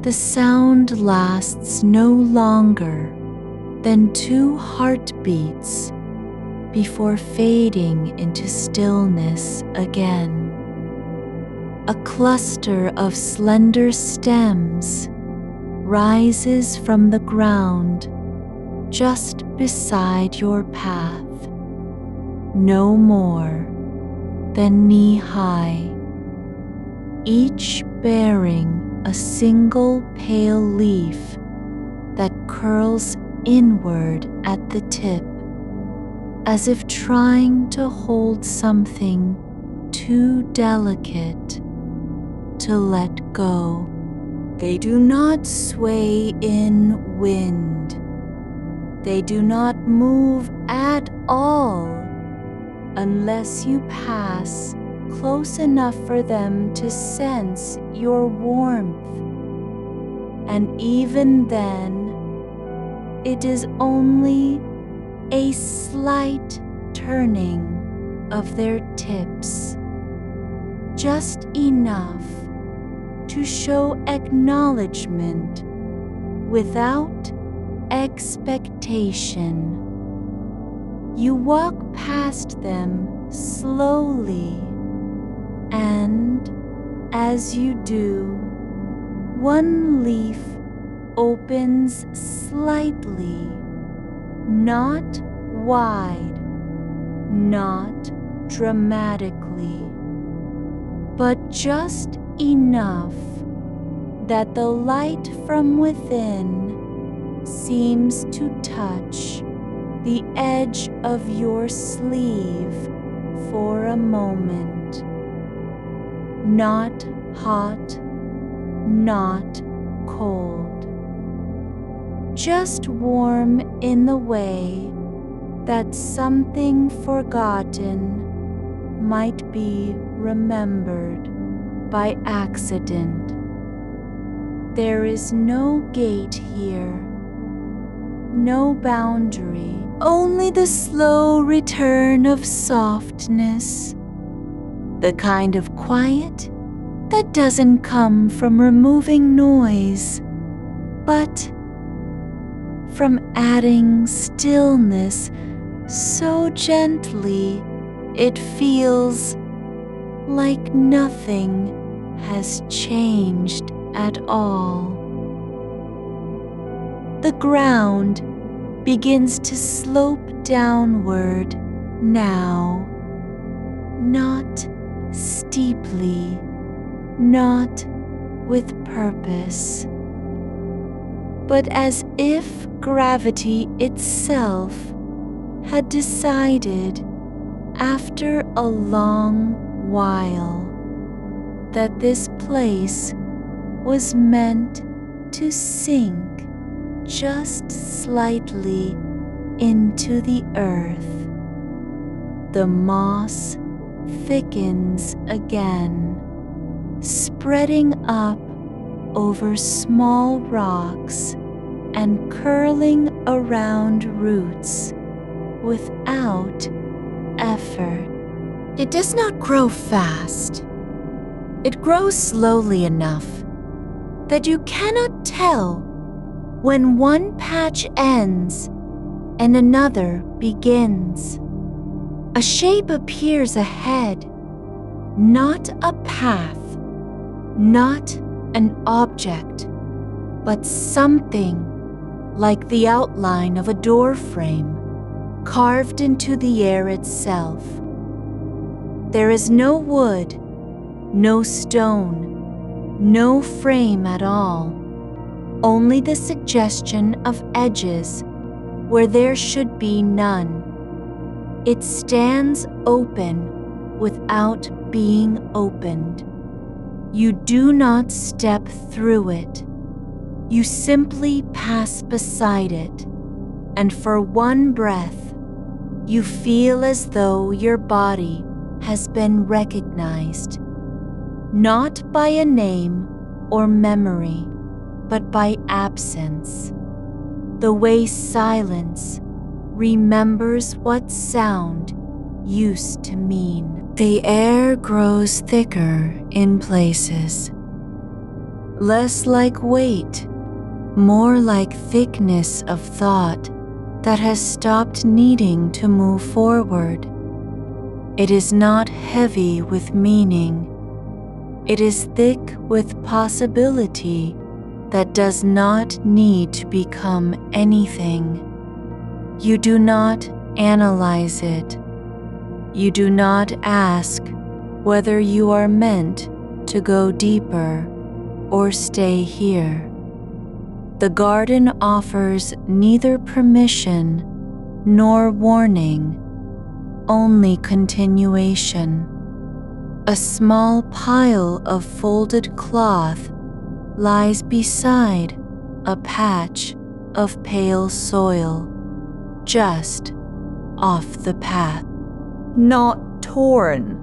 The sound lasts no longer than 2 heartbeats before fading into stillness again. A cluster of slender stems rises from the ground just beside your path, no more than knee-high, each bearing a single pale leaf that curls inward at the tip, as if trying to hold something too delicate to let go. They do not sway in wind. They do not move at all unless you pass close enough for them to sense your warmth. And even then, it is only a slight turning of their tips, just enough to show acknowledgement without expectation. You walk past them slowly, and as you do, one leaf opens slightly, not wide, not dramatically, but just enough that the light from within seems to touch the edge of your sleeve for a moment. Not hot, not cold. Just warm in the way that something forgotten might be remembered by accident. There is no gate here, no boundary, only the slow return of softness, the kind of quiet that doesn't come from removing noise, but from adding stillness so gently it feels like nothing has changed at all. The ground begins to slope downward now, not steeply, not with purpose, but as if gravity itself had decided after a long while that this place was meant to sink just slightly into the earth. The moss thickens again, spreading up over small rocks and curling around roots without effort. It does not grow fast. It grows slowly enough that you cannot tell when one patch ends and another begins. A shape appears ahead, not a path, not an object, but something like the outline of a door frame carved into the air itself. There is no wood, no stone, no frame at all, only the suggestion of edges where there should be none. It stands open without being opened. You do not step through it. You simply pass beside it, and for one breath, you feel as though your body has been recognized, not by a name or memory, but by absence, the way silence remembers what sound used to mean. The air grows thicker in places, less like weight, more like thickness of thought that has stopped needing to move forward. It is not heavy with meaning. It is thick with possibility that does not need to become anything. You do not analyze it. You do not ask whether you are meant to go deeper or stay here. The garden offers neither permission nor warning, only continuation. A small pile of folded cloth lies beside a patch of pale soil, just off the path. Not torn,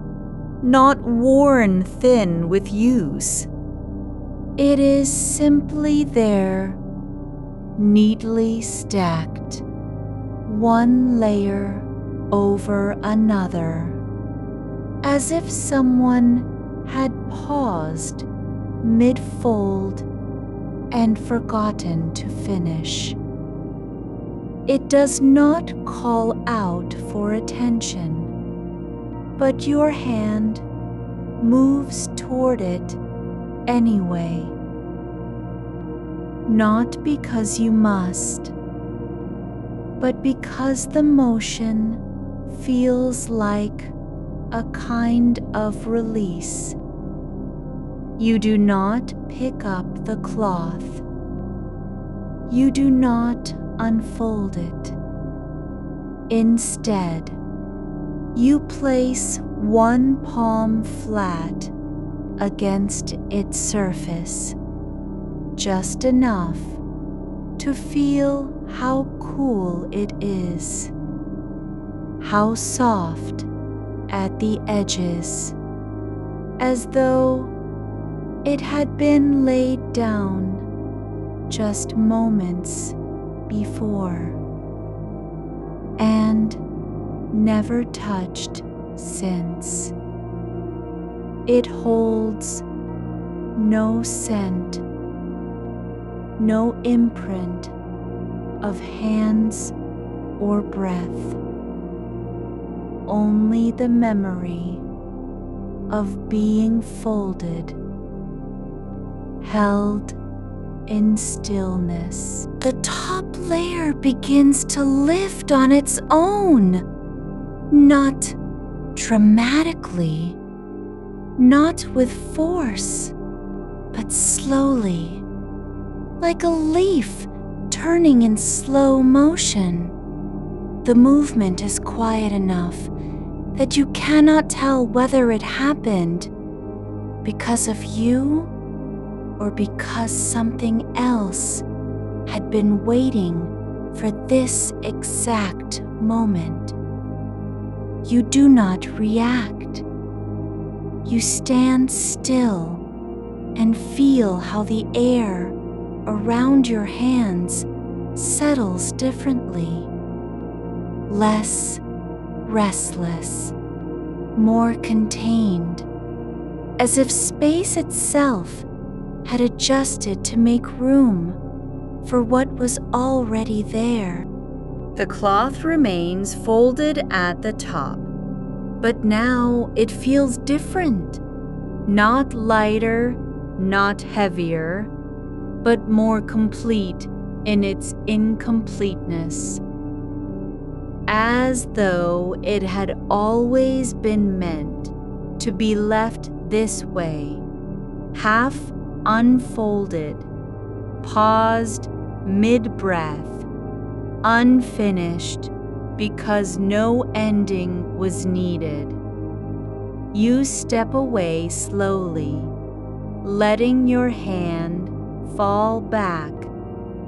not worn thin with use. It is simply there, neatly stacked, one layer over another, as if someone had paused mid-fold and forgotten to finish. It does not call out for attention, but your hand moves toward it anyway. Not because you must, but because the motion feels like a kind of release. You do not pick up the cloth. You do not unfold it. Instead, you place one palm flat against its surface, just enough to feel how cool it is, how soft at the edges, as though it had been laid down just moments before and never touched since. It holds no scent, no imprint of hands or breath, only the memory of being folded, held in stillness. The top layer begins to lift on its own, not dramatically, not with force, but slowly, like a leaf turning in slow motion. The movement is quiet enough that you cannot tell whether it happened because of you or because something else had been waiting for this exact moment. You do not react. You stand still and feel how the air around your hands settles differently, less restless, more contained, as if space itself had adjusted to make room for what was already there. The cloth remains folded at the top, but now it feels different. Not lighter, not heavier, but more complete in its incompleteness. As though it had always been meant to be left this way, half unfolded, paused mid-breath, unfinished because no ending was needed. You step away slowly, letting your hand fall back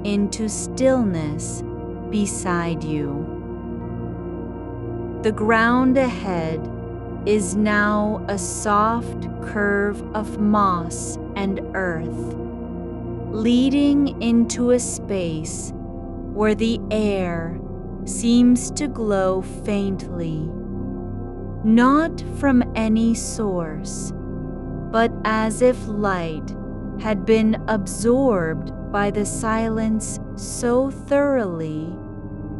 into stillness beside you. The ground ahead is now a soft curve of moss and earth, leading into a space where the air seems to glow faintly, not from any source, but as if light had been absorbed by the silence so thoroughly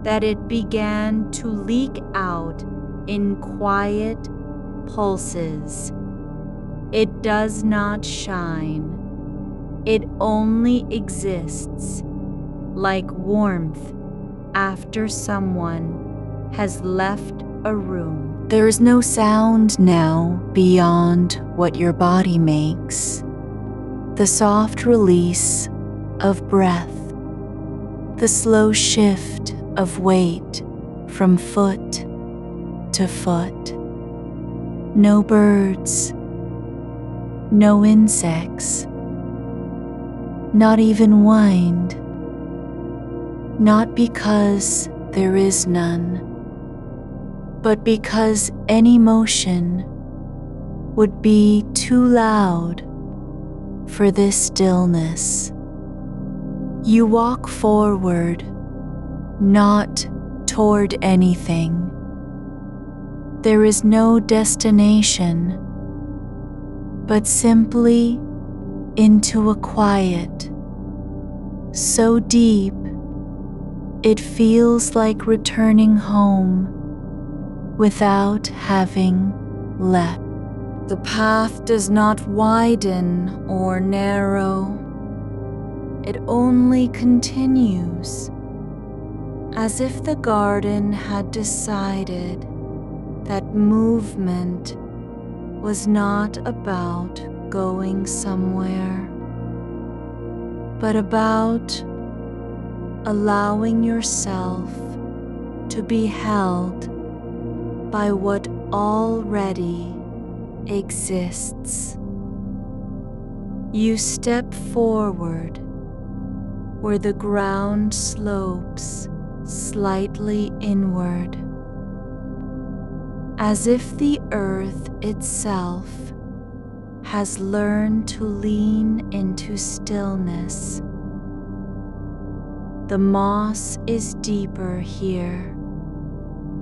that it began to leak out in quiet pulses. It does not shine. It only exists, like warmth after someone has left a room. There is no sound now beyond what your body makes. The soft release of breath, the slow shift of weight from foot to foot. No birds, no insects, not even wind. Not because there is none, but because any motion would be too loud for this stillness. You walk forward, not toward anything. There is no destination, but simply into a quiet so deep it feels like returning home without having left. The path does not widen or narrow. It only continues, as if the garden had decided that movement was not about going somewhere, but about allowing yourself to be held by what already exists. You step forward where the ground slopes slightly inward, as if the earth itself has learned to lean into stillness. The moss is deeper here,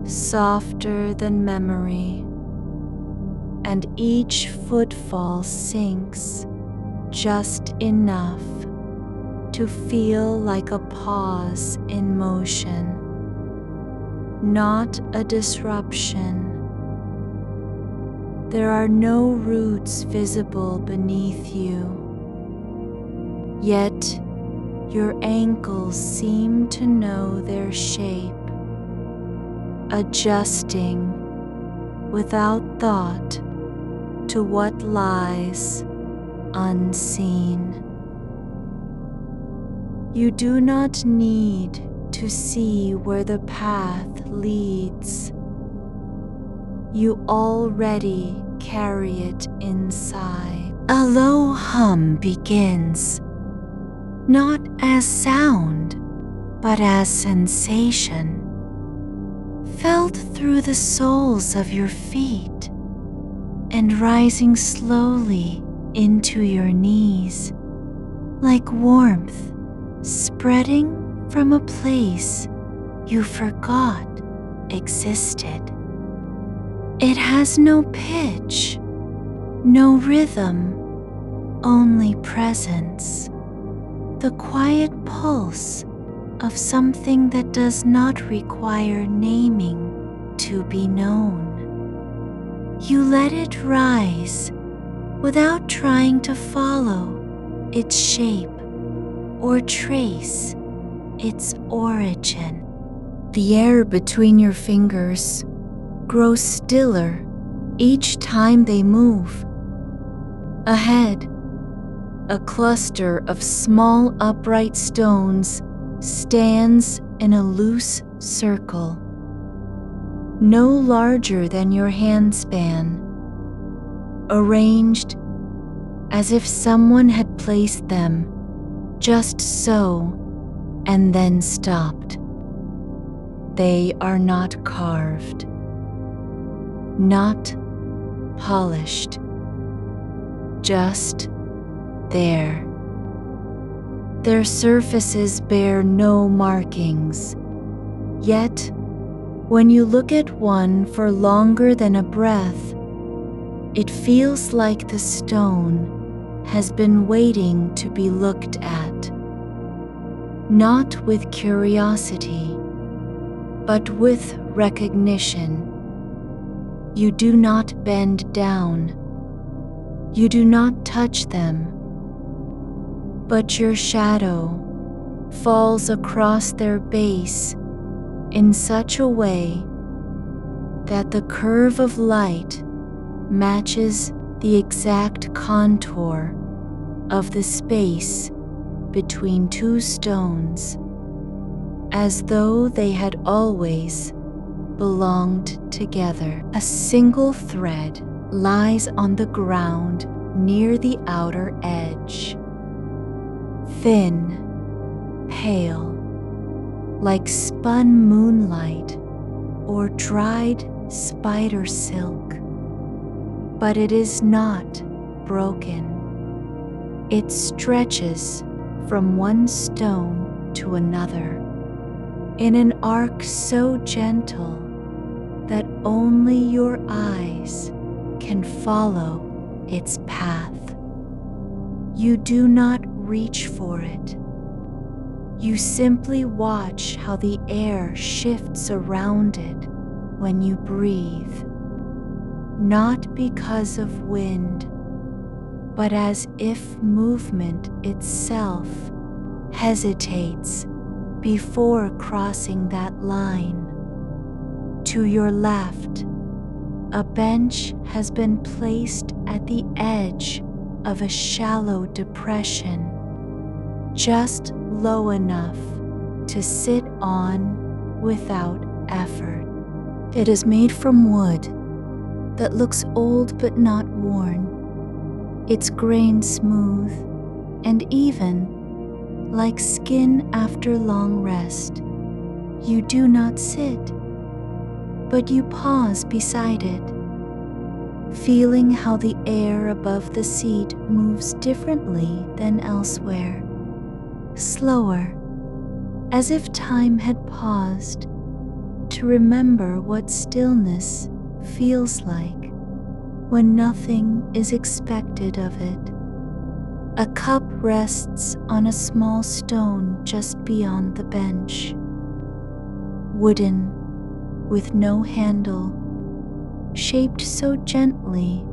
softer than memory, and each footfall sinks just enough to feel like a pause in motion, not a disruption. There are no roots visible beneath you, yet your ankles seem to know their shape, adjusting without thought to what lies unseen. You do not need to see where the path leads. You already carry it inside. A low hum begins, not as sound, but as sensation, felt through the soles of your feet and rising slowly into your knees, like warmth spreading from a place you forgot existed. It has no pitch, no rhythm, only presence, the quiet pulse of something that does not require naming to be known. You let it rise without trying to follow its shape or trace its origin. The air between your fingers grows stiller each time they move. Ahead, a cluster of small upright stones stands in a loose circle, no larger than your handspan, arranged as if someone had placed them just so and then stopped. They are not carved, not polished, just there. Their surfaces bear no markings, yet When you look at one for longer than a breath, it feels like the stone has been waiting to be looked at, not with curiosity, but with recognition. You do not bend down. You do not touch them, but your shadow falls across their base in such a way that the curve of light matches the exact contour of the space between two stones, as though they had always belonged together. A single thread lies on the ground near the outer edge, thin, pale, like spun moonlight or dried spider silk. But it is not broken. It stretches from one stone to another in an arc so gentle that only your eyes can follow its path. You do not reach for it. You simply watch how the air shifts around it when you breathe, not because of wind, but as if movement itself hesitates before crossing that line. To your left, a bench has been placed at the edge of a shallow depression, just low enough to sit on without effort. It is made from wood that looks old but not worn, its grain smooth and even, like skin after long rest. You do not sit, but you pause beside it, feeling how the air above the seat moves differently than elsewhere, slower, as if time had paused to remember what stillness feels like when nothing is expected of it. A cup rests on a small stone just beyond the bench, wooden, with no handle, shaped so gently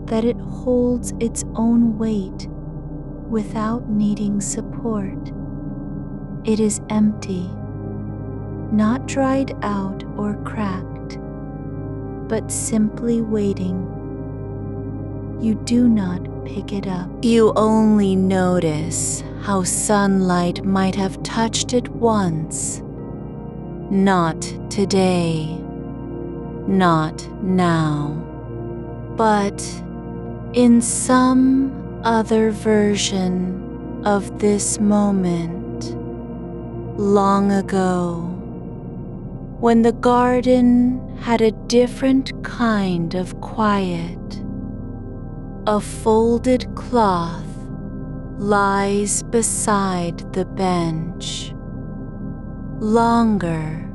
that it holds its own weight without needing support. It is empty, not dried out or cracked, but simply waiting. You do not pick it up. You only notice how sunlight might have touched it once. Not today, not now, but in some other version of this moment, long ago, when the garden had a different kind of quiet. A folded cloth lies beside the bench, longer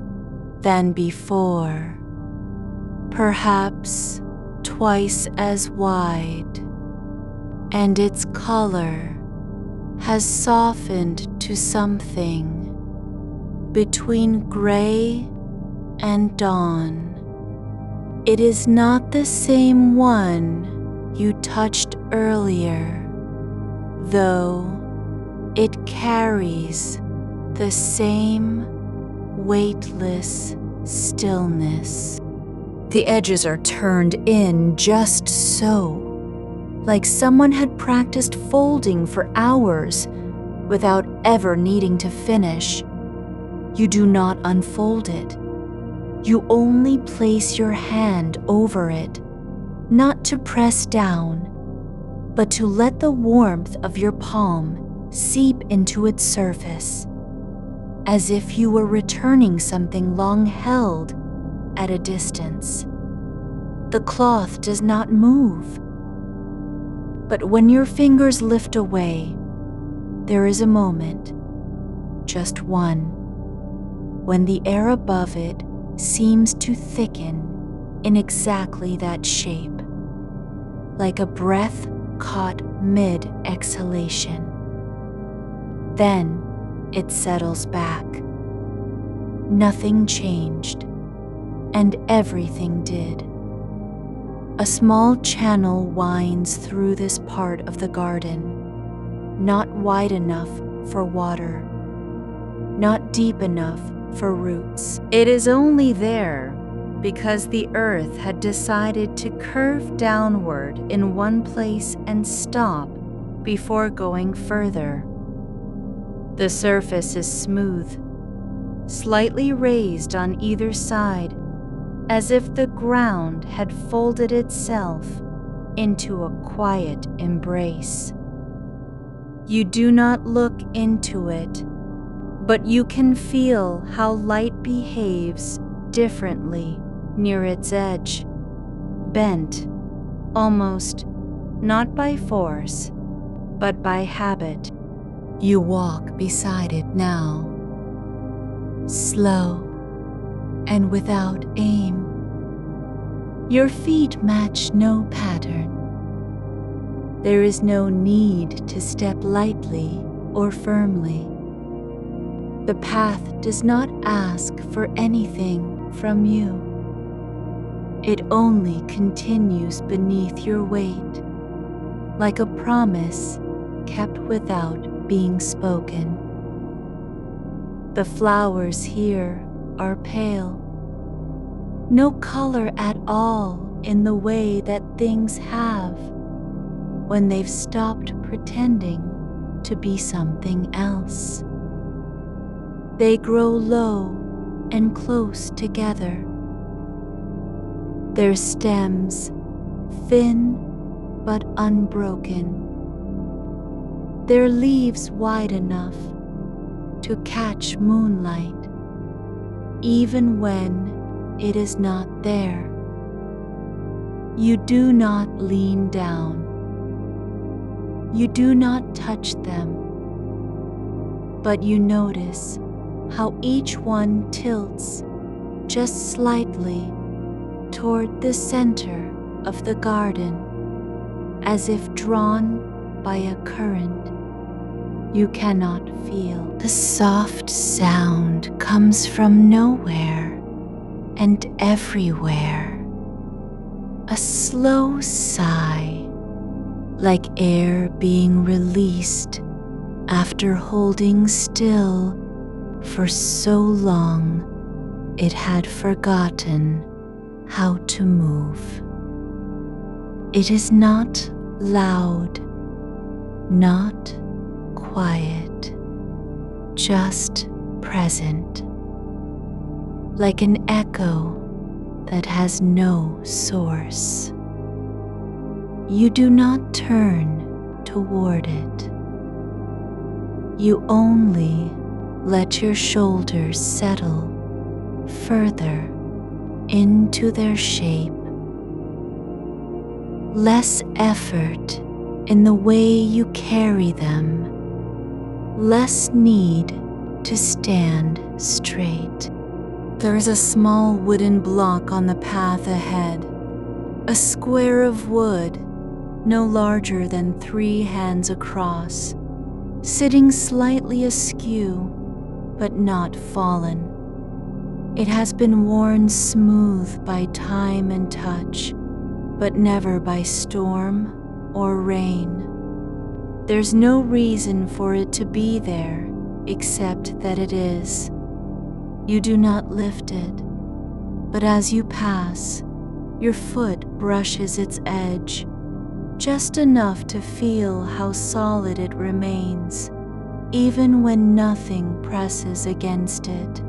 than before, perhaps twice as wide, and its color has softened to something between gray and dawn. It is not the same one you touched earlier, though it carries the same weightless stillness. The edges are turned in just so, like someone had practiced folding for hours without ever needing to finish. You do not unfold it. You only place your hand over it, not to press down, but to let the warmth of your palm seep into its surface, as if you were returning something long held at a distance. The cloth does not move, but when your fingers lift away, there is a moment, just one, when the air above it seems to thicken in exactly that shape, like a breath caught mid-exhalation. Then it settles back. Nothing changed, and everything did. A small channel winds through this part of the garden, not wide enough for water, not deep enough for roots. It is only there because the earth had decided to curve downward in one place and stop before going further. The surface is smooth, slightly raised on either side, as if the ground had folded itself into a quiet embrace. You do not look into it, but you can feel how light behaves differently near its edge, bent, almost not by force, but by habit. You walk beside it now, slow and without aim. Your feet match no pattern. There is no need to step lightly or firmly. The path does not ask for anything from you. It only continues beneath your weight, like a promise kept without being spoken. The flowers here are pale, no color at all in the way that things have when they've stopped pretending to be something else. They grow low and close together, their stems thin but unbroken, their leaves wide enough to catch moonlight even when it is not there. You do not lean down. You do not touch them, but you notice how each one tilts just slightly toward the center of the garden, as if drawn by a current you cannot feel. The soft sound comes from nowhere and everywhere. A slow sigh, like air being released after holding still for so long it had forgotten how to move. It is not loud, not quiet, just present, like an echo that has no source. You do not turn toward it. You only let your shoulders settle further into their shape. Less effort in the way you carry them, less need to stand straight. There is a small wooden block on the path ahead, a square of wood no larger than 3 hands across, sitting slightly askew but not fallen. It has been worn smooth by time and touch, but never by storm or rain. There's no reason for it to be there except that it is. You do not lift it, but as you pass, your foot brushes its edge, just enough to feel how solid it remains, even when nothing presses against it.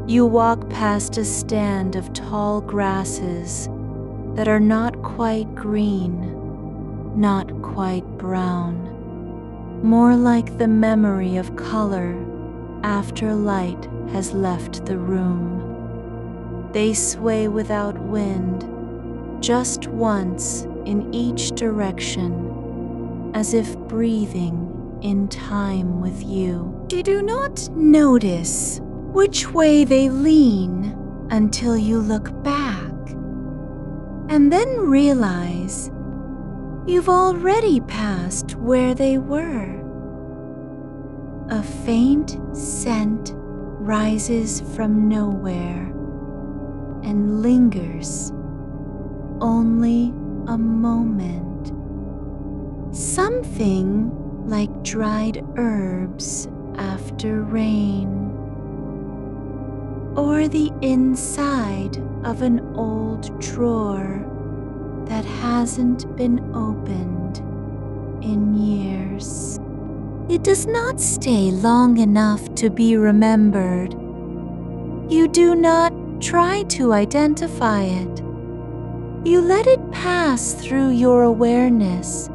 You walk past a stand of tall grasses that are not quite green, not quite brown, more like the memory of color after light has left the room. They sway without wind, just once in each direction, as if breathing in time with you. You do not notice which way they lean until you look back and then realize you've already passed where they were. A faint scent rises from nowhere and lingers only a moment. Something like dried herbs after rain, or the inside of an old drawer that hasn't been opened in years. It does not stay long enough to be remembered. You do not try to identify it. You let it pass through your awareness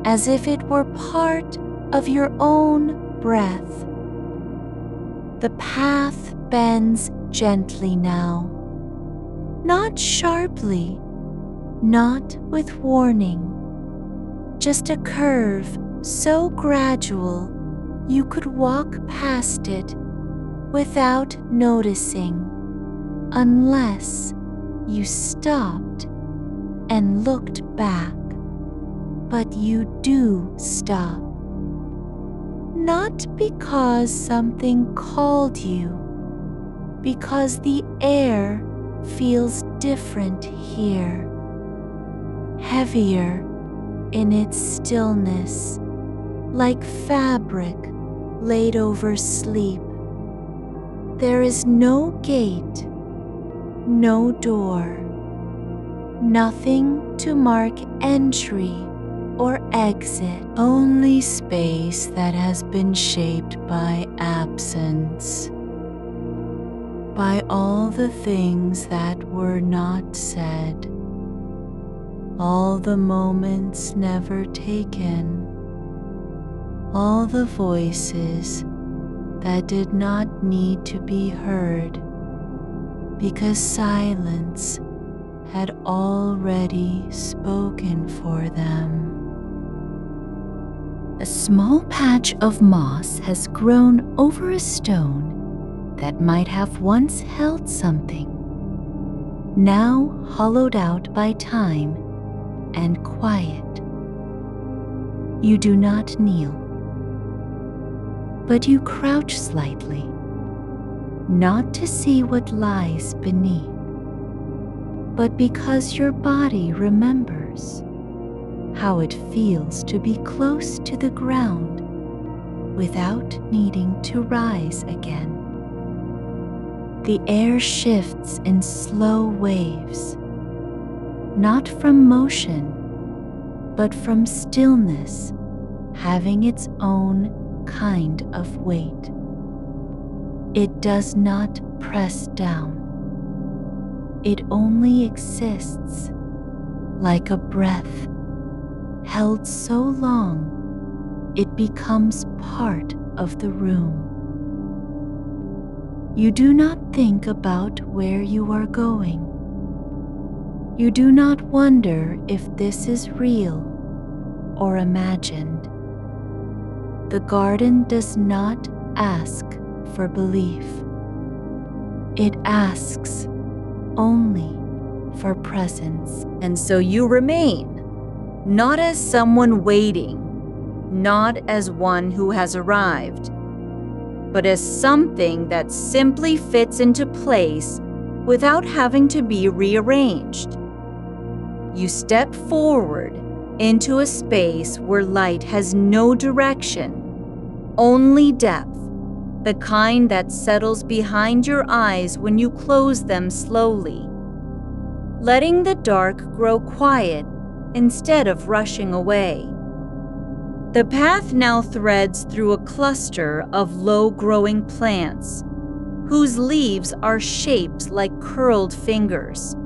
as if it were part of your own breath. The path bends gently now, not sharply, not with warning, just a curve so gradual you could walk past it without noticing, unless you stopped and looked back. But you do stop, not because something called you, because the air feels different here, heavier in its stillness, like fabric laid over sleep. There is no gate, no door, nothing to mark entry or exit, only space that has been shaped by absence, by all the things that were not said, all the moments never taken, all the voices that did not need to be heard because silence had already spoken for them. A small patch of moss has grown over a stone that might have once held something, now hollowed out by time and quiet. You do not kneel, but you crouch slightly, not to see what lies beneath, but because your body remembers how it feels to be close to the ground without needing to rise again. The air shifts in slow waves, not from motion, but from stillness having its own kind of weight. It does not press down. It only exists like a breath held so long it becomes part of the room. You do not think about where you are going. You do not wonder if this is real or imagined. The garden does not ask for belief. It asks only for presence. And so you remain, not as someone waiting, not as one who has arrived, but as something that simply fits into place without having to be rearranged. You step forward into a space where light has no direction, only depth, the kind that settles behind your eyes when you close them slowly, letting the dark grow quiet instead of rushing away. The path now threads through a cluster of low-growing plants, whose leaves are shaped like curled fingers,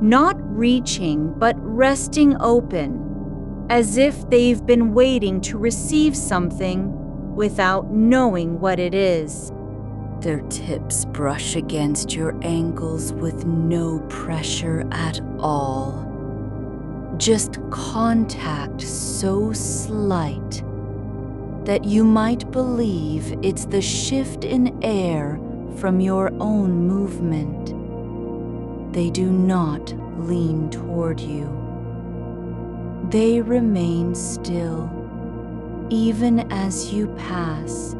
not reaching but resting open, as if they've been waiting to receive something without knowing what it is. Their tips brush against your ankles with no pressure at all. Just contact so slight that you might believe it's the shift in air from your own movement. they do not lean toward you. They remain still, even as you pass,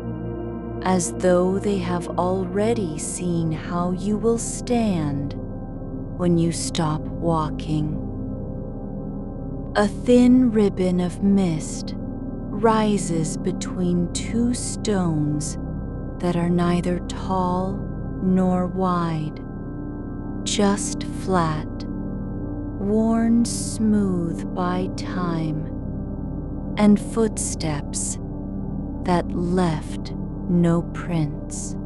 as though they have already seen how you will stand when you stop walking. A thin ribbon of mist rises between two stones that are neither tall nor wide, just flat, worn smooth by time and footsteps that left no prints.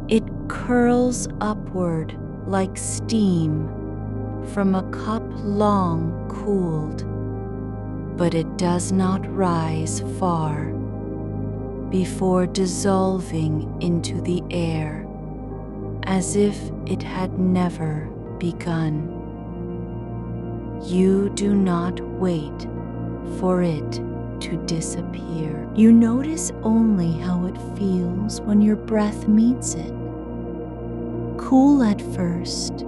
It curls upward like steam from a cup long cooled, but it does not rise far before dissolving into the air as if it had never begun. You do not wait for it to disappear. You notice only how it feels when your breath meets it. Cool at first,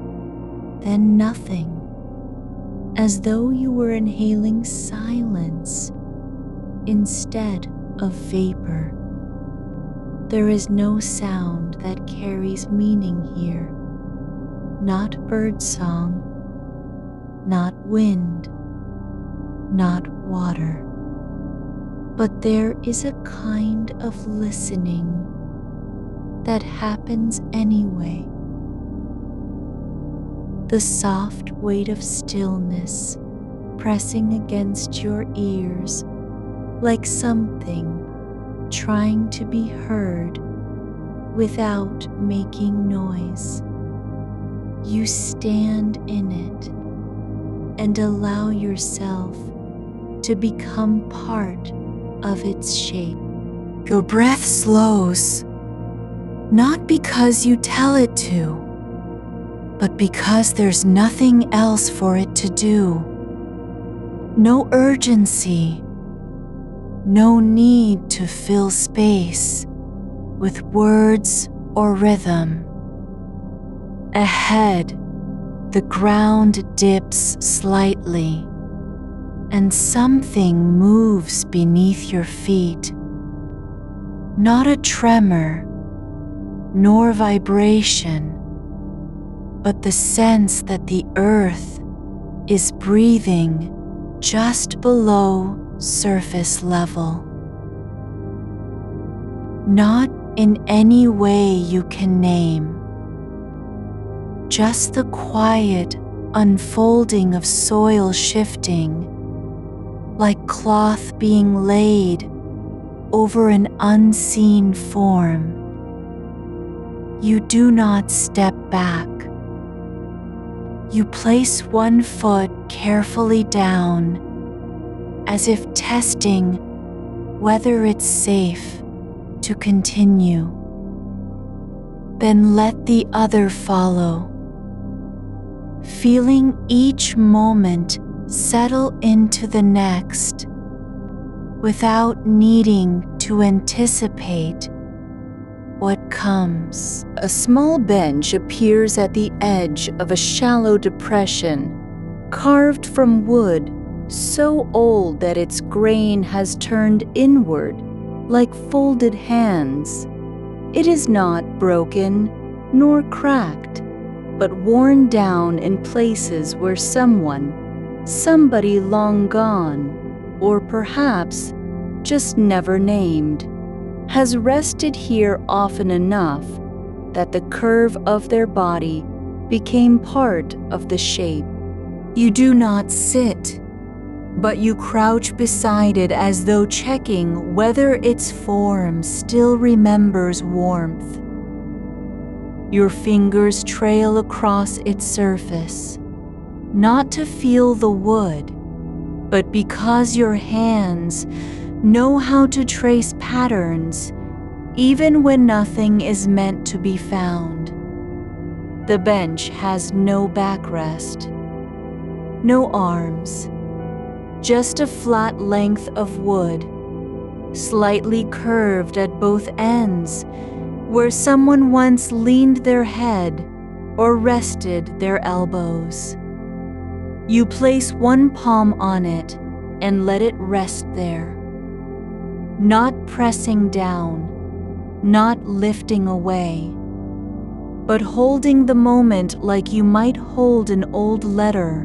then nothing, as though you were inhaling silence instead of vapor. There is no sound that carries meaning here, not birdsong, not wind, not water. But there is a kind of listening that happens anyway. The soft weight of stillness pressing against your ears like something trying to be heard without making noise. You stand in it and allow yourself to become part of its shape. Your breath slows, not because you tell it to, but because there's nothing else for it to do. No urgency, no need to fill space with words or rhythm. Ahead, the ground dips slightly, and something moves beneath your feet. Not a tremor, nor vibration, but the sense that the earth is breathing just below surface level. Not in any way you can name, just the quiet unfolding of soil shifting, like cloth being laid over an unseen form. You do not step back. You place one foot carefully down, as if testing whether it's safe to continue. Then let the other follow, feeling each moment settle into the next without needing to anticipate what comes. A small bench appears at the edge of a shallow depression, carved from wood so old that its grain has turned inward like folded hands. It is not broken nor cracked, but worn down in places where somebody long gone, or perhaps just never named, has rested here often enough that the curve of their body became part of the shape. You do not sit, but you crouch beside it as though checking whether its form still remembers warmth. Your fingers trail across its surface, not to feel the wood, but because your hands know how to trace patterns even when nothing is meant to be found. The bench has no backrest, no arms, just a flat length of wood, slightly curved at both ends, where someone once leaned their head or rested their elbows. You place one palm on it and let it rest there, not pressing down, not lifting away, but holding the moment like you might hold an old letter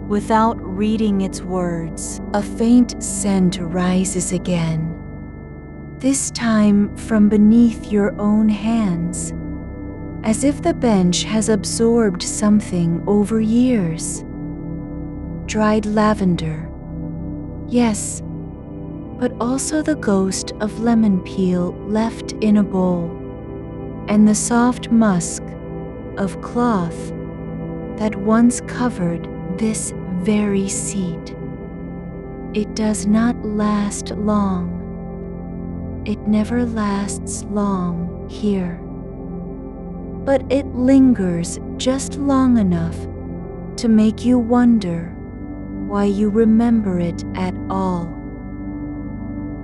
without reading its words. A faint scent rises again, this time from beneath your own hands, as if the bench has absorbed something over years. Dried lavender, yes, but also the ghost of lemon peel left in a bowl, and the soft musk of cloth that once covered this very seat. It does not last long. It never lasts long here. But it lingers just long enough to make you wonder why you remember it at all.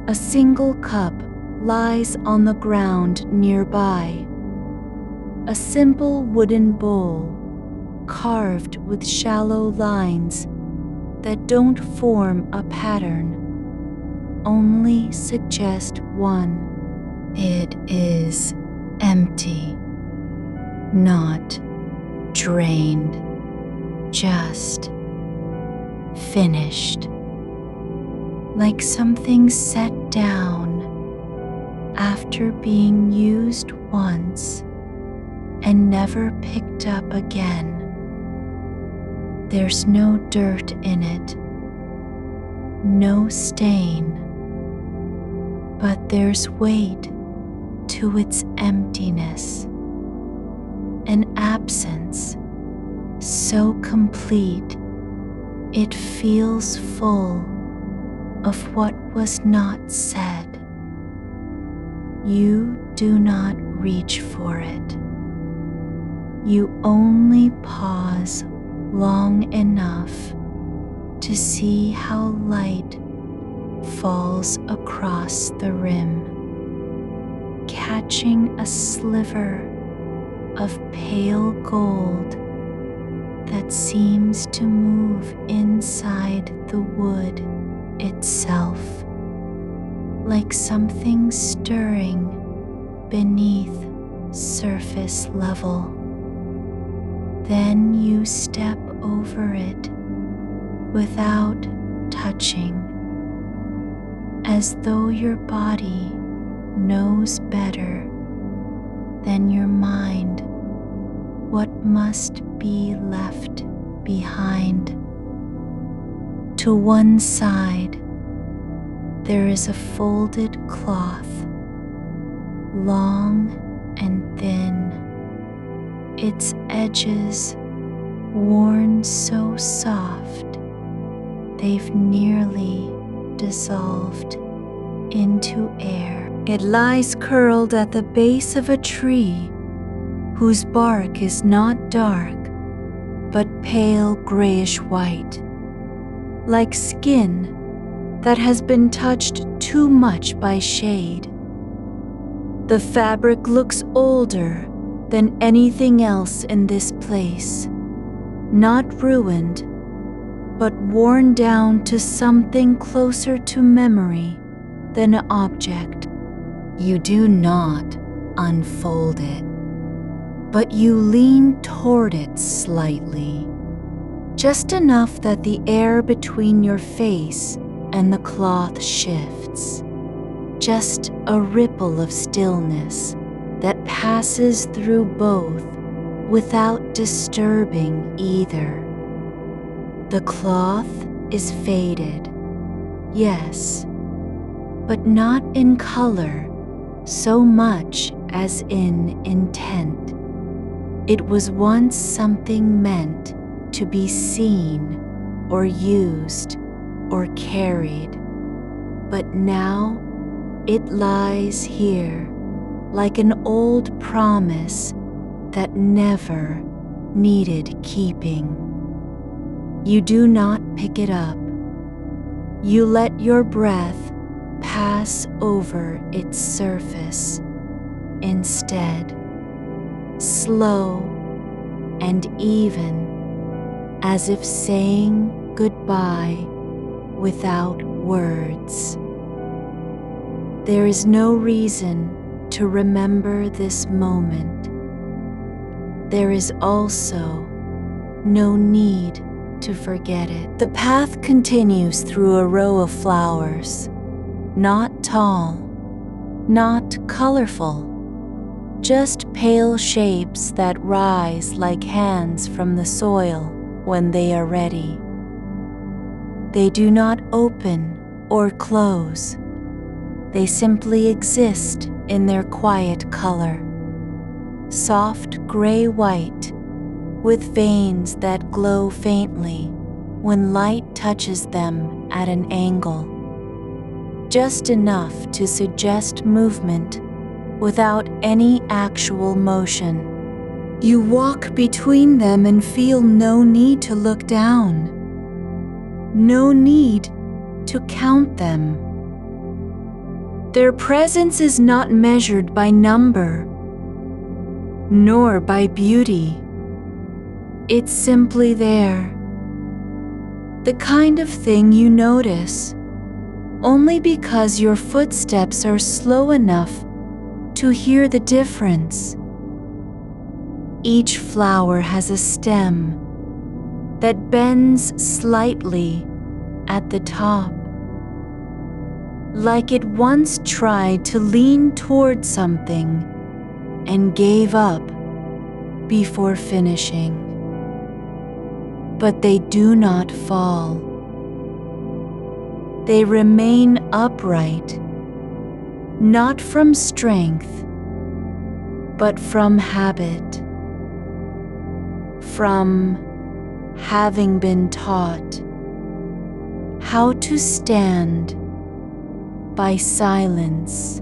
A single cup lies on the ground nearby. A simple wooden bowl carved with shallow lines that don't form a pattern, only suggest one. It is empty, not drained, just finished, like something set down after being used once and never picked up again. There's no dirt in it, no stain, but there's weight to its emptiness, an absence so complete it feels full of what was not said. You do not reach for it. You only pause long enough to see how light falls across the rim, catching a sliver of pale gold that seems to move inside the wood itself, like something stirring beneath surface level. Then you step over it without touching, as though your body knows better than your mind what must be left behind. To one side, there is a folded cloth, long and thin, its edges worn so soft they've nearly dissolved into air. It lies curled at the base of a tree whose bark is not dark but pale grayish white, like skin that has been touched too much by shade. The fabric looks older than anything else in this place, not ruined, but worn down to something closer to memory than an object. You do not unfold it, but you lean toward it slightly, just enough that the air between your face and the cloth shifts, just a ripple of stillness that passes through both without disturbing either. The cloth is faded, yes, but not in color so much as in intent. It was once something meant to be seen or used or carried, but now it lies here like an old promise that never needed keeping. You do not pick it up. You let your breath pass over its surface instead, slow and even as if saying goodbye without words. There is no reason to remember this moment. There is also no need to forget it. The path continues through a row of flowers, not tall, not colorful, just pale shapes that rise like hands from the soil when they are ready. They do not open or close. They simply exist in their quiet color, soft gray-white, with veins that glow faintly when light touches them at an angle, just enough to suggest movement without any actual motion. You walk between them and feel no need to look down, no need to count them. Their presence is not measured by number, nor by beauty. It's simply there. The kind of thing you notice only because your footsteps are slow enough to hear the difference. Each flower has a stem that bends slightly at the top, like it once tried to lean toward something and gave up before finishing. But they do not fall. They remain upright, not from strength, but from habit, from having been taught how to stand by silence,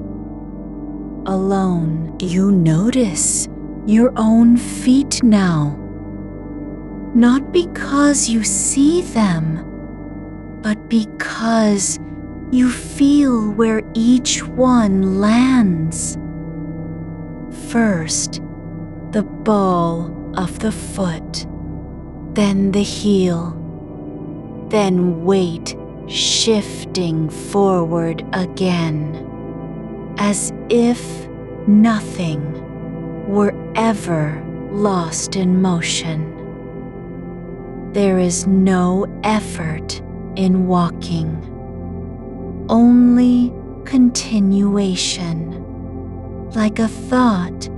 alone. You notice your own feet now, not because you see them, but because you feel where each one lands. First, the ball of the foot, then the heel, then weight shifting forward again, as if nothing were ever lost in motion. There is no effort in walking, only continuation, like a thought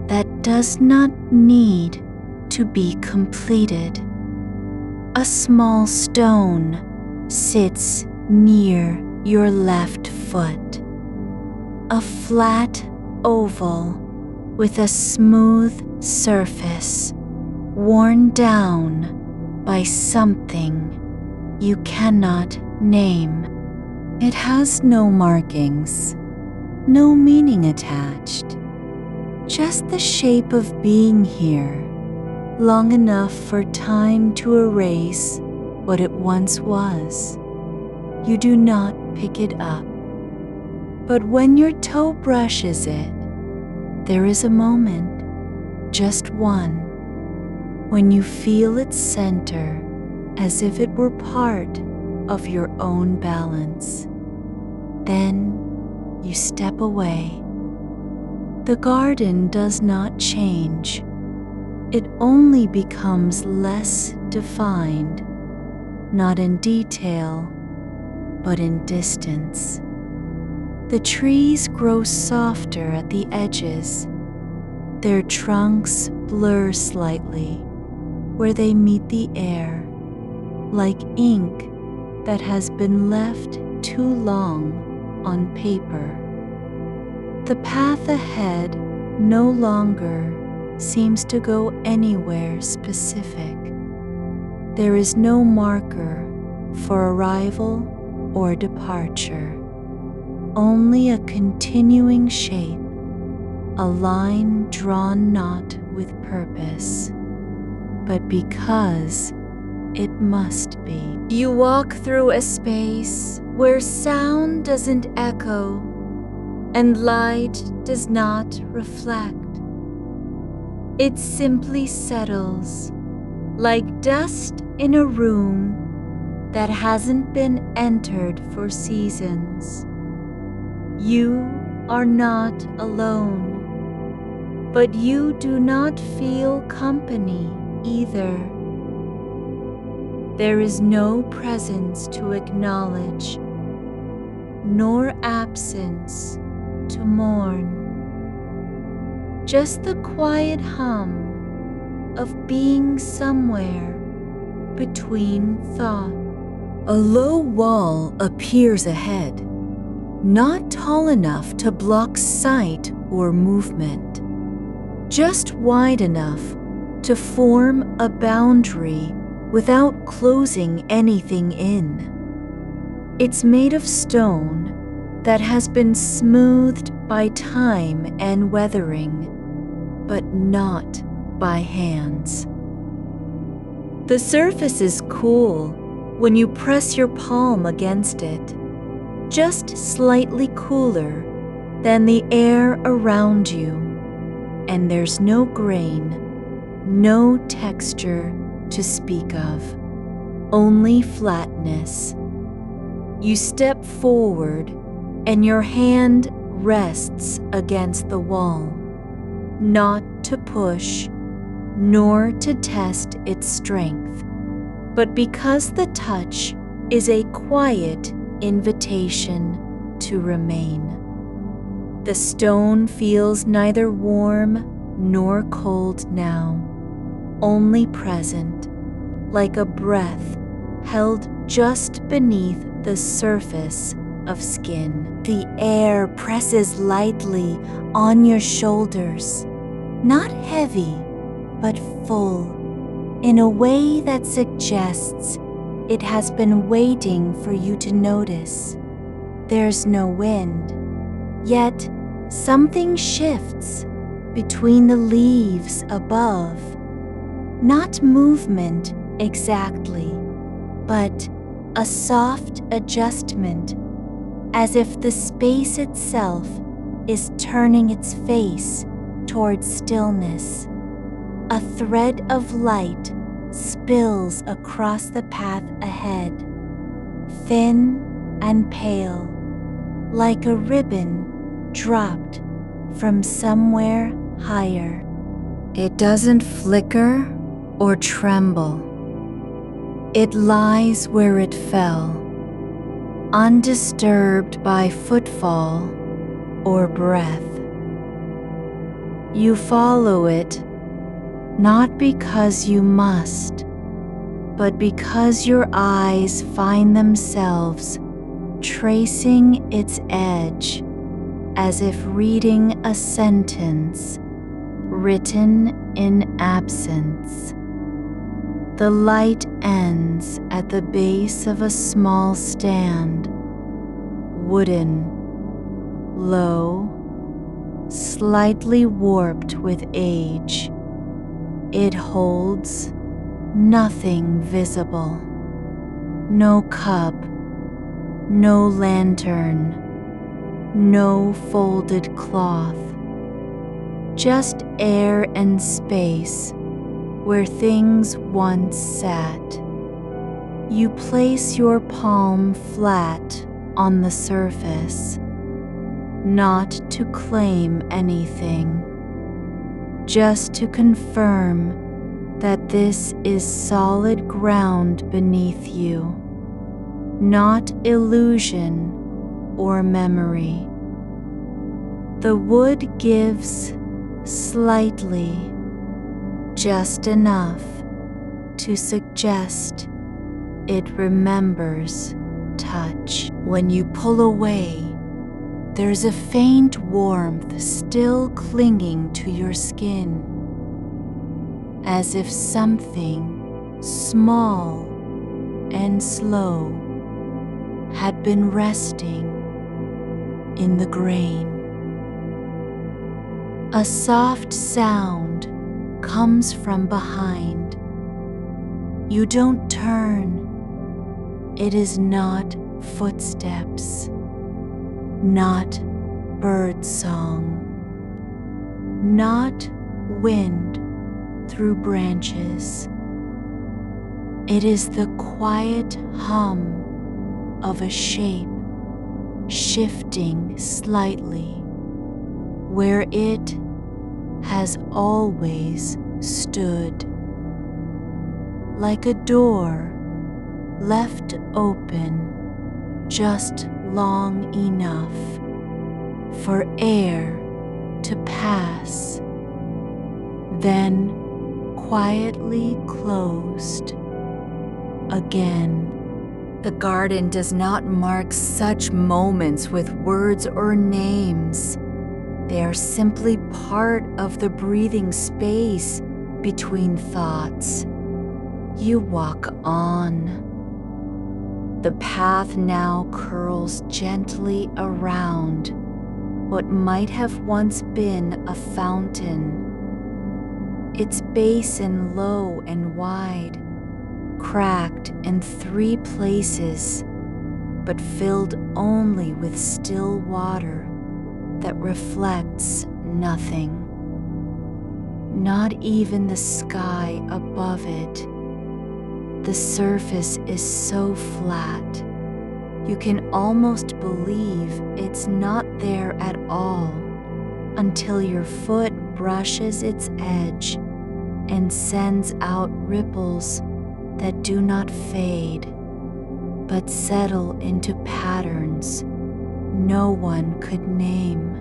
that does not need to be completed. A small stone sits near your left foot, a flat oval with a smooth surface worn down by something you cannot name. It has no markings, no meaning attached, just the shape of being here, long enough for time to erase what it once was. You do not pick it up, but when your toe brushes it, there is a moment, just one, when you feel its center as if it were part of your own balance. Then you step away. The garden does not change. It only becomes less defined, not in detail, but in distance. The trees grow softer at the edges. Their trunks blur slightly where they meet the air, like ink that has been left too long on paper. The path ahead no longer seems to go anywhere specific. There is no marker for arrival or departure, only a continuing shape, a line drawn not with purpose, but because it must be. You walk through a space where sound doesn't echo and light does not reflect. It simply settles like dust in a room that hasn't been entered for seasons. You are not alone, but you do not feel company either. There is no presence to acknowledge, nor absence to mourn. Just the quiet hum of being somewhere between thought. A low wall appears ahead, not tall enough to block sight or movement, just wide enough to form a boundary without closing anything in. It's made of stone that has been smoothed by time and weathering, but not by hands. The surface is cool when you press your palm against it, just slightly cooler than the air around you, and there's no grain, no texture to speak of, only flatness. You step forward and your hand rests against the wall, not to push, nor to test its strength, but because the touch is a quiet invitation to remain. The stone feels neither warm nor cold now, only present, like a breath held just beneath the surface of skin. The air presses lightly on your shoulders, not heavy, but full, in a way that suggests it has been waiting for you to notice. There's no wind, yet something shifts between the leaves above. Not movement exactly, but a soft adjustment, as if the space itself is turning its face towards stillness. A thread of light spills across the path ahead, thin and pale, like a ribbon dropped from somewhere higher. It doesn't flicker or tremble. It lies where it fell, undisturbed by footfall or breath. You follow it, not because you must, but because your eyes find themselves tracing its edge as if reading a sentence written in absence. The light ends at the base of a small stand, wooden, low, slightly warped with age. It holds nothing visible. No cup, no lantern, no folded cloth. Just air and space where things once sat. You place your palm flat on the surface, not to claim anything, just to confirm that this is solid ground beneath you, not illusion or memory. The wood gives slightly, just enough to suggest it remembers touch. When you pull away, there's a faint warmth still clinging to your skin, as if something small and slow had been resting in the grain. A soft sound comes from behind. You don't turn. It is not footsteps, not bird song, not wind through branches. It is the quiet hum of a shape shifting slightly where it has always stood, like a door left open just long enough for air to pass, then quietly closed again. The garden does not mark such moments with words or names. They are simply part of the breathing space between thoughts. You walk on. The path now curls gently around what might have once been a fountain. Its basin low and wide, cracked in 3 places, but filled only with still water that reflects nothing. Not even the sky above it. The surface is so flat, you can almost believe it's not there at all until your foot brushes its edge and sends out ripples that do not fade, but settle into patterns no one could name.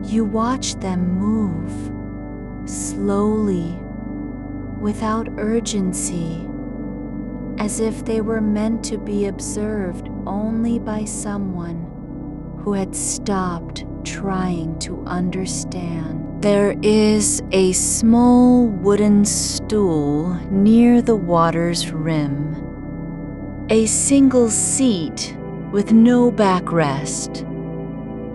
You watch them move, slowly, without urgency, as if they were meant to be observed only by someone who had stopped trying to understand. There is a small wooden stool near the water's rim, a single seat with no backrest.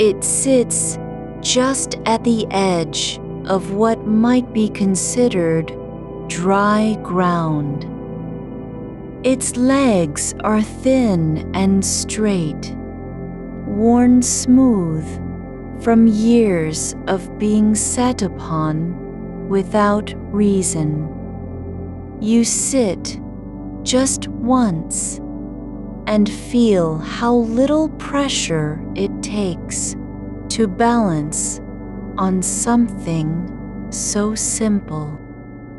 It sits just at the edge of what might be considered dry ground. Its legs are thin and straight, worn smooth from years of being sat upon without reason. You sit just once and feel how little pressure it takes to balance on something so simple.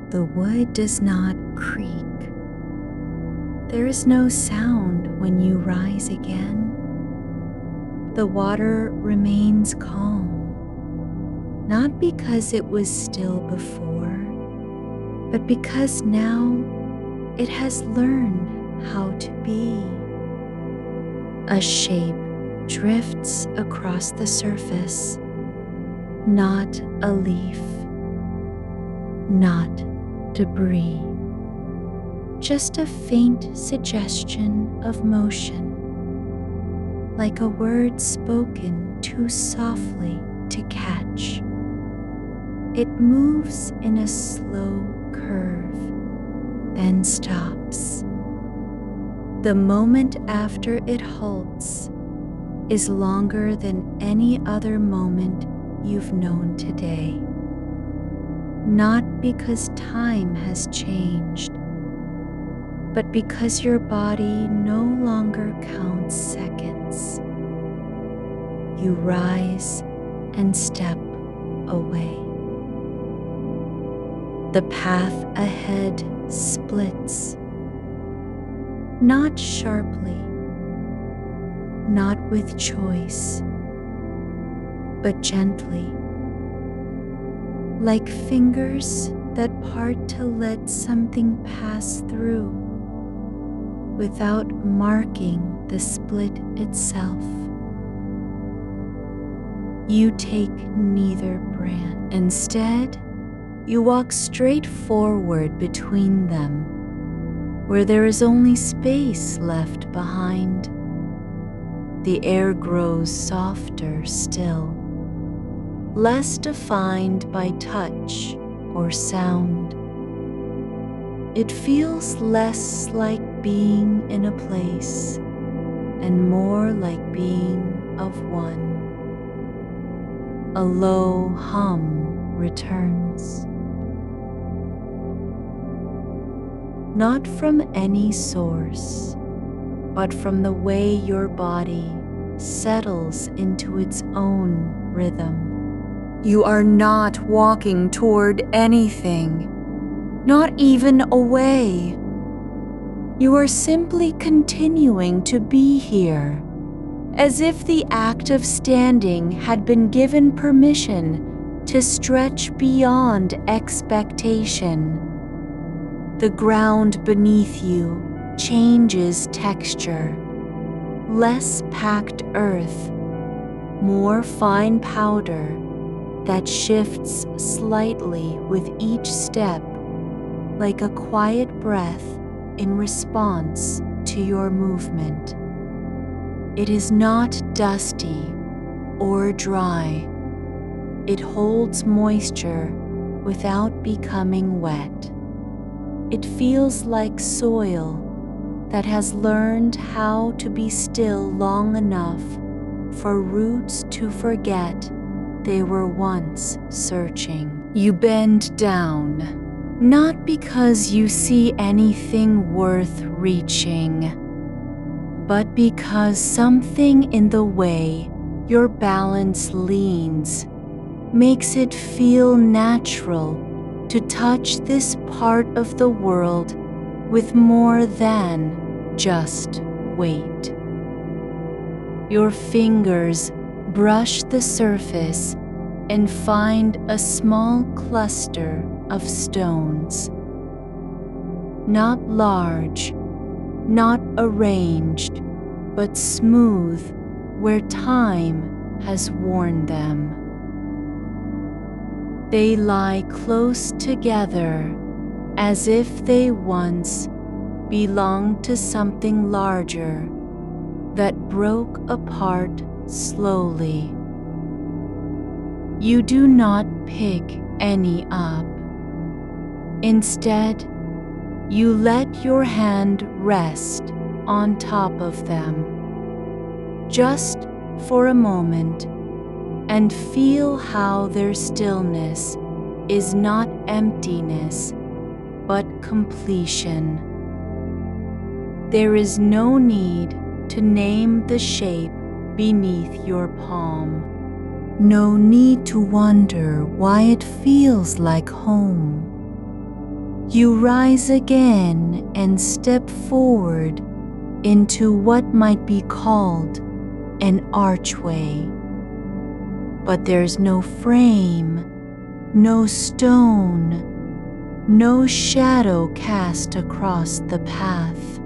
The wood does not creak. There is no sound when you rise again. The water remains calm, not because it was still before, but because now it has learned how to be. A shape drifts across the surface, not a leaf, not debris, just a faint suggestion of motion, like a word spoken too softly to catch. It moves in a slow curve, then stops. The moment after it halts is longer than any other moment you've known today. Not because time has changed, but because your body no longer counts seconds. You rise and step away. The path ahead splits, not sharply, not with choice, but gently, like fingers that part to let something pass through without marking the split itself. You take neither branch. Instead, you walk straight forward between them, where there is only space left behind. The air grows softer still, less defined by touch or sound. It feels less like being in a place and more like being of one. A low hum returns. not from any source, but from the way your body settles into its own rhythm. You are not walking toward anything, not even away. You are simply continuing to be here, as if the act of standing had been given permission to stretch beyond expectation. The ground beneath you changes texture, less packed earth, more fine powder that shifts slightly with each step, like a quiet breath in response to your movement. It is not dusty or dry. It holds moisture without becoming wet. It feels like soil that has learned how to be still long enough for roots to forget they were once searching. You bend down, not because you see anything worth reaching, but because something in the way your balance leans makes it feel natural to touch this part of the world with more than just weight. Your fingers brush the surface and find a small cluster of stones. Not large, not arranged, but smooth where time has worn them. They lie close together as if they once belonged to something larger that broke apart slowly. You do not pick any up. Instead, you let your hand rest on top of them, just for a moment, and feel how their stillness is not emptiness, but completion. There is no need to name the shape beneath your palm. No need to wonder why it feels like home. You rise again and step forward into what might be called an archway. But there's no frame, no stone, no shadow cast across the path.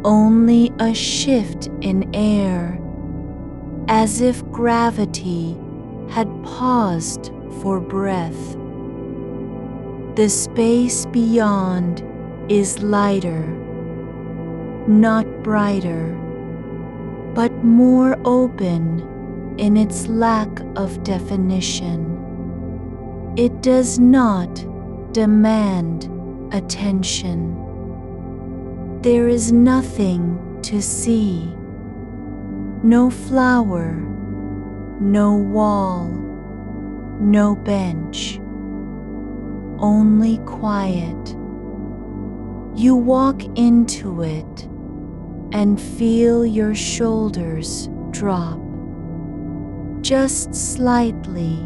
Only a shift in air, as if gravity had paused for breath. The space beyond is lighter, not brighter, but more open in its lack of definition. It does not demand attention. There is nothing to see. No flower, no wall, no bench. Only quiet. You walk into it and feel your shoulders drop, just slightly,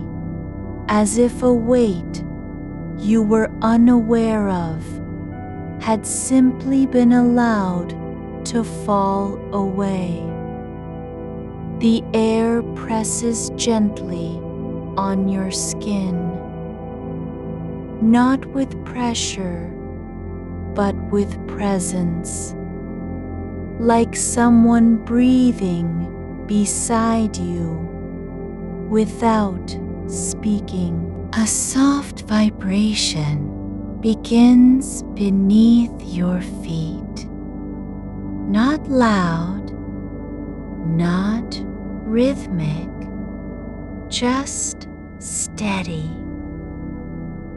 as if a weight you were unaware of had simply been allowed to fall away. The air presses gently on your skin, not with pressure, but with presence, like someone breathing beside you without speaking. A soft vibration begins beneath your feet, not loud, not rhythmic, just steady.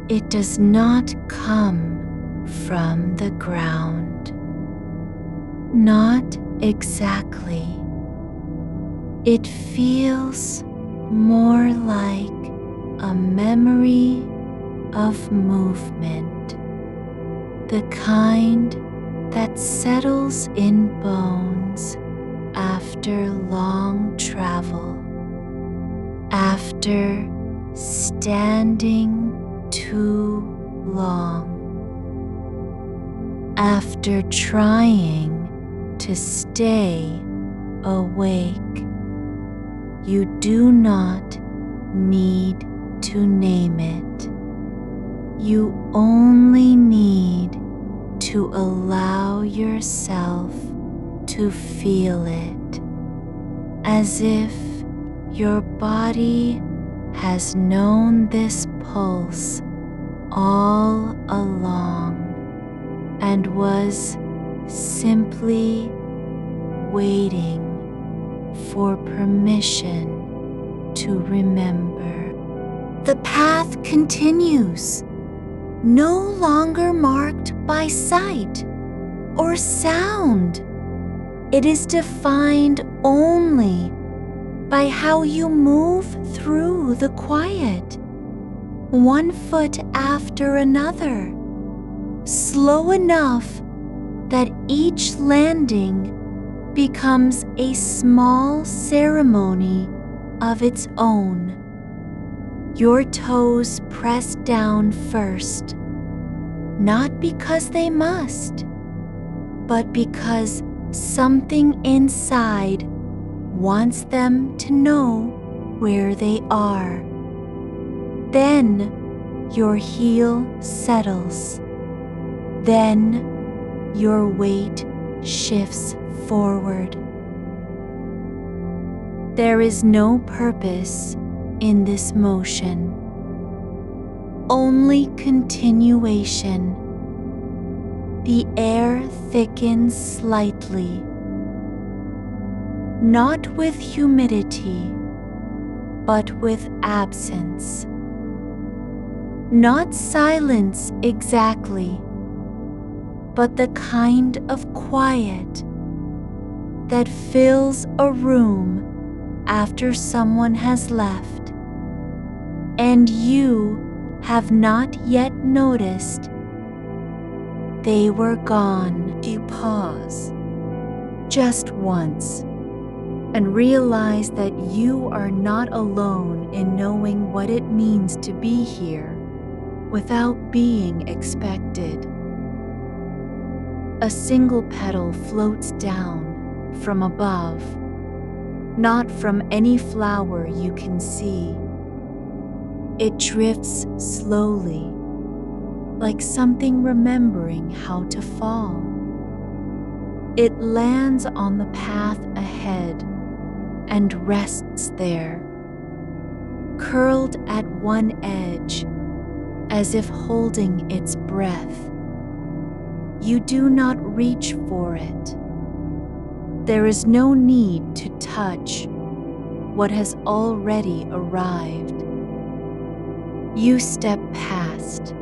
It does not come from the ground. Not exactly. It feels more like a memory of movement, the kind that settles in bones after long travel, after standing too long, after trying to stay awake. You do not need to name it. You only need to allow yourself to feel it, as if your body has known this pulse all along and was simply waiting for permission to remember. The path continues, no longer marked by sight or sound. It is defined only by how you move through the quiet, one foot after another, slow enough that each landing becomes a small ceremony of its own. Your toes press down first, not because they must, but because something inside wants them to know where they are. Then your heel settles. Then your weight shifts forward. There is no purpose in this motion, only continuation. The air thickens slightly, not with humidity, but with absence. Not silence exactly, but the kind of quiet that fills a room after someone has left, and you have not yet noticed they were gone. You pause just once and realize that you are not alone in knowing what it means to be here without being expected. A single petal floats down from above, not from any flower you can see. It drifts slowly, like something remembering how to fall. It lands on the path ahead and rests there, curled at one edge, as if holding its breath. You do not reach for it. There is no need to touch what has already arrived. You step past.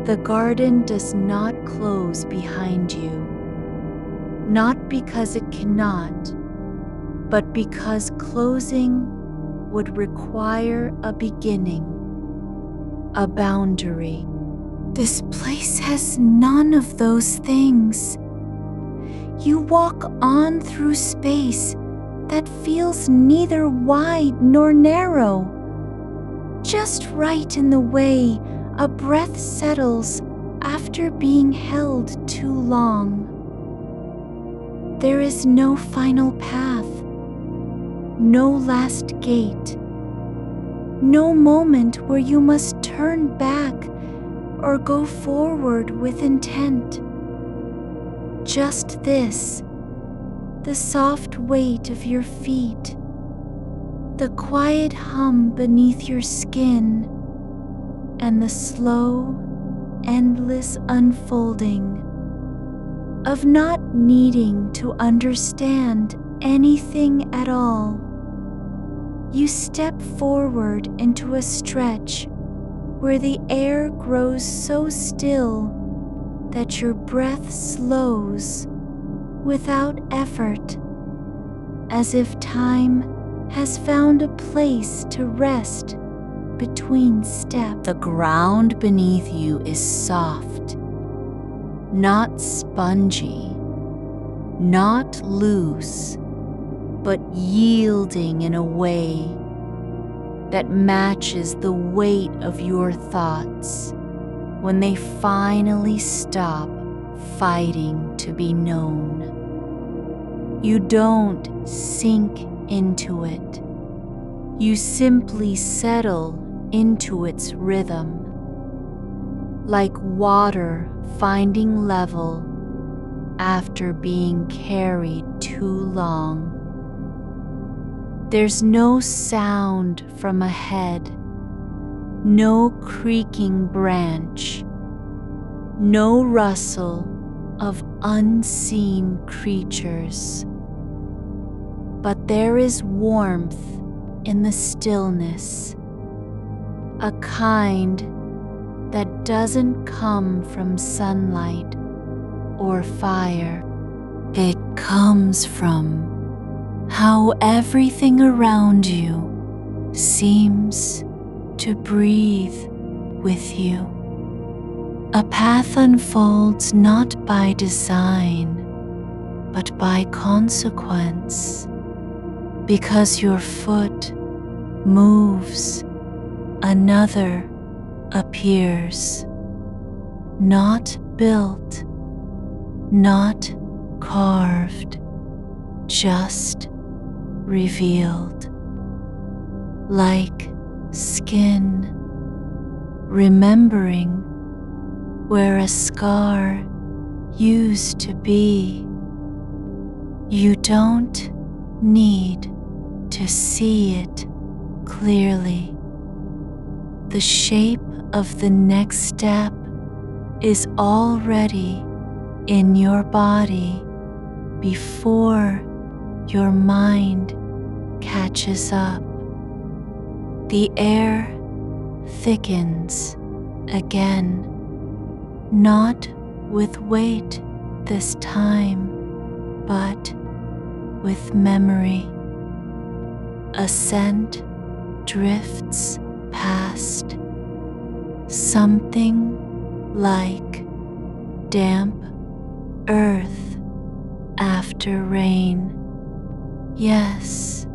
The garden does not close behind you, not because it cannot, but because closing would require a beginning, a boundary. This place has none of those things. You walk on through space that feels neither wide nor narrow, just right in the way a breath settles after being held too long. There is no final path, no last gate, no moment where you must turn back or go forward with intent. Just this, the soft weight of your feet, the quiet hum beneath your skin, and the slow, endless unfolding of not needing to understand anything at all. You step forward into a stretch where the air grows so still that your breath slows without effort, as if time has found a place to rest between steps. The ground beneath you is soft not spongy, not loose, but yielding in a way that matches the weight of your thoughts when they finally stop fighting to be known. You don't sink into it. You simply settle into its rhythm, like water finding level after being carried too long. There's no sound from ahead, no creaking branch, no rustle of unseen creatures. But there is warmth in the stillness, a kind that doesn't come from sunlight or fire. It comes from how everything around you seems to breathe with you. A path unfolds not by design, but by consequence. Because your foot moves, another appears, not built, not carved, just revealed, like skin, remembering where a scar used to be. You don't need to see it clearly. The shape of the next step is already in your body before your mind catches up. The air thickens again, not with weight this time, but with memory. A scent drifts past, something like damp earth after rain. Yes,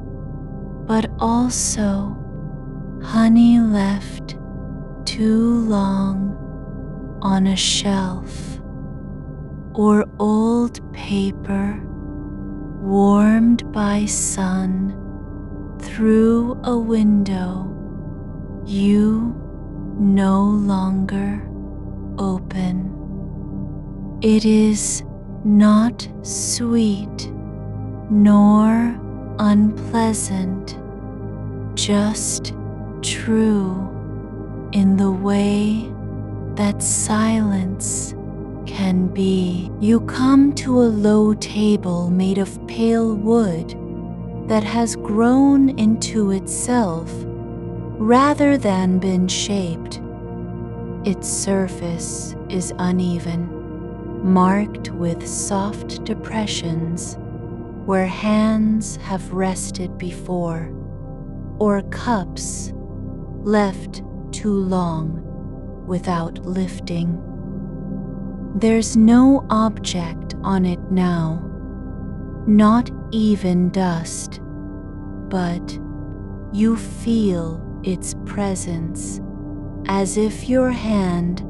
but also honey left too long on a shelf, or old paper warmed by sun through a window you no longer open. It is not sweet nor unpleasant, just true in the way that silence can be. You come to a low table made of pale wood that has grown into itself rather than been shaped. Its surface is uneven, marked with soft depressions where hands have rested before, or cups left too long without lifting. There's no object on it now, not even dust, but you feel its presence as if your hand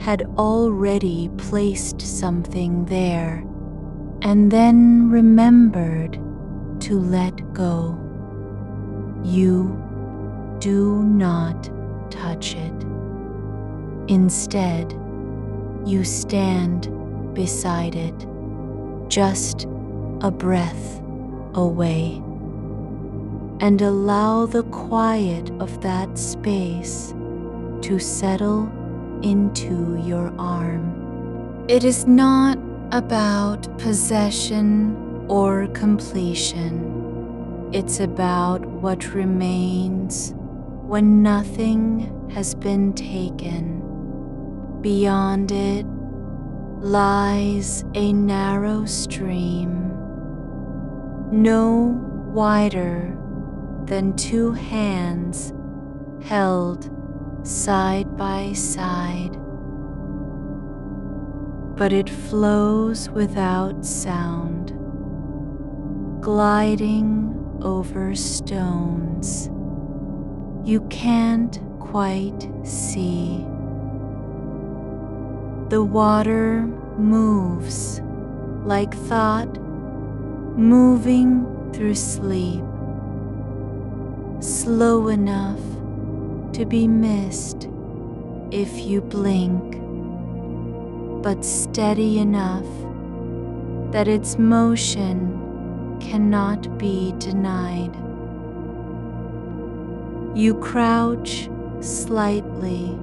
had already placed something there and then remembered to let go. You do not touch it. Instead, you stand beside it, just a breath away, and allow the quiet of that space to settle into your arm. It is not about possession or completion. It's about what remains when nothing has been taken. Beyond it lies a narrow stream, no wider than two hands held side by side. but it flows without sound, gliding over stones you can't quite see. The water moves like thought moving through sleep, slow enough to be missed if you blink, but steady enough that its motion cannot be denied. You crouch slightly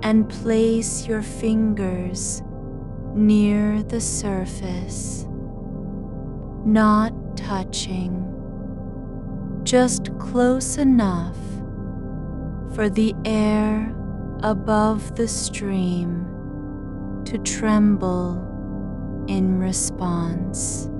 and place your fingers near the surface, not touching, just close enough for the air above the stream to tremble in response.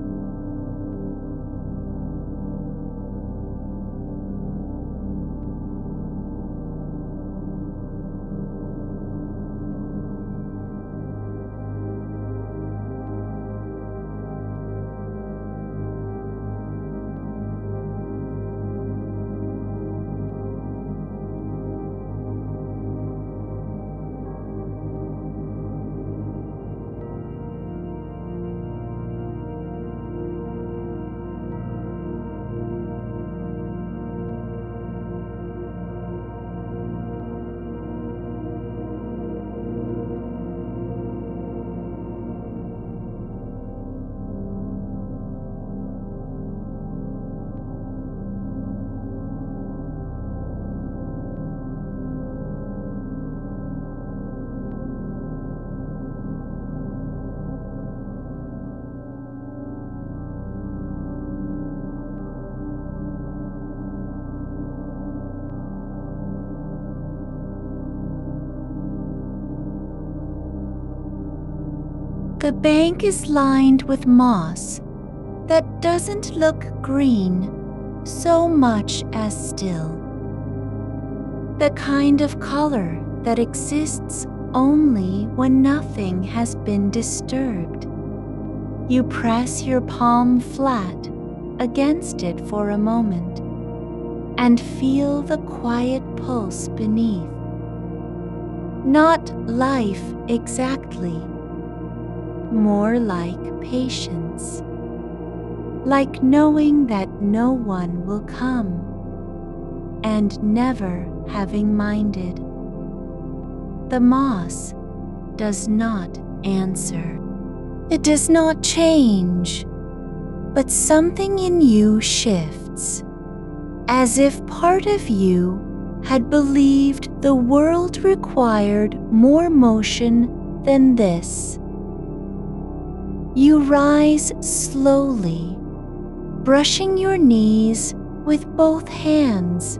The bank is lined with moss that doesn't look green so much as still. The kind of color that exists only when nothing has been disturbed. You press your palm flat against it for a moment and feel the quiet pulse beneath. Not life exactly, more like patience, like knowing that no one will come, and never having minded. The moss does not answer. It does not change, but something in you shifts, as if part of you had believed the world required more motion than this. You rise slowly, brushing your knees with both hands,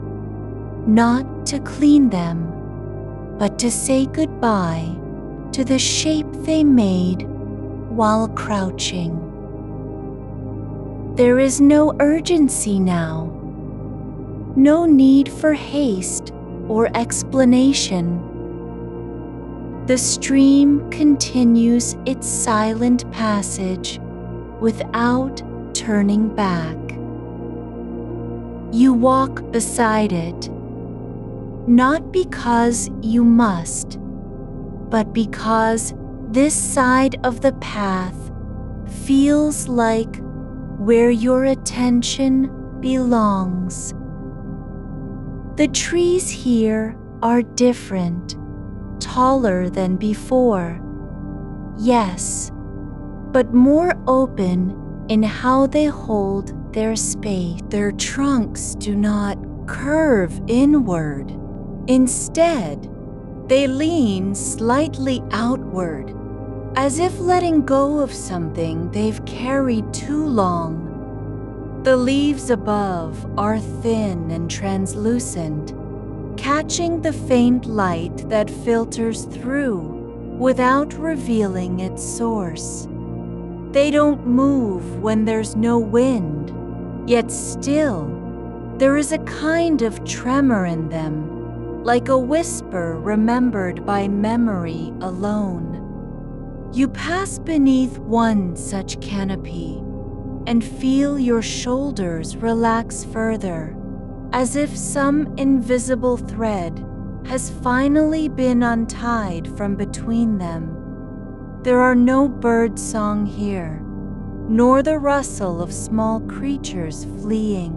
not to clean them, but to say goodbye to the shape they made while crouching. There is no urgency now, no need for haste or explanation. The stream continues its silent passage without turning back. You walk beside it, not because you must, but because this side of the path feels like where your attention belongs. The trees here are different, taller than before, yes, but more open in how they hold their space. Their trunks do not curve inward. Instead, they lean slightly outward, as if letting go of something they've carried too long. The leaves above are thin and translucent, catching the faint light that filters through without revealing its source. They don't move when there's no wind, yet still there is a kind of tremor in them, like a whisper remembered by memory alone. You pass beneath one such canopy and feel your shoulders relax further, as if some invisible thread has finally been untied from between them. There are no bird song here, nor the rustle of small creatures fleeing.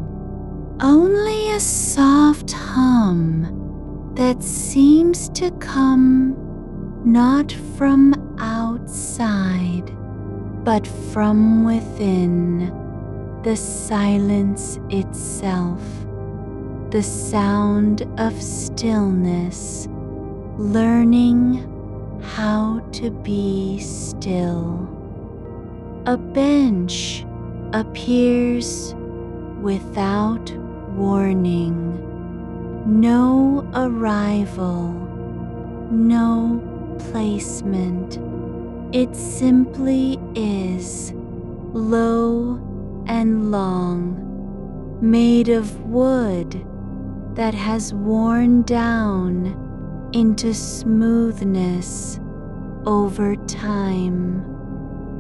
Only a soft hum that seems to come not from outside, but from within, the silence itself, the sound of stillness, learning how to be still. A bench appears without warning. No arrival, no placement. It simply is, low and long, made of wood that has worn down into smoothness over time.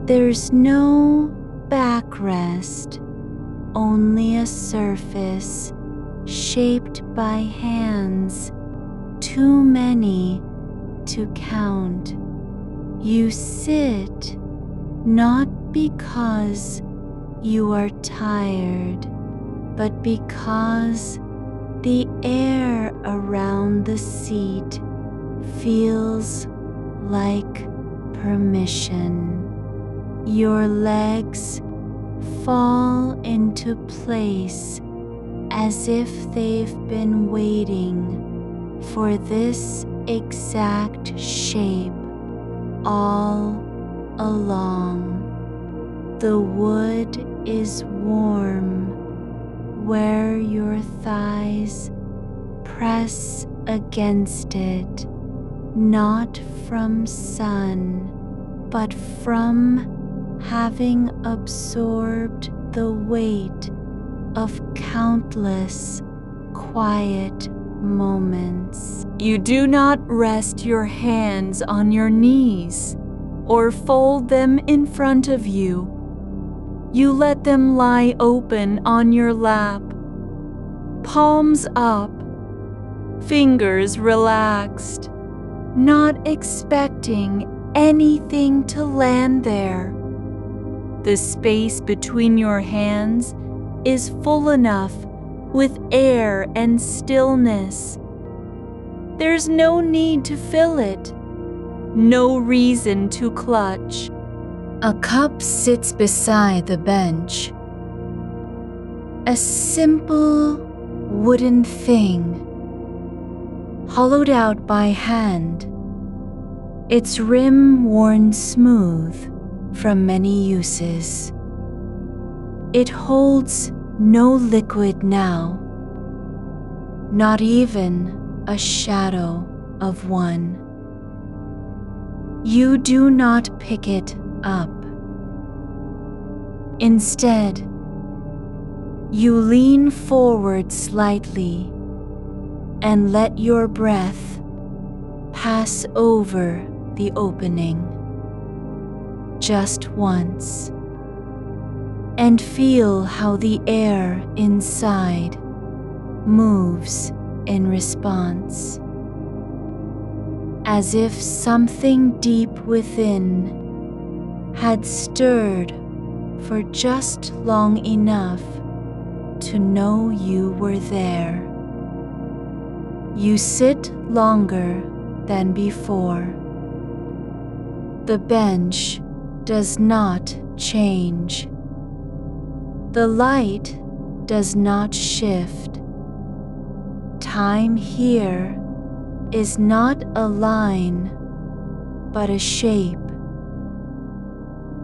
There's no backrest, only a surface shaped by hands, too many to count. You sit not because you are tired, but because the air around the seat feels like permission. Your legs fall into place as if they've been waiting for this exact shape all along. The wood is warm where your thighs press against it, not from sun, but from having absorbed the weight of countless quiet moments. You do not rest your hands on your knees or fold them in front of you. You let them lie open on your lap, palms up, fingers relaxed, not expecting anything to land there. The space between your hands is full enough with air and stillness. There's no need to fill it, no reason to clutch. A cup sits beside the bench. A simple wooden thing, hollowed out by hand, its rim worn smooth from many uses. It holds no liquid now, not even a shadow of one. You do not pick it up. Instead, you lean forward slightly and let your breath pass over the opening just once, and feel how the air inside moves in response, as if something deep within had stirred for just long enough to know you were there. You sit longer than before. The bench does not change. The light does not shift. Time here is not a line, but a shape.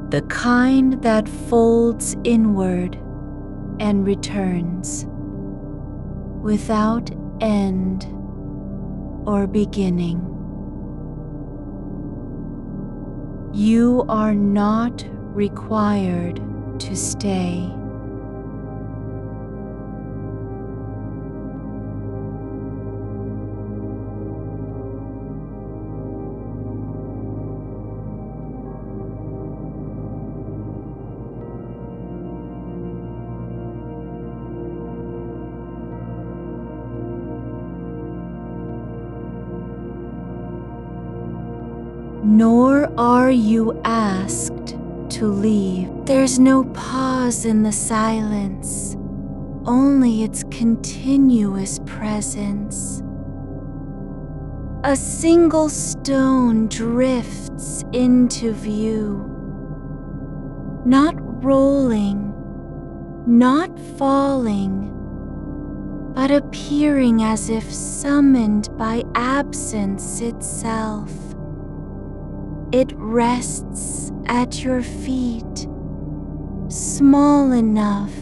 The kind that folds inward and returns, without end or beginning. You are not required to stay. nor are you asked to leave. There's no pause in the silence, only its continuous presence. A single stone drifts into view, not rolling, not falling, but appearing as if summoned by absence itself. It rests at your feet, small enough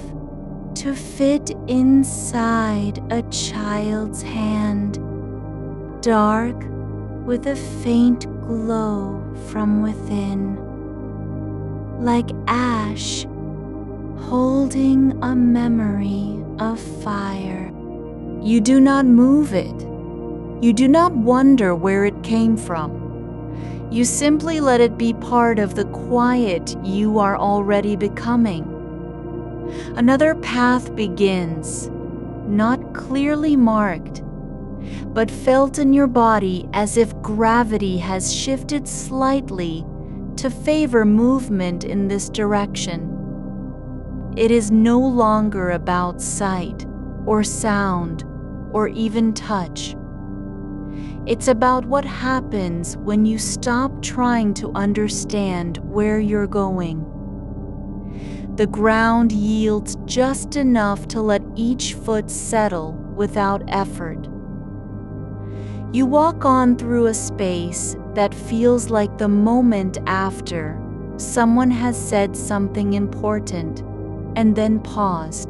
to fit inside a child's hand, dark with a faint glow from within, like ash holding a memory of fire. You do not move it. You do not wonder where it came from. You simply let it be part of the quiet you are already becoming. Another path begins, not clearly marked, but felt in your body as if gravity has shifted slightly to favor movement in this direction. It is no longer about sight or sound or even touch. It's about what happens when you stop trying to understand where you're going. The ground yields just enough to let each foot settle without effort. You walk on through a space that feels like the moment after someone has said something important and then paused,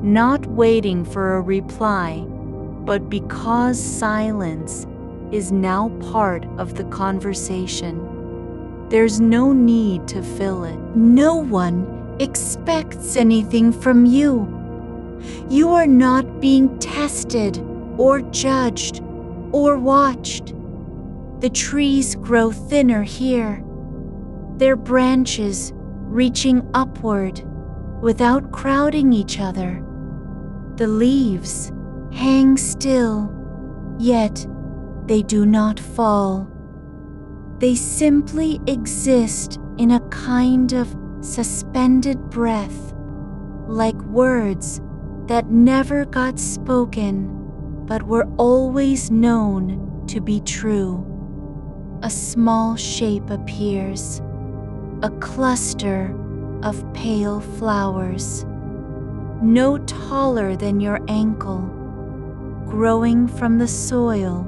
not waiting for a reply, but because silence is now part of the conversation. There's no need to fill it. No one expects anything from you. You are not being tested or judged or watched. The trees grow thinner here, their branches reaching upward without crowding each other. The leaves hang still, yet they do not fall. They simply exist in a kind of suspended breath, like words that never got spoken but were always known to be true. A small shape appears, a cluster of pale flowers, no taller than your ankle, growing from the soil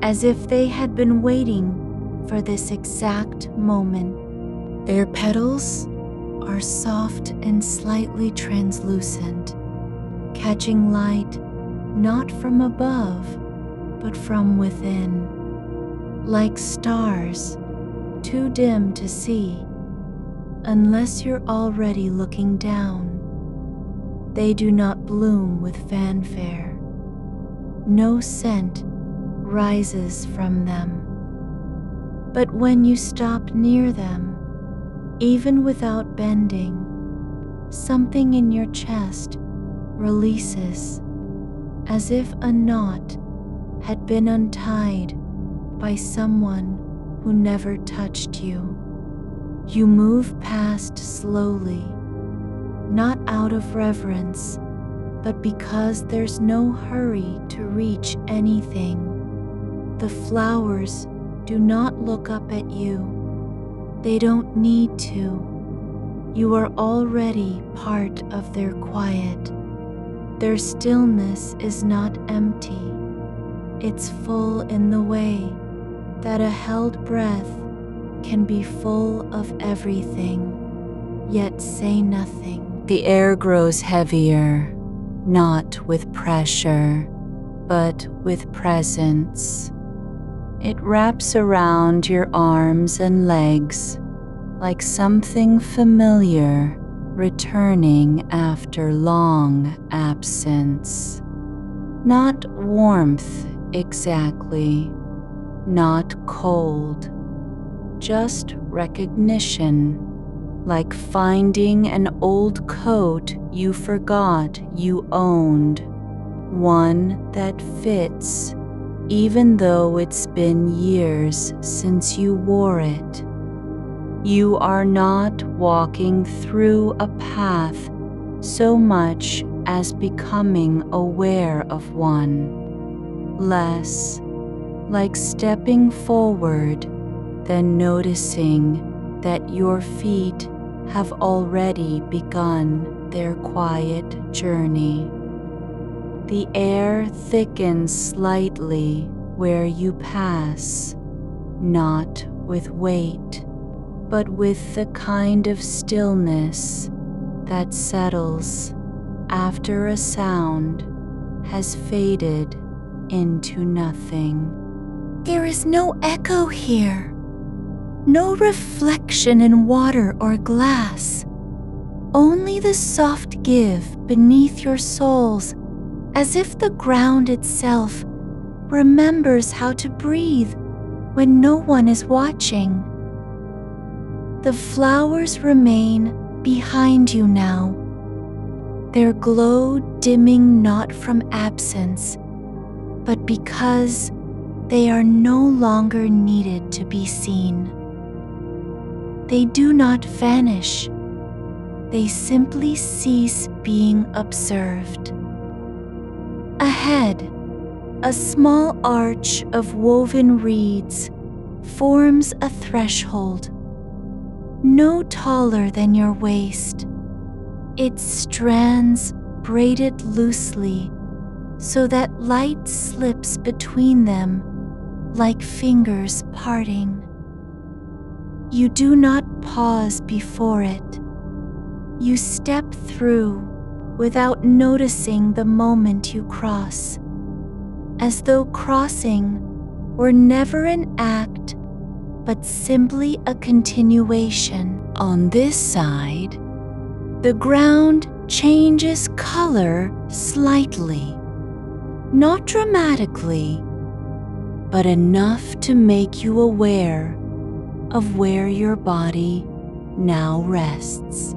as if they had been waiting for this exact moment. Their petals are soft and slightly translucent, catching light not from above, but from within, like stars too dim to see unless you're already looking down. They do not bloom with fanfare. No scent rises from them. But when you stop near them, even without bending, something in your chest releases, as if a knot had been untied by someone who never touched you. You move past slowly, not out of reverence, but because there's no hurry to reach anything. The flowers do not look up at you. They don't need to. You are already part of their quiet. Their stillness is not empty. It's full in the way that a held breath can be full of everything, yet say nothing. The air grows heavier, not with pressure, but with presence. It wraps around your arms and legs like something familiar returning after long absence. Not warmth exactly, not cold, just recognition, like finding an old coat you forgot you owned, one that fits even though it's been years since you wore it. You are not walking through a path so much as becoming aware of one, less like stepping forward than noticing that your feet have already begun their quiet journey. The air thickens slightly where you pass, not with weight, but with the kind of stillness that settles after a sound has faded into nothing. There is no echo here, no reflection in water or glass, only the soft give beneath your soles, as if the ground itself remembers how to breathe when no one is watching. The flowers remain behind you now, their glow dimming not from absence, but because they are no longer needed to be seen. They do not vanish, they simply cease being observed. Ahead, a small arch of woven reeds forms a threshold, no taller than your waist, its strands braided loosely so that light slips between them like fingers parting. You do not pause before it. You step through without noticing the moment you cross, as though crossing were never an act, but simply a continuation. On this side, The ground changes color slightly, not dramatically, but enough to make you aware of where your body now rests.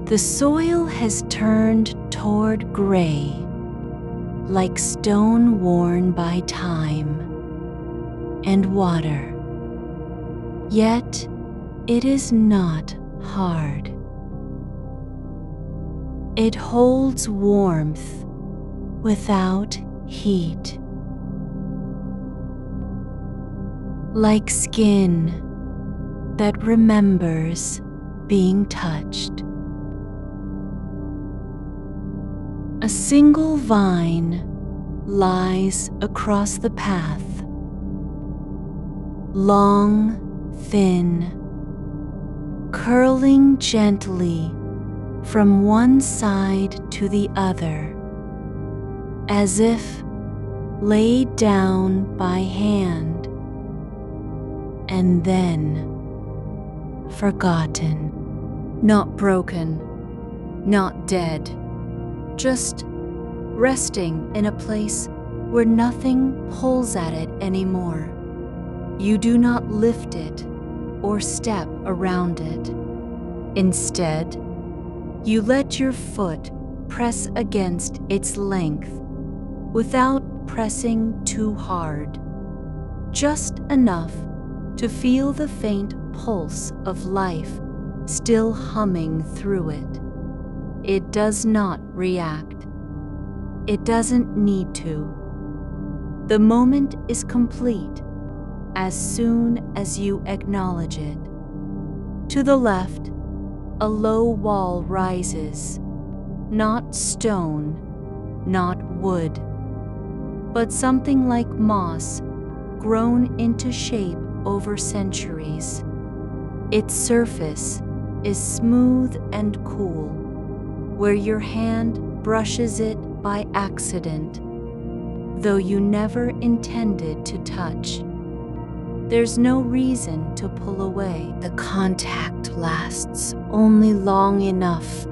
The soil has turned toward gray, like stone worn by time and water. Yet it is not hard. It holds warmth without heat, like skin that remembers being touched. A single vine lies across the path, long, thin, curling gently from one side to the other, as if laid down by hand and then forgotten. Not broken, not dead, just resting in a place where nothing pulls at it anymore. You do not lift it or step around it. Instead, you let your foot press against its length without pressing too hard, just enough to feel the faint pulse of life still humming through it. It does not react. It doesn't need to. The moment is complete as soon as you acknowledge it. To the left, a low wall rises, not stone, not wood, but something like moss grown into shape over centuries. Its surface is smooth and cool, where your hand brushes it by accident, though you never intended to touch. There's no reason to pull away. The contact lasts only long enough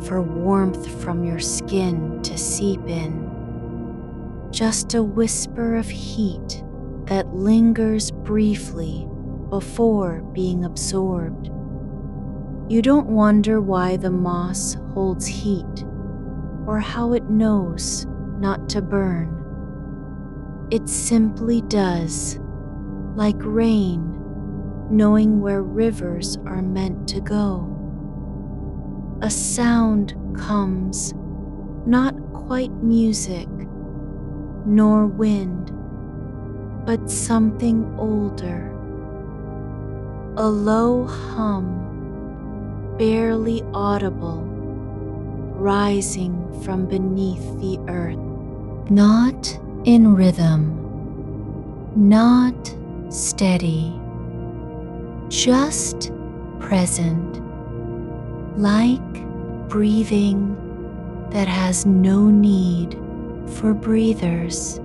for warmth from your skin to seep in. Just a whisper of heat that lingers briefly before being absorbed. You don't wonder why the moss holds heat or how it knows not to burn. It simply does, like rain, knowing where rivers are meant to go. A sound comes, not quite music, nor wind, but something older. A low hum, barely audible, rising from beneath the earth. Not in rhythm, not steady, just present, like breathing that has no need for breathers.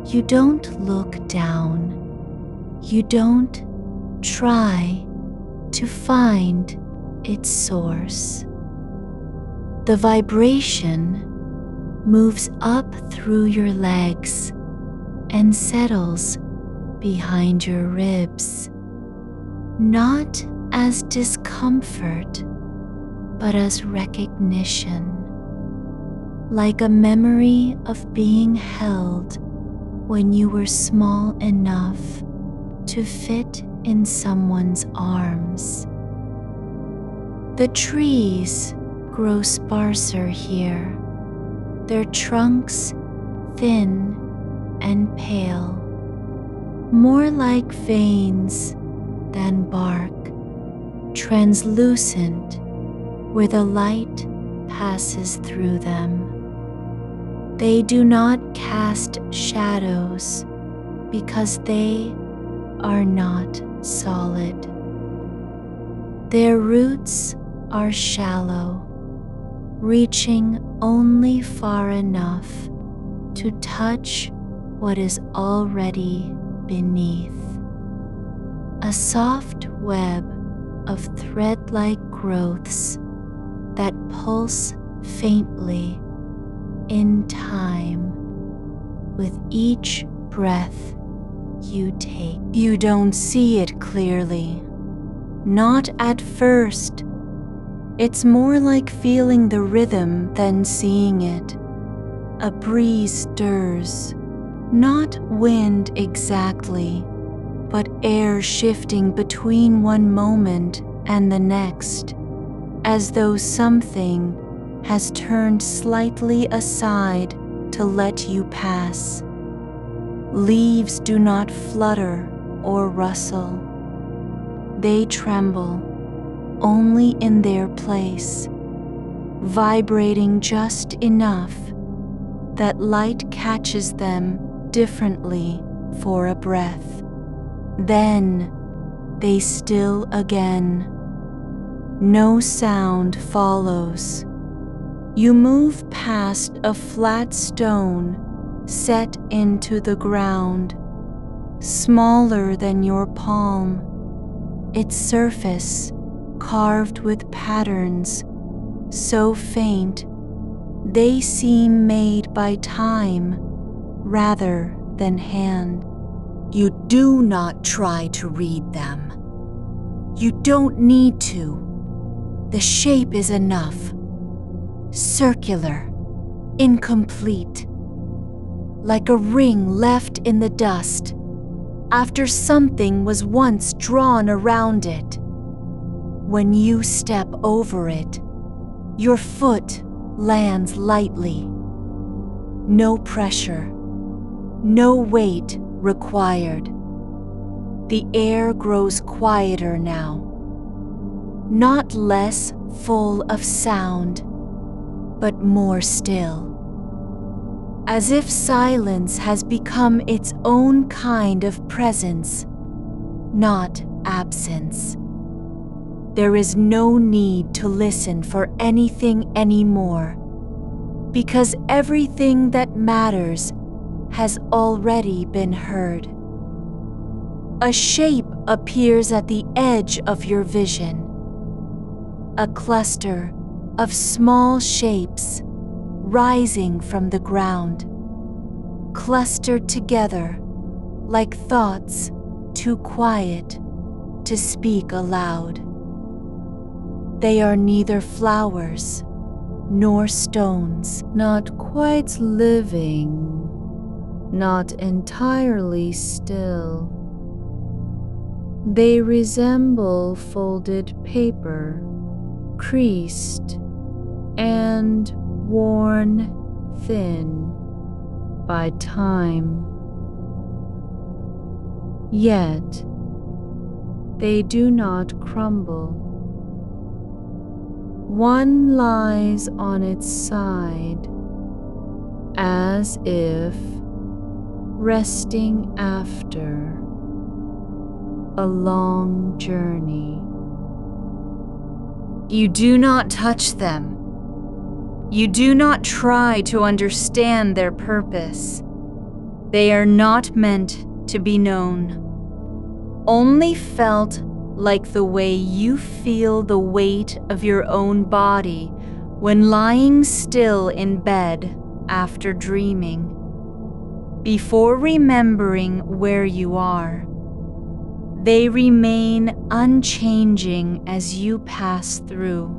You don't look down. You don't try to find its source. The vibration moves up through your legs and settles behind your ribs, not as discomfort, but as recognition, like a memory of being held when you were small enough to fit in someone's arms. The trees grow sparser here, their trunks thin and pale, more like veins than bark, translucent where the light passes through them. They do not cast shadows because they are not solid. Their roots are shallow, reaching only far enough to touch what is already beneath. A soft web of thread-like growths that pulse faintly in time with each breath you take. You don't see it clearly, not at first. It's more like feeling the rhythm than seeing it. A breeze stirs, not wind exactly, but air shifting between one moment and the next, as though something has turned slightly aside to let you pass. Leaves do not flutter or rustle. They tremble, only in their place, vibrating just enough that light catches them differently for a breath. Then they still again. No sound follows. You move past a flat stone set into the ground, smaller than your palm, its surface carved with patterns so faint they seem made by time rather than hand. You do not try to read them. You don't need to. The shape is enough. Circular, incomplete, like a ring left in the dust after something was once drawn around it. When you step over it, your foot lands lightly. No pressure, no weight required. The air grows quieter now, not less full of sound, but more still. As if silence has become its own kind of presence, not absence. There is no need to listen for anything anymore, because everything that matters has already been heard. A shape appears at the edge of your vision, a cluster of small shapes rising from the ground, clustered together like thoughts too quiet to speak aloud. They are neither flowers nor stones, not quite living, not entirely still. They resemble folded paper, creased and worn thin by time. Yet they do not crumble. One lies on its side as if resting after a long journey. You do not touch them. You do not try to understand their purpose. They are not meant to be known, only felt like the way you feel the weight of your own body when lying still in bed after dreaming, before remembering where you are. They remain unchanging as you pass through,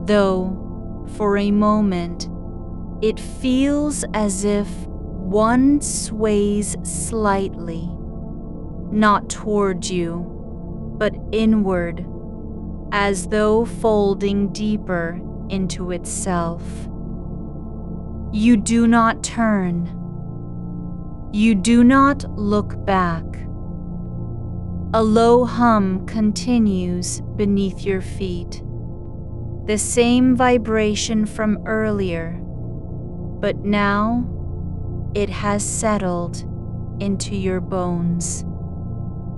though for a moment it feels as if one sways slightly, not toward you, but inward, as though folding deeper into itself. You do not turn. You do not look back. A low hum continues beneath your feet, the same vibration from earlier, but now it has settled into your bones.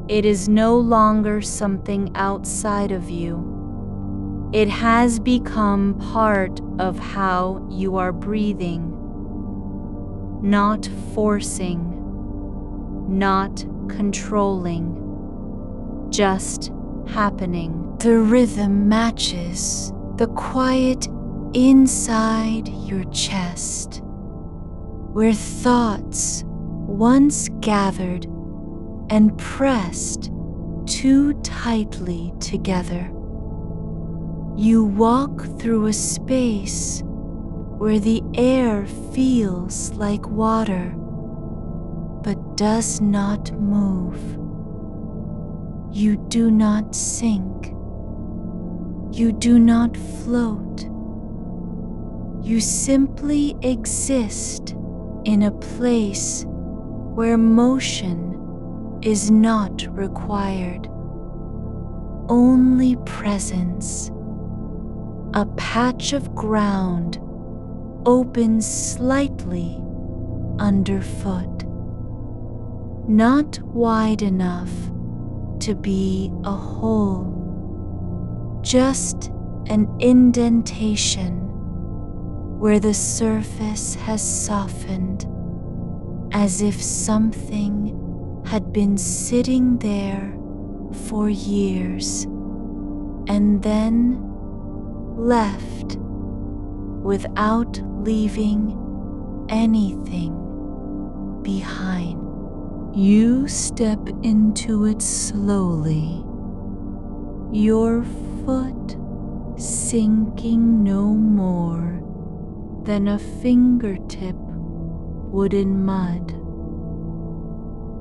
It is no longer something outside of you. It has become part of how you are breathing, not forcing, not controlling, just happening. The rhythm matches the quiet inside your chest, where thoughts once gathered and pressed too tightly together. You walk through a space where the air feels like water, but does not move. You do not sink. You do not float. You simply exist in a place where motion is not required, only presence. A patch of ground opens slightly underfoot, not wide enough to be a hole, just an indentation where the surface has softened, as if something had been sitting there for years and then left without leaving anything behind. You step into it slowly, your foot sinking no more than a fingertip wood in mud.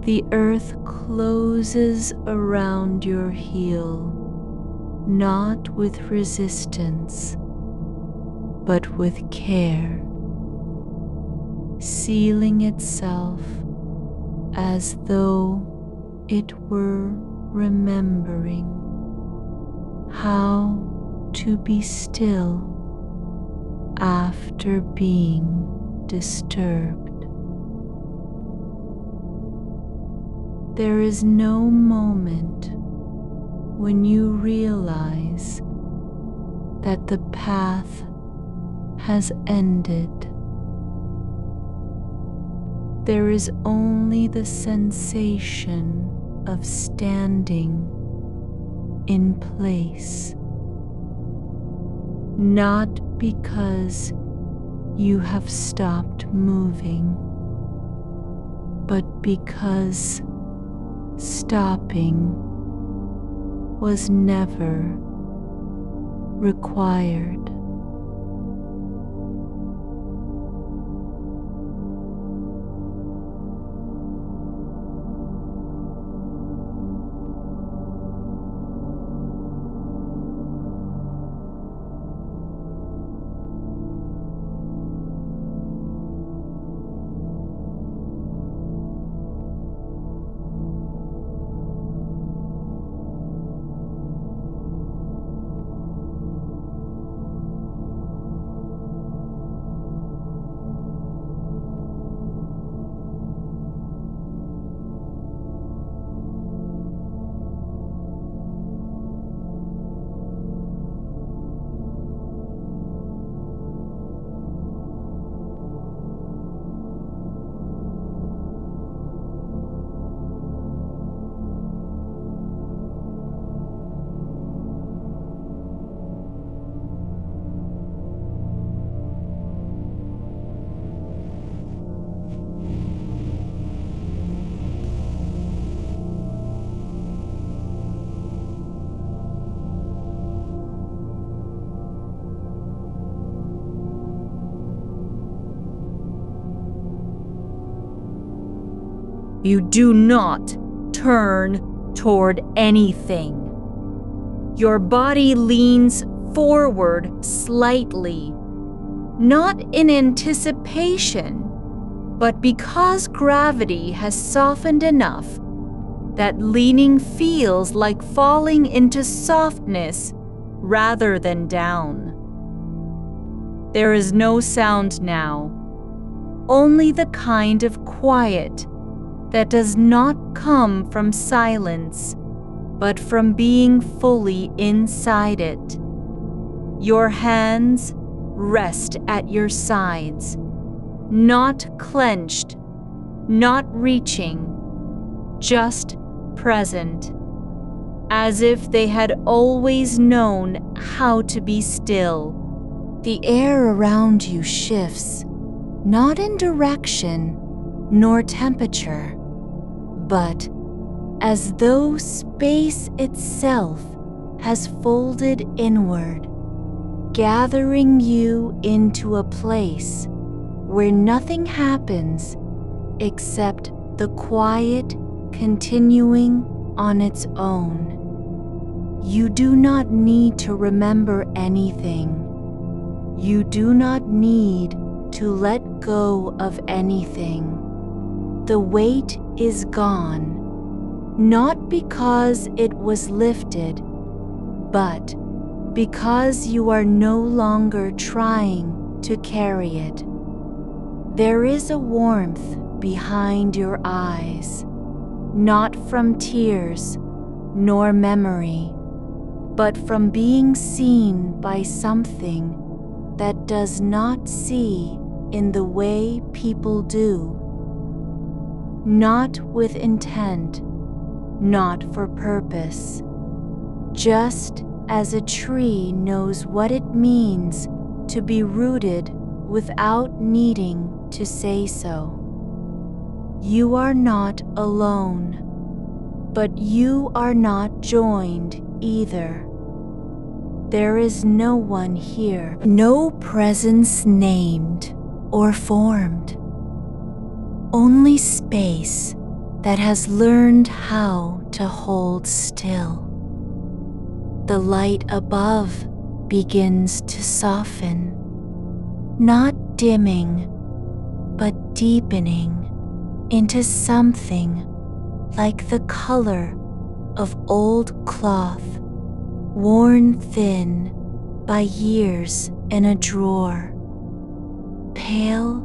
The earth closes around your heel, not with resistance, but with care, sealing itself as though it were remembering how to be still after being disturbed. There is no moment when you realize that the path has ended. There is only the sensation of standing in place, not because you have stopped moving, but because stopping was never required. You do not turn toward anything. Your body leans forward slightly, not in anticipation, but because gravity has softened enough that leaning feels like falling into softness rather than down. There is no sound now, only the kind of quiet that does not come from silence, but from being fully inside it. Your hands rest at your sides, not clenched, not reaching, just present, as if they had always known how to be still. The air around you shifts, not in direction nor temperature, but as though space itself has folded inward, gathering you into a place where nothing happens except the quiet continuing on its own. You do not need to remember anything. You do not need to let go of anything. The weight is gone, not because it was lifted, but because you are no longer trying to carry it. There is a warmth behind your eyes, not from tears nor memory, but from being seen by something that does not see in the way people do. Not with intent, not for purpose, just as a tree knows what it means to be rooted without needing to say so. You are not alone, but you are not joined either. There is no one here, no presence named or formed, only space that has learned how to hold still. The light above begins to soften, not dimming, but deepening into something like the color of old cloth, worn thin by years in a drawer, pale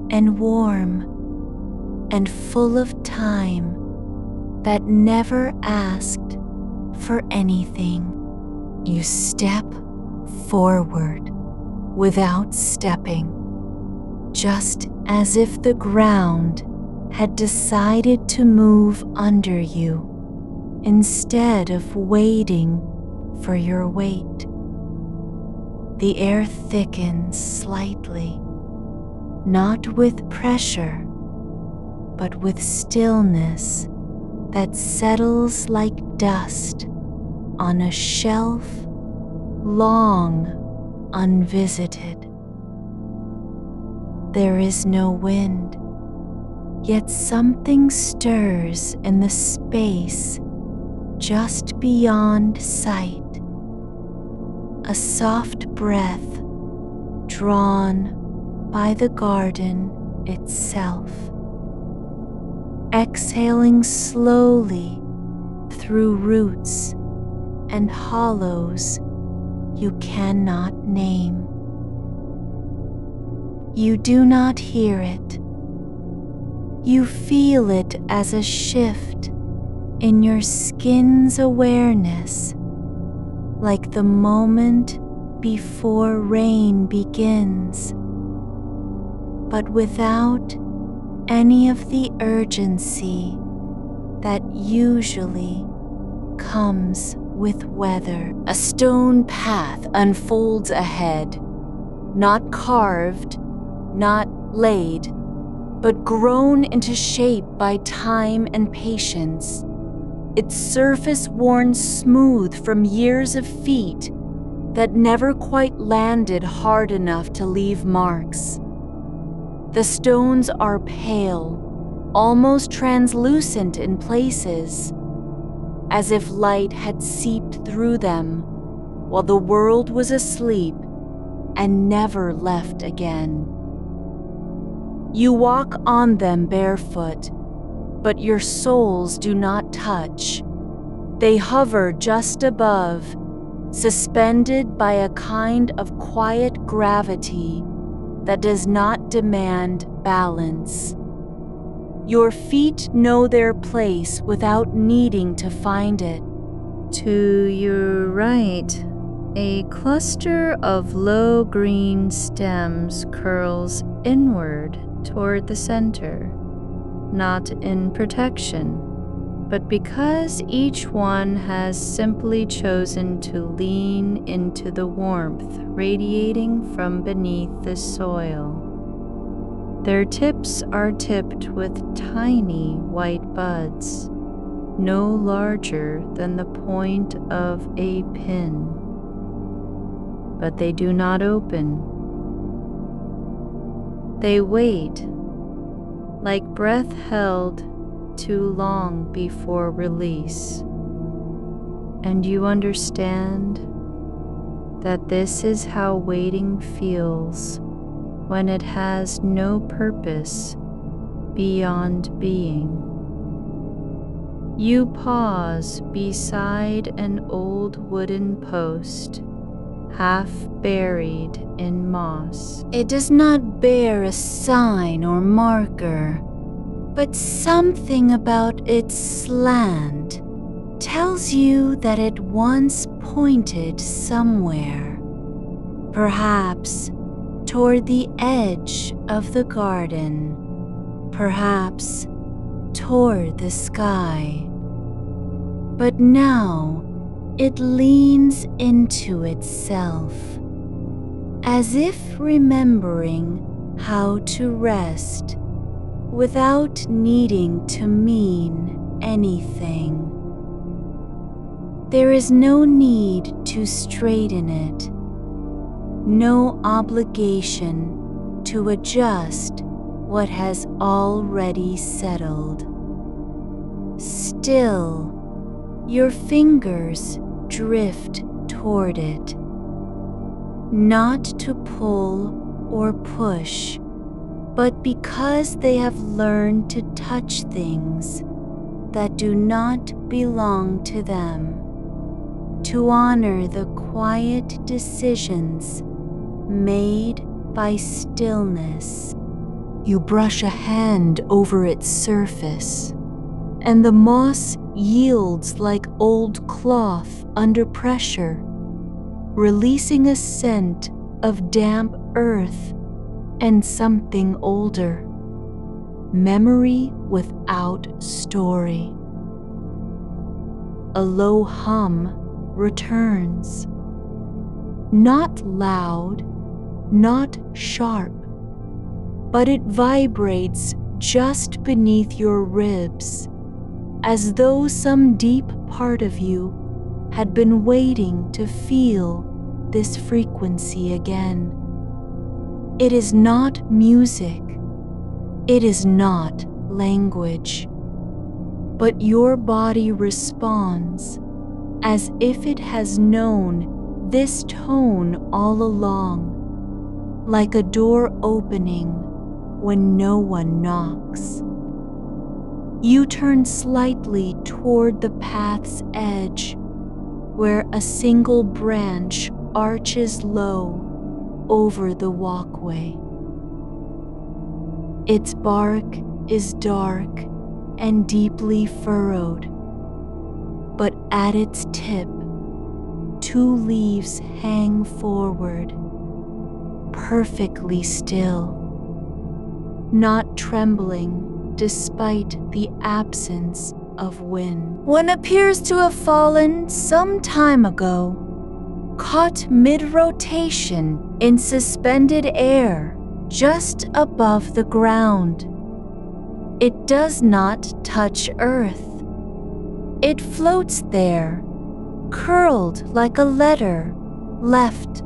and warm and full of time that never asked for anything. You step forward without stepping, just as if the ground had decided to move under you instead of waiting for your weight. The air thickens slightly, not with pressure, but with stillness that settles like dust on a shelf long unvisited. There is no wind, yet something stirs in the space just beyond sight. A soft breath drawn by the garden itself, exhaling slowly through roots and hollows you cannot name. You do not hear it. You feel it as a shift in your skin's awareness, like the moment before rain begins, but without any of the urgency that usually comes with weather. A stone path unfolds ahead, not carved, not laid, but grown into shape by time and patience, its surface worn smooth from years of feet that never quite landed hard enough to leave marks. The stones are pale, almost translucent in places, as if light had seeped through them while the world was asleep and never left again. You walk on them barefoot, but your soles do not touch. They hover just above, suspended by a kind of quiet gravity that does not demand balance. Your feet know their place without needing to find it. To your right, a cluster of low green stems curls inward toward the center, not in protection, but because each one has simply chosen to lean into the warmth radiating from beneath the soil. Their tips are tipped with tiny white buds, no larger than the point of a pin. But they do not open. They wait, like breath held too long before release. And you understand that this is how waiting feels when it has no purpose beyond being. You pause beside an old wooden post, half buried in moss. It does not bear a sign or marker, but something about its slant tells you that it once pointed somewhere, perhaps toward the edge of the garden, perhaps toward the sky. But now it leans into itself, as if remembering how to rest without needing to mean anything. There is no need to straighten it, no obligation to adjust what has already settled. Still, your fingers drift toward it, not to pull or push, but because they have learned to touch things that do not belong to them, to honor the quiet decisions made by stillness. You brush a hand over its surface, and the moss yields like old cloth under pressure, releasing a scent of damp earth and something older, memory without story. A low hum returns, not loud, not sharp, but it vibrates just beneath your ribs, as though some deep part of you had been waiting to feel this frequency again. It is not music, it is not language, but your body responds as if it has known this tone all along, like a door opening when no one knocks. You turn slightly toward the path's edge, where a single branch arches low over the walkway. Its bark is dark and deeply furrowed, but at its tip, 2 leaves hang forward, perfectly still, not trembling despite the absence of wind. One appears to have fallen some time ago, caught mid-rotation in suspended air just above the ground. It does not touch earth. It floats there, curled like a letter, left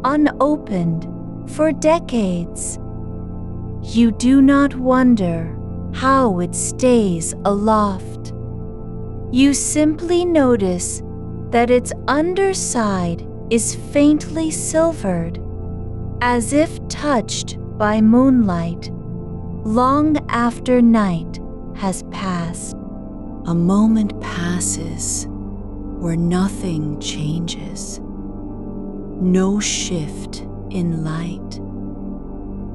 unopened for decades. You do not wonder how it stays aloft. You simply notice that its underside is faintly silvered, as if touched by moonlight, long after night has passed. A moment passes where nothing changes. No shift in light,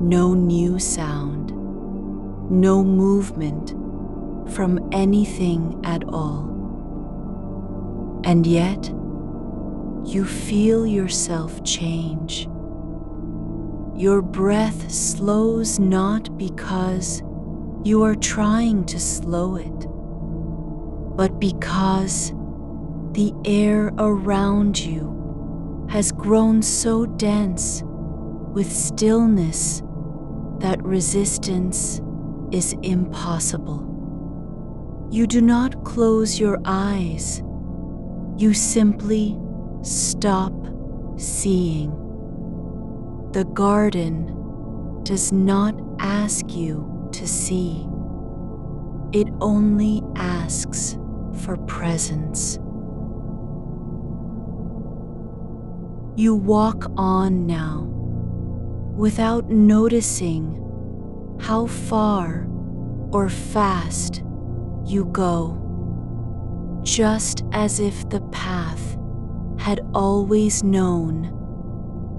no new sound, no movement from anything at all. And yet, you feel yourself change. Your breath slows not because you are trying to slow it, but because the air around you has grown so dense with stillness that resistance is impossible. You do not close your eyes. You simply stop seeing. The garden does not ask you to see. It only asks for presence. You walk on now without noticing how far or fast you go, just as if the path had always known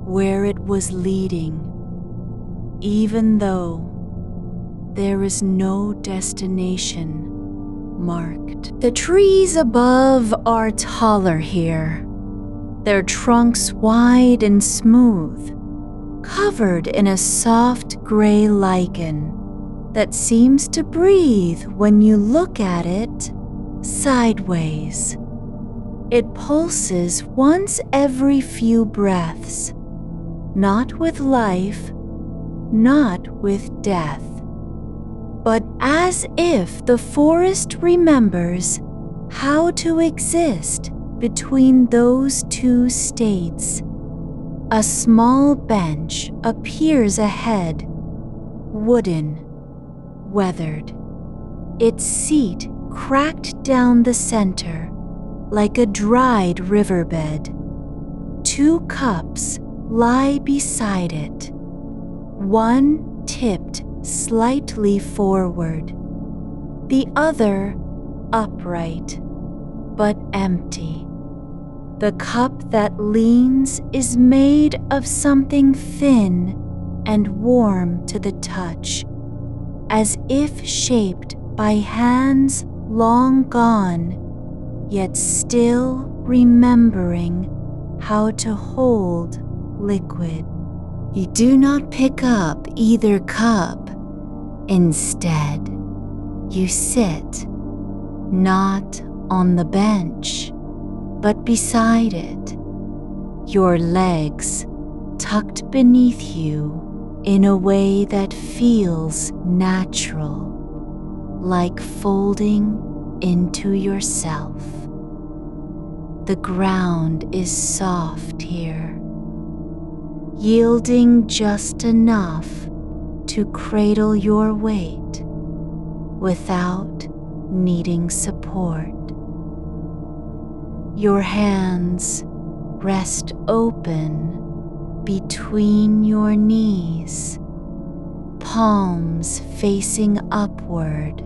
where it was leading, even though there is no destination marked. The trees above are taller here, their trunks wide and smooth, covered in a soft gray lichen that seems to breathe when you look at it sideways. It pulses once every few breaths, not with life, not with death, but as if the forest remembers how to exist between those two states. A small bench appears ahead, wooden, weathered, its seat cracked down the center like a dried riverbed. Two cups lie beside it, one tipped slightly forward, the other upright but empty. The cup that leans is made of something thin and warm to the touch, as if shaped by hands long gone, yet still remembering how to hold liquid. You do not pick up either cup. Instead, you sit, not on the bench, but beside it, your legs tucked beneath you in a way that feels natural, like folding into yourself. The ground is soft here, yielding just enough to cradle your weight without needing support. Your hands rest open between your knees, palms facing upward,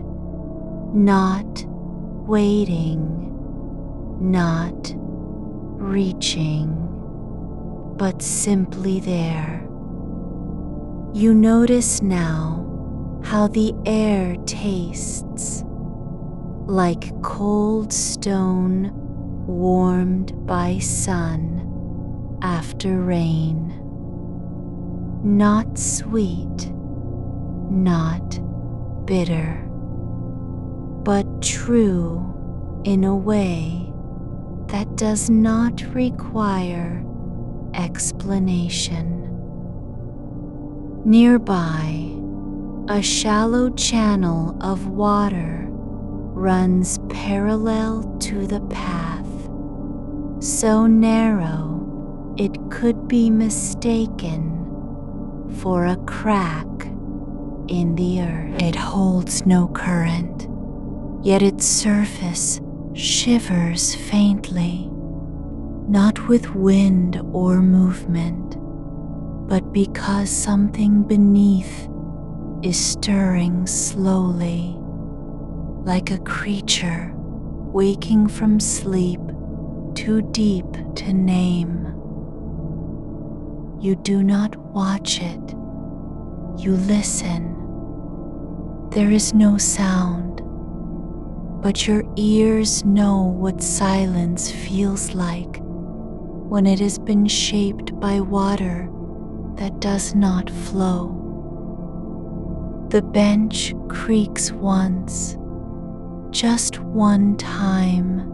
not waiting, not reaching, but simply there. You notice now how the air tastes, like cold stone warmed by sun after rain. Not sweet, not bitter, but true in a way that does not require explanation. Nearby, a shallow channel of water runs parallel to the path, so narrow it could be mistaken for a crack in the earth. It holds no current, yet its surface shivers faintly, not with wind or movement, but because something beneath is stirring slowly, like a creature waking from sleep too deep to name. You do not watch it, you listen. There is no sound, but your ears know what silence feels like when it has been shaped by water that does not flow. The bench creaks once, just one time,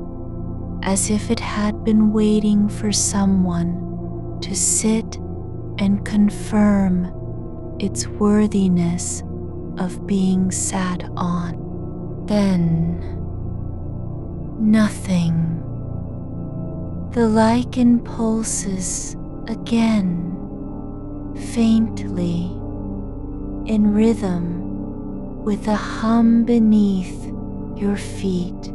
as if it had been waiting for someone to sit and confirm its worthiness of being sat on. Then, nothing. The lichen pulses again, faintly, in rhythm with a hum beneath your feet.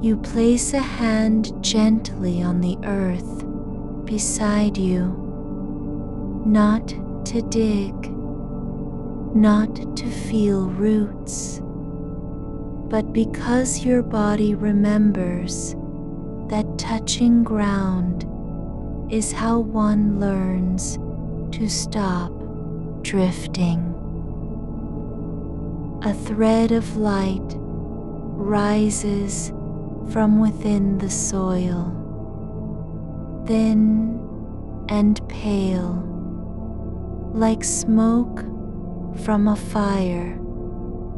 You place a hand gently on the earth beside you, not to dig, not to feel roots, but because your body remembers that touching ground is how one learns to stop drifting. A thread of light rises from within the soil, thin and pale, like smoke from a fire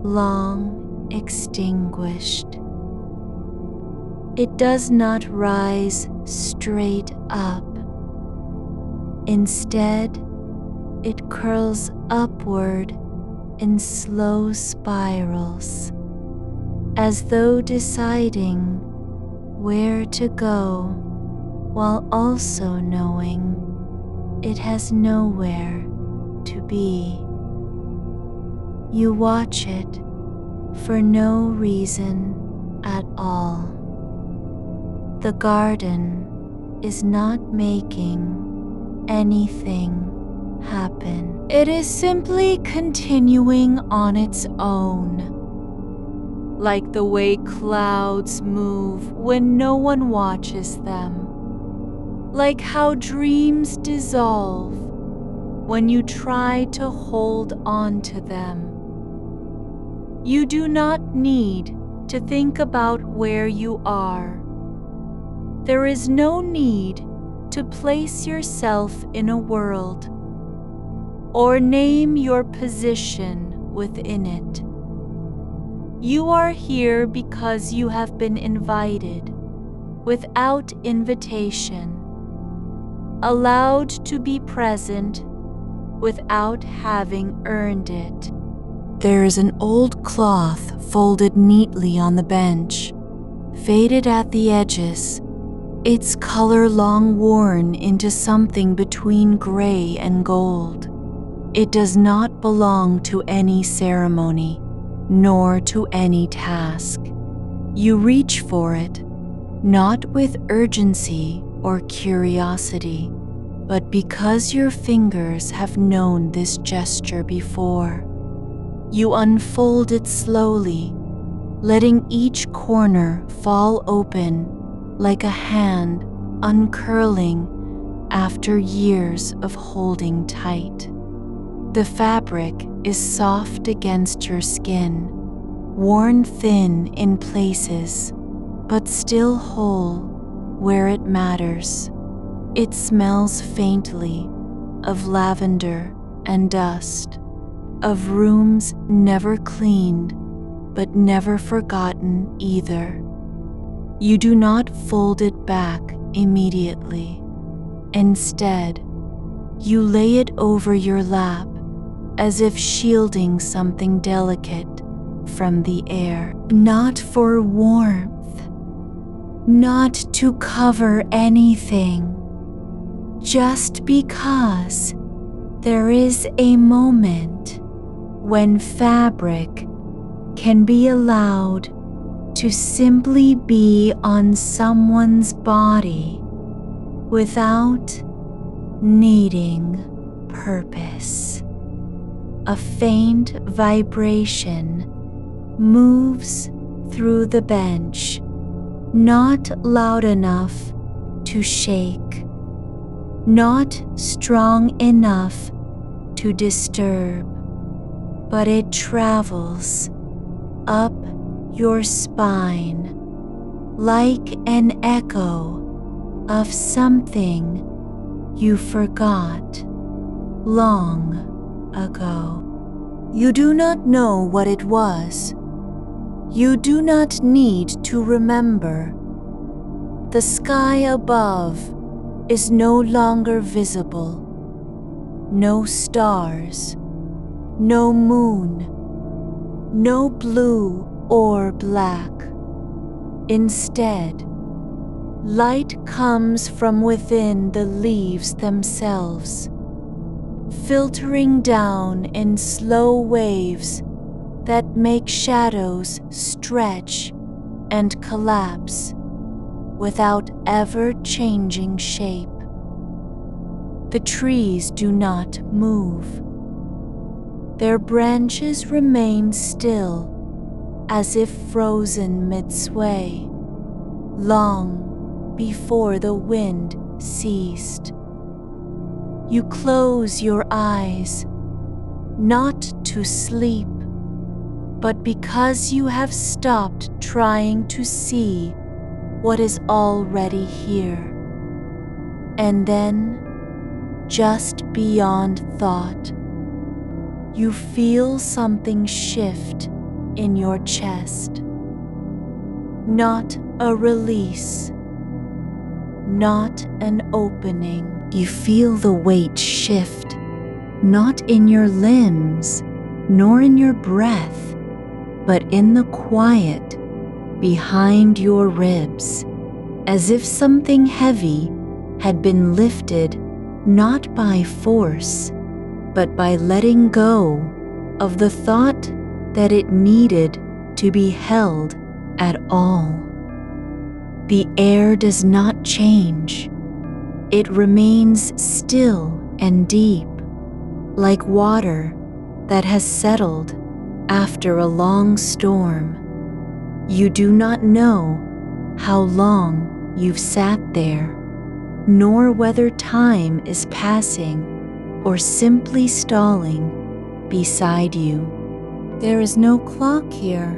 long extinguished. It does not rise straight up. Instead, it curls upward in slow spirals, as though deciding where to go while also knowing it has nowhere to be. You watch it for no reason at all. The garden is not making anything happen. It is simply continuing on its own, like the way clouds move when no one watches them, like how dreams dissolve when you try to hold on to them. You do not need to think about where you are. There is no need to place yourself in a world or name your position within it. You are here because you have been invited without invitation, allowed to be present without having earned it. There is an old cloth folded neatly on the bench, faded at the edges, its color long worn into something between gray and gold. It does not belong to any ceremony, nor to any task. You reach for it, not with urgency or curiosity, but because your fingers have known this gesture before. You unfold it slowly, letting each corner fall open like a hand uncurling after years of holding tight. The fabric is soft against your skin, worn thin in places, but still whole where it matters. It smells faintly of lavender and dust, of rooms never cleaned but never forgotten either. You do not fold it back immediately. Instead, you lay it over your lap as if shielding something delicate from the air. Not for warmth, not to cover anything, just because There is a moment when fabric can be allowed to simply be on someone's body without needing purpose. A faint vibration moves through the bench, not loud enough to shake, not strong enough to disturb, but it travels up your spine like an echo of something you forgot long ago. You do not know what it was. You do not need to remember. The sky above is no longer visible. No stars, no moon, no blue or black. Instead, light comes from within the leaves themselves, filtering down in slow waves that make shadows stretch and collapse without ever changing shape. The trees do not move. Their branches remain still, as if frozen mid-sway, long before the wind ceased. You close your eyes, not to sleep, but because you have stopped trying to see what is already here. And then, just beyond thought, you feel something shift in your chest. Not a release, not an opening. You feel the weight shift, not in your limbs, nor in your breath, but in the quiet behind your ribs, as if something heavy had been lifted not by force, but by letting go of the thought that it needed to be held at all. The air does not change. It remains still and deep, like water that has settled after a long storm. You do not know how long you've sat there, nor whether time is passing or simply stalling beside you. There is no clock here,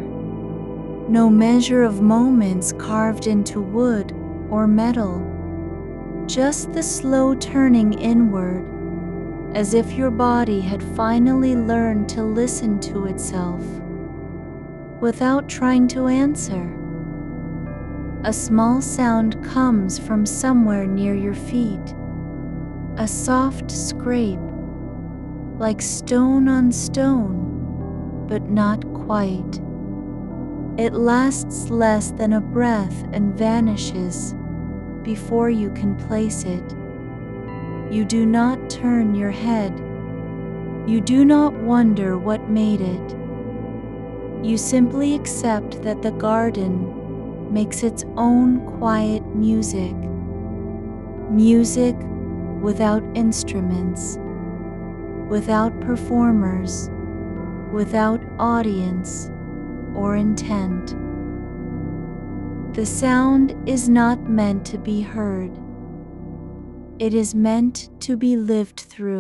no measure of moments carved into wood or metal, just the slow turning inward, as if your body had finally learned to listen to itself without trying to answer. A small sound comes from somewhere near your feet, a soft scrape, like stone on stone, but not quite. It lasts less than a breath and vanishes before you can place it. You do not turn your head. You do not wonder what made it. You simply accept that the garden makes its own quiet music. Music without instruments, without performers, without audience or intent. The sound is not meant to be heard. It is meant to be lived through.